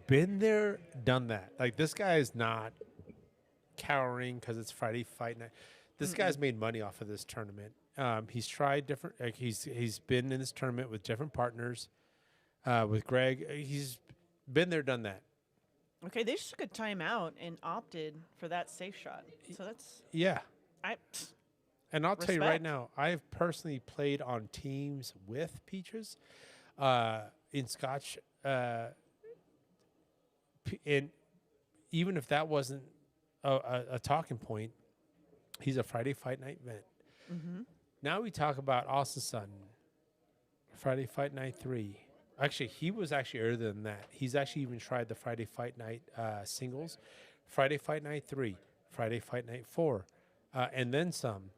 [SPEAKER 1] been there, done that. This guy is not cowering because it's Friday Fight Night. This guy's made money off of this tournament. He's tried different. He's been in this tournament with different partners. With Greg, he's been there, done that.
[SPEAKER 2] Okay, they just took a timeout and opted for that safe shot. So that's
[SPEAKER 1] Yeah. And I'll tell you right
[SPEAKER 2] Respect.
[SPEAKER 1] now, I've personally played on teams with Peaches in Scotch. And even if that wasn't a talking point, he's a Friday Fight Night vet.
[SPEAKER 2] mm-hmm.
[SPEAKER 1] Now we talk about Austin Sutton, Friday Fight Night 3. Actually, he was actually earlier than that. He's actually even tried the Friday Fight Night singles, Friday Fight Night 3, Friday Fight Night 4, and then some.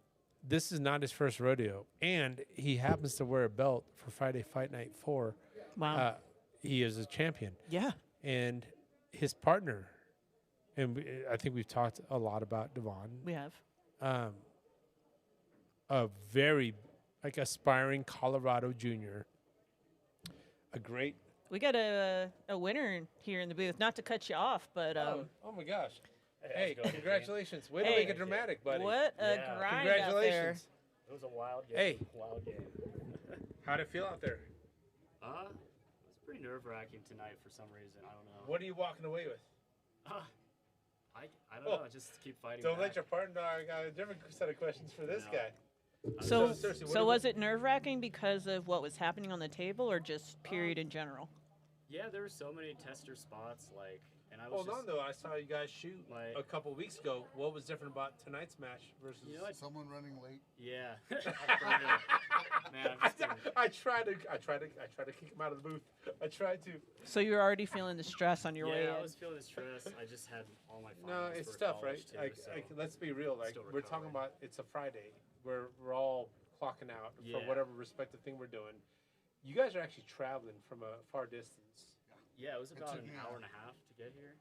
[SPEAKER 1] This is not his first rodeo, and he happens to wear a belt for Friday Fight Night 4.
[SPEAKER 2] Wow.
[SPEAKER 1] He is a champion.
[SPEAKER 2] Yeah.
[SPEAKER 1] And his partner, and I think we've talked a lot about Dvon,
[SPEAKER 2] We have.
[SPEAKER 1] a very aspiring Colorado junior, a great.
[SPEAKER 2] We got a winner here in the booth. Not to cut you off, but
[SPEAKER 1] Oh my gosh! Hey,
[SPEAKER 4] how's it going,
[SPEAKER 1] congratulations! Way to
[SPEAKER 2] Hey.
[SPEAKER 1] make it dramatic, buddy.
[SPEAKER 2] what a
[SPEAKER 4] Yeah.
[SPEAKER 2] grind out there.
[SPEAKER 1] Congratulations!
[SPEAKER 6] It was a wild game.
[SPEAKER 1] Hey.
[SPEAKER 6] Wild game.
[SPEAKER 1] How'd it feel out there?
[SPEAKER 6] It was pretty nerve-wracking tonight for some reason. I don't know.
[SPEAKER 1] What are you walking away with?
[SPEAKER 6] I don't
[SPEAKER 1] Oh.
[SPEAKER 6] know. Just keep fighting
[SPEAKER 1] Don't
[SPEAKER 6] back.
[SPEAKER 1] let your partner know. I got a different set of questions for this
[SPEAKER 6] No.
[SPEAKER 1] guy.
[SPEAKER 2] So,
[SPEAKER 1] seriously, what
[SPEAKER 2] so
[SPEAKER 1] do-
[SPEAKER 2] was it nerve-wracking because of what was happening on the table, or just period in general?
[SPEAKER 6] Yeah, there were so many tester spots, and I was
[SPEAKER 1] Hold
[SPEAKER 6] just,
[SPEAKER 1] on, though. I saw you guys shoot
[SPEAKER 6] Like-
[SPEAKER 1] a couple weeks ago. What was different about tonight's match versus?
[SPEAKER 6] You know,
[SPEAKER 5] Someone running late.
[SPEAKER 6] yeah. Man, I'm just kidding.
[SPEAKER 1] I tried to kick him out of the booth. I tried to.
[SPEAKER 2] So you're already feeling the stress on your way
[SPEAKER 6] Yeah, I
[SPEAKER 2] in.
[SPEAKER 6] was feeling the stress. I just had all my
[SPEAKER 1] No,
[SPEAKER 6] finals
[SPEAKER 1] it's
[SPEAKER 6] for
[SPEAKER 1] tough, right?
[SPEAKER 6] college too, so
[SPEAKER 1] Let's be real.
[SPEAKER 6] Still
[SPEAKER 1] We're talking
[SPEAKER 6] recovering.
[SPEAKER 1] about it's a Friday. We're all clocking out for
[SPEAKER 6] Yeah.
[SPEAKER 1] whatever respective thing we're doing. You guys are actually traveling from a far distance.
[SPEAKER 6] yeah, it was about
[SPEAKER 5] took
[SPEAKER 6] an
[SPEAKER 5] me
[SPEAKER 6] hour and a half to get here.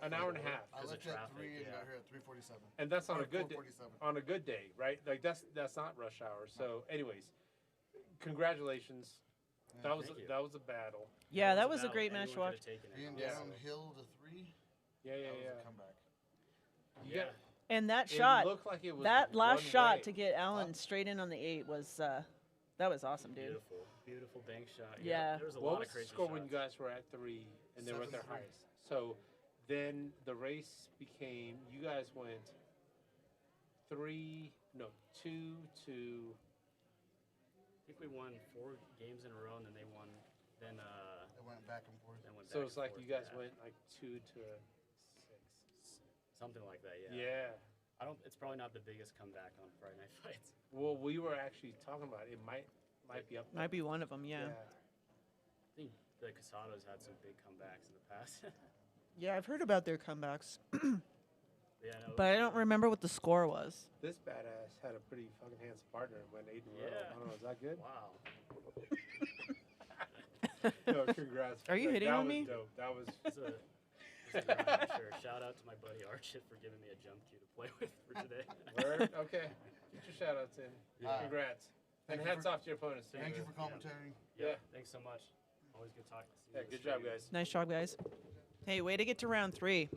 [SPEAKER 1] An hour and a half.
[SPEAKER 5] I
[SPEAKER 6] Because of
[SPEAKER 5] left at
[SPEAKER 6] traffic,
[SPEAKER 5] 3 and
[SPEAKER 6] yeah.
[SPEAKER 5] got here at 3:47.
[SPEAKER 1] And that's on
[SPEAKER 5] Or
[SPEAKER 1] a good day.
[SPEAKER 5] 4:47.
[SPEAKER 1] On a good day, right? That's not rush hour. So, anyways, congratulations.
[SPEAKER 5] Yeah,
[SPEAKER 1] That
[SPEAKER 6] thank you.
[SPEAKER 1] was a battle.
[SPEAKER 2] Yeah, that
[SPEAKER 6] It
[SPEAKER 2] was a
[SPEAKER 6] battle.
[SPEAKER 2] great match to
[SPEAKER 6] Anyone
[SPEAKER 2] watch.
[SPEAKER 6] could've taken it,
[SPEAKER 5] Being
[SPEAKER 6] honestly.
[SPEAKER 5] downhill to 3.
[SPEAKER 1] Yeah, yeah,
[SPEAKER 5] That was
[SPEAKER 1] yeah.
[SPEAKER 5] a comeback.
[SPEAKER 1] You
[SPEAKER 6] Yeah.
[SPEAKER 1] got-
[SPEAKER 2] And that
[SPEAKER 1] it
[SPEAKER 2] shot,
[SPEAKER 1] looked like it was
[SPEAKER 2] that last
[SPEAKER 1] one
[SPEAKER 2] shot
[SPEAKER 1] way.
[SPEAKER 2] to get Allan straight in on the 8 was, that was awesome, dude.
[SPEAKER 6] Beautiful, beautiful bank shot.
[SPEAKER 2] Yeah.
[SPEAKER 6] There was a
[SPEAKER 1] What
[SPEAKER 6] lot
[SPEAKER 1] was
[SPEAKER 6] of
[SPEAKER 1] the
[SPEAKER 6] crazy
[SPEAKER 1] score
[SPEAKER 6] shots.
[SPEAKER 1] when you guys were at 3 and they were at their
[SPEAKER 5] 7-3.
[SPEAKER 1] highest? So then the race became, you guys went 2 to.
[SPEAKER 6] I think we won 4 games in a row, and then they won. Then
[SPEAKER 5] It went back and forth.
[SPEAKER 6] then went
[SPEAKER 1] So
[SPEAKER 6] back
[SPEAKER 1] it's
[SPEAKER 6] and
[SPEAKER 1] like
[SPEAKER 6] forth,
[SPEAKER 1] you guys
[SPEAKER 6] yeah.
[SPEAKER 1] went 2 to 6.
[SPEAKER 6] Something like that. Yeah.
[SPEAKER 1] Yeah.
[SPEAKER 6] I don't. It's probably not the biggest comeback on Friday Night Fights.
[SPEAKER 1] Well, we were actually talking about it. It might be up there.
[SPEAKER 2] Might be one of them, yeah.
[SPEAKER 6] I think the Casados had some big comebacks in the past.
[SPEAKER 2] Yeah, I've heard about their comebacks,
[SPEAKER 6] yeah. No,
[SPEAKER 2] but I don't remember what the score was.
[SPEAKER 1] This badass had a pretty fucking handsome partner and went 8 in a row.
[SPEAKER 6] Yeah.
[SPEAKER 1] I don't know, is that good?
[SPEAKER 6] Wow.
[SPEAKER 1] No, congrats.
[SPEAKER 2] Are you
[SPEAKER 1] Like,
[SPEAKER 2] hitting
[SPEAKER 1] that
[SPEAKER 2] on
[SPEAKER 1] was
[SPEAKER 2] me?
[SPEAKER 1] Dope. That was.
[SPEAKER 6] It's a grind, for sure. Shout out to my buddy Archit for giving me a jump cue to play with for today.
[SPEAKER 1] Word? Okay. Get your shout outs in.
[SPEAKER 6] Yeah.
[SPEAKER 1] Congrats. And
[SPEAKER 5] Thank you
[SPEAKER 1] hats
[SPEAKER 5] for-
[SPEAKER 1] off to your opponents, too.
[SPEAKER 5] Thank you for commentating.
[SPEAKER 1] Yeah.
[SPEAKER 6] Thanks so much. Always good talking to
[SPEAKER 1] Yeah,
[SPEAKER 6] you.
[SPEAKER 1] good job, guys.
[SPEAKER 2] Nice job, guys. Hey, way to get to round 3.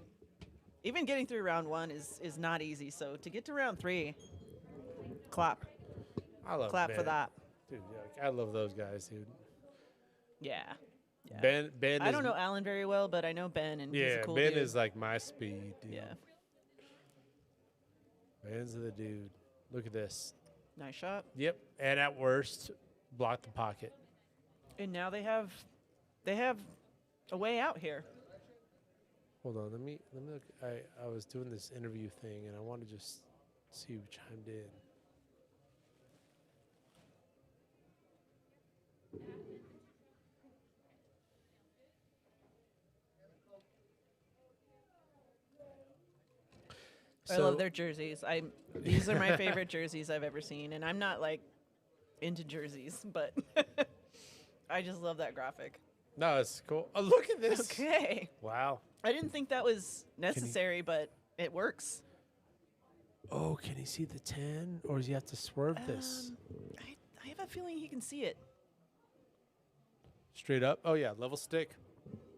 [SPEAKER 2] Even getting through round 1 is not easy. So to get to round 3, clap.
[SPEAKER 1] I love
[SPEAKER 2] Clap for
[SPEAKER 1] Ben.
[SPEAKER 2] that.
[SPEAKER 1] Dude, yeah, I love those guys, dude.
[SPEAKER 2] Yeah. Yeah.
[SPEAKER 1] Ben
[SPEAKER 2] I
[SPEAKER 1] is,
[SPEAKER 2] don't know Allan very well, but I know Ben, and he's
[SPEAKER 1] yeah,
[SPEAKER 2] a cool
[SPEAKER 1] Ben
[SPEAKER 2] dude.
[SPEAKER 1] is like my speed, dude.
[SPEAKER 2] Yeah.
[SPEAKER 1] Ben's the dude. Look at this.
[SPEAKER 2] Nice shot.
[SPEAKER 1] Yep. And at worst, block the pocket.
[SPEAKER 2] And now they have a way out here.
[SPEAKER 1] Hold on, let me look. I was doing this interview thing, and I want to just see who chimed in.
[SPEAKER 2] I love their jerseys. These are my favorite jerseys I've ever seen, and I'm not like into jerseys, but I just love that graphic.
[SPEAKER 1] No, it's cool. Oh, look at this.
[SPEAKER 2] Okay.
[SPEAKER 1] Wow.
[SPEAKER 2] I didn't think that was necessary, but it works.
[SPEAKER 1] Oh, can he see the 10, or does he have to swerve this?
[SPEAKER 2] I have a feeling he can see it.
[SPEAKER 1] Straight up? Oh, yeah, level stick.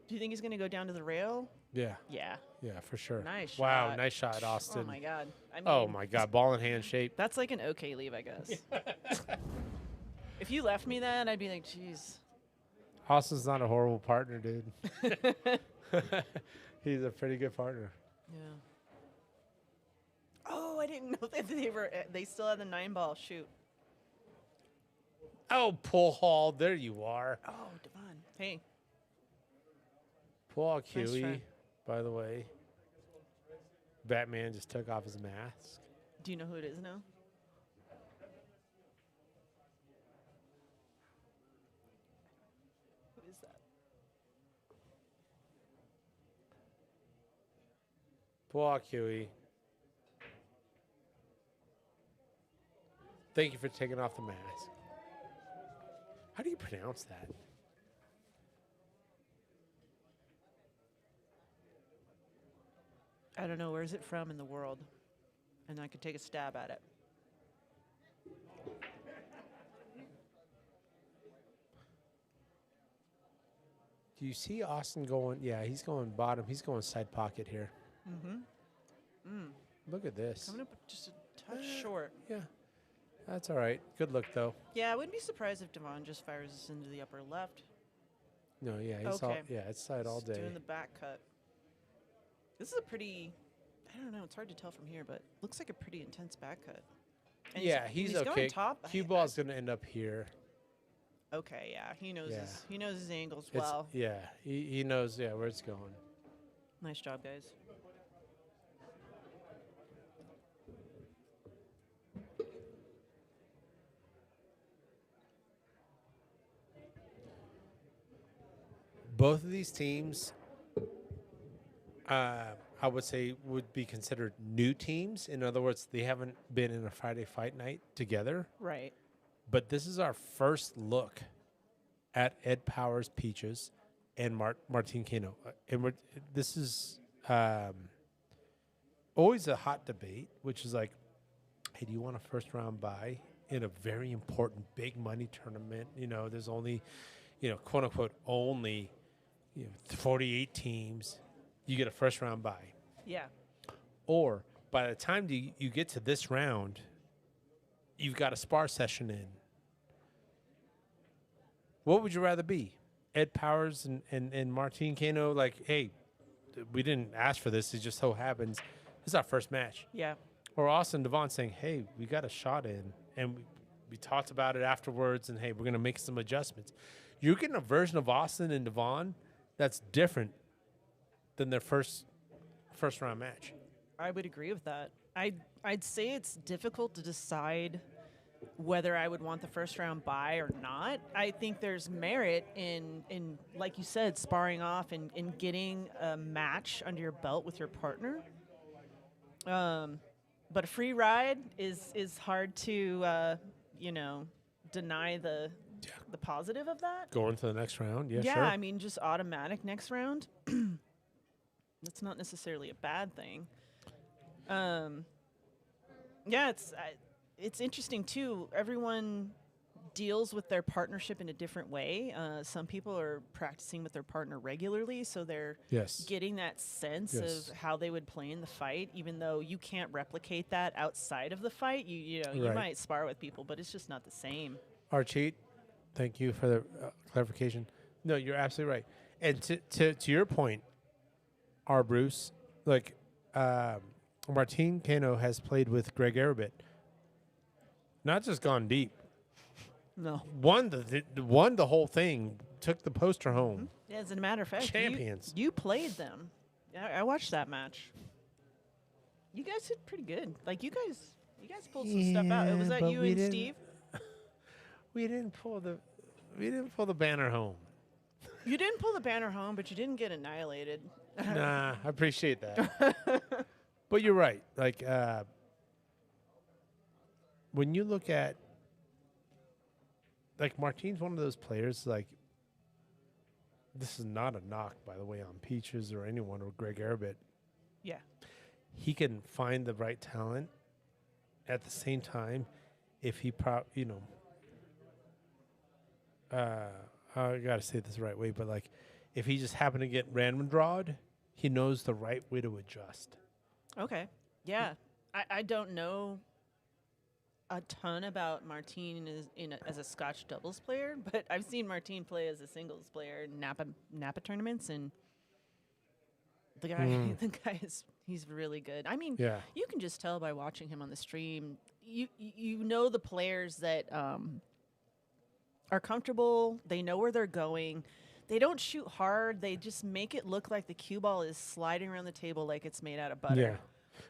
[SPEAKER 2] Do you think he's going to go down to the rail?
[SPEAKER 1] Yeah,
[SPEAKER 2] Yeah.
[SPEAKER 1] yeah, for sure.
[SPEAKER 2] Nice
[SPEAKER 1] Wow,
[SPEAKER 2] shot.
[SPEAKER 1] nice shot, Austin.
[SPEAKER 2] Oh, my God. I mean,
[SPEAKER 1] Oh, my God, ball in hand shape.
[SPEAKER 2] That's like an okay leave, I guess. If you left me that, I'd be like, jeez.
[SPEAKER 1] Austin's not a horrible partner, dude. He's a pretty good partner.
[SPEAKER 2] Yeah. Oh, I didn't know that they still had the 9-ball. Shoot.
[SPEAKER 1] Oh, pull haul. There you are.
[SPEAKER 2] Oh, Dvon. Hey.
[SPEAKER 1] Pull haul
[SPEAKER 2] Nice
[SPEAKER 1] Kiwi,
[SPEAKER 2] try.
[SPEAKER 1] by the way. Batman just took off his mask.
[SPEAKER 2] Do you know who it is now? Who is that?
[SPEAKER 1] Pull haul Kiwi. Thank you for taking off the mask. How do you pronounce that?
[SPEAKER 2] I don't know. Where's it from in the world? And I could take a stab at it.
[SPEAKER 1] Do you see Austin going? Yeah, he's going bottom. He's going side pocket here.
[SPEAKER 2] Mm-hmm.
[SPEAKER 1] Look at this.
[SPEAKER 2] Coming up just a touch short.
[SPEAKER 1] Yeah, that's all right. Good look, though.
[SPEAKER 2] Yeah, I wouldn't be surprised if Dvon just fires this into the upper left.
[SPEAKER 1] No, yeah, he's all,
[SPEAKER 2] Okay.
[SPEAKER 1] yeah, it's side all
[SPEAKER 2] Just
[SPEAKER 1] day.
[SPEAKER 2] doing the back cut. This is a pretty, I don't know, it's hard to tell from here, but looks like a pretty intense back cut. And
[SPEAKER 1] Yeah, he's okay.
[SPEAKER 2] going top.
[SPEAKER 1] Cue ball's gonna end up here.
[SPEAKER 2] Okay, yeah, he knows
[SPEAKER 1] Yeah.
[SPEAKER 2] he knows his angles
[SPEAKER 1] It's,
[SPEAKER 2] well.
[SPEAKER 1] yeah, he knows where it's going.
[SPEAKER 2] Nice job, guys.
[SPEAKER 1] Both of these teams, I would say, would be considered new teams. In other words, they haven't been in a Friday fight night together.
[SPEAKER 2] Right.
[SPEAKER 1] But this is our first look at Ed Powers Peaches and Martin Cano. And this is always a hot debate, which is like, hey, do you want a first round bye in a very important big money tournament? You know, there's only, quote unquote, only 48 teams. You get a first round bye.
[SPEAKER 2] Yeah.
[SPEAKER 1] Or by the time you get to this round, you've got a spar session in. What would you rather be? Ed Powers and Martin Cano, like, hey, we didn't ask for this. It just so happens. This is our first match.
[SPEAKER 2] Yeah.
[SPEAKER 1] Or Austin Dvon saying, hey, we got a shot in. And we talked about it afterwards. And, hey, we're going to make some adjustments. You're getting a version of Austin and Dvon that's different than their first round match.
[SPEAKER 2] I would agree with that. I'd say it's difficult to decide whether I would want the first round bye or not. I think there's merit in like you said, sparring off and in getting a match under your belt with your partner. But a free ride is hard to deny the positive of that.
[SPEAKER 1] Going to the next round, yeah,
[SPEAKER 2] Yeah,
[SPEAKER 1] sure.
[SPEAKER 2] I mean, just automatic next round. That's not necessarily a bad thing. Yeah, it's interesting too. Everyone deals with their partnership in a different way. Some people are practicing with their partner regularly, so they're
[SPEAKER 1] Yes.
[SPEAKER 2] getting that sense
[SPEAKER 1] Yes.
[SPEAKER 2] of how they would play in the fight, even though you can't replicate that outside of the fight. You
[SPEAKER 1] Right.
[SPEAKER 2] might spar with people, but it's just not the same.
[SPEAKER 1] Archie, thank you for the clarification. No, you're absolutely right. And to your point, Bruce, like Martin Cano has played with Greg Arabit. Not just gone deep.
[SPEAKER 2] No.
[SPEAKER 1] Won the whole thing. Took the poster home.
[SPEAKER 2] Yeah, as a matter of fact,
[SPEAKER 1] Champions.
[SPEAKER 2] You played them. I watched that match. You guys did pretty good. Like you guys pulled some stuff out. Was that
[SPEAKER 1] but
[SPEAKER 2] you
[SPEAKER 1] we
[SPEAKER 2] and
[SPEAKER 1] didn't-
[SPEAKER 2] Steve?
[SPEAKER 1] We didn't pull the banner home.
[SPEAKER 2] You didn't pull the banner home, but you didn't get annihilated.
[SPEAKER 1] Nah, I appreciate that. But you're right. Like when you look at like Martin's one of those players like this is not a knock by the way on Peaches or anyone or Greg Arabit.
[SPEAKER 2] Yeah.
[SPEAKER 1] He can find the right talent at the same time if he I got to say this the right way, but like if he just happened to get random drawed, he knows the right way to adjust.
[SPEAKER 2] Okay. Yeah. I don't know a ton about Martin as a Scotch doubles player, but I've seen Martin play as a singles player in Napa tournaments, and the guy he's really good. I mean,
[SPEAKER 1] Yeah.
[SPEAKER 2] you can just tell by watching him on the stream. You know the players that are comfortable. They know where they're going. They don't shoot hard. They just make it look like the cue ball is sliding around the table like it's made out of butter.
[SPEAKER 1] Yeah.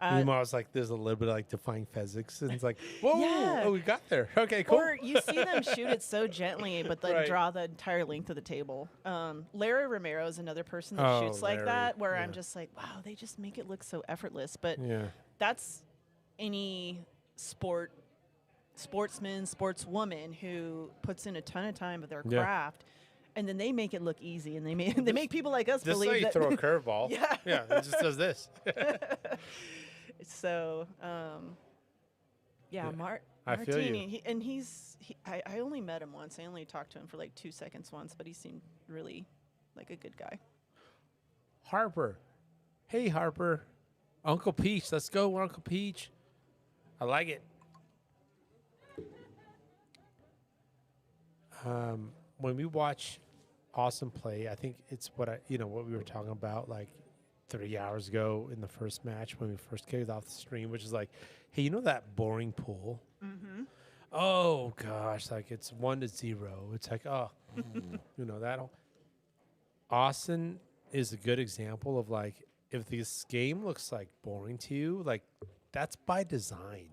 [SPEAKER 1] Meanwhile, it's like there's a little bit of like defying physics, and it's like, whoa,
[SPEAKER 2] Yeah.
[SPEAKER 1] oh, we got there. Okay, cool.
[SPEAKER 2] Or you see them shoot it so gently, but then
[SPEAKER 1] Right.
[SPEAKER 2] draw the entire length of the table. Larry Romero is another person that
[SPEAKER 1] Oh,
[SPEAKER 2] shoots like
[SPEAKER 1] Larry,
[SPEAKER 2] that, where I'm
[SPEAKER 1] yeah.
[SPEAKER 2] just like, wow, they just make it look so effortless. But
[SPEAKER 1] Yeah.
[SPEAKER 2] that's any sportsman, sportswoman who puts in a ton of time with their
[SPEAKER 1] Yeah.
[SPEAKER 2] craft, and then they make it look easy, and they make people like us
[SPEAKER 1] This is
[SPEAKER 2] believe
[SPEAKER 1] how you
[SPEAKER 2] that.
[SPEAKER 1] throw a curveball.
[SPEAKER 2] Yeah.
[SPEAKER 1] Yeah, it just does this.
[SPEAKER 2] So, yeah,
[SPEAKER 1] I feel you.
[SPEAKER 2] Martini, I only met him once. I only talked to him for like 2 seconds once, but he seemed really like a good guy.
[SPEAKER 1] Harper. Hey, Harper. Uncle Peach. Let's go, Uncle Peach. I like it. When we watch Awesome play, I think it's what we were talking about like 3 hours ago in the first match when we first kicked off the stream, which is like, hey, you know that boring pool? Mm-hmm. Oh gosh, like it's 1-0. It's like, oh, that. Austin is a good example of like, if this game looks like boring to you, like that's by design.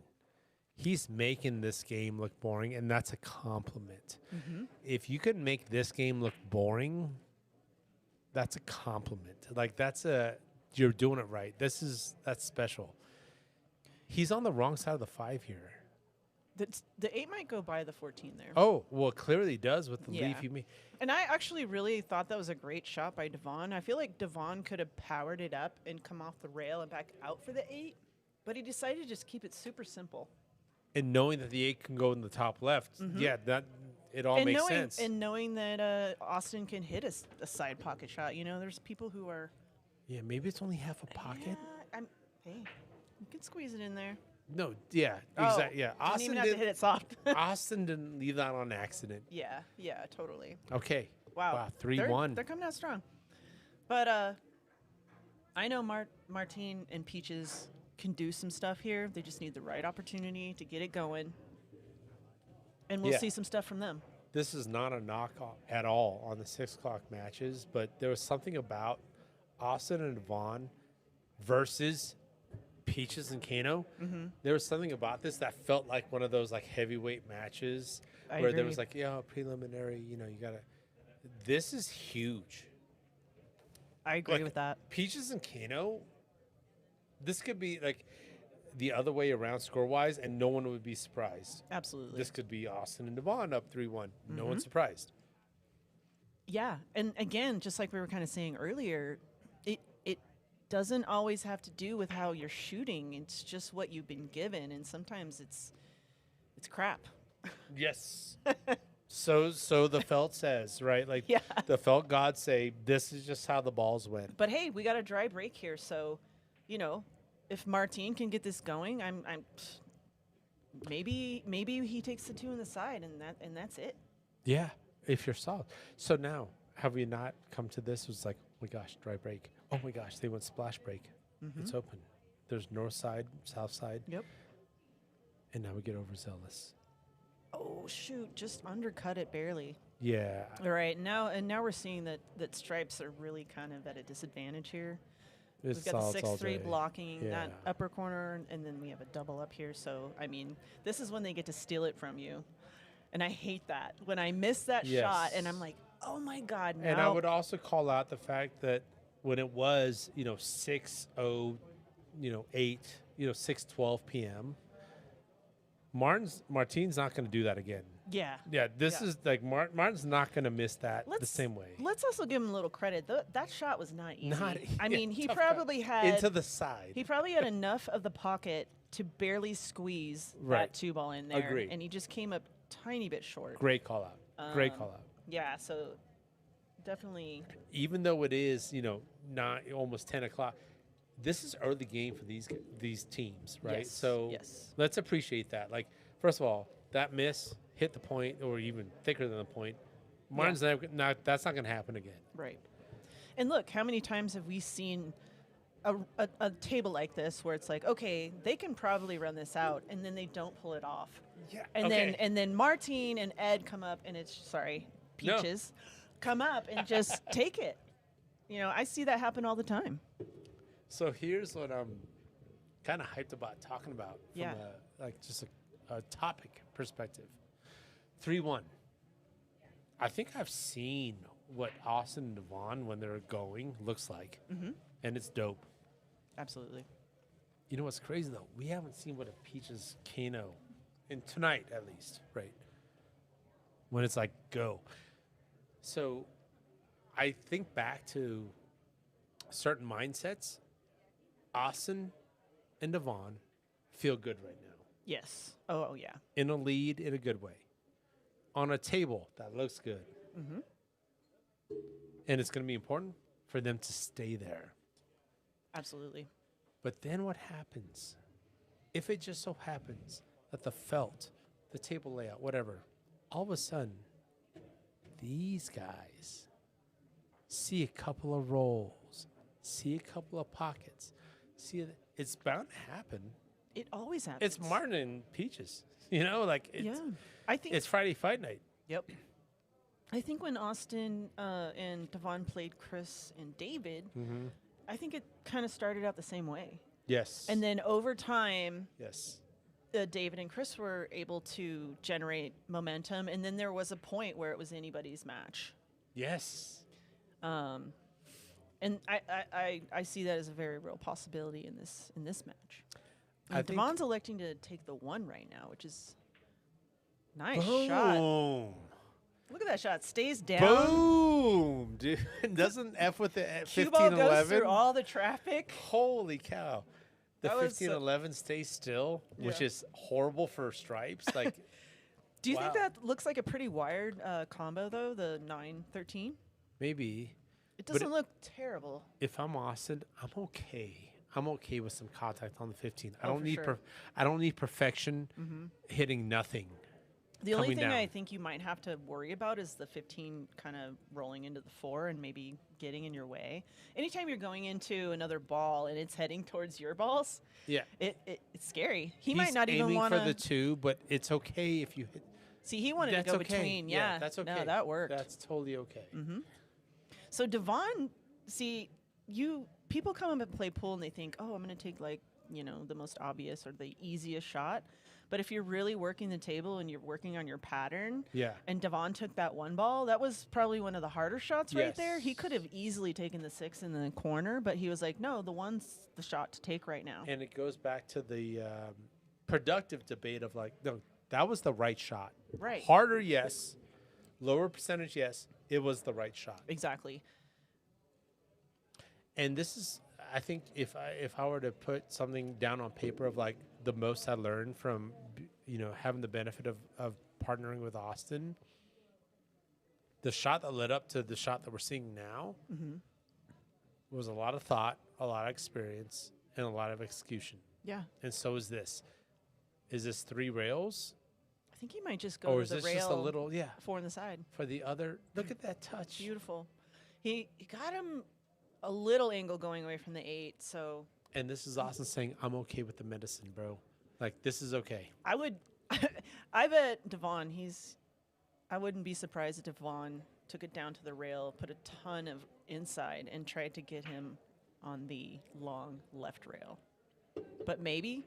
[SPEAKER 1] He's making this game look boring, and that's a compliment.
[SPEAKER 2] Mm-hmm.
[SPEAKER 1] If you could make this game look boring, that's a compliment. Like you're doing it right. That's special. He's on the wrong side of the 5 here.
[SPEAKER 2] The 8 might go by the 14 there.
[SPEAKER 1] Oh, well, it clearly does with the
[SPEAKER 2] Yeah.
[SPEAKER 1] leaf you made.
[SPEAKER 2] And I actually really thought that was a great shot by Dvon. I feel like Dvon could have powered it up and come off the rail and back out for the 8, but he decided to just keep it super simple.
[SPEAKER 1] And knowing that the 8 can go in the top left, yeah, that it all makes sense.
[SPEAKER 2] And knowing that Austin can hit a side pocket shot. There's people who are.
[SPEAKER 1] Yeah, maybe it's only half a pocket.
[SPEAKER 2] Hey, you can squeeze it in there.
[SPEAKER 1] No, yeah,
[SPEAKER 2] Oh,
[SPEAKER 1] exactly. Yeah,
[SPEAKER 2] Didn't even have to hit it soft.
[SPEAKER 1] Austin didn't leave that on accident.
[SPEAKER 2] Yeah, totally.
[SPEAKER 1] Okay.
[SPEAKER 2] Wow.
[SPEAKER 1] 3-1.
[SPEAKER 2] They're coming out strong. But I know Martin and Peaches can do some stuff here. They just need the right opportunity to get it going. And we'll
[SPEAKER 1] Yeah.
[SPEAKER 2] see some stuff from them.
[SPEAKER 1] This is not a knock at all on the 6 o'clock matches, but there was something about Austin and Dvon versus Peaches and Cano.
[SPEAKER 2] Mm-hmm.
[SPEAKER 1] There was something about this that felt like one of those like heavyweight matches
[SPEAKER 2] I
[SPEAKER 1] where there
[SPEAKER 2] agree.
[SPEAKER 1] was like, preliminary, you gotta. This is huge.
[SPEAKER 2] I agree
[SPEAKER 1] Like,
[SPEAKER 2] with that.
[SPEAKER 1] Peaches and Cano, this could be like the other way around score wise, and no one would be surprised.
[SPEAKER 2] Absolutely.
[SPEAKER 1] This could be Austin and Dvon up 3-1. No
[SPEAKER 2] Mm-hmm.
[SPEAKER 1] one's surprised.
[SPEAKER 2] Yeah, and again, just like we were kind of saying earlier, it doesn't always have to do with how you're shooting. It's just what you've been given, and sometimes it's crap.
[SPEAKER 1] Yes. So the felt says, right? Like
[SPEAKER 2] Yeah.
[SPEAKER 1] the felt gods say, this is just how the balls went.
[SPEAKER 2] But hey, we got a dry break here, so if Martin can get this going, maybe he takes the 2 in the side, and that's it.
[SPEAKER 1] Yeah, if you're solid. So now, have we not come to this? It was like, oh my gosh, dry break. Oh my gosh, they went splash break. It's open. There's north side, south side.
[SPEAKER 2] Yep.
[SPEAKER 1] And now we get overzealous.
[SPEAKER 2] Oh shoot, just undercut it barely.
[SPEAKER 1] Yeah.
[SPEAKER 2] All right, now we're seeing that stripes are really kind of at a disadvantage here. We've got the 6-3 blocking that upper corner, and then we have a double up here. So, I mean, this is when they get to steal it from you. And I hate that. When I miss that shot, and I'm like, oh, my God, no.
[SPEAKER 1] And I would also call out the fact that when it was, 6:08, 6:12 p.m., Martin's not going to do that again.
[SPEAKER 2] Yeah.
[SPEAKER 1] Yeah, this is like Martin's not going to miss that the same way.
[SPEAKER 2] Let's also give him a little credit. That shot was not easy. I
[SPEAKER 1] yeah,
[SPEAKER 2] mean, he
[SPEAKER 1] tough
[SPEAKER 2] probably
[SPEAKER 1] cut.
[SPEAKER 2] had
[SPEAKER 1] Into the side.
[SPEAKER 2] He probably had enough of the pocket to barely squeeze that 2 ball in there.
[SPEAKER 1] Agreed.
[SPEAKER 2] And he just came up tiny bit short.
[SPEAKER 1] Great call out. Great call out.
[SPEAKER 2] Yeah, so definitely.
[SPEAKER 1] Even though it is, almost 10 o'clock, this is early game for these teams, right?
[SPEAKER 2] Yes,
[SPEAKER 1] So
[SPEAKER 2] yes.
[SPEAKER 1] let's appreciate that. Like, first of all, that miss hit the point or even thicker than the point. Martin's that's not going to happen again.
[SPEAKER 2] Right. And look, how many times have we seen a table like this where it's like, okay, they can probably run this out, and then they don't pull it off.
[SPEAKER 1] Yeah.
[SPEAKER 2] And then Martin and Ed come up, and Peaches come up and just take it. I see that happen all the time.
[SPEAKER 1] So here's what I'm kind of hyped about talking about from a topic perspective. 3-1. I think I've seen what Austin and Dvon, when they're going, looks like. And it's dope.
[SPEAKER 2] Absolutely.
[SPEAKER 1] You know what's crazy, though? We haven't seen what a Peaches Cano, and tonight at least, right? When it's like, go. So I think back to certain mindsets. Austin and Dvon feel good right now.
[SPEAKER 2] Yes. Oh, yeah.
[SPEAKER 1] In a lead in a good way. On a table that looks good. And it's going to be important for them to stay there.
[SPEAKER 2] Absolutely.
[SPEAKER 1] But then what happens? If it just so happens that the felt, the table layout, whatever, all of a sudden, these guys see a couple of rolls, see a couple of pockets, it's bound to happen.
[SPEAKER 2] It always happens.
[SPEAKER 1] It's Martin and Peaches,
[SPEAKER 2] I think
[SPEAKER 1] it's Friday fight night.
[SPEAKER 2] Yep. I think when Austin and Dvon played Chris and David, I think it kind of started out the same way.
[SPEAKER 1] Yes.
[SPEAKER 2] And then over time,
[SPEAKER 1] yes,
[SPEAKER 2] David and Chris were able to generate momentum, and then there was a point where it was anybody's match.
[SPEAKER 1] Yes.
[SPEAKER 2] And I see that as a very real possibility in this match.
[SPEAKER 1] I think
[SPEAKER 2] Devon's electing to take the 1 right now, which is nice shot.
[SPEAKER 1] Boom.
[SPEAKER 2] Look at that shot. Stays down.
[SPEAKER 1] Boom, dude. Doesn't F with the
[SPEAKER 2] Cue ball
[SPEAKER 1] 15-11.
[SPEAKER 2] goes through all the traffic.
[SPEAKER 1] Holy cow. The
[SPEAKER 2] That was
[SPEAKER 1] 15-11 stays still, which
[SPEAKER 2] Yeah.
[SPEAKER 1] is horrible for stripes. Like,
[SPEAKER 2] Do you think
[SPEAKER 1] wow.
[SPEAKER 2] that looks like a pretty wired combo, though, the 9-13?
[SPEAKER 1] maybe
[SPEAKER 2] It
[SPEAKER 1] But
[SPEAKER 2] doesn't look terrible.
[SPEAKER 1] if I'm Austin, I'm okay. I'm okay with some contact on the 15. I
[SPEAKER 2] Oh,
[SPEAKER 1] don't
[SPEAKER 2] for
[SPEAKER 1] need
[SPEAKER 2] sure.
[SPEAKER 1] I don't need perfection hitting nothing.
[SPEAKER 2] The only
[SPEAKER 1] coming
[SPEAKER 2] thing I
[SPEAKER 1] down.
[SPEAKER 2] think you might have to worry about is the 15 kind of rolling into the 4 and maybe getting in your way. Anytime you're going into another ball and it's heading towards your balls,
[SPEAKER 1] Yeah.
[SPEAKER 2] it's scary. He
[SPEAKER 1] He's
[SPEAKER 2] might not even
[SPEAKER 1] aiming
[SPEAKER 2] want
[SPEAKER 1] for the
[SPEAKER 2] to
[SPEAKER 1] 2, but it's okay if you hit.
[SPEAKER 2] see. He wanted
[SPEAKER 1] That's
[SPEAKER 2] to go
[SPEAKER 1] okay.
[SPEAKER 2] between. Yeah,
[SPEAKER 1] that's okay.
[SPEAKER 2] No, that worked.
[SPEAKER 1] That's totally okay.
[SPEAKER 2] So Dvon, see, people come up and play pool and they think, oh, I'm going to take the most obvious or the easiest shot. But if you're really working the table and you're working on your pattern,
[SPEAKER 1] Yeah.
[SPEAKER 2] and Dvon took that 1 ball, that was probably one of the harder shots right there. He
[SPEAKER 1] Yes.
[SPEAKER 2] could have easily taken the 6 in the corner, but he was like, no, the 1's the shot to take right now.
[SPEAKER 1] And it goes back to the productive debate of no, that was the right shot.
[SPEAKER 2] Right.
[SPEAKER 1] Harder, yes. Lower percentage, yes. It was the right shot.
[SPEAKER 2] Exactly.
[SPEAKER 1] And this is, I think, if I were to put something down on paper of the most I learned from, having the benefit of partnering with Austin, the shot that led up to the shot that we're seeing now was a lot of thought, a lot of experience, and a lot of execution.
[SPEAKER 2] Yeah.
[SPEAKER 1] And so is this. Is this 3 rails?
[SPEAKER 2] I think he might just go
[SPEAKER 1] Or
[SPEAKER 2] to
[SPEAKER 1] is
[SPEAKER 2] the
[SPEAKER 1] this
[SPEAKER 2] rail
[SPEAKER 1] just a little,
[SPEAKER 2] 4 on the side.
[SPEAKER 1] for the other? Look at that touch.
[SPEAKER 2] Beautiful. He got him a little angle going away from the 8, so
[SPEAKER 1] And this is Austin saying, I'm okay with the medicine, bro. Like, this is okay.
[SPEAKER 2] I would I bet Dvon, I wouldn't be surprised if Dvon took it down to the rail, put a ton of inside, and tried to get him on the long left rail. But maybe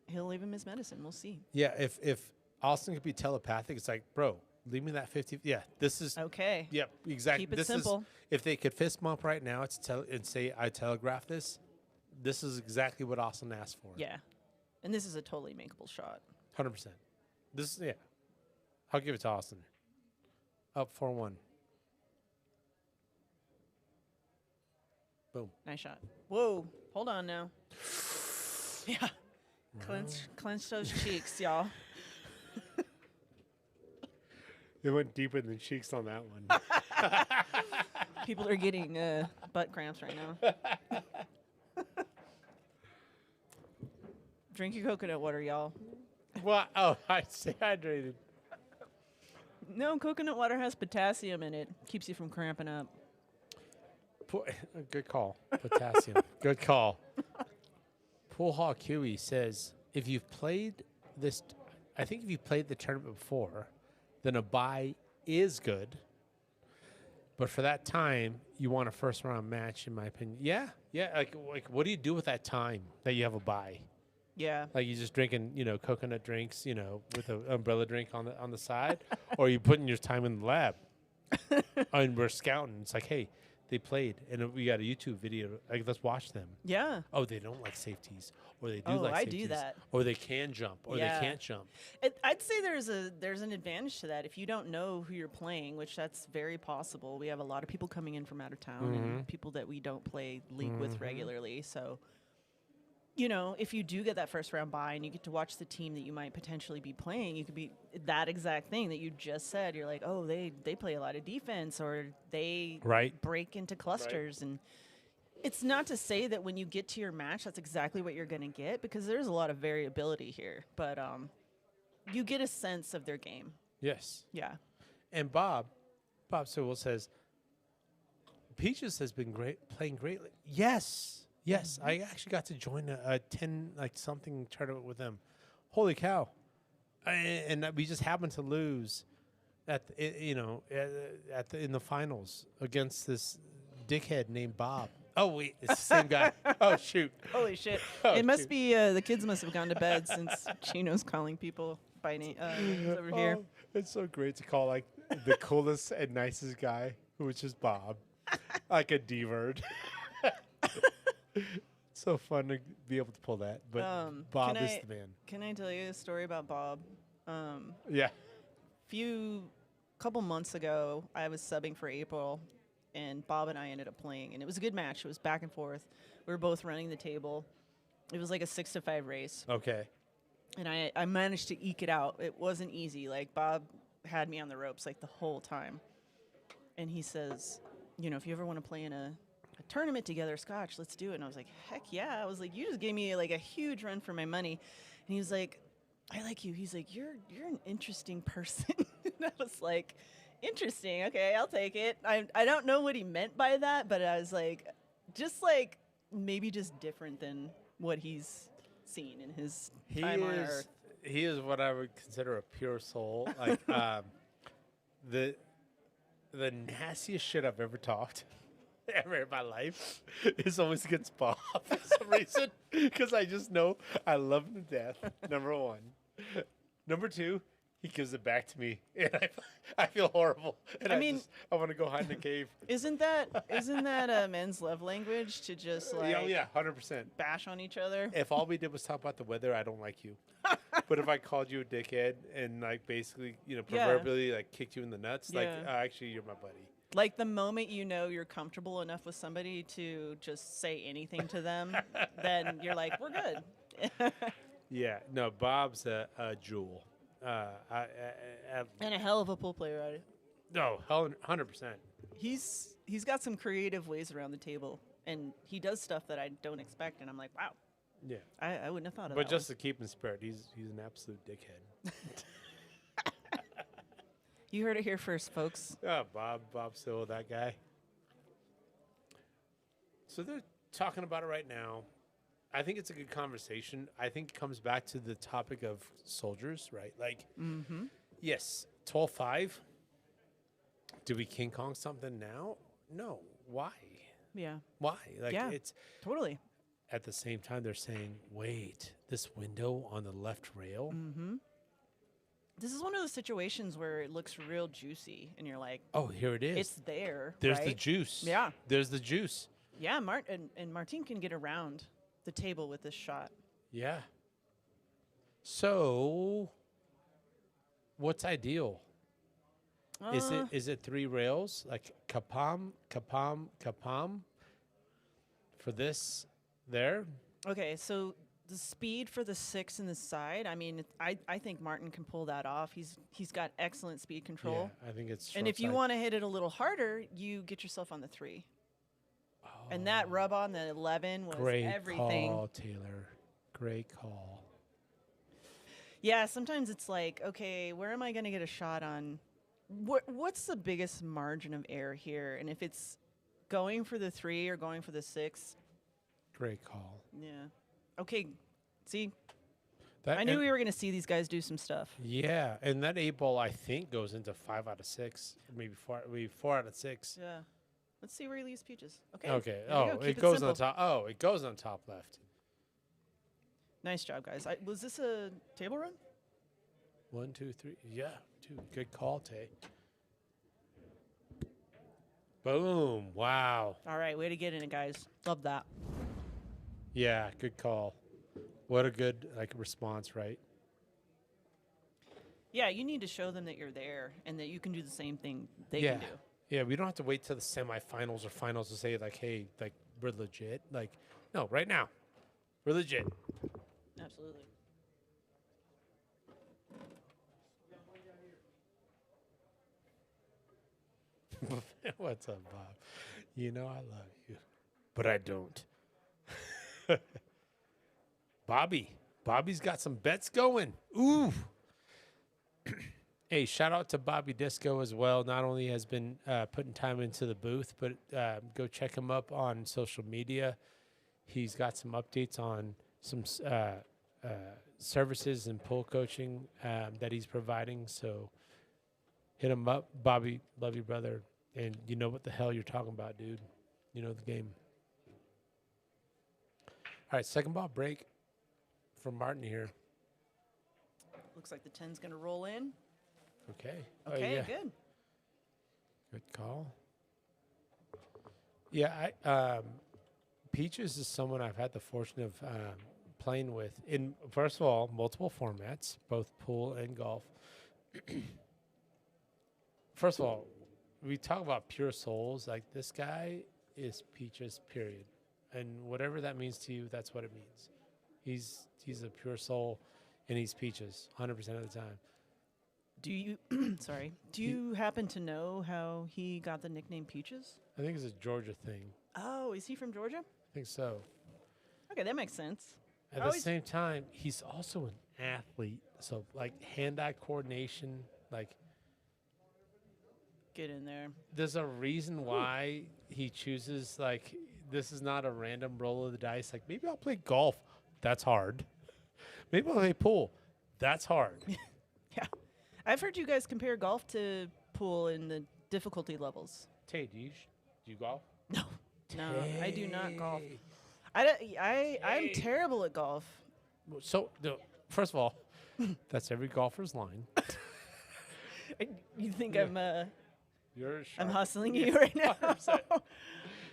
[SPEAKER 2] he'll leave him his medicine. We'll see.
[SPEAKER 1] Yeah, if Austin could be telepathic, it's like, bro, leave me that 50. Yeah, this is.
[SPEAKER 2] Okay.
[SPEAKER 1] Yep, exactly.
[SPEAKER 2] Keep it
[SPEAKER 1] this
[SPEAKER 2] simple.
[SPEAKER 1] Is, if they could fist bump right now and say, I telegraph this, this is exactly what Austin asked for.
[SPEAKER 2] Yeah. And this is a totally makeable shot.
[SPEAKER 1] 100%. This is, yeah. I'll give it to Austin. Up 4-1. Boom.
[SPEAKER 2] Nice shot. Whoa. Hold on now. Yeah. Clench those cheeks, y'all.
[SPEAKER 1] It went deeper than cheeks on that one.
[SPEAKER 2] People are getting butt cramps right now. Drink your coconut water, y'all.
[SPEAKER 1] What? Oh, I stay hydrated.
[SPEAKER 2] No, coconut water has potassium in it. Keeps you from cramping up.
[SPEAKER 1] Good call. Potassium. Good call. Pool Hall Kiwi says, if you've played this, I think if you've played the tournament before, then a bye is good. But for that time, you want a first round match, in my opinion. Yeah. Like what do you do with that time that you have a bye?
[SPEAKER 2] Yeah.
[SPEAKER 1] Like you just drinking, coconut drinks, with an umbrella drink on the side, or you putting your time in the lab. And we're scouting. It's like, hey, they played, and we got a YouTube video. Like, let's watch them.
[SPEAKER 2] Yeah.
[SPEAKER 1] Oh, they don't like safeties, or they do
[SPEAKER 2] Oh,
[SPEAKER 1] like
[SPEAKER 2] I
[SPEAKER 1] safeties.
[SPEAKER 2] do that.
[SPEAKER 1] Or they can jump, or
[SPEAKER 2] Yeah.
[SPEAKER 1] they can't jump.
[SPEAKER 2] I'd say there's an advantage to that. If you don't know who you're playing, which that's very possible. We have a lot of people coming in from out of town and people that we don't play league with regularly. So, if you do get that first round bye and you get to watch the team that you might potentially be playing, you could be that exact thing that you just said. You're like, oh, they play a lot of defense, or they break into clusters. And it's not to say that when you get to your match, that's exactly what you're going to get, because there's a lot of variability here. But you get a sense of their game.
[SPEAKER 1] Yes.
[SPEAKER 2] Yeah.
[SPEAKER 1] And Bob Sewell says, Peaches has been playing greatly. Yes. I actually got to join a 10 something tournament with them. Holy cow! And we just happened to lose in the finals against this dickhead named Bob. Oh wait, it's the same guy. Oh shoot!
[SPEAKER 2] Holy shit!
[SPEAKER 1] Oh,
[SPEAKER 2] It must
[SPEAKER 1] shoot.
[SPEAKER 2] be the kids must have gone to bed since Chino's calling people by name over here.
[SPEAKER 1] Oh, it's so great to call the coolest and nicest guy, who was just Bob, like a D-word. So fun to be able to pull that, but Bob is the man.
[SPEAKER 2] Can I tell you a story about Bob?
[SPEAKER 1] Yeah.
[SPEAKER 2] Couple months ago, I was subbing for April, and Bob and I ended up playing, and it was a good match. It was back and forth. We were both running the table. It was like a 6-5 race.
[SPEAKER 1] Okay.
[SPEAKER 2] And I managed to eke it out. It wasn't easy. Like, Bob had me on the ropes the whole time. And he says, if you ever want to play in a tournament together, Scotch, let's do it. And I was like, heck yeah. I was like, you just gave me a huge run for my money. And he was like, I like you. He's like, you're an interesting person. And I was like, interesting. Okay, I'll take it. I don't know what he meant by that, but I was like, maybe just different than what he's seen in his time on Earth.
[SPEAKER 1] He is what I would consider a pure soul. The nastiest shit I've ever talked ever in my life is always against Bob for some reason, because I just know I love him to death. Number one. Number two, he gives it back to me, and I feel horrible. And I want to go hide in a cave.
[SPEAKER 2] Isn't that a men's love language, to just
[SPEAKER 1] 100%.
[SPEAKER 2] bash on each other?
[SPEAKER 1] If all we did was talk about the weather, I don't like you. But if I called you a dickhead and basically proverbially kicked you in the nuts, actually you're my buddy.
[SPEAKER 2] Like, the moment you're comfortable enough with somebody to just say anything to them, then you're like, we're good.
[SPEAKER 1] Yeah, no, Bob's a jewel.
[SPEAKER 2] And a hell of a pool player at it.
[SPEAKER 1] No, 100%.
[SPEAKER 2] He's got some creative ways around the table, and he does stuff that I don't expect, and I'm like, wow,
[SPEAKER 1] Yeah.
[SPEAKER 2] I wouldn't have thought of
[SPEAKER 1] But
[SPEAKER 2] that.
[SPEAKER 1] just to keep in spirit, he's an absolute dickhead.
[SPEAKER 2] You heard it here first, folks.
[SPEAKER 1] Oh, Bob still that guy. So they're talking about it right now. I think it's a good conversation. I think it comes back to the topic of soldiers, right? Like, yes, 12-5. Do we King Kong something now? No. Why?
[SPEAKER 2] Yeah,
[SPEAKER 1] Why? Like,
[SPEAKER 2] Yeah.
[SPEAKER 1] it's
[SPEAKER 2] totally.
[SPEAKER 1] at the same time they're saying, wait, this window on the left rail.
[SPEAKER 2] This is one of those situations where it looks real juicy, and you're like,
[SPEAKER 1] Oh, here it is.
[SPEAKER 2] it's there.
[SPEAKER 1] There's the
[SPEAKER 2] right?
[SPEAKER 1] juice.
[SPEAKER 2] Yeah.
[SPEAKER 1] There's the juice.
[SPEAKER 2] Yeah, and Martin can get around the table with this shot.
[SPEAKER 1] Yeah. So, what's ideal? Is it 3 rails like kapam for this there?
[SPEAKER 2] Okay, so the speed for the 6 in the side. I mean, I think Martin can pull that off. He's got excellent speed control.
[SPEAKER 1] Yeah, I think it's.
[SPEAKER 2] And if you
[SPEAKER 1] short
[SPEAKER 2] want to hit it a little harder, you get yourself on the 3. And that rub on the 11 was
[SPEAKER 1] side. Great
[SPEAKER 2] everything.
[SPEAKER 1] call, Taylor. Great call.
[SPEAKER 2] Yeah, sometimes it's like, okay, where am I going to get a shot on? What's the biggest margin of error here? And if it's going for the 3 or going for the 6,
[SPEAKER 1] Great call.
[SPEAKER 2] yeah. Okay, see,
[SPEAKER 1] That,
[SPEAKER 2] I knew
[SPEAKER 1] and-
[SPEAKER 2] we were going to see these guys do some stuff.
[SPEAKER 1] Yeah, and that 8 ball I think goes into 5 out of 6, maybe 4 out of 6.
[SPEAKER 2] Yeah. Let's see where he leaves Peaches. Okay.
[SPEAKER 1] Okay.
[SPEAKER 2] there you
[SPEAKER 1] Oh,
[SPEAKER 2] go. Keep
[SPEAKER 1] it goes on
[SPEAKER 2] simple.
[SPEAKER 1] top. Oh, it goes on top left.
[SPEAKER 2] Nice job, guys. Was this a table run?
[SPEAKER 1] 1, 2, 3. Yeah, 2. Good call, Tay. Boom! Wow.
[SPEAKER 2] All right, way to get in it, guys. Love that.
[SPEAKER 1] Yeah, good call. What a good response, right?
[SPEAKER 2] Yeah, you need to show them that you're there and that you can do the same thing they
[SPEAKER 1] Yeah.
[SPEAKER 2] can do.
[SPEAKER 1] Yeah, we don't have to wait till the semifinals or finals to say like, hey, like we're legit. Like, no, right now, we're legit.
[SPEAKER 2] Absolutely.
[SPEAKER 1] What's up, Bob? You know I love you, but I don't. Bobby's got some bets going. Ooh. Hey, shout out to Bobby Disco as well. Not only has been putting time into the booth, but go check him up on social media. He's got some updates on some services and pool coaching that he's providing. So hit him up. Bobby, love you, brother. And you know what the hell you're talking about, dude. You know the game. All right, second ball break for Martin here.
[SPEAKER 2] Looks like the 10's going to roll in.
[SPEAKER 1] Okay.
[SPEAKER 2] Okay,
[SPEAKER 1] yeah.
[SPEAKER 2] good.
[SPEAKER 1] Good call. Yeah, Peaches is someone I've had the fortune of playing with in, first of all, multiple formats, both pool and golf. First of all, we talk about pure souls. Like, this guy is Peaches, period. And whatever that means to you, that's what it means. He's a pure soul, and he's Peaches 100% of the time.
[SPEAKER 2] Do you Do you happen to know how he got the nickname Peaches?
[SPEAKER 1] I think it's a Georgia thing.
[SPEAKER 2] Oh, is he from Georgia?
[SPEAKER 1] I think so.
[SPEAKER 2] Okay, that makes sense.
[SPEAKER 1] At the same time, he's also an athlete. So, like, hand-eye coordination, like,
[SPEAKER 2] Get in there.
[SPEAKER 1] there's a reason why he chooses, like, this is not a random roll of the dice. Like, maybe I'll play golf. That's hard. Maybe I'll play pool. That's hard.
[SPEAKER 2] Yeah. I've heard you guys compare golf to pool in the difficulty levels.
[SPEAKER 1] Tay, do you golf?
[SPEAKER 2] No. No, I do not golf. I'm terrible at golf.
[SPEAKER 1] So, no, first of all, that's every golfer's line.
[SPEAKER 2] You think I'm
[SPEAKER 1] You're
[SPEAKER 2] I'm
[SPEAKER 1] sharp.
[SPEAKER 2] hustling you right now?
[SPEAKER 1] 100%.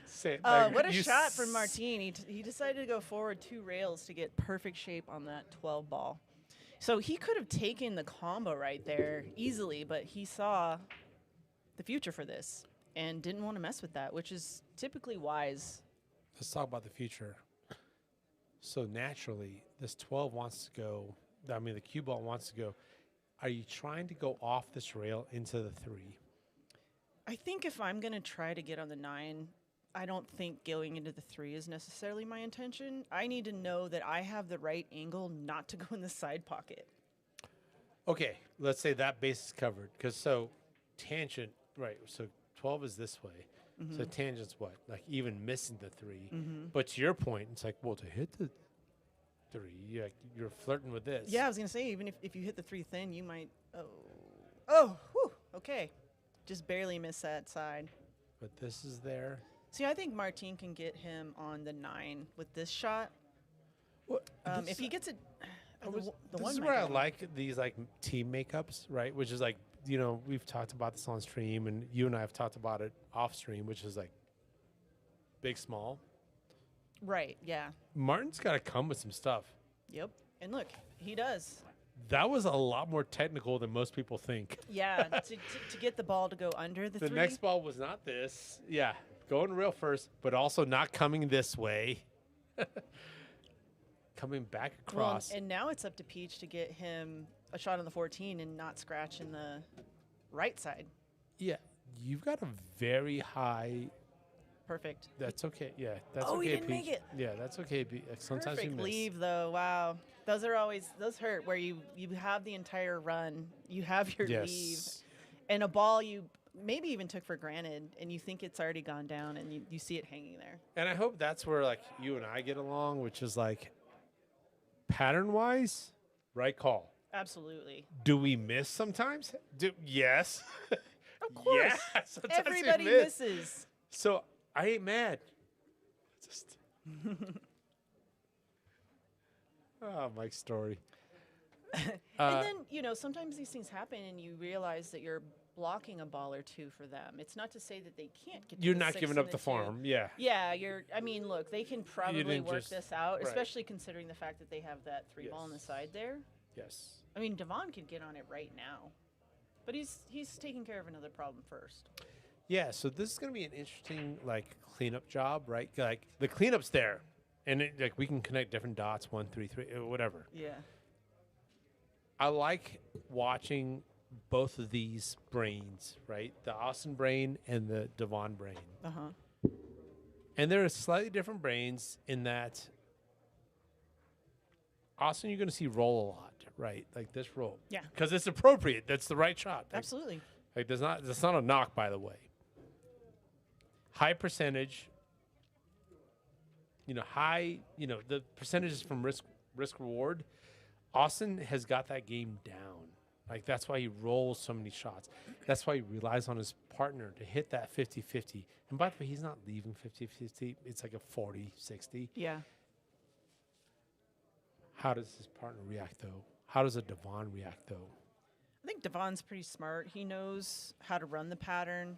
[SPEAKER 1] Say it, Megan.
[SPEAKER 2] What a
[SPEAKER 1] You
[SPEAKER 2] shot from Martin. He decided to go forward 2 rails to get perfect shape on that 12 ball. So he could have taken the combo right there easily, but he saw the future for this and didn't want to mess with that, which is typically wise.
[SPEAKER 1] Let's talk about the future. So naturally, this 12 wants to go. I mean, the cue ball wants to go are you trying to go off this rail into the 3?
[SPEAKER 2] I think if I'm going to try to get on the 9, I don't think going into the 3 is necessarily my intention. I need to know that I have the right angle not to go in the side pocket.
[SPEAKER 1] Okay, let's say that base is covered. Because so tangent, right, so 12 is this way. So tangent's what? Like even missing the 3. But to your point, it's like, well, to hit the 3, you're flirting with this.
[SPEAKER 2] Yeah, I was going to say, even if you hit the 3 thin, you might... Oh, whew, okay. Just barely miss that side.
[SPEAKER 1] But this is there.
[SPEAKER 2] See, I think Martin can get him on the 9 with this shot.
[SPEAKER 1] Well,
[SPEAKER 2] If he gets it...
[SPEAKER 1] this
[SPEAKER 2] one
[SPEAKER 1] is
[SPEAKER 2] might
[SPEAKER 1] where I
[SPEAKER 2] go on.
[SPEAKER 1] like these like team makeups, right? Which is like, we've talked about this on stream, and you and I have talked about it off stream, which is like big, small.
[SPEAKER 2] Right, yeah.
[SPEAKER 1] Martin's got to come with some stuff.
[SPEAKER 2] Yep. And look, he does.
[SPEAKER 1] That was a lot more technical than most people think.
[SPEAKER 2] Yeah, to get the ball to go under the 3.
[SPEAKER 1] The next ball was not this. Yeah, going rail first, but also not coming this way. Coming back across.
[SPEAKER 2] Well, and now it's up to Peach to get him a shot on the 14 and not scratch in the right side.
[SPEAKER 1] Yeah, you've got a very high.
[SPEAKER 2] Perfect.
[SPEAKER 1] That's okay. Yeah, that's
[SPEAKER 2] Oh,
[SPEAKER 1] okay.
[SPEAKER 2] he didn't
[SPEAKER 1] Peach.
[SPEAKER 2] make it.
[SPEAKER 1] Yeah, that's okay. Sometimes you
[SPEAKER 2] Perfect
[SPEAKER 1] miss.
[SPEAKER 2] leave, though. Wow. Those hurt where you have the entire run. You have your leave.
[SPEAKER 1] Yes.
[SPEAKER 2] And a ball you maybe even took for granted, and you think it's already gone down, and you see it hanging there.
[SPEAKER 1] And I hope that's where like you and I get along, which is like pattern wise, right call.
[SPEAKER 2] Absolutely.
[SPEAKER 1] Do we miss sometimes? Yes.
[SPEAKER 2] Of course.
[SPEAKER 1] Yeah, sometimes we
[SPEAKER 2] Everybody
[SPEAKER 1] miss.
[SPEAKER 2] misses.
[SPEAKER 1] So I ain't mad. Just Mike's story.
[SPEAKER 2] And then, sometimes these things happen and you realize that you're blocking a ball or 2 for them. It's not to say that they can't get to
[SPEAKER 1] You're
[SPEAKER 2] the
[SPEAKER 1] not
[SPEAKER 2] 6
[SPEAKER 1] giving
[SPEAKER 2] and
[SPEAKER 1] up the
[SPEAKER 2] 2.
[SPEAKER 1] farm. Yeah.
[SPEAKER 2] Yeah, look, they can probably
[SPEAKER 1] didn't
[SPEAKER 2] work
[SPEAKER 1] just-
[SPEAKER 2] this out,
[SPEAKER 1] right.
[SPEAKER 2] especially considering the fact that they have that 3 ball on the
[SPEAKER 1] Yes.
[SPEAKER 2] side there.
[SPEAKER 1] Yes.
[SPEAKER 2] I mean, Dvon could get on it right now. But he's taking care of another problem first.
[SPEAKER 1] Yeah. So this is gonna be an interesting like cleanup job, right? Like the cleanup's there, and like we can connect different dots, 1, 3, 3, whatever.
[SPEAKER 2] Yeah.
[SPEAKER 1] I like watching both of these brains, right? The Austin brain and the Dvon brain.
[SPEAKER 2] Uh-huh.
[SPEAKER 1] And they're slightly different brains in that Austin, you're going to see roll a lot, right? Like this roll.
[SPEAKER 2] Yeah.
[SPEAKER 1] Because it's appropriate. That's the right shot. Like,
[SPEAKER 2] Absolutely.
[SPEAKER 1] Like that's not a knock, by the way. High percentage. The percentages from risk reward. Austin has got that game down. Like that's why he rolls so many shots. That's why he relies on his partner to hit that 50-50. And by the way, he's not leaving 50-50. It's like a 40-60.
[SPEAKER 2] Yeah.
[SPEAKER 1] How does his partner react, though? How does a Dvon react, though?
[SPEAKER 2] I think Devon's pretty smart. He knows how to run the pattern.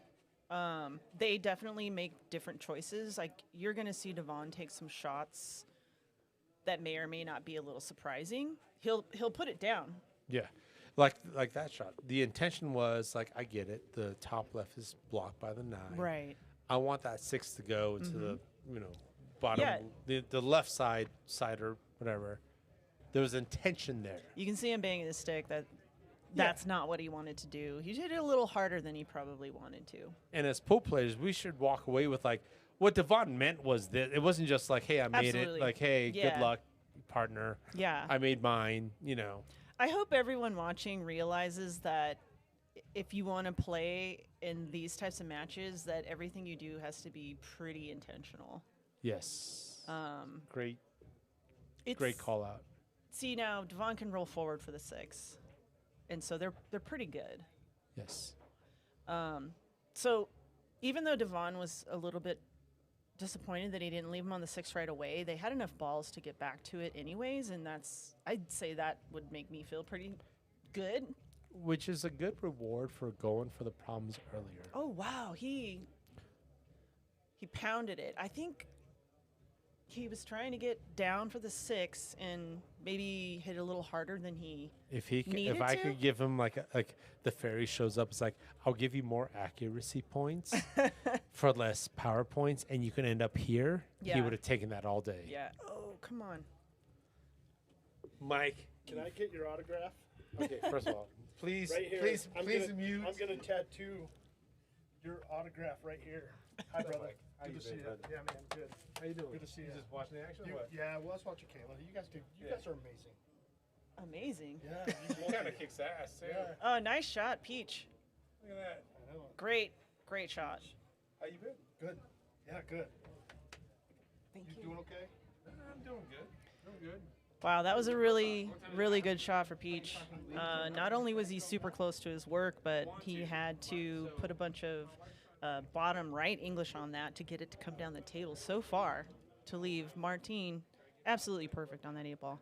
[SPEAKER 2] They definitely make different choices. Like, you're going to see Dvon take some shots that may or may not be a little surprising. He'll put it down.
[SPEAKER 1] Yeah. Like that shot. The intention was, like, I get it. The top left is blocked by the 9.
[SPEAKER 2] Right.
[SPEAKER 1] I want that 6 to go into the, bottom,
[SPEAKER 2] Yeah.
[SPEAKER 1] the left side or whatever. There was intention there.
[SPEAKER 2] You can see him banging the stick. That's not what he wanted to do. He did it a little harder than he probably wanted to.
[SPEAKER 1] And as pool players, we should walk away with, like, what Dvon meant was that it wasn't just like, hey, I made
[SPEAKER 2] Absolutely.
[SPEAKER 1] it. Like, hey,
[SPEAKER 2] Yeah.
[SPEAKER 1] good luck, partner.
[SPEAKER 2] Yeah.
[SPEAKER 1] I made mine,
[SPEAKER 2] I hope everyone watching realizes that if you want to play in these types of matches, that everything you do has to be pretty intentional.
[SPEAKER 1] Yes. Great
[SPEAKER 2] It's,
[SPEAKER 1] call out.
[SPEAKER 2] See, now Dvon can roll forward for the 6, and so they're pretty good.
[SPEAKER 1] Yes.
[SPEAKER 2] So even though Dvon was a little bit disappointed that he didn't leave him on the 6 right away, they had enough balls to get back to it anyways, and I'd say that would make me feel pretty good.
[SPEAKER 1] Which is a good reward for going for the problems earlier.
[SPEAKER 2] Oh wow, he pounded it. I think he was trying to get down for the 6 and maybe hit a little harder than he
[SPEAKER 1] If
[SPEAKER 2] needed
[SPEAKER 1] I
[SPEAKER 2] to?
[SPEAKER 1] could give him like the fairy shows up, it's like I'll give you more accuracy points for less power points, and you can end up here. He
[SPEAKER 2] Yeah.
[SPEAKER 1] would have taken that all day.
[SPEAKER 2] Yeah. Oh, come on.
[SPEAKER 1] Mike, can I get your autograph? Okay, first of all, please,
[SPEAKER 7] Right here.
[SPEAKER 1] please,
[SPEAKER 7] I'm
[SPEAKER 1] please
[SPEAKER 7] gonna,
[SPEAKER 1] mute.
[SPEAKER 7] I'm gonna tattoo your autograph right here. Hi, brother.
[SPEAKER 1] How
[SPEAKER 7] Good
[SPEAKER 1] you
[SPEAKER 7] to see
[SPEAKER 1] been,
[SPEAKER 7] you.
[SPEAKER 1] brother?
[SPEAKER 7] Yeah, man. Good.
[SPEAKER 1] How you doing?
[SPEAKER 7] Good to see
[SPEAKER 1] You
[SPEAKER 7] you.
[SPEAKER 1] just watching the action or
[SPEAKER 7] You,
[SPEAKER 1] what?
[SPEAKER 7] yeah, well, let's watch Caela. You guys do. You guys are amazing.
[SPEAKER 2] Amazing.
[SPEAKER 7] Yeah.
[SPEAKER 1] He kind of kicks ass, too.
[SPEAKER 7] Yeah.
[SPEAKER 2] Oh, nice shot, Peach.
[SPEAKER 1] Look at that.
[SPEAKER 7] I know.
[SPEAKER 2] Great shot.
[SPEAKER 1] How you been?
[SPEAKER 7] Good. Yeah, good.
[SPEAKER 3] Thank
[SPEAKER 7] You
[SPEAKER 3] you.
[SPEAKER 7] doing okay?
[SPEAKER 1] I'm doing good. Doing good.
[SPEAKER 2] Wow, that was a really good shot for Peach. Not only was he super close to his work, but he had to put a bunch of bottom right English on that to get it to come down the table so far to leave Martine absolutely perfect on that 8-ball.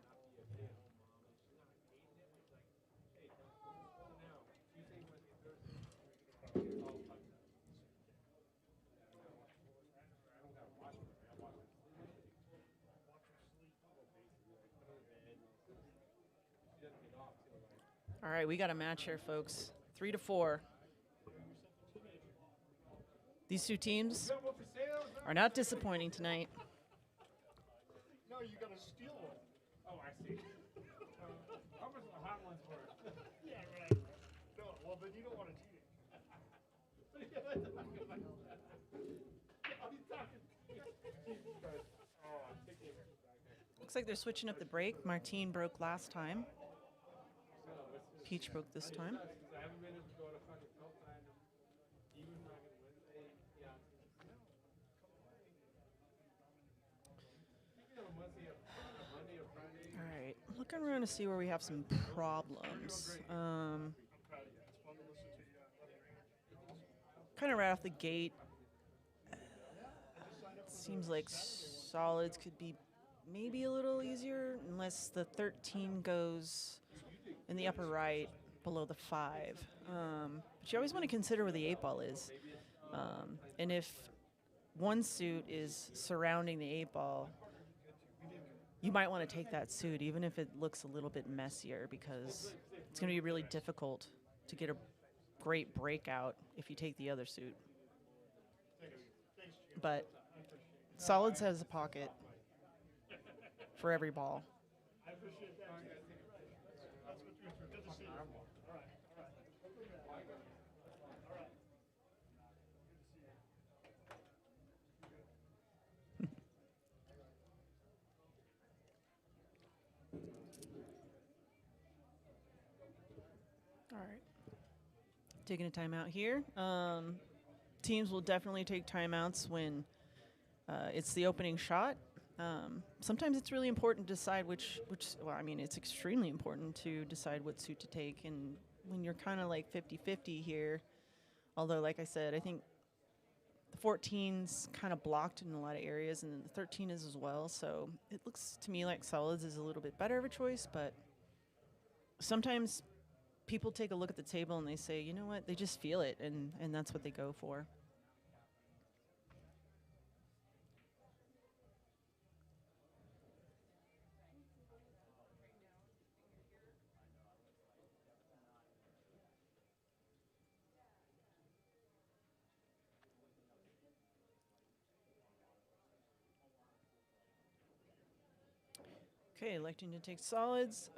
[SPEAKER 2] All right, we got a match here, folks. 3-4. These two teams are not disappointing tonight.
[SPEAKER 7] No, you gotta steal one.
[SPEAKER 1] Oh, I see. How much are the hot ones for?
[SPEAKER 7] Yeah, right. No, well, then you don't want to cheat it.
[SPEAKER 2] Looks like they're switching up the break. Martine broke last time. Peach broke this time. All right, looking around to see where we have some problems. Kind of right off the gate, seems like solids could be maybe a little easier unless the 13 goes in the upper right below the 5. But you always want to consider where the 8-ball is. And if one suit is surrounding the 8-ball, you might want to take that suit even if it looks a little bit messier, because it's going to be really difficult to get a great breakout if you take the other suit. But solids has a pocket for every ball. All right. Taking a timeout here. Teams will definitely take timeouts when it's the opening shot. Sometimes it's really important to decide well, I mean, it's extremely important to decide what suit to take. And when you're kind of like 50-50 here, although, like I said, I think the 14's kind of blocked in a lot of areas, and then the 13 is as well. So it looks to me like solids is a little bit better of a choice, but sometimes people take a look at the table and they say, you know what, they just feel it, and that's what they go for. Okay, electing to take solids.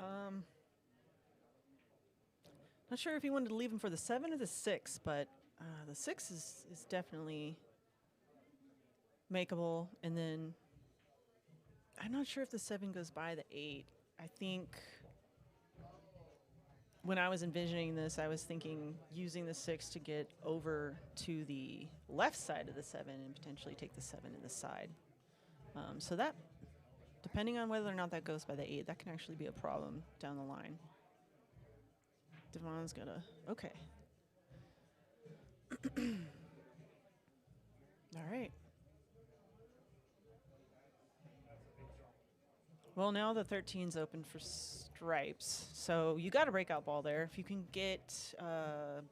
[SPEAKER 2] Not sure if he wanted to leave him for the 7 or the 6, but the 6 is definitely makeable. And then I'm not sure if the 7 goes by the 8. I think when I was envisioning this, I was thinking using the 6 to get over to the left side of the 7 and potentially take the 7 in the side. So that, depending on whether or not that goes by the 8, that can actually be a problem down the line. Dvon's gonna, okay. All right. Well, now the 13's open for stripes. So you got a breakout ball there. If you can get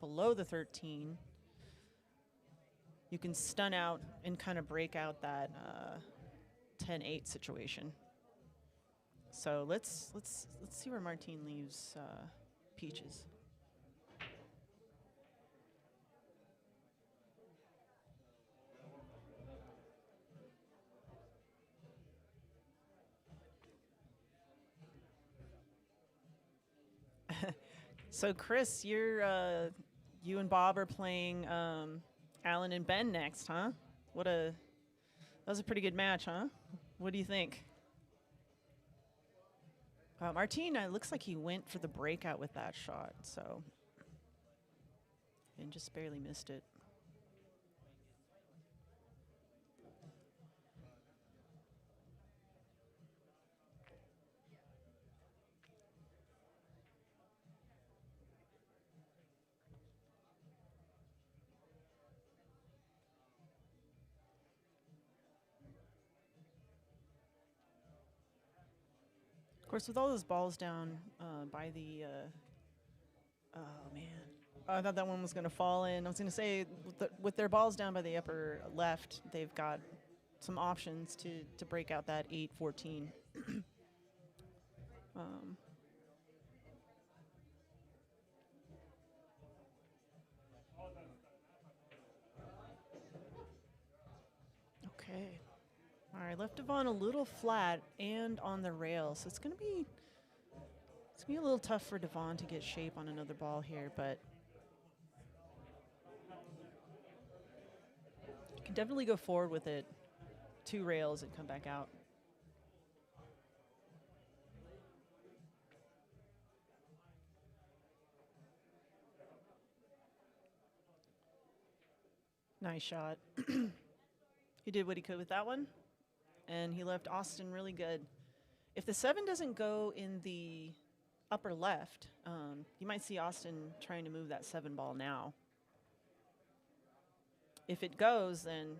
[SPEAKER 2] below the 13, you can stun out and kind of break out that 10-8 situation. So let's see where Martine leaves Peaches. So Chris, you and Bob are playing Allan and Ben next, huh? That was a pretty good match, huh? What do you think? Martin, it looks like he went for the breakout with that shot, so and just barely missed it. Of course, with all those balls down by the, oh man, I thought that one was going to fall in. I was going to say, with their balls down by the upper left, they've got some options to break out that 8-14. Okay. All right, left Dvon a little flat and on the rail, so it's gonna be a little tough for Dvon to get shape on another ball here, but you can definitely go forward with it, 2 rails and come back out. Nice shot. He did what he could with that one, and he left Austin really good. If the 7 doesn't go in the upper left, you might see Austin trying to move that 7 ball now. If it goes, then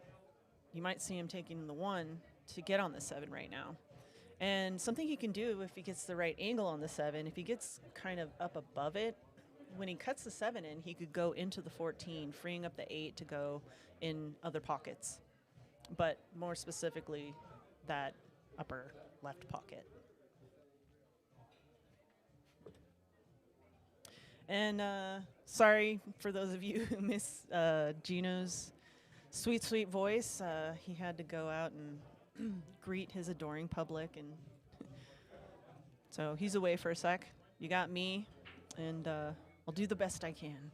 [SPEAKER 2] you might see him taking the 1 to get on the 7 right now. And something he can do if he gets the right angle on the 7, if he gets kind of up above it, when he cuts the 7 in, he could go into the 14, freeing up the 8 to go in other pockets. But more specifically, that upper left pocket. And sorry for those of you who miss Gino's sweet, sweet voice. He had to go out and greet his adoring public, and so he's away for a sec. You got me, and I'll do the best I can.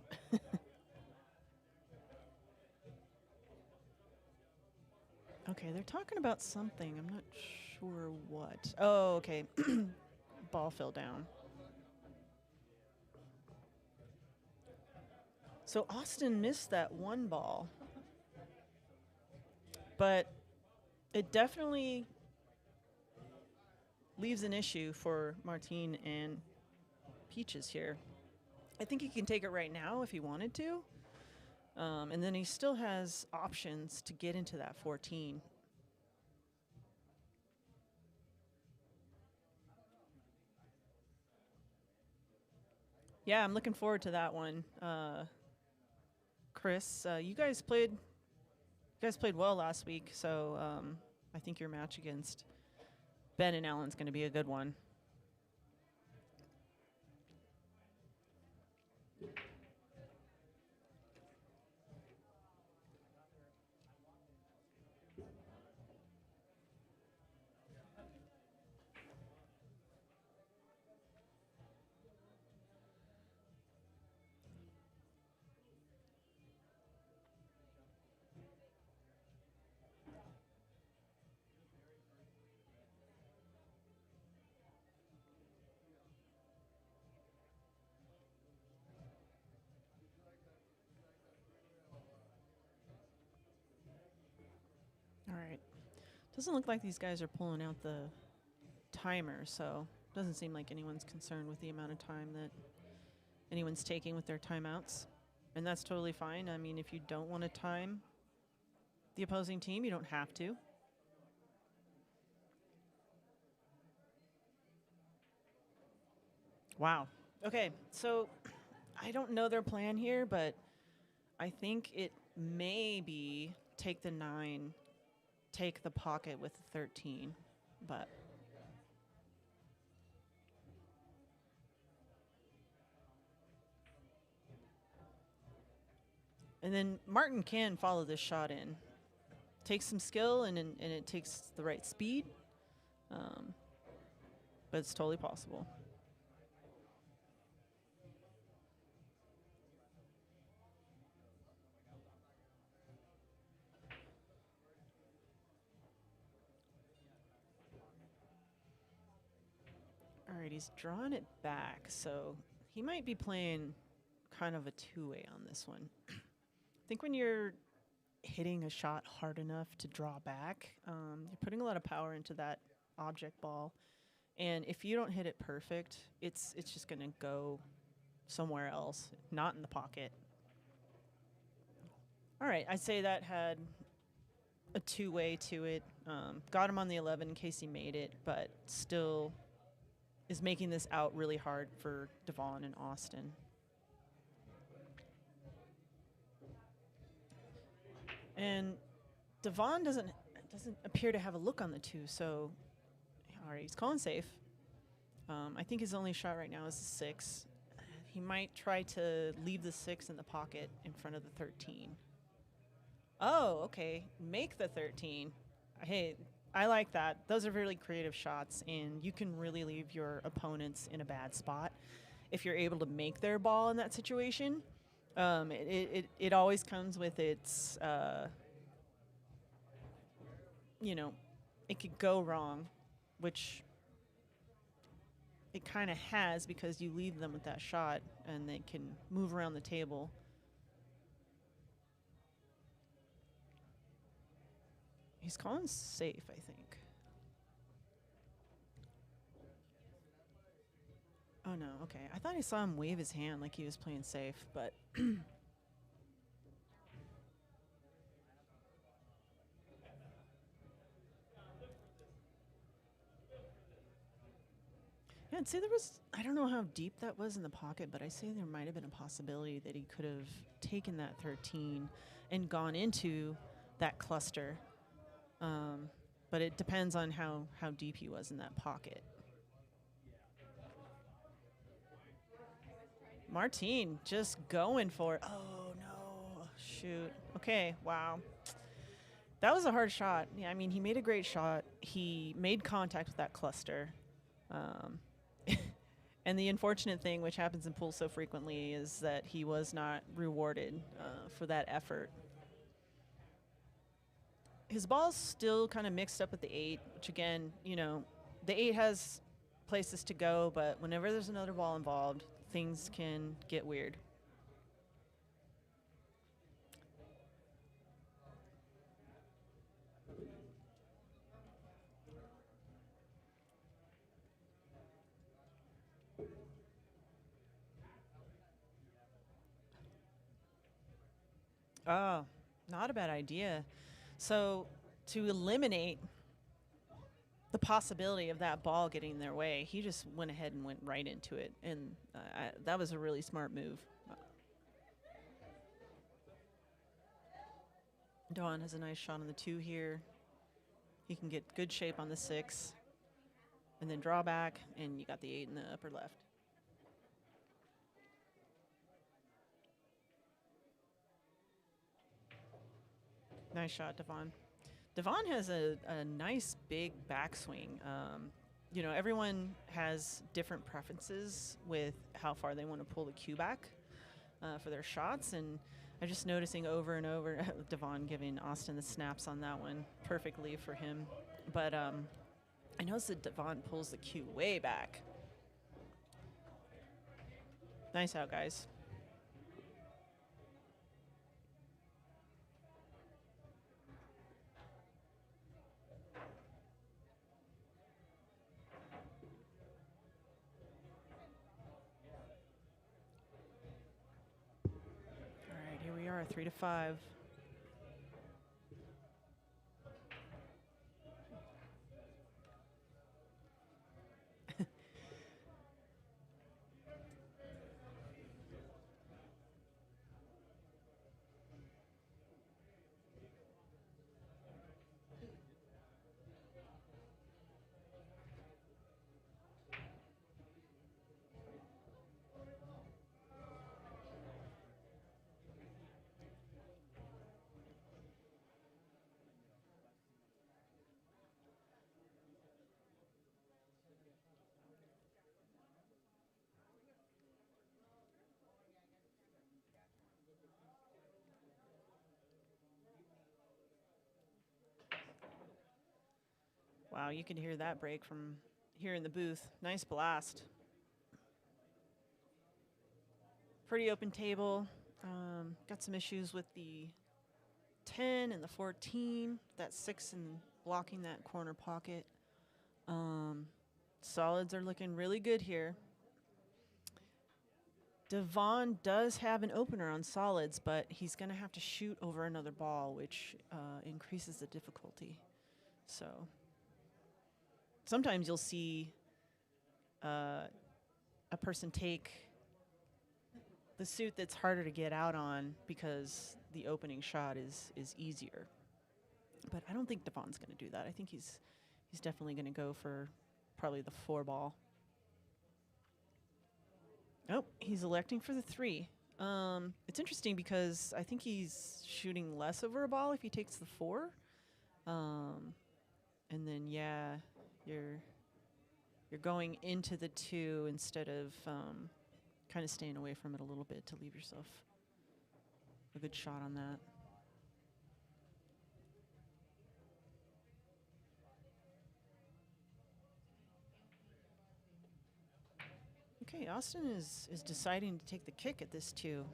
[SPEAKER 2] Okay, they're talking about something. I'm not sure what. Oh, okay. Ball fell down. So Austin missed that 1 ball, but it definitely leaves an issue for Martin and Peaches here. I think he can take it right now if he wanted to. And then he still has options to get into that 14. Yeah, I'm looking forward to that one. Chris, you guys played well last week, so I think your match against Ben and Allan's going to be a good one. All right. Doesn't look like these guys are pulling out the timer, so doesn't seem like anyone's concerned with the amount of time that anyone's taking with their timeouts. And that's totally fine. I mean, if you don't want to time the opposing team, you don't have to. Wow. Okay, so I don't know their plan here, but I think it may be take the 9, take the pocket with the 13, but and then Martin can follow this shot in. Takes some skill and it takes the right speed, but it's totally possible. right, he's drawing it back, so he might be playing kind of a two-way on this one. I think when you're hitting a shot hard enough to draw back, you're putting a lot of power into that object ball, and if you don't hit it perfect, it's just going to go somewhere else, not in the pocket. All right, I'd say that had a two-way to it. Got him on the 11 in case he made it, but still is making this out really hard for Dvon and Austin. And Dvon doesn't appear to have a look on the 2, so all right, he's calling safe. I think his only shot right now is the 6. He might try to leave the 6 in the pocket in front of the 13. Oh, okay. Make the 13. Hey, I like that. Those are really creative shots, and you can really leave your opponents in a bad spot if you're able to make their ball in that situation. It always comes with its, you know, it could go wrong, which it kind of has because you leave them with that shot, and they can move around the table. He's calling safe, I think. Oh, no, okay. I thought I saw him wave his hand like he was playing safe, but... Yeah, I'd say there was... I don't know how deep that was in the pocket, but I say there might have been a possibility that he could have taken that 13 and gone into that cluster. But it depends on how deep he was in that pocket. Martine just going for it. Oh, no. Shoot. Okay, wow. That was a hard shot. Yeah, I mean, he made a great shot. He made contact with that cluster. And the unfortunate thing, which happens in pools so frequently, is that he was not rewarded for that effort. His ball's still kind of mixed up with the 8, which again, you know, the 8 has places to go, but whenever there's another ball involved, things can get weird. Oh, not a bad idea. So to eliminate the possibility of that ball getting their way, he just went ahead and went right into it. And that was a really smart move. Dvon has a nice shot on the 2 here. He can get good shape on the 6. And then draw back, and you got the 8 in the upper left. Nice shot, Dvon. Dvon has a nice big backswing. You know, everyone has different preferences with how far they want to pull the cue back for their shots, and I'm just noticing over and over Dvon giving Austin the snaps on that one perfectly for him. But I noticed that Dvon pulls the cue way back. Nice out, guys. Here we are, 3-5. Wow, you can hear that break from here in the booth. Nice blast. Pretty open table. Got some issues with the 10 and the 14. That 6 and blocking that corner pocket. Solids are looking really good here. Dvon does have an opener on solids, but he's going to have to shoot over another ball, which increases the difficulty. So sometimes you'll see a person take the suit that's harder to get out on because the opening shot is easier. But I don't think Dvon's going to do that. I think he's definitely going to go for probably the 4 ball. Oh, he's electing for the 3. It's interesting because I think he's shooting less over a ball if he takes the 4. And then, yeah, you're going into the 2 instead of kind of staying away from it a little bit to leave yourself a good shot on that. Okay, Austin is deciding to take the kick at this 2.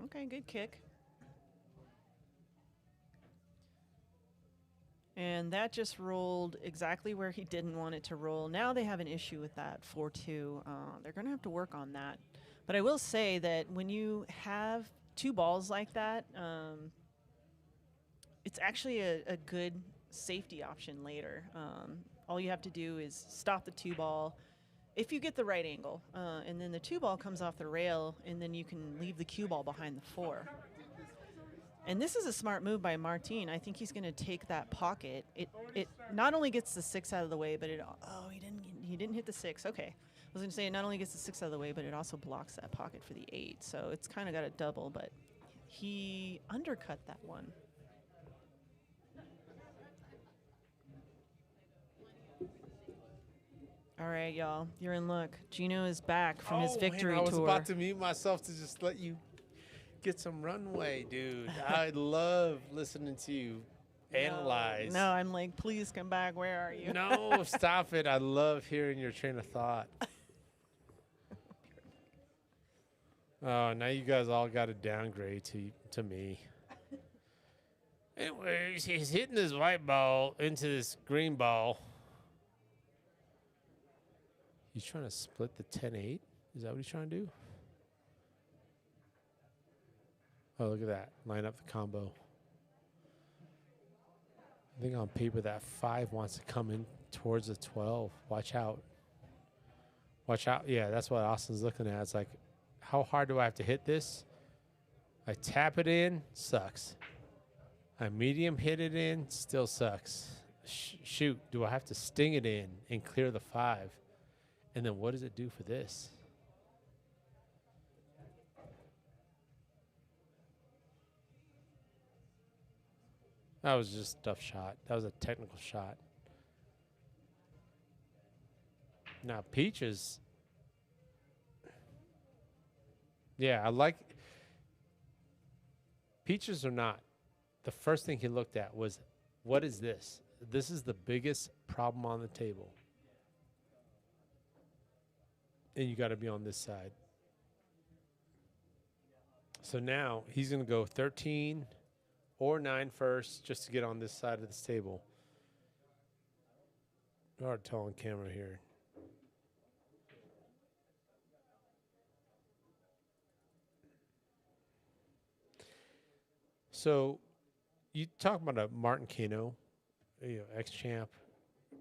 [SPEAKER 2] Okay, good kick. And that just rolled exactly where he didn't want it to roll. Now they have an issue with that 4-2. They're going to have to work on that. But I will say that when you have 2 balls like that, it's actually a good safety option later. All you have to do is stop the 2 ball if you get the right angle, and then the 2 ball comes off the rail, and then you can leave the cue ball behind the 4. And this is a smart move by Martin. I think he's going to take that pocket. It not only gets the 6 out of the way, but he didn't hit the 6. Okay, I was going to say it not only gets the 6 out of the way, but it also blocks that pocket for the 8. So it's kind of got a double, but he undercut that one. All right, y'all, you're in luck. Gino is back from his victory tour.
[SPEAKER 1] I was about to mute myself to just let you get some runway, dude. I love listening to you analyze.
[SPEAKER 2] No, I'm like, please come back. Where are you?
[SPEAKER 1] No, stop it. I love hearing your train of thought. Oh, now you guys all got to downgrade to me. Anyways, he's hitting this white ball into this green ball. He's trying to split the 10-8? Is that what he's trying to do? Oh, look at that. Line up the combo. I think on paper that 5 wants to come in towards the 12. Watch out. Watch out. Yeah, that's what Austin's looking at. It's like, how hard do I have to hit this? I tap it in, sucks. I medium hit it in, still sucks. Shoot, do I have to sting it in and clear the 5? And then what does it do for this? That was just a tough shot. That was a technical shot. Now, Peaches. Yeah, I like. Peaches or not, the first thing he looked at was, what is this? This is the biggest problem on the table. And you got to be on this side. So now he's going to go 13 or 9 first just to get on this side of this table. Hard to tell on camera here. So you talk about a Martin Cano, ex-champ.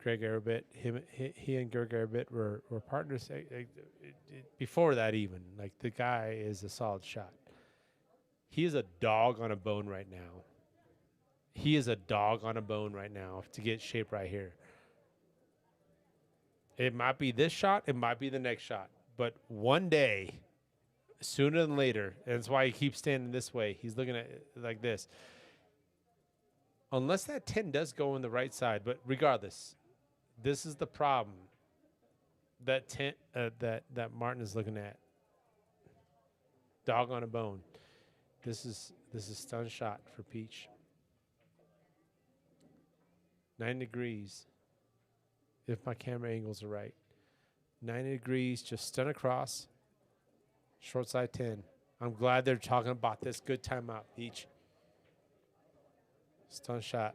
[SPEAKER 1] Greg Arabit, he and Greg Arabit were partners before that even. Like, the guy is a solid shot. He is a dog on a bone right now. He is a dog on a bone right now to get shape right here. It might be this shot. It might be the next shot. But one day, sooner than later, and that's why he keeps standing this way. He's looking at it like this. Unless that 10 does go on the right side, but regardless, this is the problem that that Martin is looking at. Dog on a bone. This is stun shot for Peach. 9 degrees. If my camera angles are right. 90 degrees, just stun across. Short side 10. I'm glad they're talking about this. Good timeout, Beach. Stun shot.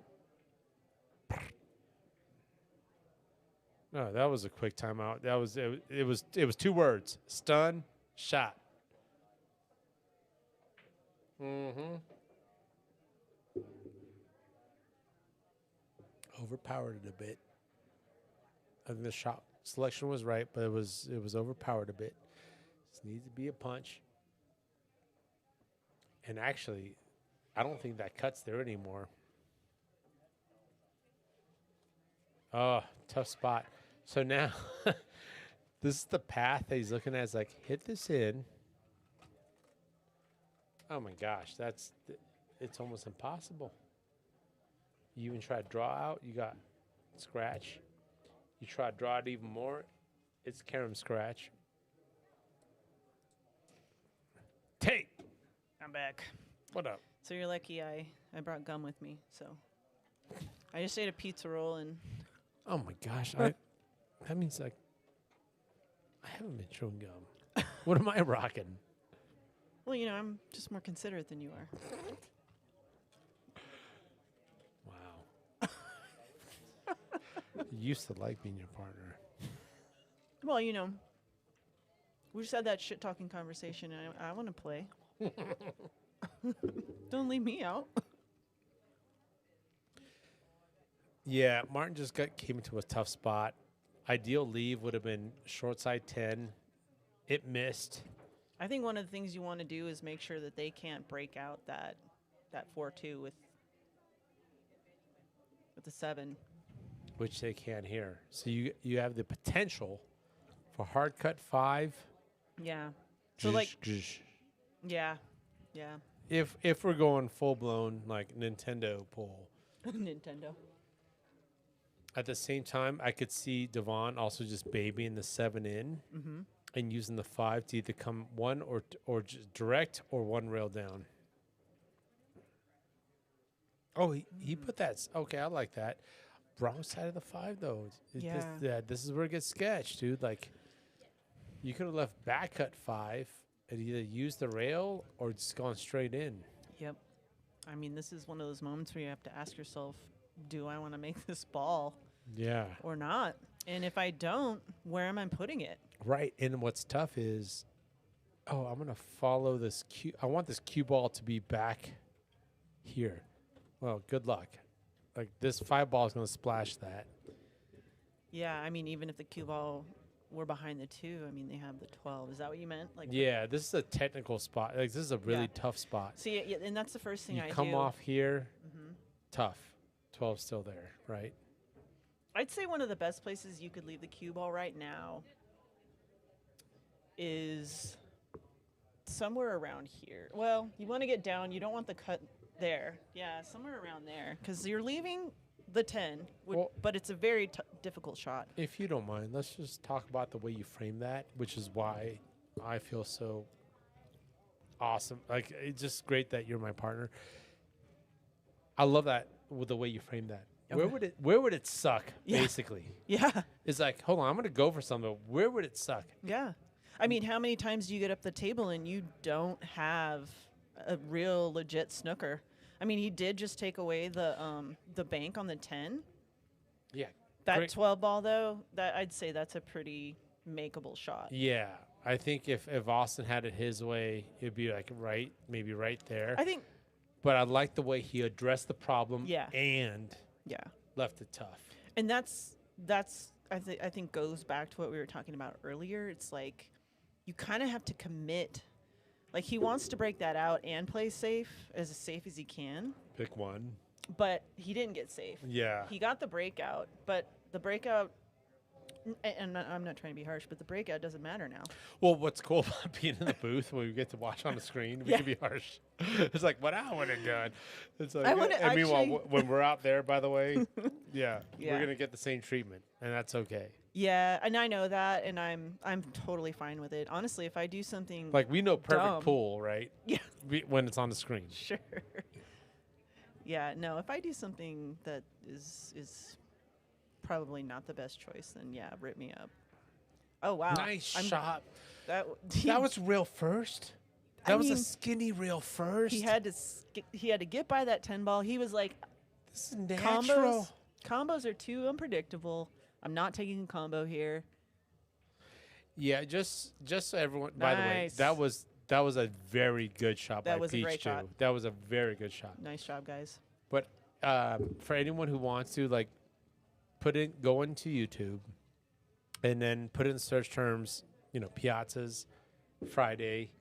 [SPEAKER 1] No, that was a quick timeout. That was it was 2 words. Stun shot. Overpowered it a bit. I think the shot selection was right, but it was overpowered a bit. This needs to be a punch. And actually, I don't think that cuts there anymore. Oh, tough spot. So now, this is the path that he's looking at. Is like, hit this in. Oh my gosh, it's almost impossible. You even try to draw out, you got scratch. You try to draw it even more, it's carom scratch. Take.
[SPEAKER 2] I'm back.
[SPEAKER 1] What up?
[SPEAKER 2] So you're lucky I brought gum with me. So I just ate a pizza roll and.
[SPEAKER 1] Oh my gosh, that means like I haven't been chewing gum. What am I rocking?
[SPEAKER 2] Well, you know, I'm just more considerate than you are.
[SPEAKER 1] Wow. You used to like being your partner.
[SPEAKER 2] Well, you know, we just had that shit talking conversation, and I want to play. Don't leave me out.
[SPEAKER 1] Yeah, Martin just came into a tough spot. Ideal leave would have been short side 10. It missed.
[SPEAKER 2] I think one of the things you want to do is make sure that they can't break out that 4-2 with the 7.
[SPEAKER 1] Which they can't here. So you have the potential for hard cut 5.
[SPEAKER 2] Yeah. So like, yeah.
[SPEAKER 1] If we're going full blown like Nintendo pull.
[SPEAKER 2] Nintendo.
[SPEAKER 1] At the same time, I could see Dvon also just babying the 7 in and using the 5 to either come one or just direct or one rail down. Oh, he put that. Okay, I like that. Wrong side of the 5 though. This is where it gets sketched, dude. Like, you could have left back cut 5 and either used the rail or just gone straight in.
[SPEAKER 2] Yep. I mean, this is one of those moments where you have to ask yourself, do I want to make this ball?
[SPEAKER 1] Yeah.
[SPEAKER 2] Or not? And if I don't, where am I putting it?
[SPEAKER 1] Right. And what's tough is, I'm going to follow this cue. I want this cue ball to be back here. Well, good luck. Like, this 5 ball is going to splash that.
[SPEAKER 2] Yeah, I mean, even if the cue ball were behind the 2, I mean, they have the 12. Is that what you meant? Like,
[SPEAKER 1] yeah, this is a technical spot. Like, this is a really tough spot.
[SPEAKER 2] See, yeah, and that's the first thing
[SPEAKER 1] you
[SPEAKER 2] I do.
[SPEAKER 1] come off here, tough. 12's still there, right?
[SPEAKER 2] I'd say one of the best places you could leave the cue ball right now is somewhere around here. Well, you want to get down. You don't want the cut there. Yeah, somewhere around there. Because you're leaving the 10, but it's a very difficult shot.
[SPEAKER 1] If you don't mind, let's just talk about the way you frame that, which is why I feel so awesome. Like, it's just great that you're my partner. I love that with the way you frame that. Okay. Where would it suck, basically?
[SPEAKER 2] Yeah.
[SPEAKER 1] It's like, hold on, I'm going to go for something. Where would it suck?
[SPEAKER 2] Yeah. I mean, how many times do you get up the table and you don't have a real legit snooker? I mean, he did just take away the bank on the 10.
[SPEAKER 1] Yeah.
[SPEAKER 2] That
[SPEAKER 1] great.
[SPEAKER 2] 12 ball, though, that I'd say that's a pretty makeable shot.
[SPEAKER 1] Yeah. I think if Austin had it his way, it'd be like maybe right there.
[SPEAKER 2] I think.
[SPEAKER 1] But I like the way he addressed the problem and left it tough.
[SPEAKER 2] And that's I think goes back to what we were talking about earlier. It's like you kind of have to commit. Like, he wants to break that out and play safe as he can.
[SPEAKER 1] Pick one.
[SPEAKER 2] But he didn't get safe.
[SPEAKER 1] Yeah.
[SPEAKER 2] He got the breakout, but the breakout, and I'm not trying to be harsh, but the breakout doesn't matter now.
[SPEAKER 1] Well, what's cool about being in the booth when we get to watch on the screen, we can be harsh. It's like, what I would have done. It's like, and meanwhile, when we're out there, by the way, we're going to get the same treatment, and that's okay.
[SPEAKER 2] Yeah, and I know that, and I'm totally fine with it. Honestly, if I do something
[SPEAKER 1] like, we know perfect pool, right?
[SPEAKER 2] Yeah.
[SPEAKER 1] When it's on the screen.
[SPEAKER 2] Sure. Yeah, no, if I do something that is probably not the best choice, then yeah, rip me up. Oh wow.
[SPEAKER 1] Nice shot.
[SPEAKER 2] That
[SPEAKER 1] That was real first.
[SPEAKER 2] I
[SPEAKER 1] That was a
[SPEAKER 2] mean,
[SPEAKER 1] skinny real first.
[SPEAKER 2] he had to get by that 10 ball. He was like,
[SPEAKER 1] This is natural.
[SPEAKER 2] combos are too unpredictable. I'm not taking a combo here.
[SPEAKER 1] Yeah, just so everyone. By the way,
[SPEAKER 2] Nice.
[SPEAKER 1] that was a very good shot
[SPEAKER 2] That
[SPEAKER 1] by
[SPEAKER 2] was a
[SPEAKER 1] Peach
[SPEAKER 2] great
[SPEAKER 1] too.
[SPEAKER 2] shot.
[SPEAKER 1] That was a very good shot.
[SPEAKER 2] Nice job, guys.
[SPEAKER 1] But for anyone who wants to like go into YouTube and then put in search terms, Piazzas, Friday,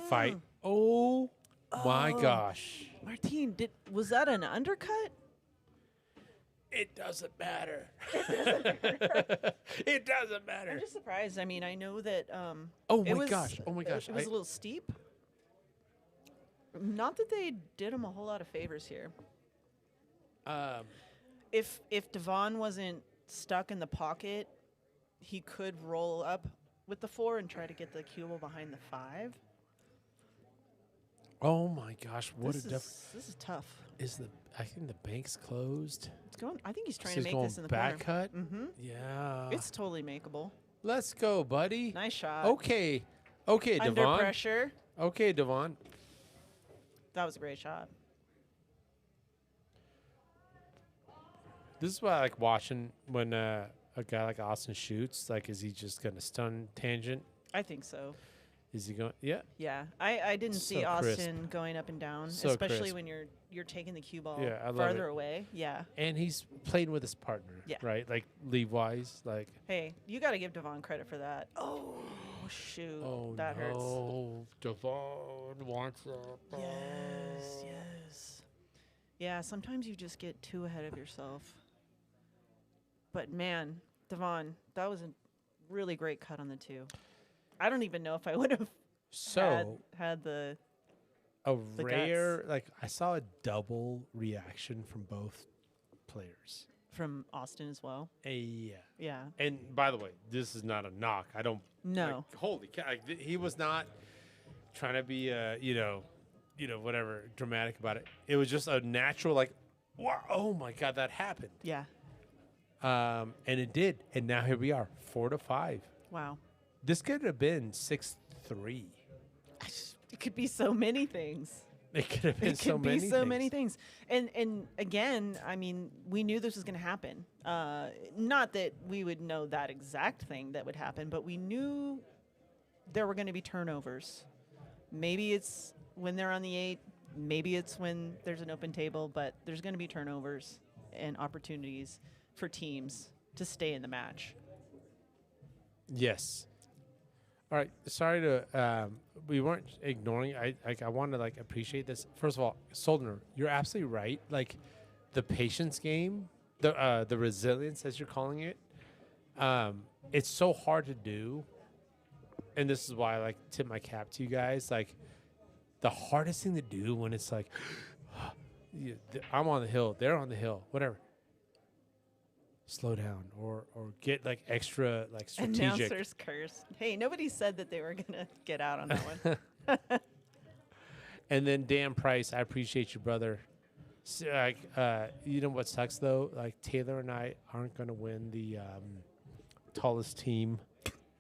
[SPEAKER 1] fight. Oh my gosh.
[SPEAKER 2] Martine, was that an undercut?
[SPEAKER 1] It doesn't matter. It doesn't matter.
[SPEAKER 2] I'm just surprised. I mean, I know that
[SPEAKER 1] Oh
[SPEAKER 2] it
[SPEAKER 1] my
[SPEAKER 2] was,
[SPEAKER 1] gosh. Oh my gosh.
[SPEAKER 2] It was a little steep. Not that they did him a whole lot of favors here. If Dvon wasn't stuck in the pocket, he could roll up with the 4 and try to get the cue ball behind the 5.
[SPEAKER 1] Oh my gosh. What
[SPEAKER 2] This
[SPEAKER 1] a difference.
[SPEAKER 2] This is tough.
[SPEAKER 1] I think the bank's closed.
[SPEAKER 2] It's going. I think he's trying
[SPEAKER 1] So
[SPEAKER 2] to
[SPEAKER 1] he's
[SPEAKER 2] make this in the
[SPEAKER 1] back
[SPEAKER 2] corner.
[SPEAKER 1] cut.
[SPEAKER 2] Mm-hmm.
[SPEAKER 1] Yeah.
[SPEAKER 2] It's totally makeable.
[SPEAKER 1] Let's go, buddy.
[SPEAKER 2] Nice shot.
[SPEAKER 1] Okay,
[SPEAKER 2] Under
[SPEAKER 1] Dvon.
[SPEAKER 2] pressure.
[SPEAKER 1] Okay, Dvon.
[SPEAKER 2] That was a great shot.
[SPEAKER 1] This is why I like watching when a guy like Austin shoots. Like, is he just gonna stun tangent?
[SPEAKER 2] I think so.
[SPEAKER 1] Is he going? Yeah.
[SPEAKER 2] Yeah, I didn't see
[SPEAKER 1] So crisp.
[SPEAKER 2] Austin going up and down,
[SPEAKER 1] So
[SPEAKER 2] especially
[SPEAKER 1] crisp.
[SPEAKER 2] when you're taking the cue ball
[SPEAKER 1] Yeah, I love
[SPEAKER 2] farther
[SPEAKER 1] it.
[SPEAKER 2] away. Yeah.
[SPEAKER 1] And he's playing with his partner.
[SPEAKER 2] Yeah.
[SPEAKER 1] Right. Like league wise. Like.
[SPEAKER 2] Hey, you got to give Dvon credit for that. Oh shoot,
[SPEAKER 1] Oh
[SPEAKER 2] that hurts.
[SPEAKER 1] no, Dvon wants it.
[SPEAKER 2] Yes, yes. Yeah, sometimes you just get too ahead of yourself. But man, Dvon, that was a really great cut on the 2. I don't even know if I would have
[SPEAKER 1] So
[SPEAKER 2] had the
[SPEAKER 1] a
[SPEAKER 2] the
[SPEAKER 1] rare like I saw a double reaction from both players.
[SPEAKER 2] from Austin as well.
[SPEAKER 1] Yeah.
[SPEAKER 2] Yeah.
[SPEAKER 1] And by the way, this is not a knock. I don't.
[SPEAKER 2] No.
[SPEAKER 1] Like, holy cow! Like, he was not trying to be, whatever dramatic about it. It was just a natural, like, wow! Oh my God, that happened.
[SPEAKER 2] Yeah.
[SPEAKER 1] And it did. And now here we are, 4-5.
[SPEAKER 2] Wow.
[SPEAKER 1] This could have been 6-3.
[SPEAKER 2] It could be so many things.
[SPEAKER 1] It could have been
[SPEAKER 2] It could be
[SPEAKER 1] many
[SPEAKER 2] so
[SPEAKER 1] things.
[SPEAKER 2] many things. And again, I mean, we knew this was going to happen. Not that we would know that exact thing that would happen, but we knew there were going to be turnovers. Maybe it's when they're on the 8. Maybe it's when there's an open table, but there's going to be turnovers and opportunities for teams to stay in the match.
[SPEAKER 1] Yes. All right. Sorry to. We weren't ignoring. I want to appreciate this. First of all, Soldner, you're absolutely right. Like, the patience game, the resilience as you're calling it. It's so hard to do, and this is why I tip my cap to you guys. Like, the hardest thing to do when it's like, I'm on the hill, they're on the hill, whatever. Slow down or get extra strategic.
[SPEAKER 2] Announcers curse. Hey, nobody said that they were going to get out on that one.
[SPEAKER 1] And then Dan Price, I appreciate you, brother. You know what sucks though? Taylor and I aren't going to win the tallest team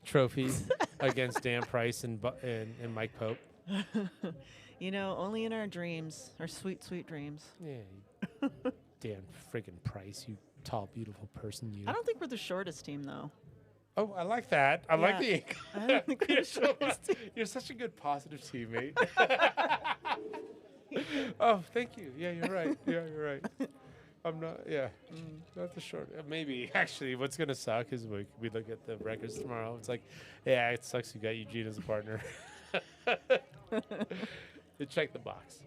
[SPEAKER 1] trophy against Dan Price and Mike Pope.
[SPEAKER 2] Only in our dreams, our sweet, sweet dreams.
[SPEAKER 1] Yeah, Dan friggin' Price, you tall, beautiful person. You.
[SPEAKER 2] I don't think we're the shortest team, though.
[SPEAKER 1] Oh, I like that. I like the.
[SPEAKER 2] I don't think we're the shortest team.
[SPEAKER 1] You're such a good positive teammate. Oh, thank you. Yeah, you're right. Yeah, you're right. I'm not. Yeah, not the short. Maybe actually, what's gonna suck is we look at the records tomorrow. It's like, yeah, it sucks. You got Eugene as a partner. You check the box.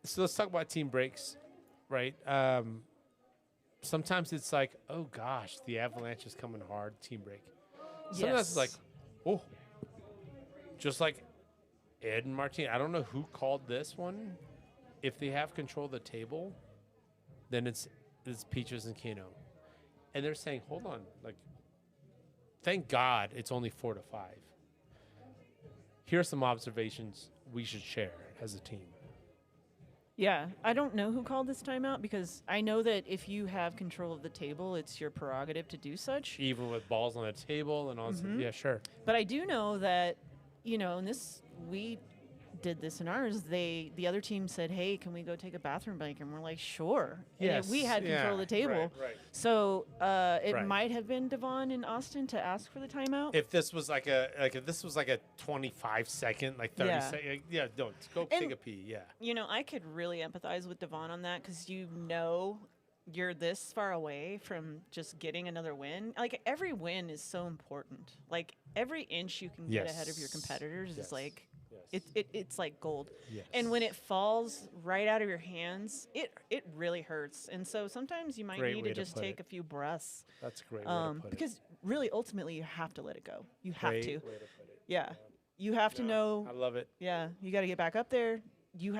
[SPEAKER 1] So let's talk about team breaks, right? Sometimes it's like, oh gosh, the avalanche is coming hard. Team break. Sometimes it's like, oh, just like Ed and Martine. I don't know who called this one. If they have control of the table, then it's Peaches and Cano, and they're saying, hold on, thank God it's only 4-5. Here are some observations we should share as a team.
[SPEAKER 2] Yeah, I don't know who called this timeout because I know that if you have control of the table, it's your prerogative to do such.
[SPEAKER 1] Even with balls on the table and all this. Yeah, sure.
[SPEAKER 2] But I do know that, and we did this in ours. The other team said, "Hey, can we go take a bathroom break?" And we're like, "Sure." And we had control of the table.
[SPEAKER 1] Right.
[SPEAKER 2] So it
[SPEAKER 1] Right.
[SPEAKER 2] might have been Dvon in Austin to ask for the timeout.
[SPEAKER 1] If this was like a 25-second, like 30
[SPEAKER 2] Yeah.
[SPEAKER 1] second, yeah, don't go
[SPEAKER 2] And-
[SPEAKER 1] take a pee. Yeah.
[SPEAKER 2] I could really empathize with Dvon on that because you're this far away from just getting another win. Like every win is so important. Like every inch you can get ahead of your
[SPEAKER 1] Yes.
[SPEAKER 2] competitors
[SPEAKER 1] Yes.
[SPEAKER 2] is like
[SPEAKER 1] Yes.
[SPEAKER 2] it's like gold.
[SPEAKER 1] Yes.
[SPEAKER 2] And when it falls right out of your hands, it really hurts. And so sometimes you might
[SPEAKER 1] Great
[SPEAKER 2] need
[SPEAKER 1] way
[SPEAKER 2] to
[SPEAKER 1] to
[SPEAKER 2] just
[SPEAKER 1] put
[SPEAKER 2] take
[SPEAKER 1] it.
[SPEAKER 2] a few breaths.
[SPEAKER 1] That's a great way to put
[SPEAKER 2] Because really ultimately you have to let it go. You
[SPEAKER 1] it.
[SPEAKER 2] have
[SPEAKER 1] Great
[SPEAKER 2] to.
[SPEAKER 1] way to put it.
[SPEAKER 2] Yeah. You have to know
[SPEAKER 1] I love it.
[SPEAKER 2] yeah, you got to get back up there. You're going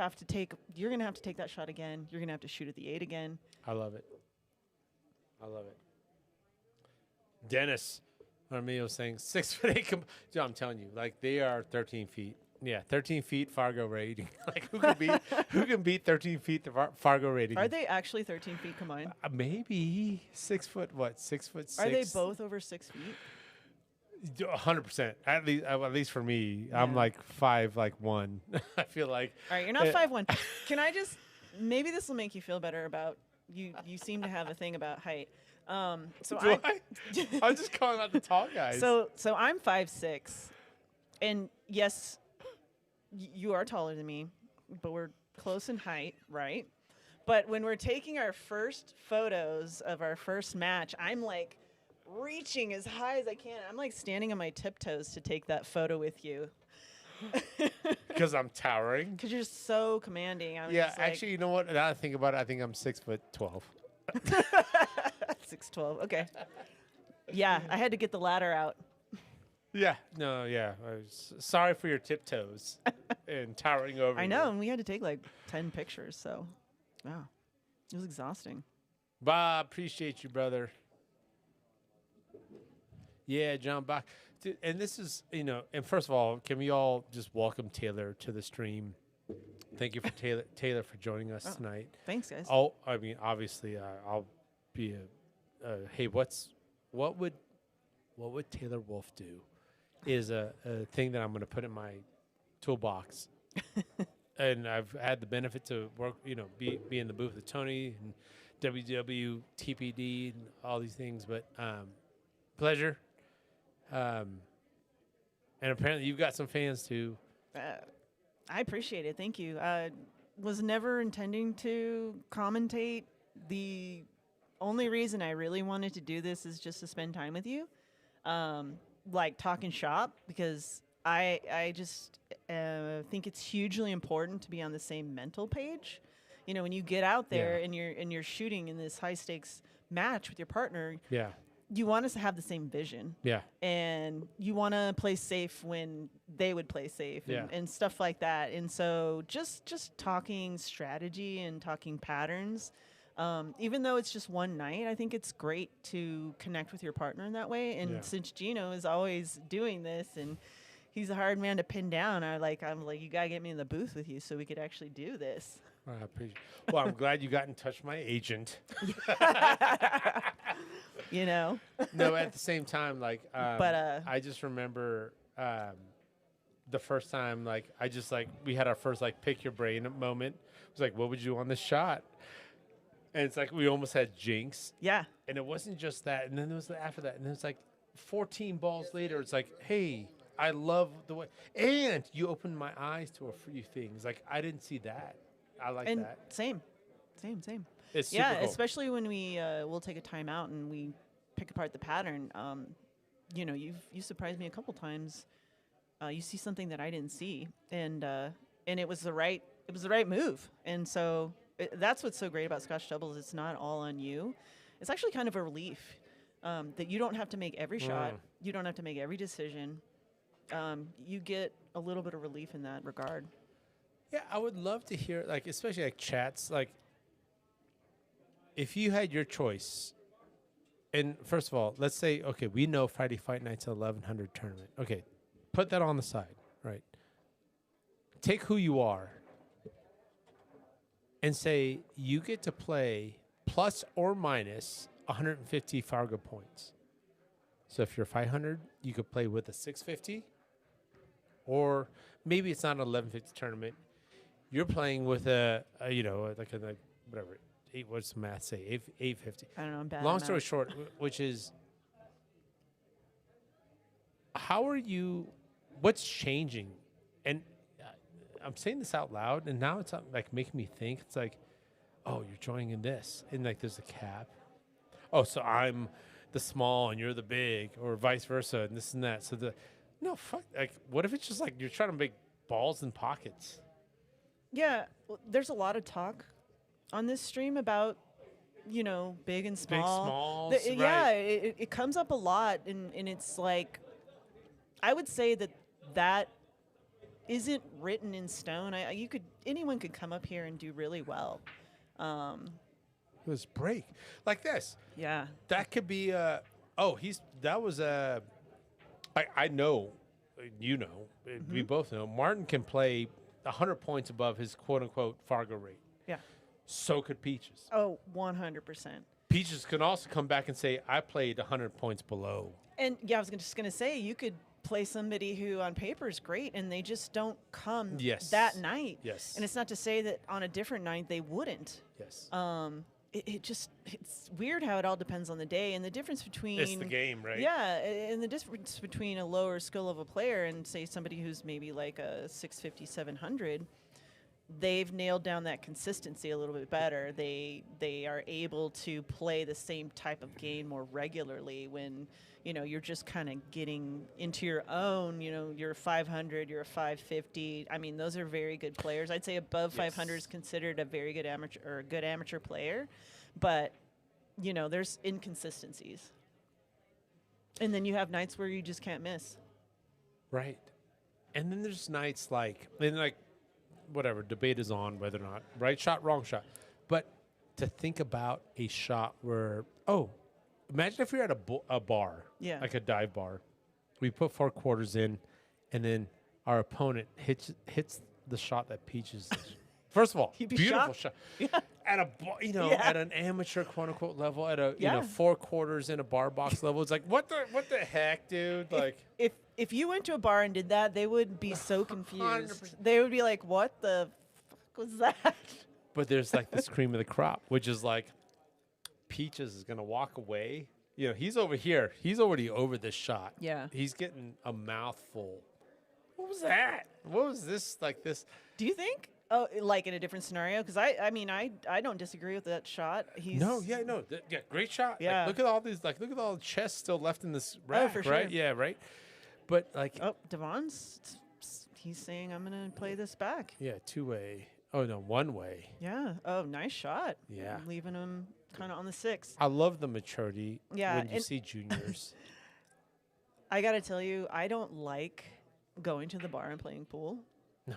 [SPEAKER 2] to have to take that shot again. You're going to have to shoot at the 8 again.
[SPEAKER 1] I love it. I love it. Dennis Armillo saying 6'8". Joe, I'm telling you, like they are 13 feet. Yeah, 13 feet Fargo rating. Like who can beat 13 feet the Fargo rating?
[SPEAKER 2] Are they actually 13 feet combined?
[SPEAKER 1] Maybe 6 foot. What? 6 foot 6.
[SPEAKER 2] Are they both over 6 feet?
[SPEAKER 1] 100%. At least for me, I'm
[SPEAKER 2] Yeah.
[SPEAKER 1] like 5'1". I feel like.
[SPEAKER 2] All right, you're not 5'1". Can I just maybe this will make you feel better about you seem to have a thing about height. So
[SPEAKER 1] Do I? I'm just calling out the tall guys.
[SPEAKER 2] So I'm 5'6", and yes, you are taller than me, but we're close in height, right? But when we're taking our first photos of our first match, I'm like reaching as high as I can. I'm like standing on my tiptoes to take that photo with you.
[SPEAKER 1] Because I'm towering.
[SPEAKER 2] Because you're so commanding. I'm
[SPEAKER 1] Yeah,
[SPEAKER 2] just like,
[SPEAKER 1] actually, you know what? Now I think about it, I think I'm 6'12".
[SPEAKER 2] 6'12". Okay. Yeah, I had to get the ladder out.
[SPEAKER 1] Yeah. No, yeah. Sorry for your tiptoes and towering over
[SPEAKER 2] I
[SPEAKER 1] you.
[SPEAKER 2] know, and we had to take like 10 pictures, so wow. It was exhausting.
[SPEAKER 1] Bob, appreciate you, brother. Yeah, John Bach. Dude, and this is, and first of all, can we all just welcome Taylor to the stream? Thank you for Taylor for joining us tonight.
[SPEAKER 2] Thanks, guys.
[SPEAKER 1] Oh, I mean, obviously, I'll be hey, what would Taylor Wolf do? Is a thing that I'm going to put in my toolbox. And I've had the benefit to work, be in the booth with Tony and WW, TPD, and all these things. But pleasure. And apparently you've got some fans too.
[SPEAKER 2] I appreciate it. Thank you. Was never intending to commentate. The only reason I really wanted to do this is just to spend time with you, like talking shop, because I just think it's hugely important to be on the same mental page. When you get out there and you're shooting in this high stakes match with your partner,
[SPEAKER 1] Yeah.
[SPEAKER 2] you want us to have the same vision.
[SPEAKER 1] Yeah.
[SPEAKER 2] And you want to play safe when they would play safe and stuff like that. And so just talking strategy and talking patterns, even though it's just one night, I think it's great to connect with your partner in that way. And since Gino is always doing this and he's a hard man to pin down, I'm like, you got to get me in the booth with you so we could actually do this.
[SPEAKER 1] I appreciate. Well, I'm glad you got in touch with my agent. No, at the same time, like,
[SPEAKER 2] But,
[SPEAKER 1] I just remember the first time, like, we had our first, like, pick your brain moment. It was like, what would you do on this shot? And it's like we almost had jinx.
[SPEAKER 2] Yeah.
[SPEAKER 1] And it wasn't just that. And then there was after that. And then it's like 14 balls later, it's like, hey, I love the way. And you opened my eyes to a few things. Like, I didn't see that. I like
[SPEAKER 2] And
[SPEAKER 1] that.
[SPEAKER 2] same.
[SPEAKER 1] It's super cool.
[SPEAKER 2] Especially when we'll take a time out and we pick apart the pattern. You surprised me a couple times. You see something that I didn't see, and it was the right move. And so that's what's so great about Scotch doubles. It's not all on you. It's actually kind of a relief that you don't have to make every shot. You don't have to make every decision. You get a little bit of relief in that regard.
[SPEAKER 1] Yeah, I would love to hear, like, especially like chats, like, if you had your choice, and first of all, let's say, okay, we know Friday Fight Night's a 1100 tournament. Okay, put that on the side, right? Take who you are. and say you get to play plus or minus 150 Fargo points. So if you're 500, you could play with a 650, or maybe it's not an 1150 tournament. You're playing with a whatever. What's the math say? 850.
[SPEAKER 2] I don't know. I'm bad.
[SPEAKER 1] Long
[SPEAKER 2] at
[SPEAKER 1] story
[SPEAKER 2] math.
[SPEAKER 1] short, which is, how are you? What's changing? And I'm saying this out loud, and now it's like making me think. It's like, oh, you're joining in this, and like there's a cap. Oh, so I'm the small and you're the big, or vice versa, and this and that. So fuck. Like, what if it's just like you're trying to make balls in pockets?
[SPEAKER 2] Yeah, well, there's a lot of talk on this stream about, big and small.
[SPEAKER 1] Big, smalls,
[SPEAKER 2] Yeah,
[SPEAKER 1] right.
[SPEAKER 2] it comes up a lot, and it's like, I would say that isn't written in stone. Anyone could come up here and do really well.
[SPEAKER 1] This break like this.
[SPEAKER 2] Yeah.
[SPEAKER 1] That could be I know, we both know Martin can play 100 points above his quote unquote Fargo rate.
[SPEAKER 2] Yeah.
[SPEAKER 1] So could Peaches.
[SPEAKER 2] Oh, 100%.
[SPEAKER 1] Peaches can also come back and say, I played 100 points below.
[SPEAKER 2] And yeah, I was just going to say, you could play somebody who on paper is great and they just don't come that night.
[SPEAKER 1] Yes.
[SPEAKER 2] And it's not to say that on a different night they wouldn't.
[SPEAKER 1] Yes.
[SPEAKER 2] It's weird how it all depends on the day, and the difference between
[SPEAKER 1] It's the game, right?
[SPEAKER 2] Yeah, and the difference between a lower skill level player and say somebody who's maybe like a 650, 700, they've nailed down that consistency a little bit better. They are able to play the same type of game more regularly when you're just kind of getting into your own. You're 500, you're a 550. I mean, those are very good players. I'd say above 500 is considered a very good amateur or a good amateur player, but there's inconsistencies. And then you have nights where you just can't miss.
[SPEAKER 1] Right. And then there's nights whatever, debate is on whether or not right shot, wrong shot. But to think about a shot where, imagine if you're at a bar, like a dive bar. We put 4 quarters in, and then our opponent hits the shot that Peaches. First of all, beautiful shot.
[SPEAKER 2] Yeah.
[SPEAKER 1] At at an amateur quote unquote level, at a 4 quarters in a bar box level, it's like what the heck, dude? Like
[SPEAKER 2] if you went to a bar and did that, they would be so confused.
[SPEAKER 1] 100%.
[SPEAKER 2] They would be like, "What the fuck was that?"
[SPEAKER 1] But there's like this cream of the crop, which is like Peaches is gonna walk away. He's over here. He's already over this shot.
[SPEAKER 2] Yeah.
[SPEAKER 1] He's getting a mouthful. What was that? What was this? Like this?
[SPEAKER 2] Do you think? Oh, like in a different scenario? Because I don't disagree with that shot.
[SPEAKER 1] Great shot.
[SPEAKER 2] Yeah.
[SPEAKER 1] Look at all these. Look at all the chests still left in this rack.
[SPEAKER 2] for
[SPEAKER 1] right?
[SPEAKER 2] sure.
[SPEAKER 1] Yeah, right. But
[SPEAKER 2] Dvon's he's saying I'm gonna play this back.
[SPEAKER 1] yeah, 2-way. Oh no, 1-way.
[SPEAKER 2] Yeah. Oh, nice shot.
[SPEAKER 1] Yeah.
[SPEAKER 2] Leaving him kind of on the 6.
[SPEAKER 1] I love the maturity.
[SPEAKER 2] Yeah,
[SPEAKER 1] when you
[SPEAKER 2] and-
[SPEAKER 1] see juniors.
[SPEAKER 2] I gotta tell you, I don't like going to the bar and playing pool.
[SPEAKER 1] No.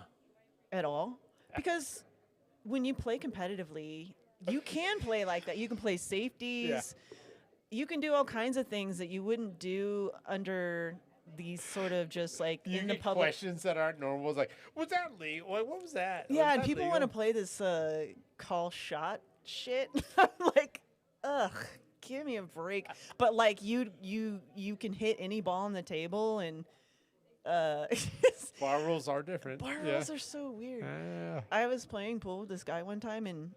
[SPEAKER 2] At all. Because when you play competitively, you can play like that. You can play safeties.
[SPEAKER 1] Yeah.
[SPEAKER 2] You can do all kinds of things that you wouldn't do under these sort of just like
[SPEAKER 1] You
[SPEAKER 2] in the
[SPEAKER 1] get
[SPEAKER 2] public.
[SPEAKER 1] questions that aren't normal. It's like, was that legal? What was that?
[SPEAKER 2] Yeah,
[SPEAKER 1] Was
[SPEAKER 2] and
[SPEAKER 1] that
[SPEAKER 2] people
[SPEAKER 1] legal?
[SPEAKER 2] want to play this call shot shit. I'm like, ugh, give me a break. But like you can hit any ball on the table, and
[SPEAKER 1] Bar rules are different.
[SPEAKER 2] bar rules are so weird. I was playing pool with this guy one time, and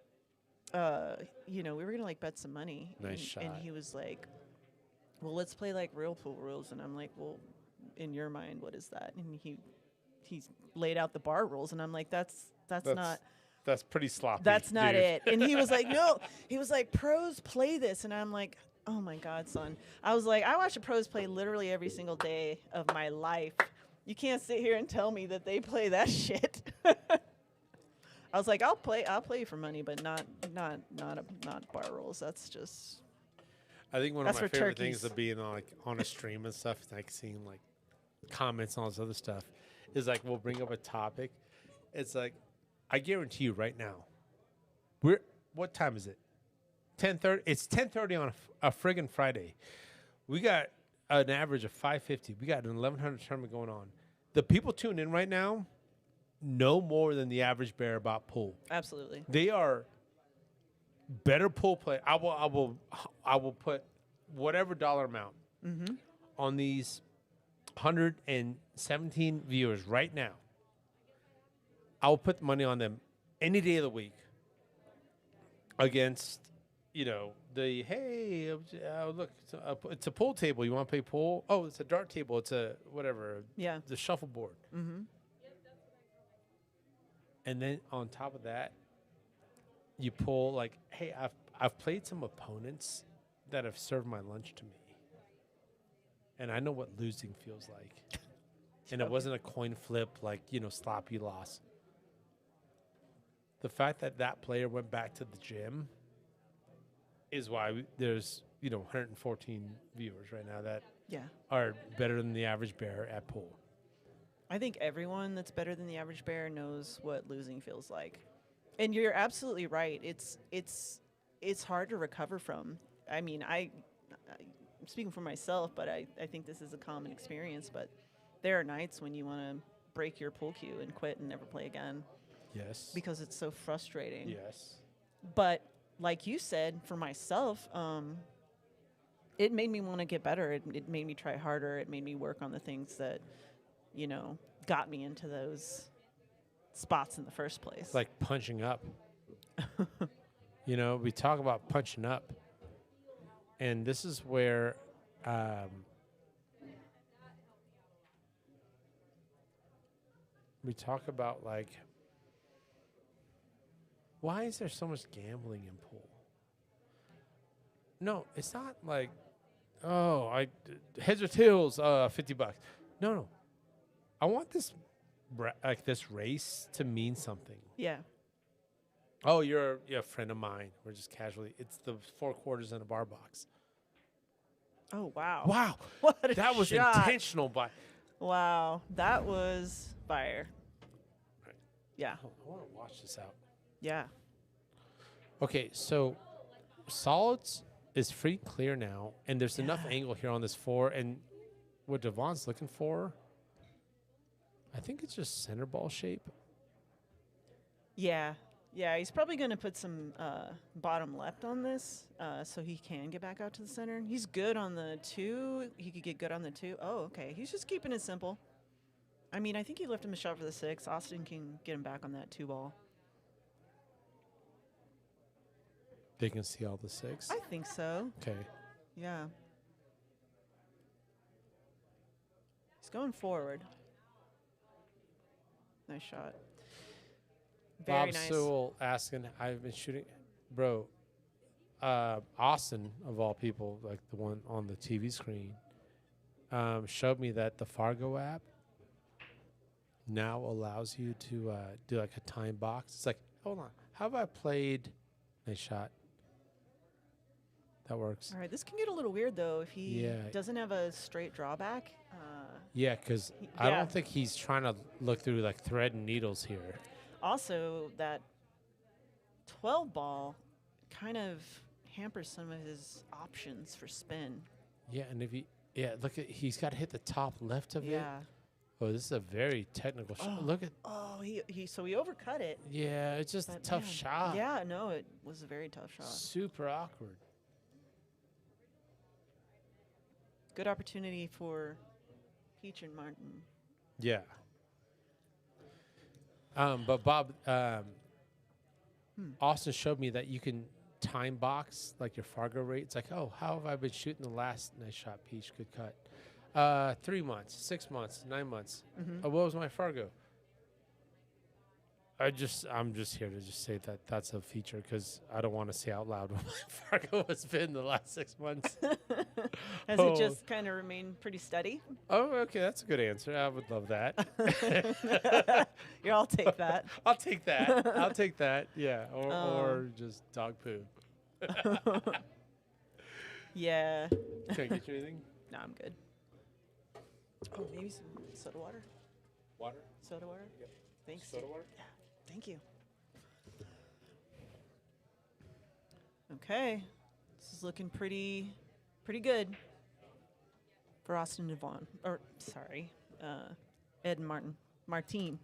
[SPEAKER 2] we were gonna like bet some money.
[SPEAKER 1] Nice
[SPEAKER 2] and,
[SPEAKER 1] shot.
[SPEAKER 2] And he was like, "Well, let's play like real pool rules." And I'm like, "Well, in your mind, what is that?" And he's laid out the bar rules, and I'm like, "That's not."
[SPEAKER 1] That's pretty sloppy.
[SPEAKER 2] That's not
[SPEAKER 1] dude.
[SPEAKER 2] it. And he was like, no. He was like, pros play this. And I'm like, oh, my God, son. I was like, I watch the pros play literally every single day of my life. You can't sit here and tell me that they play that shit. I was like, I'll play you for money, but not bar rules. That's just.
[SPEAKER 1] I think one
[SPEAKER 2] That's
[SPEAKER 1] of my
[SPEAKER 2] for
[SPEAKER 1] favorite
[SPEAKER 2] turkeys.
[SPEAKER 1] things of being on a stream and stuff, like seeing like comments and all this other stuff, is like we'll bring up a topic. It's like, I guarantee you right now, what time is it? 10:30. It's 10:30 on a friggin' Friday. We got an average of 550. We got an 1100 tournament going on. The people tuning in right now, no more than the average bear about pool.
[SPEAKER 2] Absolutely.
[SPEAKER 1] They are better pool play. I will put whatever dollar amount on these 117 viewers right now. I will put money on them any day of the week against, the, hey, look, it's a pool table. You want to play pool? Oh, it's a dart table. It's a whatever.
[SPEAKER 2] Yeah.
[SPEAKER 1] The shuffleboard. Mm-hmm. And then on top of that, you pull like, hey, I've played some opponents that have served my lunch to me. And I know what losing feels like. And it wasn't a coin flip, like, sloppy loss. The fact that that player went back to the gym is why there's, 114 viewers right now that are better than the average bear at pool.
[SPEAKER 2] I think everyone that's better than the average bear knows what losing feels like. And you're absolutely right. It's hard to recover from. I mean, I'm speaking for myself, but I think this is a common experience. But there are nights when you want to break your pool cue and quit and never play again.
[SPEAKER 1] Yes.
[SPEAKER 2] Because it's so frustrating.
[SPEAKER 1] Yes.
[SPEAKER 2] But like you said, for myself, it made me want to get better. It made me try harder. It made me work on the things that, got me into those spots in the first place.
[SPEAKER 1] Like punching up. We talk about punching up. And this is where we talk about, like, why is there so much gambling in pool? No, it's not like, heads or tails, $50. No. I want this race to mean something.
[SPEAKER 2] Yeah.
[SPEAKER 1] Oh, you're a friend of mine. We're just casually. It's the 4 quarters in a bar box.
[SPEAKER 2] Oh, wow.
[SPEAKER 1] Wow.
[SPEAKER 2] What a
[SPEAKER 1] that was
[SPEAKER 2] shot.
[SPEAKER 1] intentional.
[SPEAKER 2] Wow. That was fire.
[SPEAKER 1] Right.
[SPEAKER 2] Yeah.
[SPEAKER 1] Oh, I want to watch this out.
[SPEAKER 2] Yeah.
[SPEAKER 1] Okay, so solids is free clear now, and there's enough angle here on this 4. And what Dvon's looking for, I think it's just center ball shape.
[SPEAKER 2] Yeah. Yeah, he's probably going to put some bottom left on this so he can get back out to the center. He's good on the 2. He could get good on the 2. Oh, okay. He's just keeping it simple. I mean, I think he left him a shot for the 6. Austin can get him back on that 2 ball.
[SPEAKER 1] They can see all the 6?
[SPEAKER 2] I think so.
[SPEAKER 1] Okay.
[SPEAKER 2] Yeah. He's going forward. Nice shot. Very
[SPEAKER 1] Bob
[SPEAKER 2] nice.
[SPEAKER 1] Sewell asking, I've been shooting. Bro, Austin, of all people, like the one on the TV screen, showed me that the Fargo app now allows you to do like a time box. It's like, hold on, how have I played? Nice shot. That works.
[SPEAKER 2] All right, this can get a little weird, though, if he
[SPEAKER 1] Yeah.
[SPEAKER 2] doesn't have a straight drawback.
[SPEAKER 1] Yeah, because I don't think he's trying to look through like thread and needles here.
[SPEAKER 2] Also, that 12 ball kind of hampers some of his options for spin.
[SPEAKER 1] Yeah, and if look at, he's got to hit the top left of it.
[SPEAKER 2] Yeah.
[SPEAKER 1] Oh, this is a very technical shot. Look at.
[SPEAKER 2] Oh, he overcut it.
[SPEAKER 1] Yeah, it's just a
[SPEAKER 2] But
[SPEAKER 1] tough
[SPEAKER 2] man,
[SPEAKER 1] shot.
[SPEAKER 2] Yeah, no, it was a very tough shot.
[SPEAKER 1] Super awkward.
[SPEAKER 2] Good opportunity for Peach and Martin.
[SPEAKER 1] Yeah. But Bob, Austin showed me that you can time box like your Fargo rate. It's like, oh, how have I been shooting the last nice shot, Peach? Good cut. 3 months, 6 months, 9 months. What was my Fargo? I'm just here to just say that that's a feature because I don't want to say out loud what my Fargo has been the last 6 months.
[SPEAKER 2] Has it just kind of remained pretty steady?
[SPEAKER 1] Oh, okay, that's a good answer. I would love that.
[SPEAKER 2] Yeah, I'll take that.
[SPEAKER 1] I'll take that. I'll take that. Yeah, or just dog poo.
[SPEAKER 2] Yeah.
[SPEAKER 1] Can I get you anything?
[SPEAKER 2] No, I'm good. Oh, maybe some soda water?
[SPEAKER 1] Water?
[SPEAKER 2] Soda water?
[SPEAKER 1] Yep.
[SPEAKER 2] Thanks.
[SPEAKER 1] Soda water?
[SPEAKER 2] Yeah, thank you. Okay. This is looking pretty good for Austin Dvon. Or, sorry, Ed and Martin. Martine.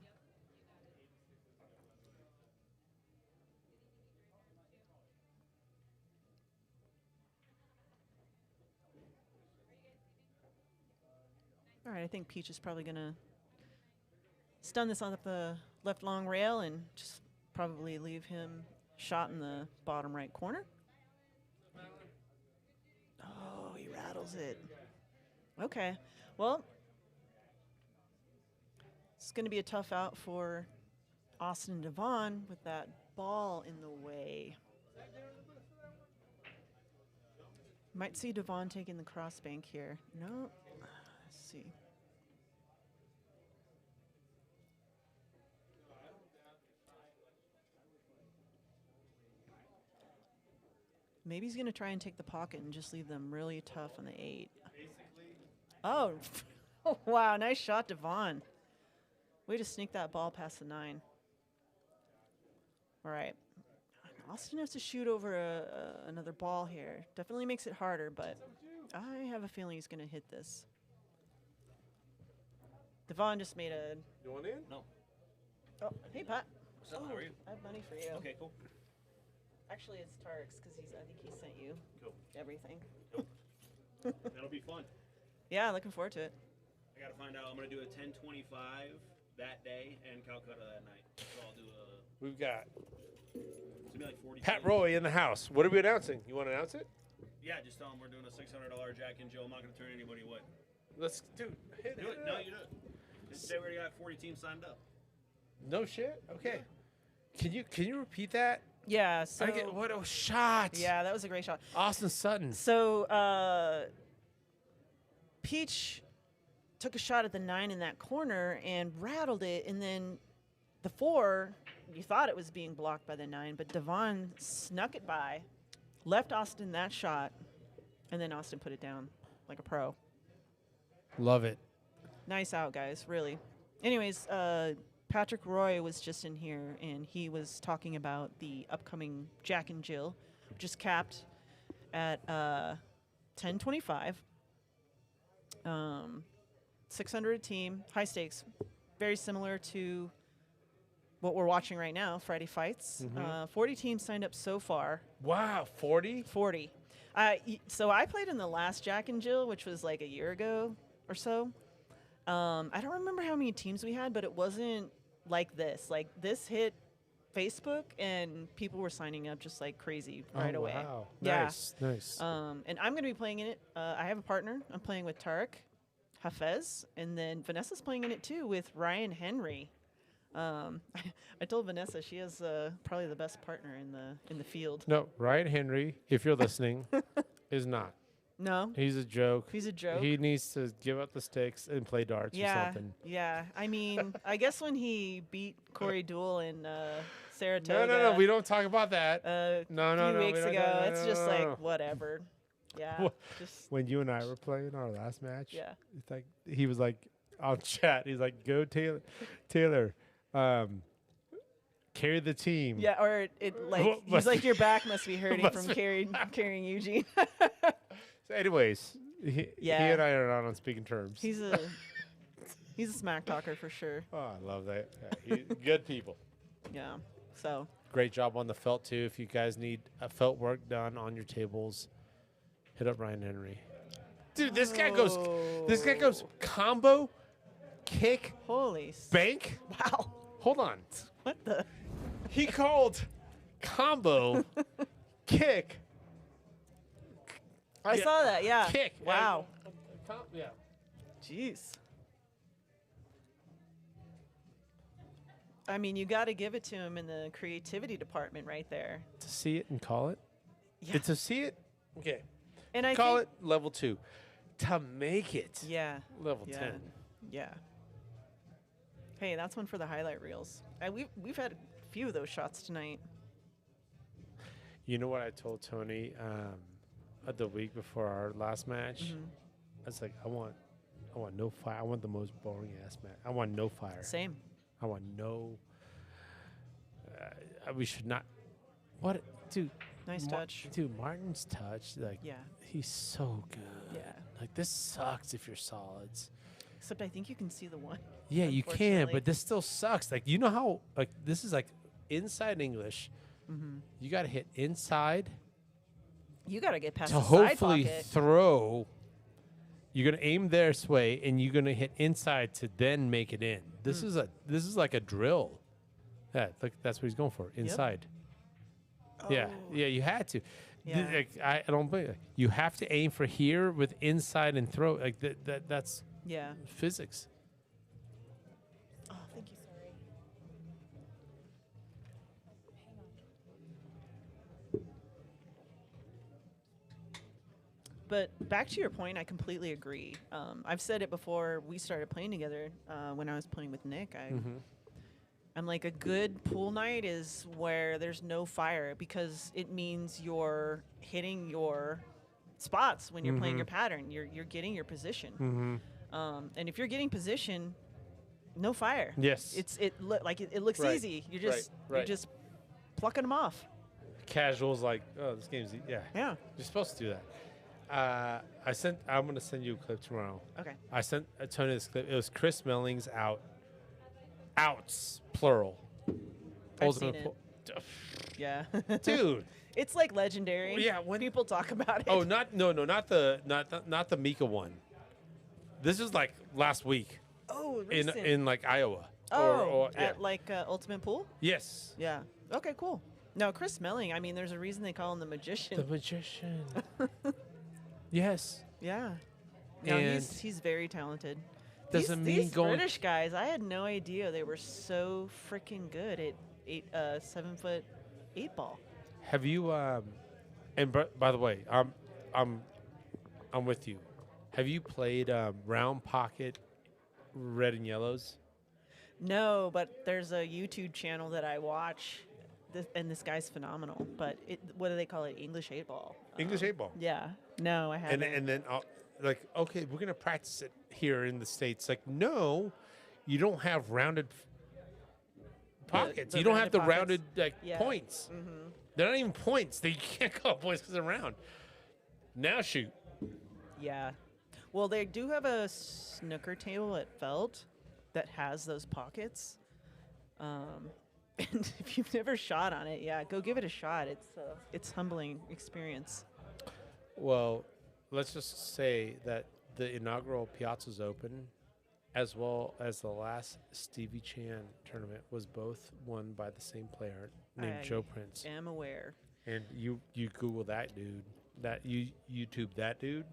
[SPEAKER 2] All right, I think Peach is probably going to stun this on the left long rail and just probably leave him shot in the bottom right corner. Oh, he rattles it. Okay. Well, it's going to be a tough out for Austin and Dvon with that ball in the way. Might see Dvon taking the cross bank here. No. Let's see. Maybe he's going to try and take the pocket and just leave them really tough on the 8. Oh, wow. Nice shot, Dvon. Way to sneak that ball past the 9. All right. Austin has to shoot over another ball here. Definitely makes it harder, but I have a feeling he's going to hit this. Dvon just made a...
[SPEAKER 1] You want in?
[SPEAKER 8] No.
[SPEAKER 2] Oh, hey, Pat.
[SPEAKER 8] What's up? How are you?
[SPEAKER 2] I have money for you.
[SPEAKER 8] Okay, cool.
[SPEAKER 2] Actually, it's Tark's because I think he sent you
[SPEAKER 8] Cool.
[SPEAKER 2] everything.
[SPEAKER 8] That'll be fun.
[SPEAKER 2] Yeah, looking forward to it.
[SPEAKER 8] I gotta find out. I'm gonna do a 10:25 that day and Calcutta that night. So I'll do a.
[SPEAKER 1] We've got
[SPEAKER 8] It's gonna be like 40.
[SPEAKER 1] Pat Roy in the house. What are we announcing? You want to announce it?
[SPEAKER 8] Yeah, just tell them we're doing a $600 Jack and Jill. I'm not gonna turn anybody away.
[SPEAKER 1] Let's do it.
[SPEAKER 8] Do it. No, you do it. Today we already got 40 teams signed up.
[SPEAKER 1] No shit. Okay. Can you repeat that?
[SPEAKER 2] Yeah, so...
[SPEAKER 1] What a shot.
[SPEAKER 2] Yeah, that was a great shot.
[SPEAKER 1] Austin Sutton.
[SPEAKER 2] So, Peach took a shot at the 9 in that corner and rattled it, and then the 4, you thought it was being blocked by the 9, but Dvon snuck it by, left Austin that shot, and then Austin put it down like a pro.
[SPEAKER 1] Love it.
[SPEAKER 2] Nice out, guys, really. Anyways, Patrick Roy was just in here, and he was talking about the upcoming Jack and Jill, which is capped at 1025. 600 a team, high stakes, very similar to what we're watching right now, Friday Fights. 40 teams signed up so far.
[SPEAKER 1] Wow, 40?
[SPEAKER 2] 40. So I played in the last Jack and Jill, which was like a year ago or so. I don't remember how many teams we had, but it wasn't like this. Like, this hit Facebook, and people were signing up just like crazy right away.
[SPEAKER 1] Wow.
[SPEAKER 2] Yeah.
[SPEAKER 1] Nice.
[SPEAKER 2] And I'm going to be playing in it. I have a partner. I'm playing with Tarek Hafez, and then Vanessa's playing in it too with Ryan Henry. I told Vanessa she has probably the best partner in the field.
[SPEAKER 1] No, Ryan Henry, if you're listening, is not.
[SPEAKER 2] No,
[SPEAKER 1] He's a joke.
[SPEAKER 2] he's a joke.
[SPEAKER 1] He needs to give up the sticks and play darts or something.
[SPEAKER 2] Yeah. I mean, I guess when he beat Corey Duel in Saratoga.
[SPEAKER 1] No. We don't talk about that.
[SPEAKER 2] A
[SPEAKER 1] No,
[SPEAKER 2] few
[SPEAKER 1] we
[SPEAKER 2] weeks
[SPEAKER 1] don't-
[SPEAKER 2] ago,
[SPEAKER 1] no,
[SPEAKER 2] it's
[SPEAKER 1] no,
[SPEAKER 2] just
[SPEAKER 1] no,
[SPEAKER 2] like
[SPEAKER 1] no.
[SPEAKER 2] whatever. Yeah,
[SPEAKER 1] Wha-
[SPEAKER 2] just
[SPEAKER 1] When you and I were playing our last match,
[SPEAKER 2] yeah.
[SPEAKER 1] it's like he was like on chat. He's like, "Go Taylor, carry the team."
[SPEAKER 2] Yeah, or it like
[SPEAKER 1] What
[SPEAKER 2] he's
[SPEAKER 1] must
[SPEAKER 2] like
[SPEAKER 1] be-
[SPEAKER 2] your back must be hurting
[SPEAKER 1] must
[SPEAKER 2] from
[SPEAKER 1] be-
[SPEAKER 2] carrying Eugene.
[SPEAKER 1] So anyways, he
[SPEAKER 2] Yeah.
[SPEAKER 1] and I are not on speaking terms.
[SPEAKER 2] he's a smack talker for sure.
[SPEAKER 1] Oh, I love that. Yeah, good people.
[SPEAKER 2] Yeah. So
[SPEAKER 1] Great job on the felt too. If you guys need a felt work done on your tables, hit up Ryan Henry. Dude, this guy goes combo, kick,
[SPEAKER 2] holy
[SPEAKER 1] bank.
[SPEAKER 2] wow.
[SPEAKER 1] Hold on.
[SPEAKER 2] What the?
[SPEAKER 1] He called combo, kick,
[SPEAKER 2] I
[SPEAKER 1] Yeah.
[SPEAKER 2] saw that. Yeah.
[SPEAKER 1] kick.
[SPEAKER 2] Wow.
[SPEAKER 1] Yeah.
[SPEAKER 2] Jeez. I mean, you got to give it to him in the creativity department right there.
[SPEAKER 1] To see it and call it.
[SPEAKER 2] Yeah.
[SPEAKER 1] To see it. Okay.
[SPEAKER 2] And I
[SPEAKER 1] Call
[SPEAKER 2] think,
[SPEAKER 1] it level 2. To make it
[SPEAKER 2] Yeah.
[SPEAKER 1] level
[SPEAKER 2] Yeah.
[SPEAKER 1] 10.
[SPEAKER 2] Yeah. Hey, that's one for the highlight reels. We've had a few of those shots tonight.
[SPEAKER 1] You know what I told Tony the week before our last match?
[SPEAKER 2] Mm-hmm.
[SPEAKER 1] I was like, I want no fire. I want the most boring ass match. I want no fire.
[SPEAKER 2] Same.
[SPEAKER 1] I want no. We should not. What, dude?
[SPEAKER 2] Nice touch.
[SPEAKER 1] Dude. Martin's touch, like,
[SPEAKER 2] Yeah.
[SPEAKER 1] he's so good.
[SPEAKER 2] Yeah.
[SPEAKER 1] Like, this sucks if you're solids.
[SPEAKER 2] Except I think you can see the one.
[SPEAKER 1] Yeah, you can,
[SPEAKER 2] Unfortunately.
[SPEAKER 1] but this still sucks. Like, you know how, like, this is like inside English.
[SPEAKER 2] Mm-hmm.
[SPEAKER 1] You got to hit inside
[SPEAKER 2] You got to get past
[SPEAKER 1] to
[SPEAKER 2] the side
[SPEAKER 1] hopefully
[SPEAKER 2] pocket.
[SPEAKER 1] throw You're gonna aim this way, and you're gonna hit inside to then make it in. This is like a drill. Yeah, look, that's what he's going for. Inside. Yeah, yeah. You had to.
[SPEAKER 2] Yeah.
[SPEAKER 1] I don't believe it. You have to aim for here with inside and throw. Like that's
[SPEAKER 2] Yeah.
[SPEAKER 1] physics.
[SPEAKER 2] Oh, thank you. Sorry. But back to your point, I completely agree. I've said it before we started playing together. When I was playing with Nick, I'm like, a good pool night is where there's no fire, because it means you're hitting your spots when you're playing your pattern. You're getting your position. And if you're getting position, no fire.
[SPEAKER 1] Yes.
[SPEAKER 2] It looks
[SPEAKER 1] Right.
[SPEAKER 2] easy. You're
[SPEAKER 1] Right.
[SPEAKER 2] just plucking them off.
[SPEAKER 1] Casuals like, oh, this game's yeah.
[SPEAKER 2] Yeah.
[SPEAKER 1] You're supposed to do that. I'm gonna send you a clip tomorrow.
[SPEAKER 2] Okay.
[SPEAKER 1] I sent Tony this clip. It was Chris Melling's outs plural.
[SPEAKER 2] I've seen it. Yeah.
[SPEAKER 1] Dude.
[SPEAKER 2] It's like legendary.
[SPEAKER 1] Yeah, when
[SPEAKER 2] people talk about it.
[SPEAKER 1] Oh, not the Mika one. This is like last week
[SPEAKER 2] Oh, recent.
[SPEAKER 1] in like Iowa.
[SPEAKER 2] Oh,
[SPEAKER 1] yeah.
[SPEAKER 2] at like Ultimate Pool?
[SPEAKER 1] Yes.
[SPEAKER 2] Yeah. Okay, cool. No, Chris Melling, I mean, there's a reason they call him the magician.
[SPEAKER 1] The magician. Yes.
[SPEAKER 2] Yeah. No,
[SPEAKER 1] And
[SPEAKER 2] he's very talented.
[SPEAKER 1] doesn't
[SPEAKER 2] these
[SPEAKER 1] mean going.
[SPEAKER 2] British guys, I had no idea they were so freaking good at 7 foot 8 ball.
[SPEAKER 1] Have you and by the way, I'm with you. Have you played round pocket red and yellows?
[SPEAKER 2] No, but there's a YouTube channel that I watch, and this guy's phenomenal. But what do they call it? English 8 ball.
[SPEAKER 1] English 8 ball.
[SPEAKER 2] Yeah. No, I haven't.
[SPEAKER 1] And then like, okay, we're gonna practice it here in the States. Like, no, you don't have rounded pockets.
[SPEAKER 2] the
[SPEAKER 1] You don't have
[SPEAKER 2] rounded
[SPEAKER 1] the
[SPEAKER 2] pockets.
[SPEAKER 1] rounded like
[SPEAKER 2] Yeah.
[SPEAKER 1] points. They're not even points. They can't call points because they're round. Now shoot.
[SPEAKER 2] Yeah. Well, they do have a snooker table at Felt that has those pockets. And if you've never shot on it, yeah, go give it a shot. It's humbling experience.
[SPEAKER 1] Well, let's just say that the inaugural Piazza's Open, as well as the last Stevie Chan tournament, was both won by the same player named
[SPEAKER 2] I
[SPEAKER 1] Joe Prince.
[SPEAKER 2] am aware.
[SPEAKER 1] And you Google that dude. That you YouTube that dude.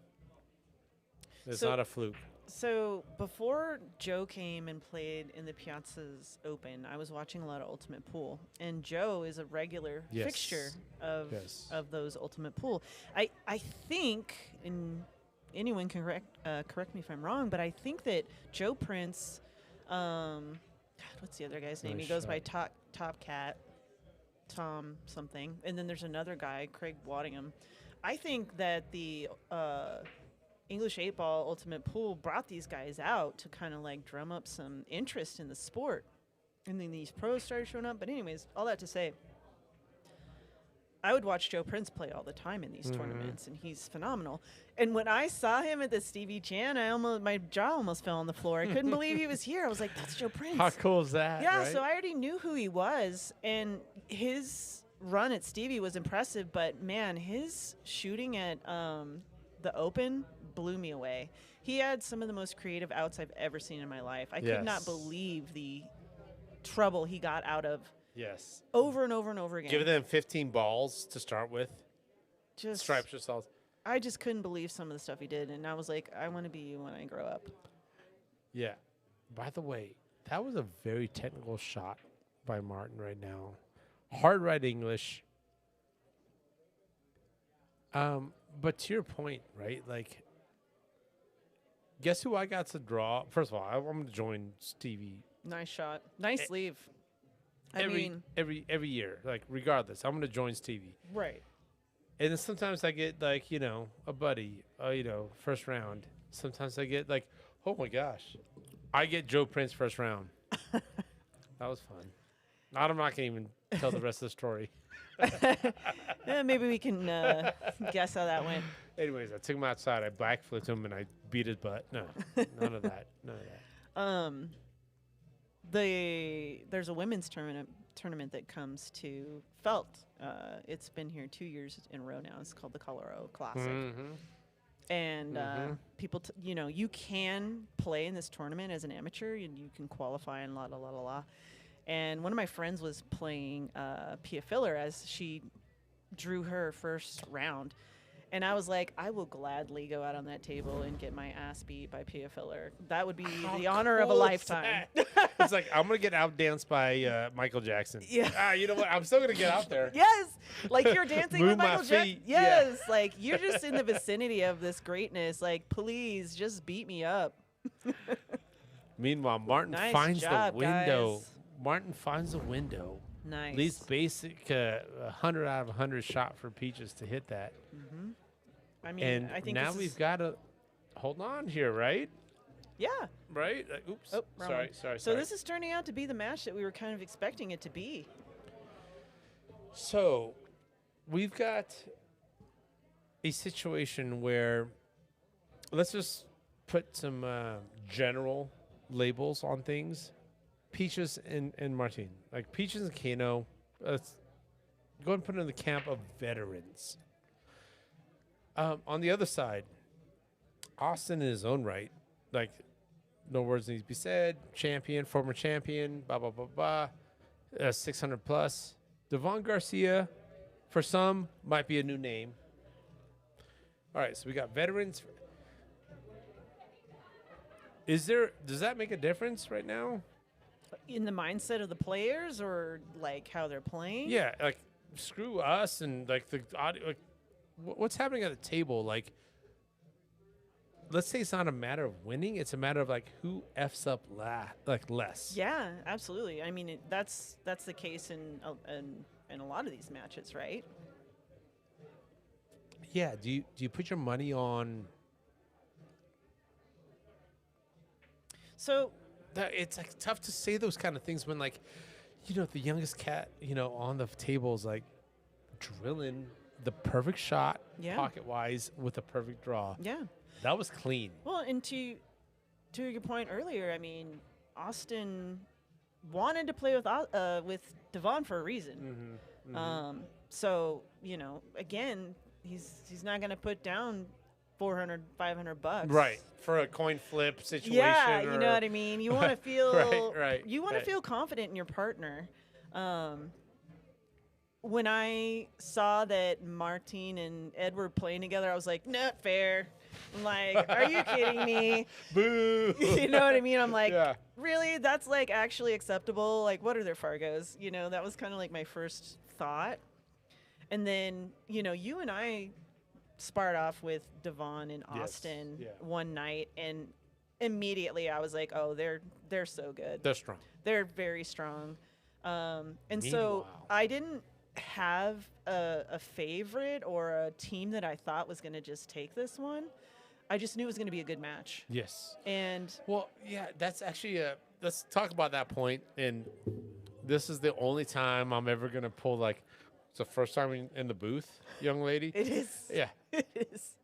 [SPEAKER 1] It's
[SPEAKER 2] So-
[SPEAKER 1] not a fluke.
[SPEAKER 2] So before Joe came and played in the Piazza's Open, I was watching a lot of Ultimate Pool, and Joe is a regular
[SPEAKER 1] Yes.
[SPEAKER 2] fixture of
[SPEAKER 1] Yes.
[SPEAKER 2] of those Ultimate Pool. I think, and anyone can correct me if I'm wrong, but I think that Joe Prince, God, what's the other guy's name?
[SPEAKER 1] Nice
[SPEAKER 2] He goes by
[SPEAKER 1] shot.
[SPEAKER 2] Top Cat, Tom something, and then there's another guy, Craig Waddingham. I think that the English 8 ball Ultimate Pool brought these guys out to kind of like drum up some interest in the sport. And then these pros started showing up. But anyways, all that to say, I would watch Joe Prince play all the time in these tournaments, and he's phenomenal. And when I saw him at the Stevie Chan, my jaw almost fell on the floor. I couldn't believe he was here. I was like, that's Joe Prince.
[SPEAKER 1] How cool is that?
[SPEAKER 2] Yeah,
[SPEAKER 1] right?
[SPEAKER 2] so I already knew who he was, and his run at Stevie was impressive, but man, his shooting at the Open blew me away. He had some of the most creative outs I've ever seen in my life. I could not
[SPEAKER 1] Yes.
[SPEAKER 2] believe the trouble he got out of
[SPEAKER 1] Yes.
[SPEAKER 2] over and over and over again.
[SPEAKER 1] Give them 15 balls to start with.
[SPEAKER 2] Just
[SPEAKER 1] Stripes yourselves.
[SPEAKER 2] I just couldn't believe some of the stuff he did, and I was like, I want to be you when I grow up.
[SPEAKER 1] Yeah. By the way, that was a very technical shot by Martin right now. Hard right English. But to your point, right? Like, guess who I got to draw? First of all, I'm going to join Stevie
[SPEAKER 2] Nice shot. Nice leave. I
[SPEAKER 1] every
[SPEAKER 2] mean,
[SPEAKER 1] every year. Like, regardless, I'm going to join Stevie.
[SPEAKER 2] right.
[SPEAKER 1] And then sometimes I get, like, a buddy, first round. Sometimes I get, like, oh, my gosh. I get Joe Prince first round. That was fun. I'm not going to even tell the rest of the story.
[SPEAKER 2] Maybe we can guess how that went.
[SPEAKER 1] Anyways, I took him outside. I backflipped him, and I beat his butt. No, none of that. None of that.
[SPEAKER 2] There's a women's tournament that comes to Felt. It's been here 2 years in a row now. It's called the Colorado Classic.
[SPEAKER 1] Mm-hmm.
[SPEAKER 2] And people, you can play in this tournament as an amateur, and you can qualify and la la la la la. And one of my friends was playing Pia Filler as she drew her first round. And I was like, I will gladly go out on that table and get my ass beat by Pia Filler. That would be the honor of a
[SPEAKER 1] cool is
[SPEAKER 2] lifetime.
[SPEAKER 1] It's like, I'm going to get outdanced by Michael Jackson.
[SPEAKER 2] Yeah.
[SPEAKER 1] You know what? I'm still going to get out there.
[SPEAKER 2] Yes, like you're dancing
[SPEAKER 1] Move
[SPEAKER 2] with
[SPEAKER 1] my
[SPEAKER 2] Michael Jackson.
[SPEAKER 1] feet, yeah.
[SPEAKER 2] Yes, like you're just in the vicinity of this greatness. Like, please just beat me up.
[SPEAKER 1] Meanwhile, Martin
[SPEAKER 2] Nice
[SPEAKER 1] finds
[SPEAKER 2] job,
[SPEAKER 1] the window.
[SPEAKER 2] guys.
[SPEAKER 1] Martin finds the window.
[SPEAKER 2] Nice.
[SPEAKER 1] Least basic 100 out of 100 shot for Peaches to hit that.
[SPEAKER 2] I mean,
[SPEAKER 1] And
[SPEAKER 2] I think
[SPEAKER 1] now
[SPEAKER 2] this
[SPEAKER 1] we've
[SPEAKER 2] is,
[SPEAKER 1] got to hold on here, right?
[SPEAKER 2] yeah.
[SPEAKER 1] Right? Oops.
[SPEAKER 2] Oh, wrong
[SPEAKER 1] sorry,
[SPEAKER 2] one.
[SPEAKER 1] sorry,
[SPEAKER 2] So
[SPEAKER 1] sorry.
[SPEAKER 2] this is turning out to be the match that we were kind of expecting it to be.
[SPEAKER 1] So we've got a situation where let's just put some general labels on things. Peaches and Martin. Like Peaches and Cano, let's go and put it in the camp of veterans. On the other side, Austin in his own right, like no words need to be said, champion, former champion, blah, blah, blah, blah, 600 plus. Dvon Garcia, for some, might be a new name. All right, so we got veterans. Does that make a difference right now?
[SPEAKER 2] In the mindset of the players, or like how they're playing?
[SPEAKER 1] Yeah, like screw us and like the audio. Like, what's happening at the table? Like, let's say it's not a matter of winning; it's a matter of like who f's up less.
[SPEAKER 2] Yeah, absolutely. I mean, that's the case in a lot of these matches, right?
[SPEAKER 1] Yeah. Do you put your money on?
[SPEAKER 2] So
[SPEAKER 1] It's like tough to say those kind of things when like, the youngest cat on the table is like drilling the perfect shot,
[SPEAKER 2] Yeah.
[SPEAKER 1] pocket wise with a perfect draw.
[SPEAKER 2] yeah.
[SPEAKER 1] That was clean.
[SPEAKER 2] Well, and to your point earlier, I mean, Austin wanted to play with Dvon for a reason. So again, he's not going to put down $400, $500.
[SPEAKER 1] Right, for a coin flip situation.
[SPEAKER 2] Yeah, you know what I mean. You want to feel
[SPEAKER 1] right.
[SPEAKER 2] You want to feel confident in your partner. When I saw that Martin and Ed were playing together, I was like, not fair. I'm like, are you kidding me?
[SPEAKER 1] Boo.
[SPEAKER 2] You know what I mean? I'm like,
[SPEAKER 1] Yeah.
[SPEAKER 2] really? That's like actually acceptable? Like, what are their Fargos? That was kind of like my first thought. And then, you and I sparred off with Dvon and
[SPEAKER 1] Yes,
[SPEAKER 2] Austin
[SPEAKER 1] yeah.
[SPEAKER 2] one night, and immediately I was like, oh, they're so good.
[SPEAKER 1] They're strong.
[SPEAKER 2] They're very strong. And so
[SPEAKER 1] Meanwhile-
[SPEAKER 2] I didn't have a favorite or a team that I thought was going to just take this one. I just knew it was going to be a good match.
[SPEAKER 1] Yes.
[SPEAKER 2] And
[SPEAKER 1] Well, yeah, that's actually let's talk about that point. And this is the only time I'm ever gonna pull like it's the first time in the booth, young lady.
[SPEAKER 2] it is.
[SPEAKER 1] Yeah.
[SPEAKER 2] It is.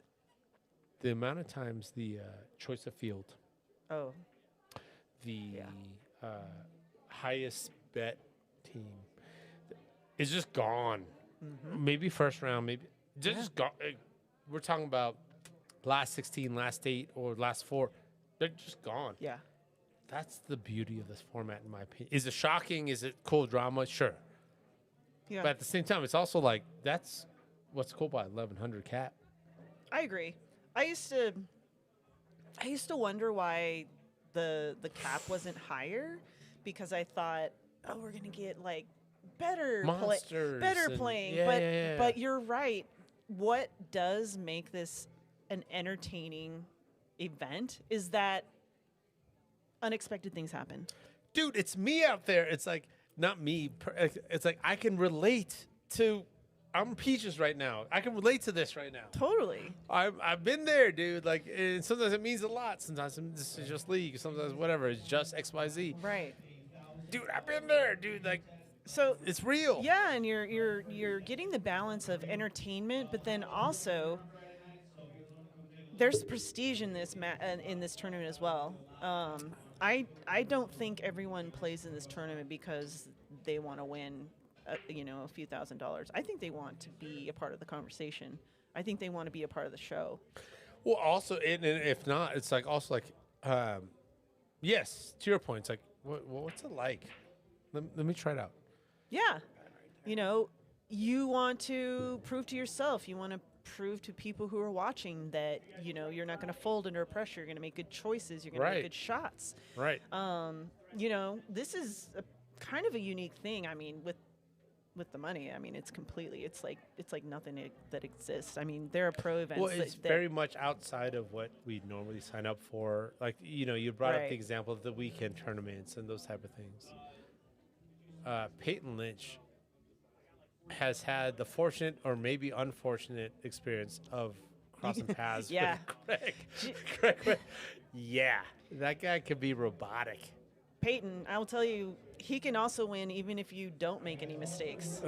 [SPEAKER 1] The amount of times the choice of field,
[SPEAKER 2] Oh,
[SPEAKER 1] the highest bet team is just gone. Maybe first round, maybe just gone. We're talking about last 16, last 8, or last 4. They're just gone.
[SPEAKER 2] yeah.
[SPEAKER 1] That's the beauty of this format, in my opinion. Is it shocking? Is it cool drama? Sure.
[SPEAKER 2] Yeah.
[SPEAKER 1] But at the same time, it's also like that's what's cool about 1100 cap.
[SPEAKER 2] I agree. I used to wonder why the cap wasn't higher, because I thought, oh, we're gonna get like better
[SPEAKER 1] Monsters and-
[SPEAKER 2] playing.
[SPEAKER 1] yeah,
[SPEAKER 2] but
[SPEAKER 1] yeah, yeah.
[SPEAKER 2] but you're right. What does make this an entertaining event is that unexpected things happen.
[SPEAKER 1] Dude, it's me out there. It's like not me. It's like I can relate to. I'm Peaches right now. I can relate to this right now.
[SPEAKER 2] Totally.
[SPEAKER 1] I've been there, dude. Like, and sometimes it means a lot. Sometimes this is just league. Sometimes whatever. It's just XYZ.
[SPEAKER 2] Right.
[SPEAKER 1] Dude, I've been there, dude. Like,
[SPEAKER 2] So
[SPEAKER 1] it's real.
[SPEAKER 2] yeah, and you're getting the balance of entertainment, but then also there's prestige in this in this tournament as well. I don't think everyone plays in this tournament because they want to win, a few $1,000s. I think they want to be a part of the conversation. I think they want to be a part of the show.
[SPEAKER 1] Well, also, and if not, it's like also like, yes, to your point, it's like, what's it like? Let me try it out.
[SPEAKER 2] Yeah. You know, you want to prove to yourself, you want to prove to people who are watching that, you know, you're not going to fold under pressure. You're going to make good choices. You're going to
[SPEAKER 1] Right.
[SPEAKER 2] make good shots.
[SPEAKER 1] Right.
[SPEAKER 2] You know, this is kind of a unique thing. I mean, with the money, I mean, it's like nothing that exists. I mean, there are pro events.
[SPEAKER 1] Well, it's very much outside of what we normally sign up for. Like, you know, you brought up
[SPEAKER 2] Right.
[SPEAKER 1] the example of the weekend tournaments and those type of things. Peyton Lynch has had the fortunate or maybe unfortunate experience of crossing paths
[SPEAKER 2] Yeah.
[SPEAKER 1] with Craig. Yeah, that guy could be robotic.
[SPEAKER 2] Peyton, I'll tell you, he can also win even if you don't make any mistakes.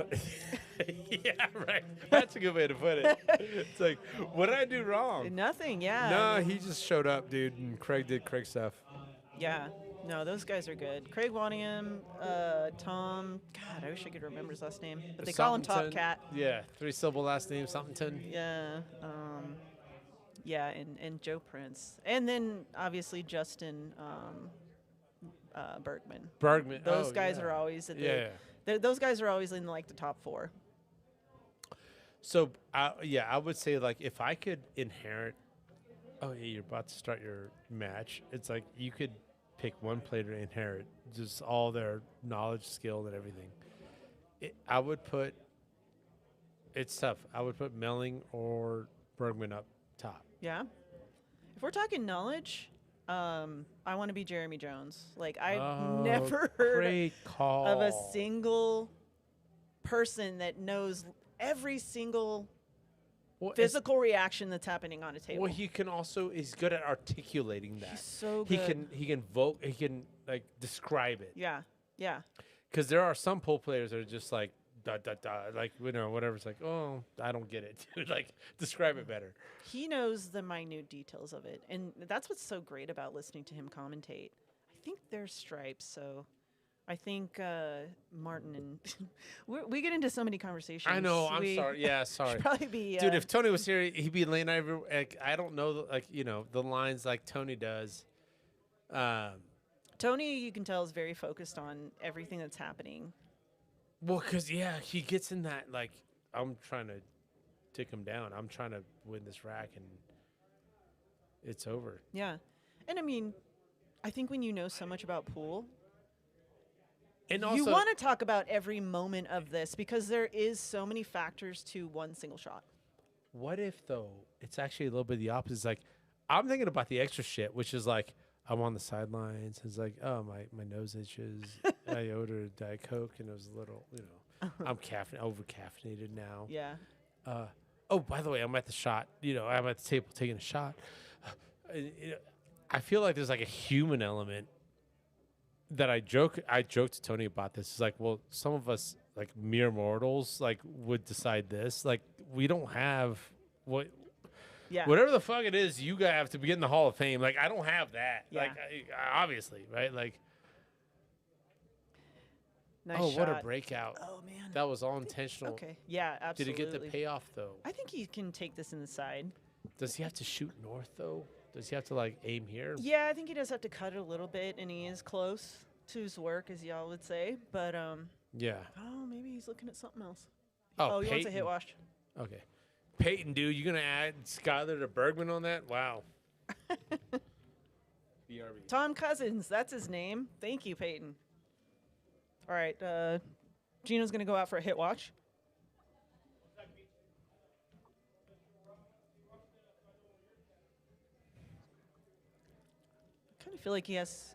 [SPEAKER 1] Yeah, right. That's a good way to put it. It's like, what did I do wrong?
[SPEAKER 2] Nothing, yeah.
[SPEAKER 1] No, he just showed up, dude, and Craig did Craig stuff.
[SPEAKER 2] Yeah. No, those guys are good. Craig Waniam, Tom. God, I wish I could remember his last name, but they call him Top
[SPEAKER 1] Somethington.
[SPEAKER 2] Cat.
[SPEAKER 1] Yeah, 3-syllable last name, Somethington.
[SPEAKER 2] Yeah. Yeah, and Joe Prince, and then obviously Justin Bergman.
[SPEAKER 1] Bergman.
[SPEAKER 2] Those
[SPEAKER 1] oh,
[SPEAKER 2] guys
[SPEAKER 1] yeah.
[SPEAKER 2] are always at the.
[SPEAKER 1] Yeah.
[SPEAKER 2] Those guys are always in like the top 4.
[SPEAKER 1] So, yeah, I would say, like, if I could inherit, oh, yeah, you're about to start your match. It's like you could pick one player to inherit just all their knowledge, skill, and everything. I would put, it's tough. I would put Melling or Bergman up top.
[SPEAKER 2] Yeah. If we're talking knowledge, I want to be Jeremy Jones. Like I've never heard
[SPEAKER 1] Great call.
[SPEAKER 2] of a single person that knows every single
[SPEAKER 1] Well, it's-
[SPEAKER 2] physical reaction that's happening on a table.
[SPEAKER 1] Well, he can also, he's good at articulating that.
[SPEAKER 2] He's so
[SPEAKER 1] He
[SPEAKER 2] good.
[SPEAKER 1] he can like describe it.
[SPEAKER 2] Yeah. Yeah.
[SPEAKER 1] Because there are some pool players that are just like, da, da, da, like, you know, whatever. It's like, oh, I don't get it. Dude. Like, describe it better.
[SPEAKER 2] He knows the minute details of it. And that's what's so great about listening to him commentate. I think they're stripes, so I think Martin and we get into so many conversations.
[SPEAKER 1] I know. I'm
[SPEAKER 2] We
[SPEAKER 1] sorry. Yeah,
[SPEAKER 2] should
[SPEAKER 1] sorry.
[SPEAKER 2] probably be
[SPEAKER 1] Dude, if Tony was here, he'd be laying over. Like, I don't know, like, you know, the lines like Tony does.
[SPEAKER 2] Tony, you can tell, is very focused on everything that's happening.
[SPEAKER 1] Well, because, yeah, he gets in that, like, I'm trying to take him down. I'm trying to win this rack, and it's over.
[SPEAKER 2] Yeah. And I mean, I think when you know so much about pool,
[SPEAKER 1] And
[SPEAKER 2] you
[SPEAKER 1] also,
[SPEAKER 2] want to talk about every moment of this because there is so many factors to one single shot.
[SPEAKER 1] what if, though, it's actually a little bit the opposite? It's like, I'm thinking about the extra shit, which is like, I'm on the sidelines. It's like, oh, my nose itches. I ordered Diet Coke, and it was a little, you know, I'm over-caffeinated now.
[SPEAKER 2] Yeah.
[SPEAKER 1] Oh, by the way, I'm at the shot. You know, I'm at the table taking a shot. I feel like there's like a human element that I joked to Tony about this. It's like, well, some of us, like mere mortals, like would decide this. Like, we don't have
[SPEAKER 2] Yeah.
[SPEAKER 1] whatever the fuck it is you guys have to be in the Hall of Fame. Like, I don't have that.
[SPEAKER 2] Yeah.
[SPEAKER 1] Like, obviously, right? Like,
[SPEAKER 2] Nice
[SPEAKER 1] oh,
[SPEAKER 2] shot.
[SPEAKER 1] what a breakout.
[SPEAKER 2] Oh, man.
[SPEAKER 1] That was all intentional.
[SPEAKER 2] Okay. Yeah,
[SPEAKER 1] Did
[SPEAKER 2] absolutely.
[SPEAKER 1] it get the payoff, though?
[SPEAKER 2] I think he can take this in the side.
[SPEAKER 1] Does he have to shoot north, though? Does he have to, like, aim here?
[SPEAKER 2] Yeah, I think he does have to cut it a little bit, and he is close to his work, as y'all would say. But,
[SPEAKER 1] Yeah.
[SPEAKER 2] oh, maybe he's looking at something else.
[SPEAKER 1] Oh,
[SPEAKER 2] he wants a
[SPEAKER 1] Peyton.
[SPEAKER 2] hit wash.
[SPEAKER 1] Okay. Peyton, dude, you going to add Skyler to Bergman on that? Wow. BRB.
[SPEAKER 2] Tom Cousins, that's his name. Thank you, Peyton. All right, Gino's going to go out for a hit watch. I kind of feel like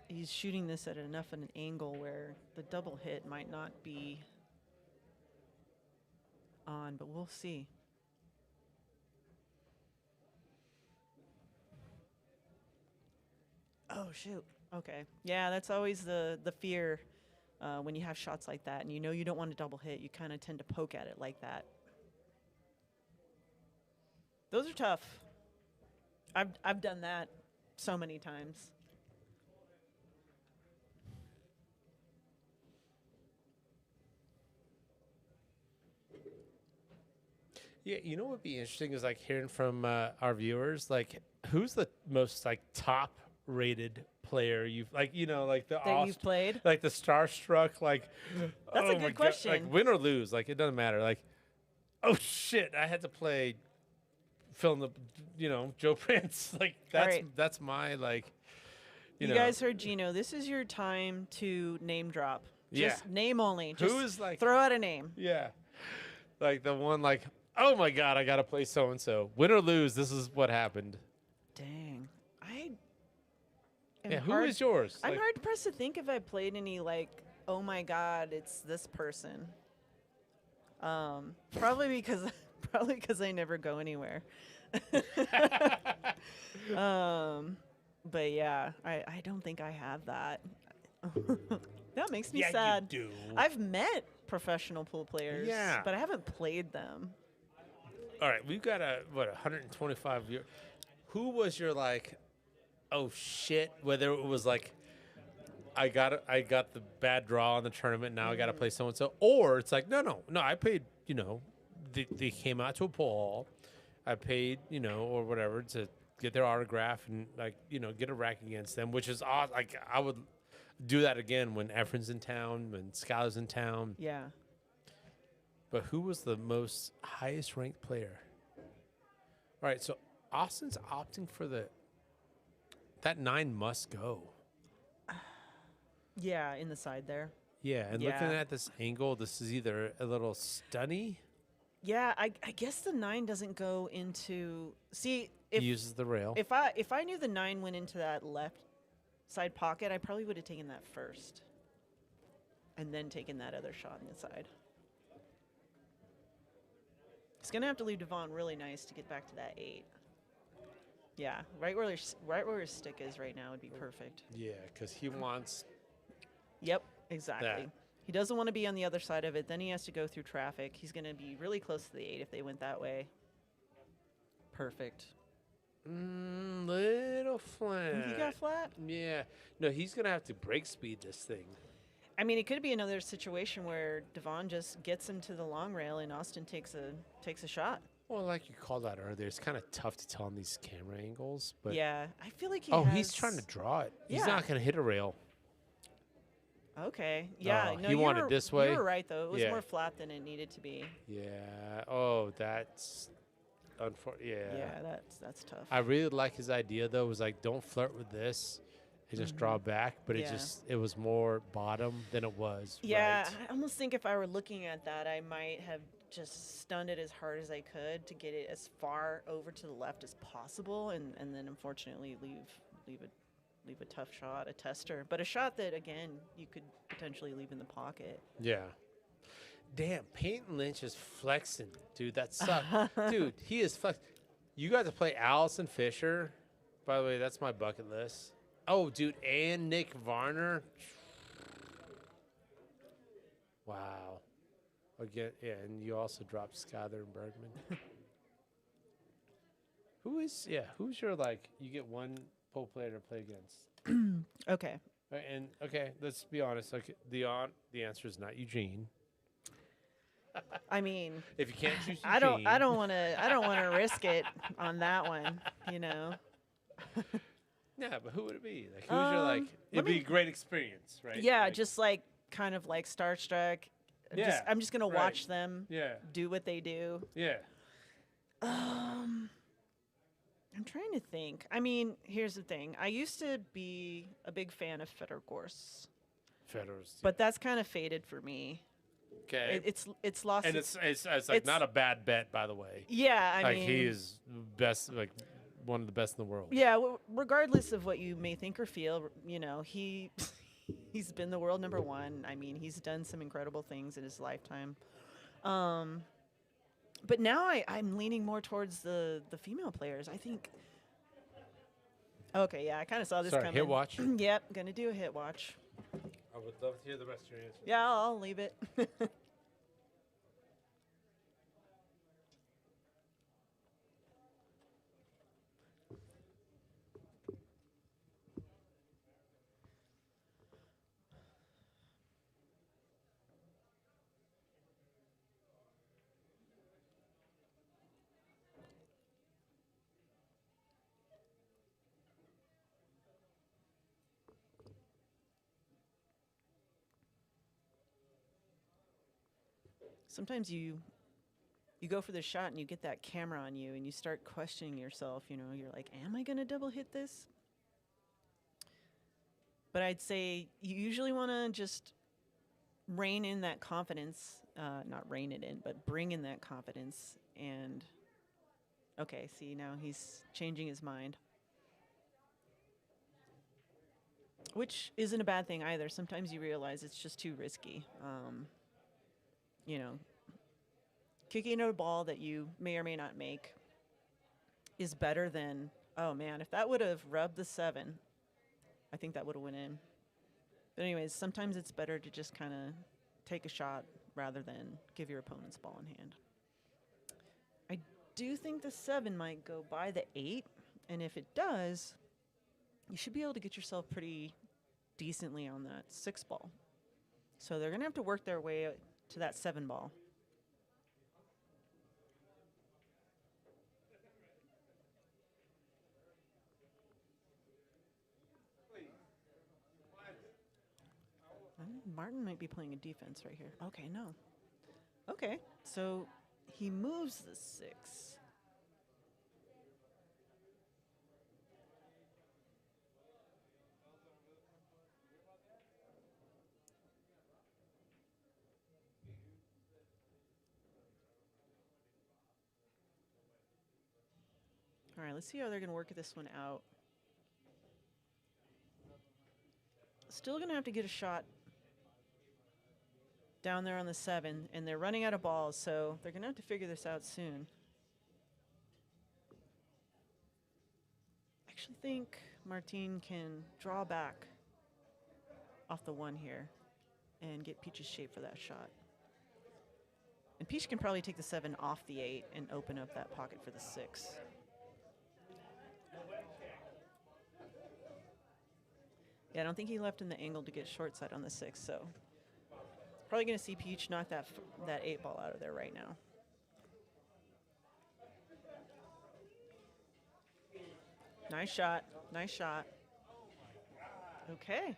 [SPEAKER 2] he's shooting this at enough of an angle where the double hit might not be on, but we'll see. Oh, shoot. Okay. Yeah, that's always the fear when you have shots like that and you know you don't want to double hit. You kind of tend to poke at it like that. Those are tough. I've done that so many times.
[SPEAKER 1] Yeah, you know what would be interesting is, like, hearing from our viewers, like, Who's the most like top rated player you've like like the
[SPEAKER 2] That you've played?
[SPEAKER 1] like the starstruck like
[SPEAKER 2] That's a
[SPEAKER 1] oh my
[SPEAKER 2] good
[SPEAKER 1] God,
[SPEAKER 2] question.
[SPEAKER 1] like win or lose like it doesn't matter like oh shit I had to play fill in the Joe Prince like
[SPEAKER 2] right.
[SPEAKER 1] that's my like
[SPEAKER 2] You
[SPEAKER 1] know
[SPEAKER 2] guys heard Gino. This is your time to name drop. Just
[SPEAKER 1] Yeah.
[SPEAKER 2] name only.
[SPEAKER 1] Who
[SPEAKER 2] Just
[SPEAKER 1] is, like-
[SPEAKER 2] throw out a name.
[SPEAKER 1] yeah like the one like oh my God I gotta play so and so win or lose this is what happened.
[SPEAKER 2] Dang. I am
[SPEAKER 1] Yeah, who
[SPEAKER 2] hard,
[SPEAKER 1] is yours?
[SPEAKER 2] I'm
[SPEAKER 1] Like-
[SPEAKER 2] hard pressed to think if I played any like, oh my God, it's this person. Probably because I never go anywhere. But yeah, I don't think I have that. That makes me
[SPEAKER 1] Yeah, you
[SPEAKER 2] sad.
[SPEAKER 1] do.
[SPEAKER 2] I've met professional pool players,
[SPEAKER 1] Yeah.
[SPEAKER 2] but I haven't played them.
[SPEAKER 1] All right, we've got 125 year. Who was your like, oh shit? Whether it was like, I got the bad draw in the tournament. Now I got to play so and so, or it's like, no. I paid. They came out to a pool hall. I paid, or whatever to get their autograph and like, get a rack against them, which is odd. Like I would do that again when Efren's in town, when Skylar's in town.
[SPEAKER 2] Yeah.
[SPEAKER 1] But who was the most highest ranked player? All right, so Austin's opting for that 9 must go.
[SPEAKER 2] Yeah, in the side there.
[SPEAKER 1] Yeah, and looking
[SPEAKER 2] Yeah.
[SPEAKER 1] at this angle, this is either a little stunny.
[SPEAKER 2] Yeah, I guess the 9 doesn't go into. See,
[SPEAKER 1] He
[SPEAKER 2] if
[SPEAKER 1] uses the rail.
[SPEAKER 2] if I knew the 9 went into that left side pocket, I probably would have taken that first, and then taken that other shot on the side. He's gonna have to leave Dvon really nice to get back to that 8. Yeah, right where his stick is right now would be perfect.
[SPEAKER 1] Yeah, because he wants.
[SPEAKER 2] Yep, exactly.
[SPEAKER 1] That.
[SPEAKER 2] He doesn't want to be on the other side of it. Then he has to go through traffic. He's going to be really close to the 8 if they went that way. Perfect.
[SPEAKER 1] Little flat.
[SPEAKER 2] Think he got flat?
[SPEAKER 1] Yeah. No, he's gonna have to break speed this thing.
[SPEAKER 2] I mean, it could be another situation where Dvon just gets him to the long rail and Austin takes a shot.
[SPEAKER 1] Well, like you called out earlier, it's kind of tough to tell on these camera angles. But
[SPEAKER 2] Yeah, I feel like he
[SPEAKER 1] he's trying to draw it. He's
[SPEAKER 2] Yeah.
[SPEAKER 1] not gonna hit a rail.
[SPEAKER 2] Okay. Yeah.
[SPEAKER 1] Oh,
[SPEAKER 2] no,
[SPEAKER 1] he
[SPEAKER 2] you
[SPEAKER 1] wanted
[SPEAKER 2] were-
[SPEAKER 1] this way?
[SPEAKER 2] You were right, though. It was
[SPEAKER 1] Yeah.
[SPEAKER 2] more flat than it needed to be.
[SPEAKER 1] Yeah. Oh, that's unfortunate.
[SPEAKER 2] Yeah, that's tough.
[SPEAKER 1] I really like his idea though. Was like, don't flirt with this, and just draw back. But
[SPEAKER 2] Yeah.
[SPEAKER 1] it was more bottom than it was.
[SPEAKER 2] Yeah,
[SPEAKER 1] right.
[SPEAKER 2] I almost think if I were looking at that, I might have just stunned it as hard as I could to get it as far over to the left as possible, and then unfortunately leave a tough shot, a tester, but a shot that again you could potentially leave in the pocket.
[SPEAKER 1] Yeah. Damn, Peyton Lynch is flexing, dude. That sucks, dude. He is flex. You got to play Allison Fisher. By the way, that's my bucket list. Oh, dude, and Nick Varner. Wow. Again, yeah, and you also dropped Skyler and Bergman. Who's your like? You get one pole player to play against.
[SPEAKER 2] Okay.
[SPEAKER 1] Right, and okay, let's be honest. Like the answer is not Eugene.
[SPEAKER 2] I mean,
[SPEAKER 1] If you can't choose Eugene,
[SPEAKER 2] I don't want to risk it on that one, you know.
[SPEAKER 1] Yeah, but who would it be? Like, who's your like? It'd be a great experience, right?
[SPEAKER 2] Yeah,
[SPEAKER 1] Like,
[SPEAKER 2] just like kind of like starstruck.
[SPEAKER 1] Yeah,
[SPEAKER 2] I'm just gonna
[SPEAKER 1] right.
[SPEAKER 2] watch them
[SPEAKER 1] yeah,
[SPEAKER 2] do what they do.
[SPEAKER 1] yeah.
[SPEAKER 2] I'm trying to think. I mean, here's the thing. I used to be a big fan of Federgors,
[SPEAKER 1] Federer's.
[SPEAKER 2] but that's kind of faded for me.
[SPEAKER 1] okay,
[SPEAKER 2] It's lost.
[SPEAKER 1] and it's like
[SPEAKER 2] it's-
[SPEAKER 1] not a bad bet, by the way.
[SPEAKER 2] yeah. I
[SPEAKER 1] like
[SPEAKER 2] mean,
[SPEAKER 1] he is best, like one of the best in the world.
[SPEAKER 2] Yeah, regardless of what you may think or feel, you know, he's been the world number 1. I mean, he's done some incredible things in his lifetime. But now I'm leaning more towards the female players. I think. Okay, yeah, I kind of saw this
[SPEAKER 1] Sorry,
[SPEAKER 2] coming.
[SPEAKER 1] hit watch.
[SPEAKER 2] Yep, gonna do a hit watch.
[SPEAKER 1] I would love to hear the rest of your answer.
[SPEAKER 2] Yeah, I'll leave it. sometimes you go for the shot and you get that camera on you and you start questioning yourself. You know, you're like, am I going to double hit this? But I'd say you usually want to just rein in that confidence, not rein it in, but bring in that confidence. And okay, see, now he's changing his mind, which isn't a bad thing either. Sometimes you realize it's just too risky. You know, kicking a ball that you may or may not make is better than, oh man, if that would have rubbed the 7, I think that would have went in. But anyways, sometimes it's better to just kind of take a shot rather than give your opponent's ball in hand. I do think the 7 might go by the 8, and if it does, you should be able to get yourself pretty decently on that 6 ball. So they're going to have to work their way to that 7 ball. Martin might be playing a defense right here. Okay, no. Okay, so he moves the 6. All right, let's see how they're going to work this one out. Still going to have to get a shot down there on the 7, and they're running out of balls, so they're going to have to figure this out soon. I actually think Martin can draw back off the 1 here and get Peach's shape for that shot. And Peach can probably take the 7 off the 8 and open up that pocket for the 6. Yeah, I don't think he left in the angle to get short side on the 6, so probably going to see Peach knock that 8 ball out of there right now. Nice shot. Nice shot. Okay.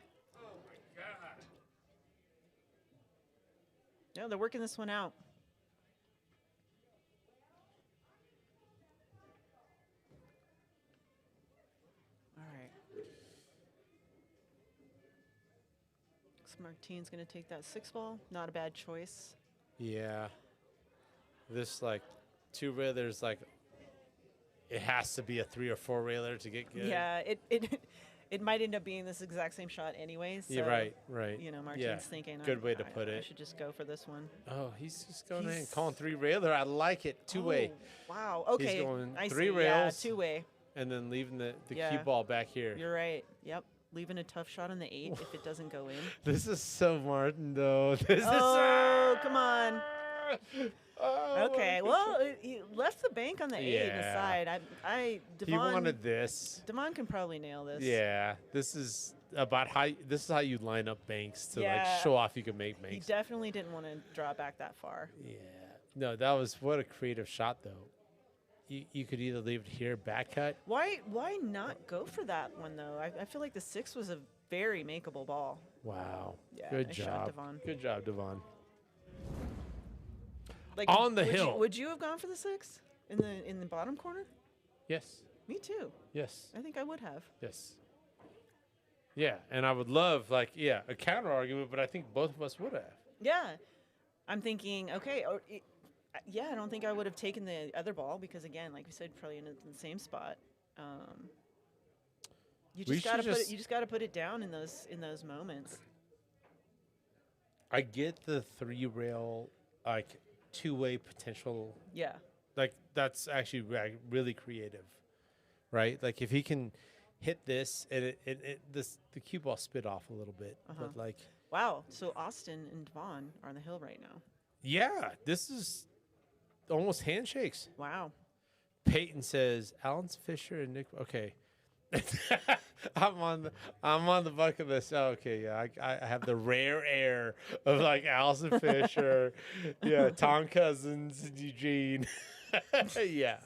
[SPEAKER 2] Yeah, they're working this one out. All right. Martin's going to take that 6 ball. Not a bad choice.
[SPEAKER 1] Yeah. This, like, 2 railers, like, it has to be a 3 or 4 railer to get good.
[SPEAKER 2] Yeah, it might end up being this exact same shot anyways. So,
[SPEAKER 1] yeah, right.
[SPEAKER 2] You know, Martin's thinking,
[SPEAKER 1] good way to put it.
[SPEAKER 2] I should just go for this one.
[SPEAKER 1] Oh, he's just going in, calling 3 railer. I like it. 2-way.
[SPEAKER 2] Oh, wow. Okay.
[SPEAKER 1] He's going
[SPEAKER 2] I
[SPEAKER 1] 3
[SPEAKER 2] see.
[SPEAKER 1] rails.
[SPEAKER 2] Yeah, 2-way.
[SPEAKER 1] And then leaving the
[SPEAKER 2] Yeah.
[SPEAKER 1] cue ball back here.
[SPEAKER 2] You're right. Yep. Leaving a tough shot on the 8 if it doesn't go in.
[SPEAKER 1] This is so Martin, though. This
[SPEAKER 2] oh, come on.
[SPEAKER 1] Oh,
[SPEAKER 2] Okay, well, he left the bank on the 8 and the side. Dvon,
[SPEAKER 1] he wanted this.
[SPEAKER 2] Dvon can probably nail this.
[SPEAKER 1] Yeah, this is about this is how you line up banks to like
[SPEAKER 2] Yeah.
[SPEAKER 1] show off you can make
[SPEAKER 2] He
[SPEAKER 1] banks.
[SPEAKER 2] definitely didn't want to draw back that far.
[SPEAKER 1] Yeah, no, that was what a creative shot though. You could either leave it here, back cut.
[SPEAKER 2] Why not go for that one though? I feel like the 6 was a very makeable ball.
[SPEAKER 1] Wow,
[SPEAKER 2] Yeah,
[SPEAKER 1] good
[SPEAKER 2] nice
[SPEAKER 1] job,
[SPEAKER 2] shot, Dvon.
[SPEAKER 1] Good job, Dvon.
[SPEAKER 2] Like
[SPEAKER 1] On the
[SPEAKER 2] would
[SPEAKER 1] hill.
[SPEAKER 2] would you have gone for the 6 in the bottom corner?
[SPEAKER 1] Yes,
[SPEAKER 2] Me too.
[SPEAKER 1] yes,
[SPEAKER 2] I think I would have.
[SPEAKER 1] yes. Yeah, and I would love a counter argument, but I think both of us would have.
[SPEAKER 2] Yeah, I'm thinking okay. Yeah, I don't think I would have taken the other ball because again, like we said, probably in the same spot. You
[SPEAKER 1] We
[SPEAKER 2] just
[SPEAKER 1] should
[SPEAKER 2] gotta
[SPEAKER 1] just-
[SPEAKER 2] you just gotta put it down in those moments.
[SPEAKER 1] I get the 3 rail, like 2-way potential.
[SPEAKER 2] Yeah.
[SPEAKER 1] Like that's actually really creative, right? Like if he can hit this and the cue ball spit off a little bit, but like
[SPEAKER 2] Wow. So Austin and Dvon are on the hill right now.
[SPEAKER 1] yeah, this is almost handshakes.
[SPEAKER 2] Wow.
[SPEAKER 1] Peyton says Allan Fisher and Nick. Okay, I'm on the bucket list. Oh, okay, yeah, I have the rare air of like Allison Fisher, yeah, Tom Cousins, and Eugene. Yeah,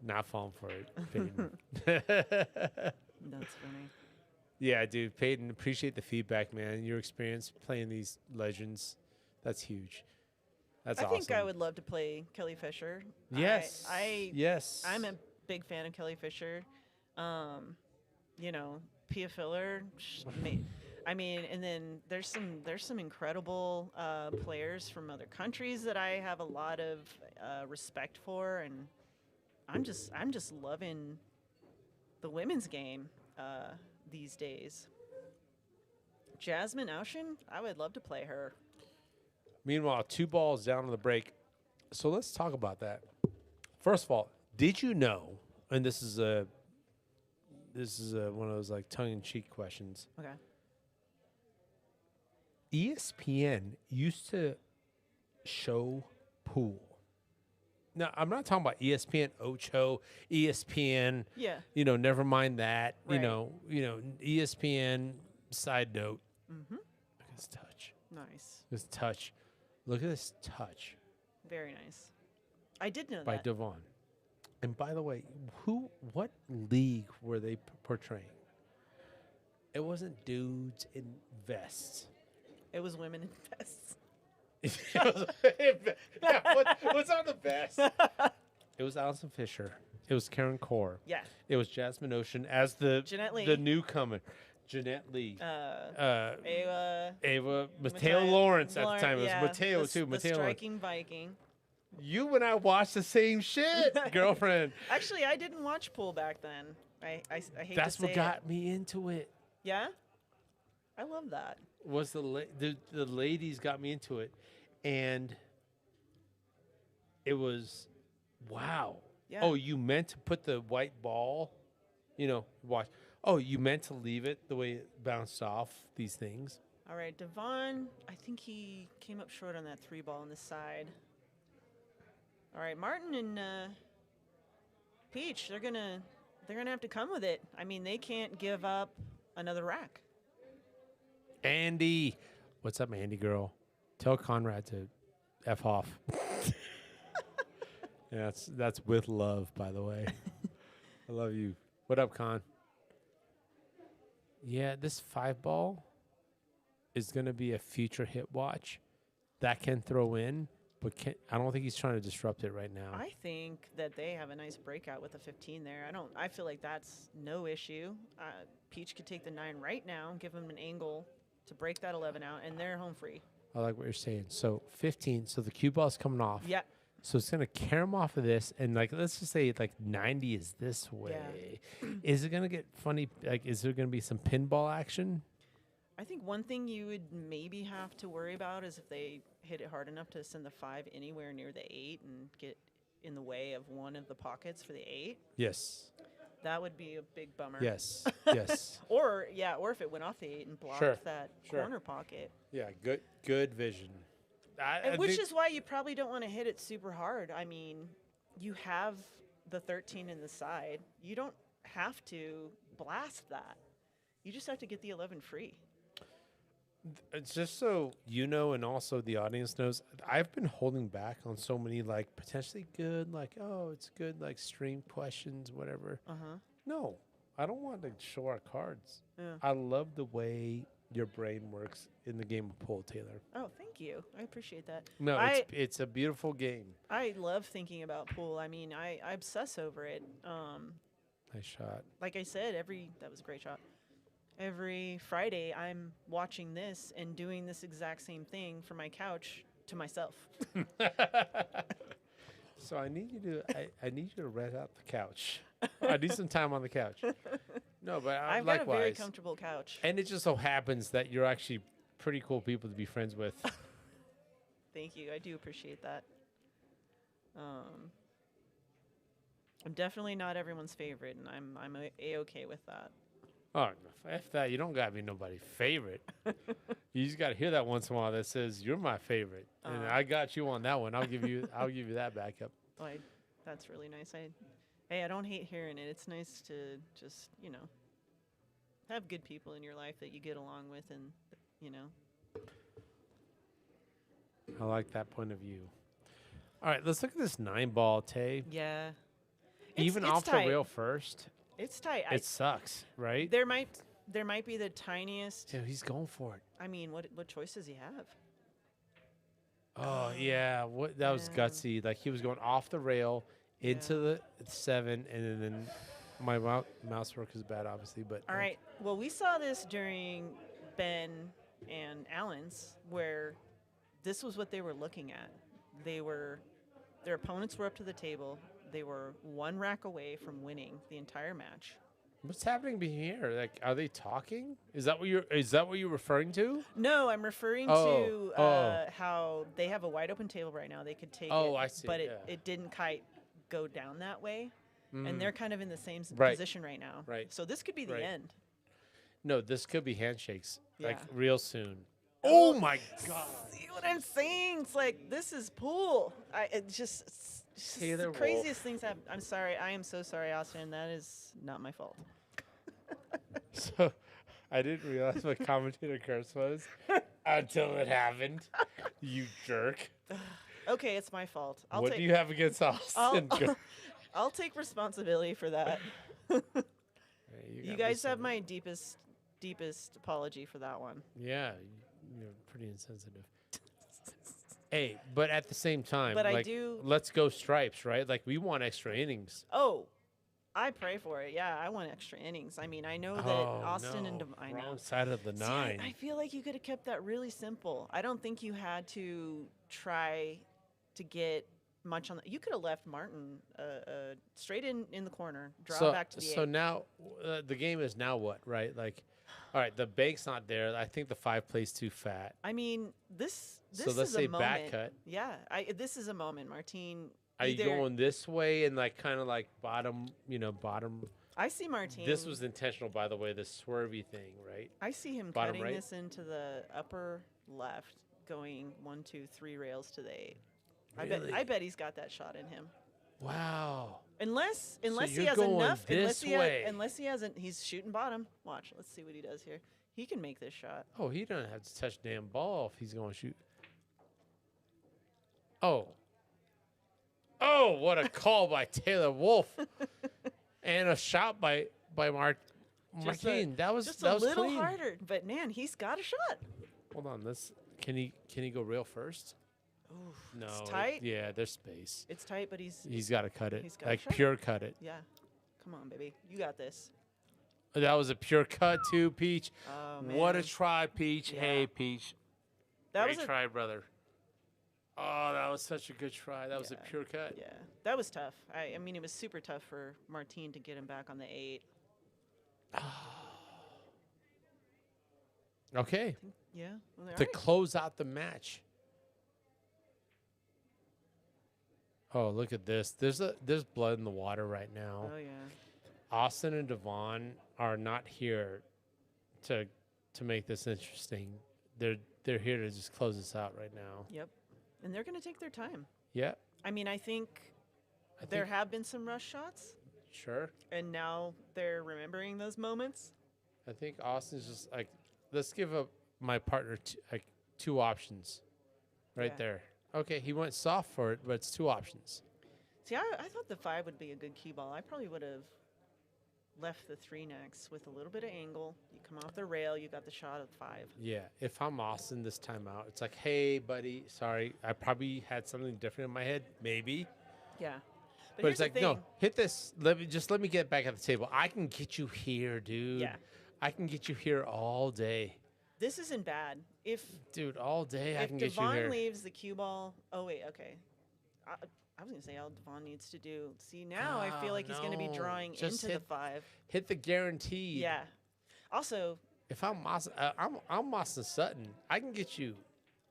[SPEAKER 1] not falling for it, Peyton.
[SPEAKER 2] That's funny.
[SPEAKER 1] Yeah, dude, Peyton, appreciate the feedback, man. Your experience playing these legends, that's huge. That's
[SPEAKER 2] I
[SPEAKER 1] awesome.
[SPEAKER 2] think I would love to play Kelly Fisher.
[SPEAKER 1] Yes.
[SPEAKER 2] I'm
[SPEAKER 1] a
[SPEAKER 2] a big fan of Kelly Fisher. You know, Pia Filler. I mean, and then there's some incredible players from other countries that I have a lot of respect for, and I'm just loving the women's game these days. Jasmine Ocean, I would love to play her.
[SPEAKER 1] Meanwhile, 2 balls down on the break. So let's talk about that. First of all, did you know? And this is one of those like tongue-in-cheek questions.
[SPEAKER 2] Okay.
[SPEAKER 1] ESPN used to show pool. Now, I'm not talking about ESPN Ocho, ESPN.
[SPEAKER 2] Yeah.
[SPEAKER 1] You know, never mind that.
[SPEAKER 2] Right.
[SPEAKER 1] You know, ESPN. Side note.
[SPEAKER 2] Mm-hmm.
[SPEAKER 1] Look at this touch.
[SPEAKER 2] Nice.
[SPEAKER 1] This touch. Look at this touch
[SPEAKER 2] Very nice. I did know
[SPEAKER 1] by
[SPEAKER 2] that.
[SPEAKER 1] Dvon. And by the way, what league were they portraying? It wasn't dudes in vests.
[SPEAKER 2] It was women in vests.
[SPEAKER 1] What's on the vest? It was Allison Fisher. It was Karen Core.
[SPEAKER 2] Yeah.
[SPEAKER 1] It was Jasmine Ocean as
[SPEAKER 2] Jeanette Lee.
[SPEAKER 1] the newcomer. Jeanette Lee.
[SPEAKER 2] Ava.
[SPEAKER 1] Mateo Lawrence at the time. It was
[SPEAKER 2] yeah,
[SPEAKER 1] Mateo,
[SPEAKER 2] the,
[SPEAKER 1] too.
[SPEAKER 2] The
[SPEAKER 1] Mateo Lawrence.
[SPEAKER 2] striking Viking.
[SPEAKER 1] You and I watched the same shit, girlfriend.
[SPEAKER 2] Actually, I didn't watch pool back then. I hate
[SPEAKER 1] That's
[SPEAKER 2] to say
[SPEAKER 1] what got me into it.
[SPEAKER 2] Yeah? I love that.
[SPEAKER 1] Was the ladies got me into it, and it was wow.
[SPEAKER 2] Yeah.
[SPEAKER 1] Oh, you meant to put the white ball, watch. Oh, you meant to leave it the way it bounced off these things.
[SPEAKER 2] All right, Dvon, I think he came up short on that 3 ball on the side. All right, Martin and Peach, they're gonna have to come with it. I mean, they can't give up another rack.
[SPEAKER 1] Andy, what's up, Andy girl? Tell Conrad to F off. Yeah, that's with love, by the way. I love you. What up, Con? Yeah, this 5 ball is going to be a future hit watch that can throw in, but I don't think he's trying to disrupt it right now.
[SPEAKER 2] I think that they have a nice breakout with the 15 there. I feel like that's no issue. Peach could take the 9 right now, give him an angle to break that 11 out, and they're home free.
[SPEAKER 1] I like what you're saying. So 15, so the cue ball's coming off.
[SPEAKER 2] Yeah.
[SPEAKER 1] So it's going to carry him off of this, and let's just say 90 is this way. Yeah. Is it going to get funny? Is there going to be some pinball action?
[SPEAKER 2] I think one thing you would maybe have to worry about is if they hit it hard enough to send the 5 anywhere near the 8 and get in the way of one of the pockets for the 8.
[SPEAKER 1] Yes.
[SPEAKER 2] That would be a big bummer.
[SPEAKER 1] Yes. Yes.
[SPEAKER 2] Or if it went off the 8 and blocked that corner pocket.
[SPEAKER 1] Yeah, good vision.
[SPEAKER 2] Which is why you probably don't want to hit it super hard. I mean, you have the 13 in the side. You don't have to blast that. You just have to get the 11 free.
[SPEAKER 1] It's just so you know, and also the audience knows, I've been holding back on so many potentially good, it's good, stream questions, whatever. No, I don't want to show our cards.
[SPEAKER 2] Yeah.
[SPEAKER 1] I love the way your brain works in the game of pool, Taylor.
[SPEAKER 2] Oh, thank you. I appreciate that.
[SPEAKER 1] No, it's a beautiful game.
[SPEAKER 2] I love thinking about pool. I mean, I obsess over it.
[SPEAKER 1] Nice shot.
[SPEAKER 2] Like I said, that was a great shot. Every Friday, I'm watching this and doing this exact same thing from my couch to myself.
[SPEAKER 1] So I need you to rent out the couch. I need some time on the couch. No, but
[SPEAKER 2] I've
[SPEAKER 1] likewise.
[SPEAKER 2] got a very comfortable couch.
[SPEAKER 1] And it just so happens that you're actually pretty cool people to be friends with.
[SPEAKER 2] Thank you. I do appreciate that. I'm definitely not everyone's favorite, and I'm A-okay with that.
[SPEAKER 1] Oh, F that. You don't got to be nobody's favorite. You just got to hear that once in a while that says, you're my favorite. And I got you on that one. I'll give you that backup.
[SPEAKER 2] That's really nice. I don't hate hearing it. It's nice to just, have good people in your life that you get along with and,
[SPEAKER 1] I like that point of view. All right, let's look at this 9 ball, Tay.
[SPEAKER 2] Yeah.
[SPEAKER 1] Even
[SPEAKER 2] it's
[SPEAKER 1] off
[SPEAKER 2] tight.
[SPEAKER 1] the rail first.
[SPEAKER 2] It's tight.
[SPEAKER 1] It sucks, right?
[SPEAKER 2] There might be the tiniest.
[SPEAKER 1] Yeah, he's going for it.
[SPEAKER 2] I mean, what choice does he have?
[SPEAKER 1] Oh yeah, what that was
[SPEAKER 2] Yeah.
[SPEAKER 1] gutsy. Like he was going off the rail into the 7, and then my mouse work is bad, obviously. But
[SPEAKER 2] All right. Well, we saw this during Ben and Allan's, where this was what they were looking at. Their opponents were up to the table. They were one rack away from winning the entire match.
[SPEAKER 1] what's happening here? Like, are they talking? Is that what you're referring to?
[SPEAKER 2] No, I'm referring
[SPEAKER 1] Oh,
[SPEAKER 2] to how they have a wide open table right now. They could take
[SPEAKER 1] Oh,
[SPEAKER 2] it,
[SPEAKER 1] I see,
[SPEAKER 2] but
[SPEAKER 1] yeah.
[SPEAKER 2] it didn't quite go down that way. And they're kind of in the same
[SPEAKER 1] Right.
[SPEAKER 2] position right now.
[SPEAKER 1] Right.
[SPEAKER 2] So this could be the
[SPEAKER 1] Right.
[SPEAKER 2] end.
[SPEAKER 1] No, this could be handshakes. Like
[SPEAKER 2] Yeah.
[SPEAKER 1] real soon. Oh my god.
[SPEAKER 2] See what I'm saying? It's like this is pool. It's just
[SPEAKER 1] Taylor
[SPEAKER 2] the
[SPEAKER 1] Wolf.
[SPEAKER 2] craziest things happen. I'm sorry. I am so sorry, Austin. That is not my fault.
[SPEAKER 1] So, I didn't realize what commentator curse was until it happened. You jerk.
[SPEAKER 2] Okay, it's my fault.
[SPEAKER 1] What do you have against Austin?
[SPEAKER 2] I'll take responsibility for that.
[SPEAKER 1] Hey,
[SPEAKER 2] You
[SPEAKER 1] got
[SPEAKER 2] guys
[SPEAKER 1] me
[SPEAKER 2] have
[SPEAKER 1] some-
[SPEAKER 2] my deepest apology for that one.
[SPEAKER 1] Yeah, you're pretty insensitive. Hey, but at the same time,
[SPEAKER 2] But I
[SPEAKER 1] like,
[SPEAKER 2] do-
[SPEAKER 1] let's go stripes, right? Like we want extra innings.
[SPEAKER 2] Oh, I pray for it. Yeah, I want extra innings. I mean, I know that Austin and I know.
[SPEAKER 1] Wrong side of the
[SPEAKER 2] See,
[SPEAKER 1] nine.
[SPEAKER 2] I feel like you could have kept that really simple. I don't think you had to try to get much on. You could have left Martin straight in the corner, draw back to the
[SPEAKER 1] so
[SPEAKER 2] 8.
[SPEAKER 1] now the game is now what, right? Like, all right, the bank's not there. I think the 5 plays too fat.
[SPEAKER 2] I mean, this
[SPEAKER 1] So let's
[SPEAKER 2] is
[SPEAKER 1] say
[SPEAKER 2] a
[SPEAKER 1] back
[SPEAKER 2] moment.
[SPEAKER 1] cut.
[SPEAKER 2] Yeah, this is a moment, Martine.
[SPEAKER 1] Are you
[SPEAKER 2] either-
[SPEAKER 1] going this way and like kind of like bottom?
[SPEAKER 2] I see Martine.
[SPEAKER 1] This was intentional, by the way, the swervy thing, right?
[SPEAKER 2] I see him
[SPEAKER 1] bottom
[SPEAKER 2] cutting
[SPEAKER 1] right?
[SPEAKER 2] this into the upper left, going 1, 2, 3 rails to the 8.
[SPEAKER 1] Really?
[SPEAKER 2] I bet he's got that shot in him.
[SPEAKER 1] Wow.
[SPEAKER 2] Unless he
[SPEAKER 1] you're
[SPEAKER 2] has
[SPEAKER 1] going
[SPEAKER 2] enough.
[SPEAKER 1] this way.
[SPEAKER 2] Unless he hasn't. He's shooting bottom. Watch. Let's see what he does here. He can make this shot.
[SPEAKER 1] Oh, he doesn't have to touch the damn ball if he's going to shoot. Oh. Oh, what a call by Taylor Wolf. And a shot by Martin. That was
[SPEAKER 2] Just
[SPEAKER 1] that
[SPEAKER 2] a
[SPEAKER 1] was
[SPEAKER 2] little
[SPEAKER 1] clean.
[SPEAKER 2] harder, but man, he's got a shot.
[SPEAKER 1] Hold on, can he go rail first?
[SPEAKER 2] Oof,
[SPEAKER 1] No.
[SPEAKER 2] it's tight.
[SPEAKER 1] Yeah, there's space.
[SPEAKER 2] It's tight, but he's
[SPEAKER 1] Got to cut it.
[SPEAKER 2] he's gotta
[SPEAKER 1] Like
[SPEAKER 2] shut it.
[SPEAKER 1] pure cut it.
[SPEAKER 2] yeah. Come on, baby, you got this.
[SPEAKER 1] That was a pure cut too, Peach.
[SPEAKER 2] Oh
[SPEAKER 1] What a
[SPEAKER 2] man.
[SPEAKER 1] try, Peach.
[SPEAKER 2] Yeah.
[SPEAKER 1] Hey, Peach.
[SPEAKER 2] That
[SPEAKER 1] Great
[SPEAKER 2] was a
[SPEAKER 1] try, brother. Oh, that was such a good try. That was a
[SPEAKER 2] Yeah.
[SPEAKER 1] pure cut.
[SPEAKER 2] yeah. That was tough. I mean, it was super tough for Martine to get him back on the 8.
[SPEAKER 1] Okay.
[SPEAKER 2] Yeah. Well,
[SPEAKER 1] To
[SPEAKER 2] alright.
[SPEAKER 1] close out the match. Oh, look at this. There's blood in the water right now.
[SPEAKER 2] Oh yeah.
[SPEAKER 1] Austin and Dvon are not here to make this interesting. They're here to just close this out right now.
[SPEAKER 2] Yep. And they're going to take their time.
[SPEAKER 1] Yeah.
[SPEAKER 2] I mean, I think there have been some rush shots,
[SPEAKER 1] Sure.
[SPEAKER 2] and now they're remembering those moments.
[SPEAKER 1] I think Austin's just like, let's give my partner two options right
[SPEAKER 2] Yeah.
[SPEAKER 1] there. Okay, he went soft for it, but it's 2 options.
[SPEAKER 2] See, I thought the 5 would be a good key ball. I probably would have left the 3 next with a little bit of angle. You come off the rail, you got the shot of 5.
[SPEAKER 1] Yeah, if I'm Austin this time out, it's like, hey, buddy, sorry, I probably had something different in my head, maybe.
[SPEAKER 2] Yeah.
[SPEAKER 1] But
[SPEAKER 2] here's
[SPEAKER 1] it's like,
[SPEAKER 2] the
[SPEAKER 1] no,
[SPEAKER 2] thing.
[SPEAKER 1] hit this. Let me get back at the table. I can get you here, dude.
[SPEAKER 2] Yeah.
[SPEAKER 1] I can get you here all day.
[SPEAKER 2] This isn't bad. If
[SPEAKER 1] Dude, all day I
[SPEAKER 2] if
[SPEAKER 1] can get you
[SPEAKER 2] Dvon
[SPEAKER 1] here.
[SPEAKER 2] leaves the cue ball, oh wait, okay. I was gonna say all Dvon needs to do. See, now I feel
[SPEAKER 1] Oh,
[SPEAKER 2] like he's gonna be
[SPEAKER 1] no.
[SPEAKER 2] drawing
[SPEAKER 1] Just
[SPEAKER 2] into the
[SPEAKER 1] hit-
[SPEAKER 2] 5.
[SPEAKER 1] Hit the guaranteed.
[SPEAKER 2] Yeah. Also,
[SPEAKER 1] If I'm Austin, I'm Austin Sutton. I can get you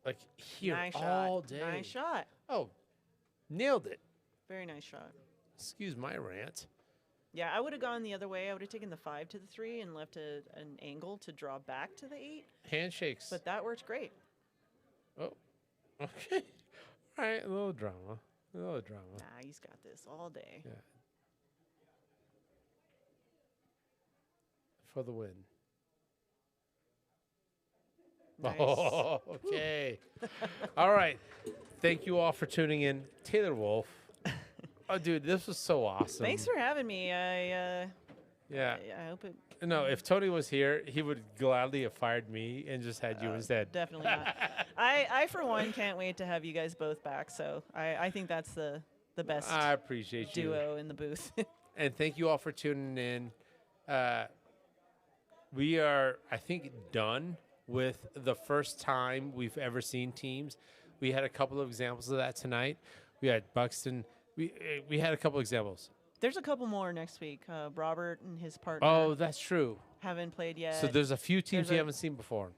[SPEAKER 1] like here
[SPEAKER 2] nice
[SPEAKER 1] all
[SPEAKER 2] shot.
[SPEAKER 1] day.
[SPEAKER 2] Nice shot.
[SPEAKER 1] Oh, nailed it.
[SPEAKER 2] Very nice shot.
[SPEAKER 1] Excuse my rant.
[SPEAKER 2] Yeah, I would have gone the other way. I would have taken the 5 to the 3 and left an angle to draw back to the 8.
[SPEAKER 1] Handshakes.
[SPEAKER 2] But that worked great.
[SPEAKER 1] Oh, okay. All right, a little drama. A little drama.
[SPEAKER 2] Nah, he's got this all day.
[SPEAKER 1] Yeah. For the win.
[SPEAKER 2] Nice.
[SPEAKER 1] Oh, okay. All right. Thank you all for tuning in. Taylor Wolf. Oh, dude, this was so awesome.
[SPEAKER 2] Thanks for having me.
[SPEAKER 1] Yeah.
[SPEAKER 2] I hope it.
[SPEAKER 1] No, if Tony was here, he would gladly have fired me and just had you instead.
[SPEAKER 2] Definitely not. I for one can't wait to have you guys both back. So I think that's the best
[SPEAKER 1] I appreciate you.
[SPEAKER 2] duo in the booth.
[SPEAKER 1] And thank you all for tuning in. We are, I think, done with the first time we've ever seen teams. We had a couple of examples of that tonight. We had Buxton. We had a couple examples.
[SPEAKER 2] There's a couple more next week. Robert and his partner
[SPEAKER 1] Oh, that's true.
[SPEAKER 2] haven't played yet.
[SPEAKER 1] So there's a few teams
[SPEAKER 2] there's
[SPEAKER 1] you
[SPEAKER 2] a-
[SPEAKER 1] haven't seen before.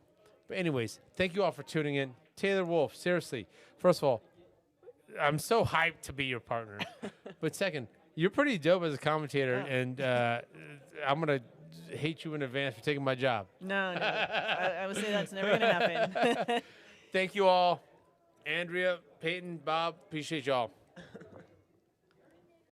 [SPEAKER 1] But anyways, thank you all for tuning in. Taylor Wolf, seriously, first of all, I'm so hyped to be your partner. But second, you're pretty dope as a commentator,
[SPEAKER 2] Yeah.
[SPEAKER 1] and I'm going to hate you in advance for taking my job.
[SPEAKER 2] No. I would say that's never gonna happen.
[SPEAKER 1] Thank you all. Andrea, Peyton, Bob, appreciate y'all.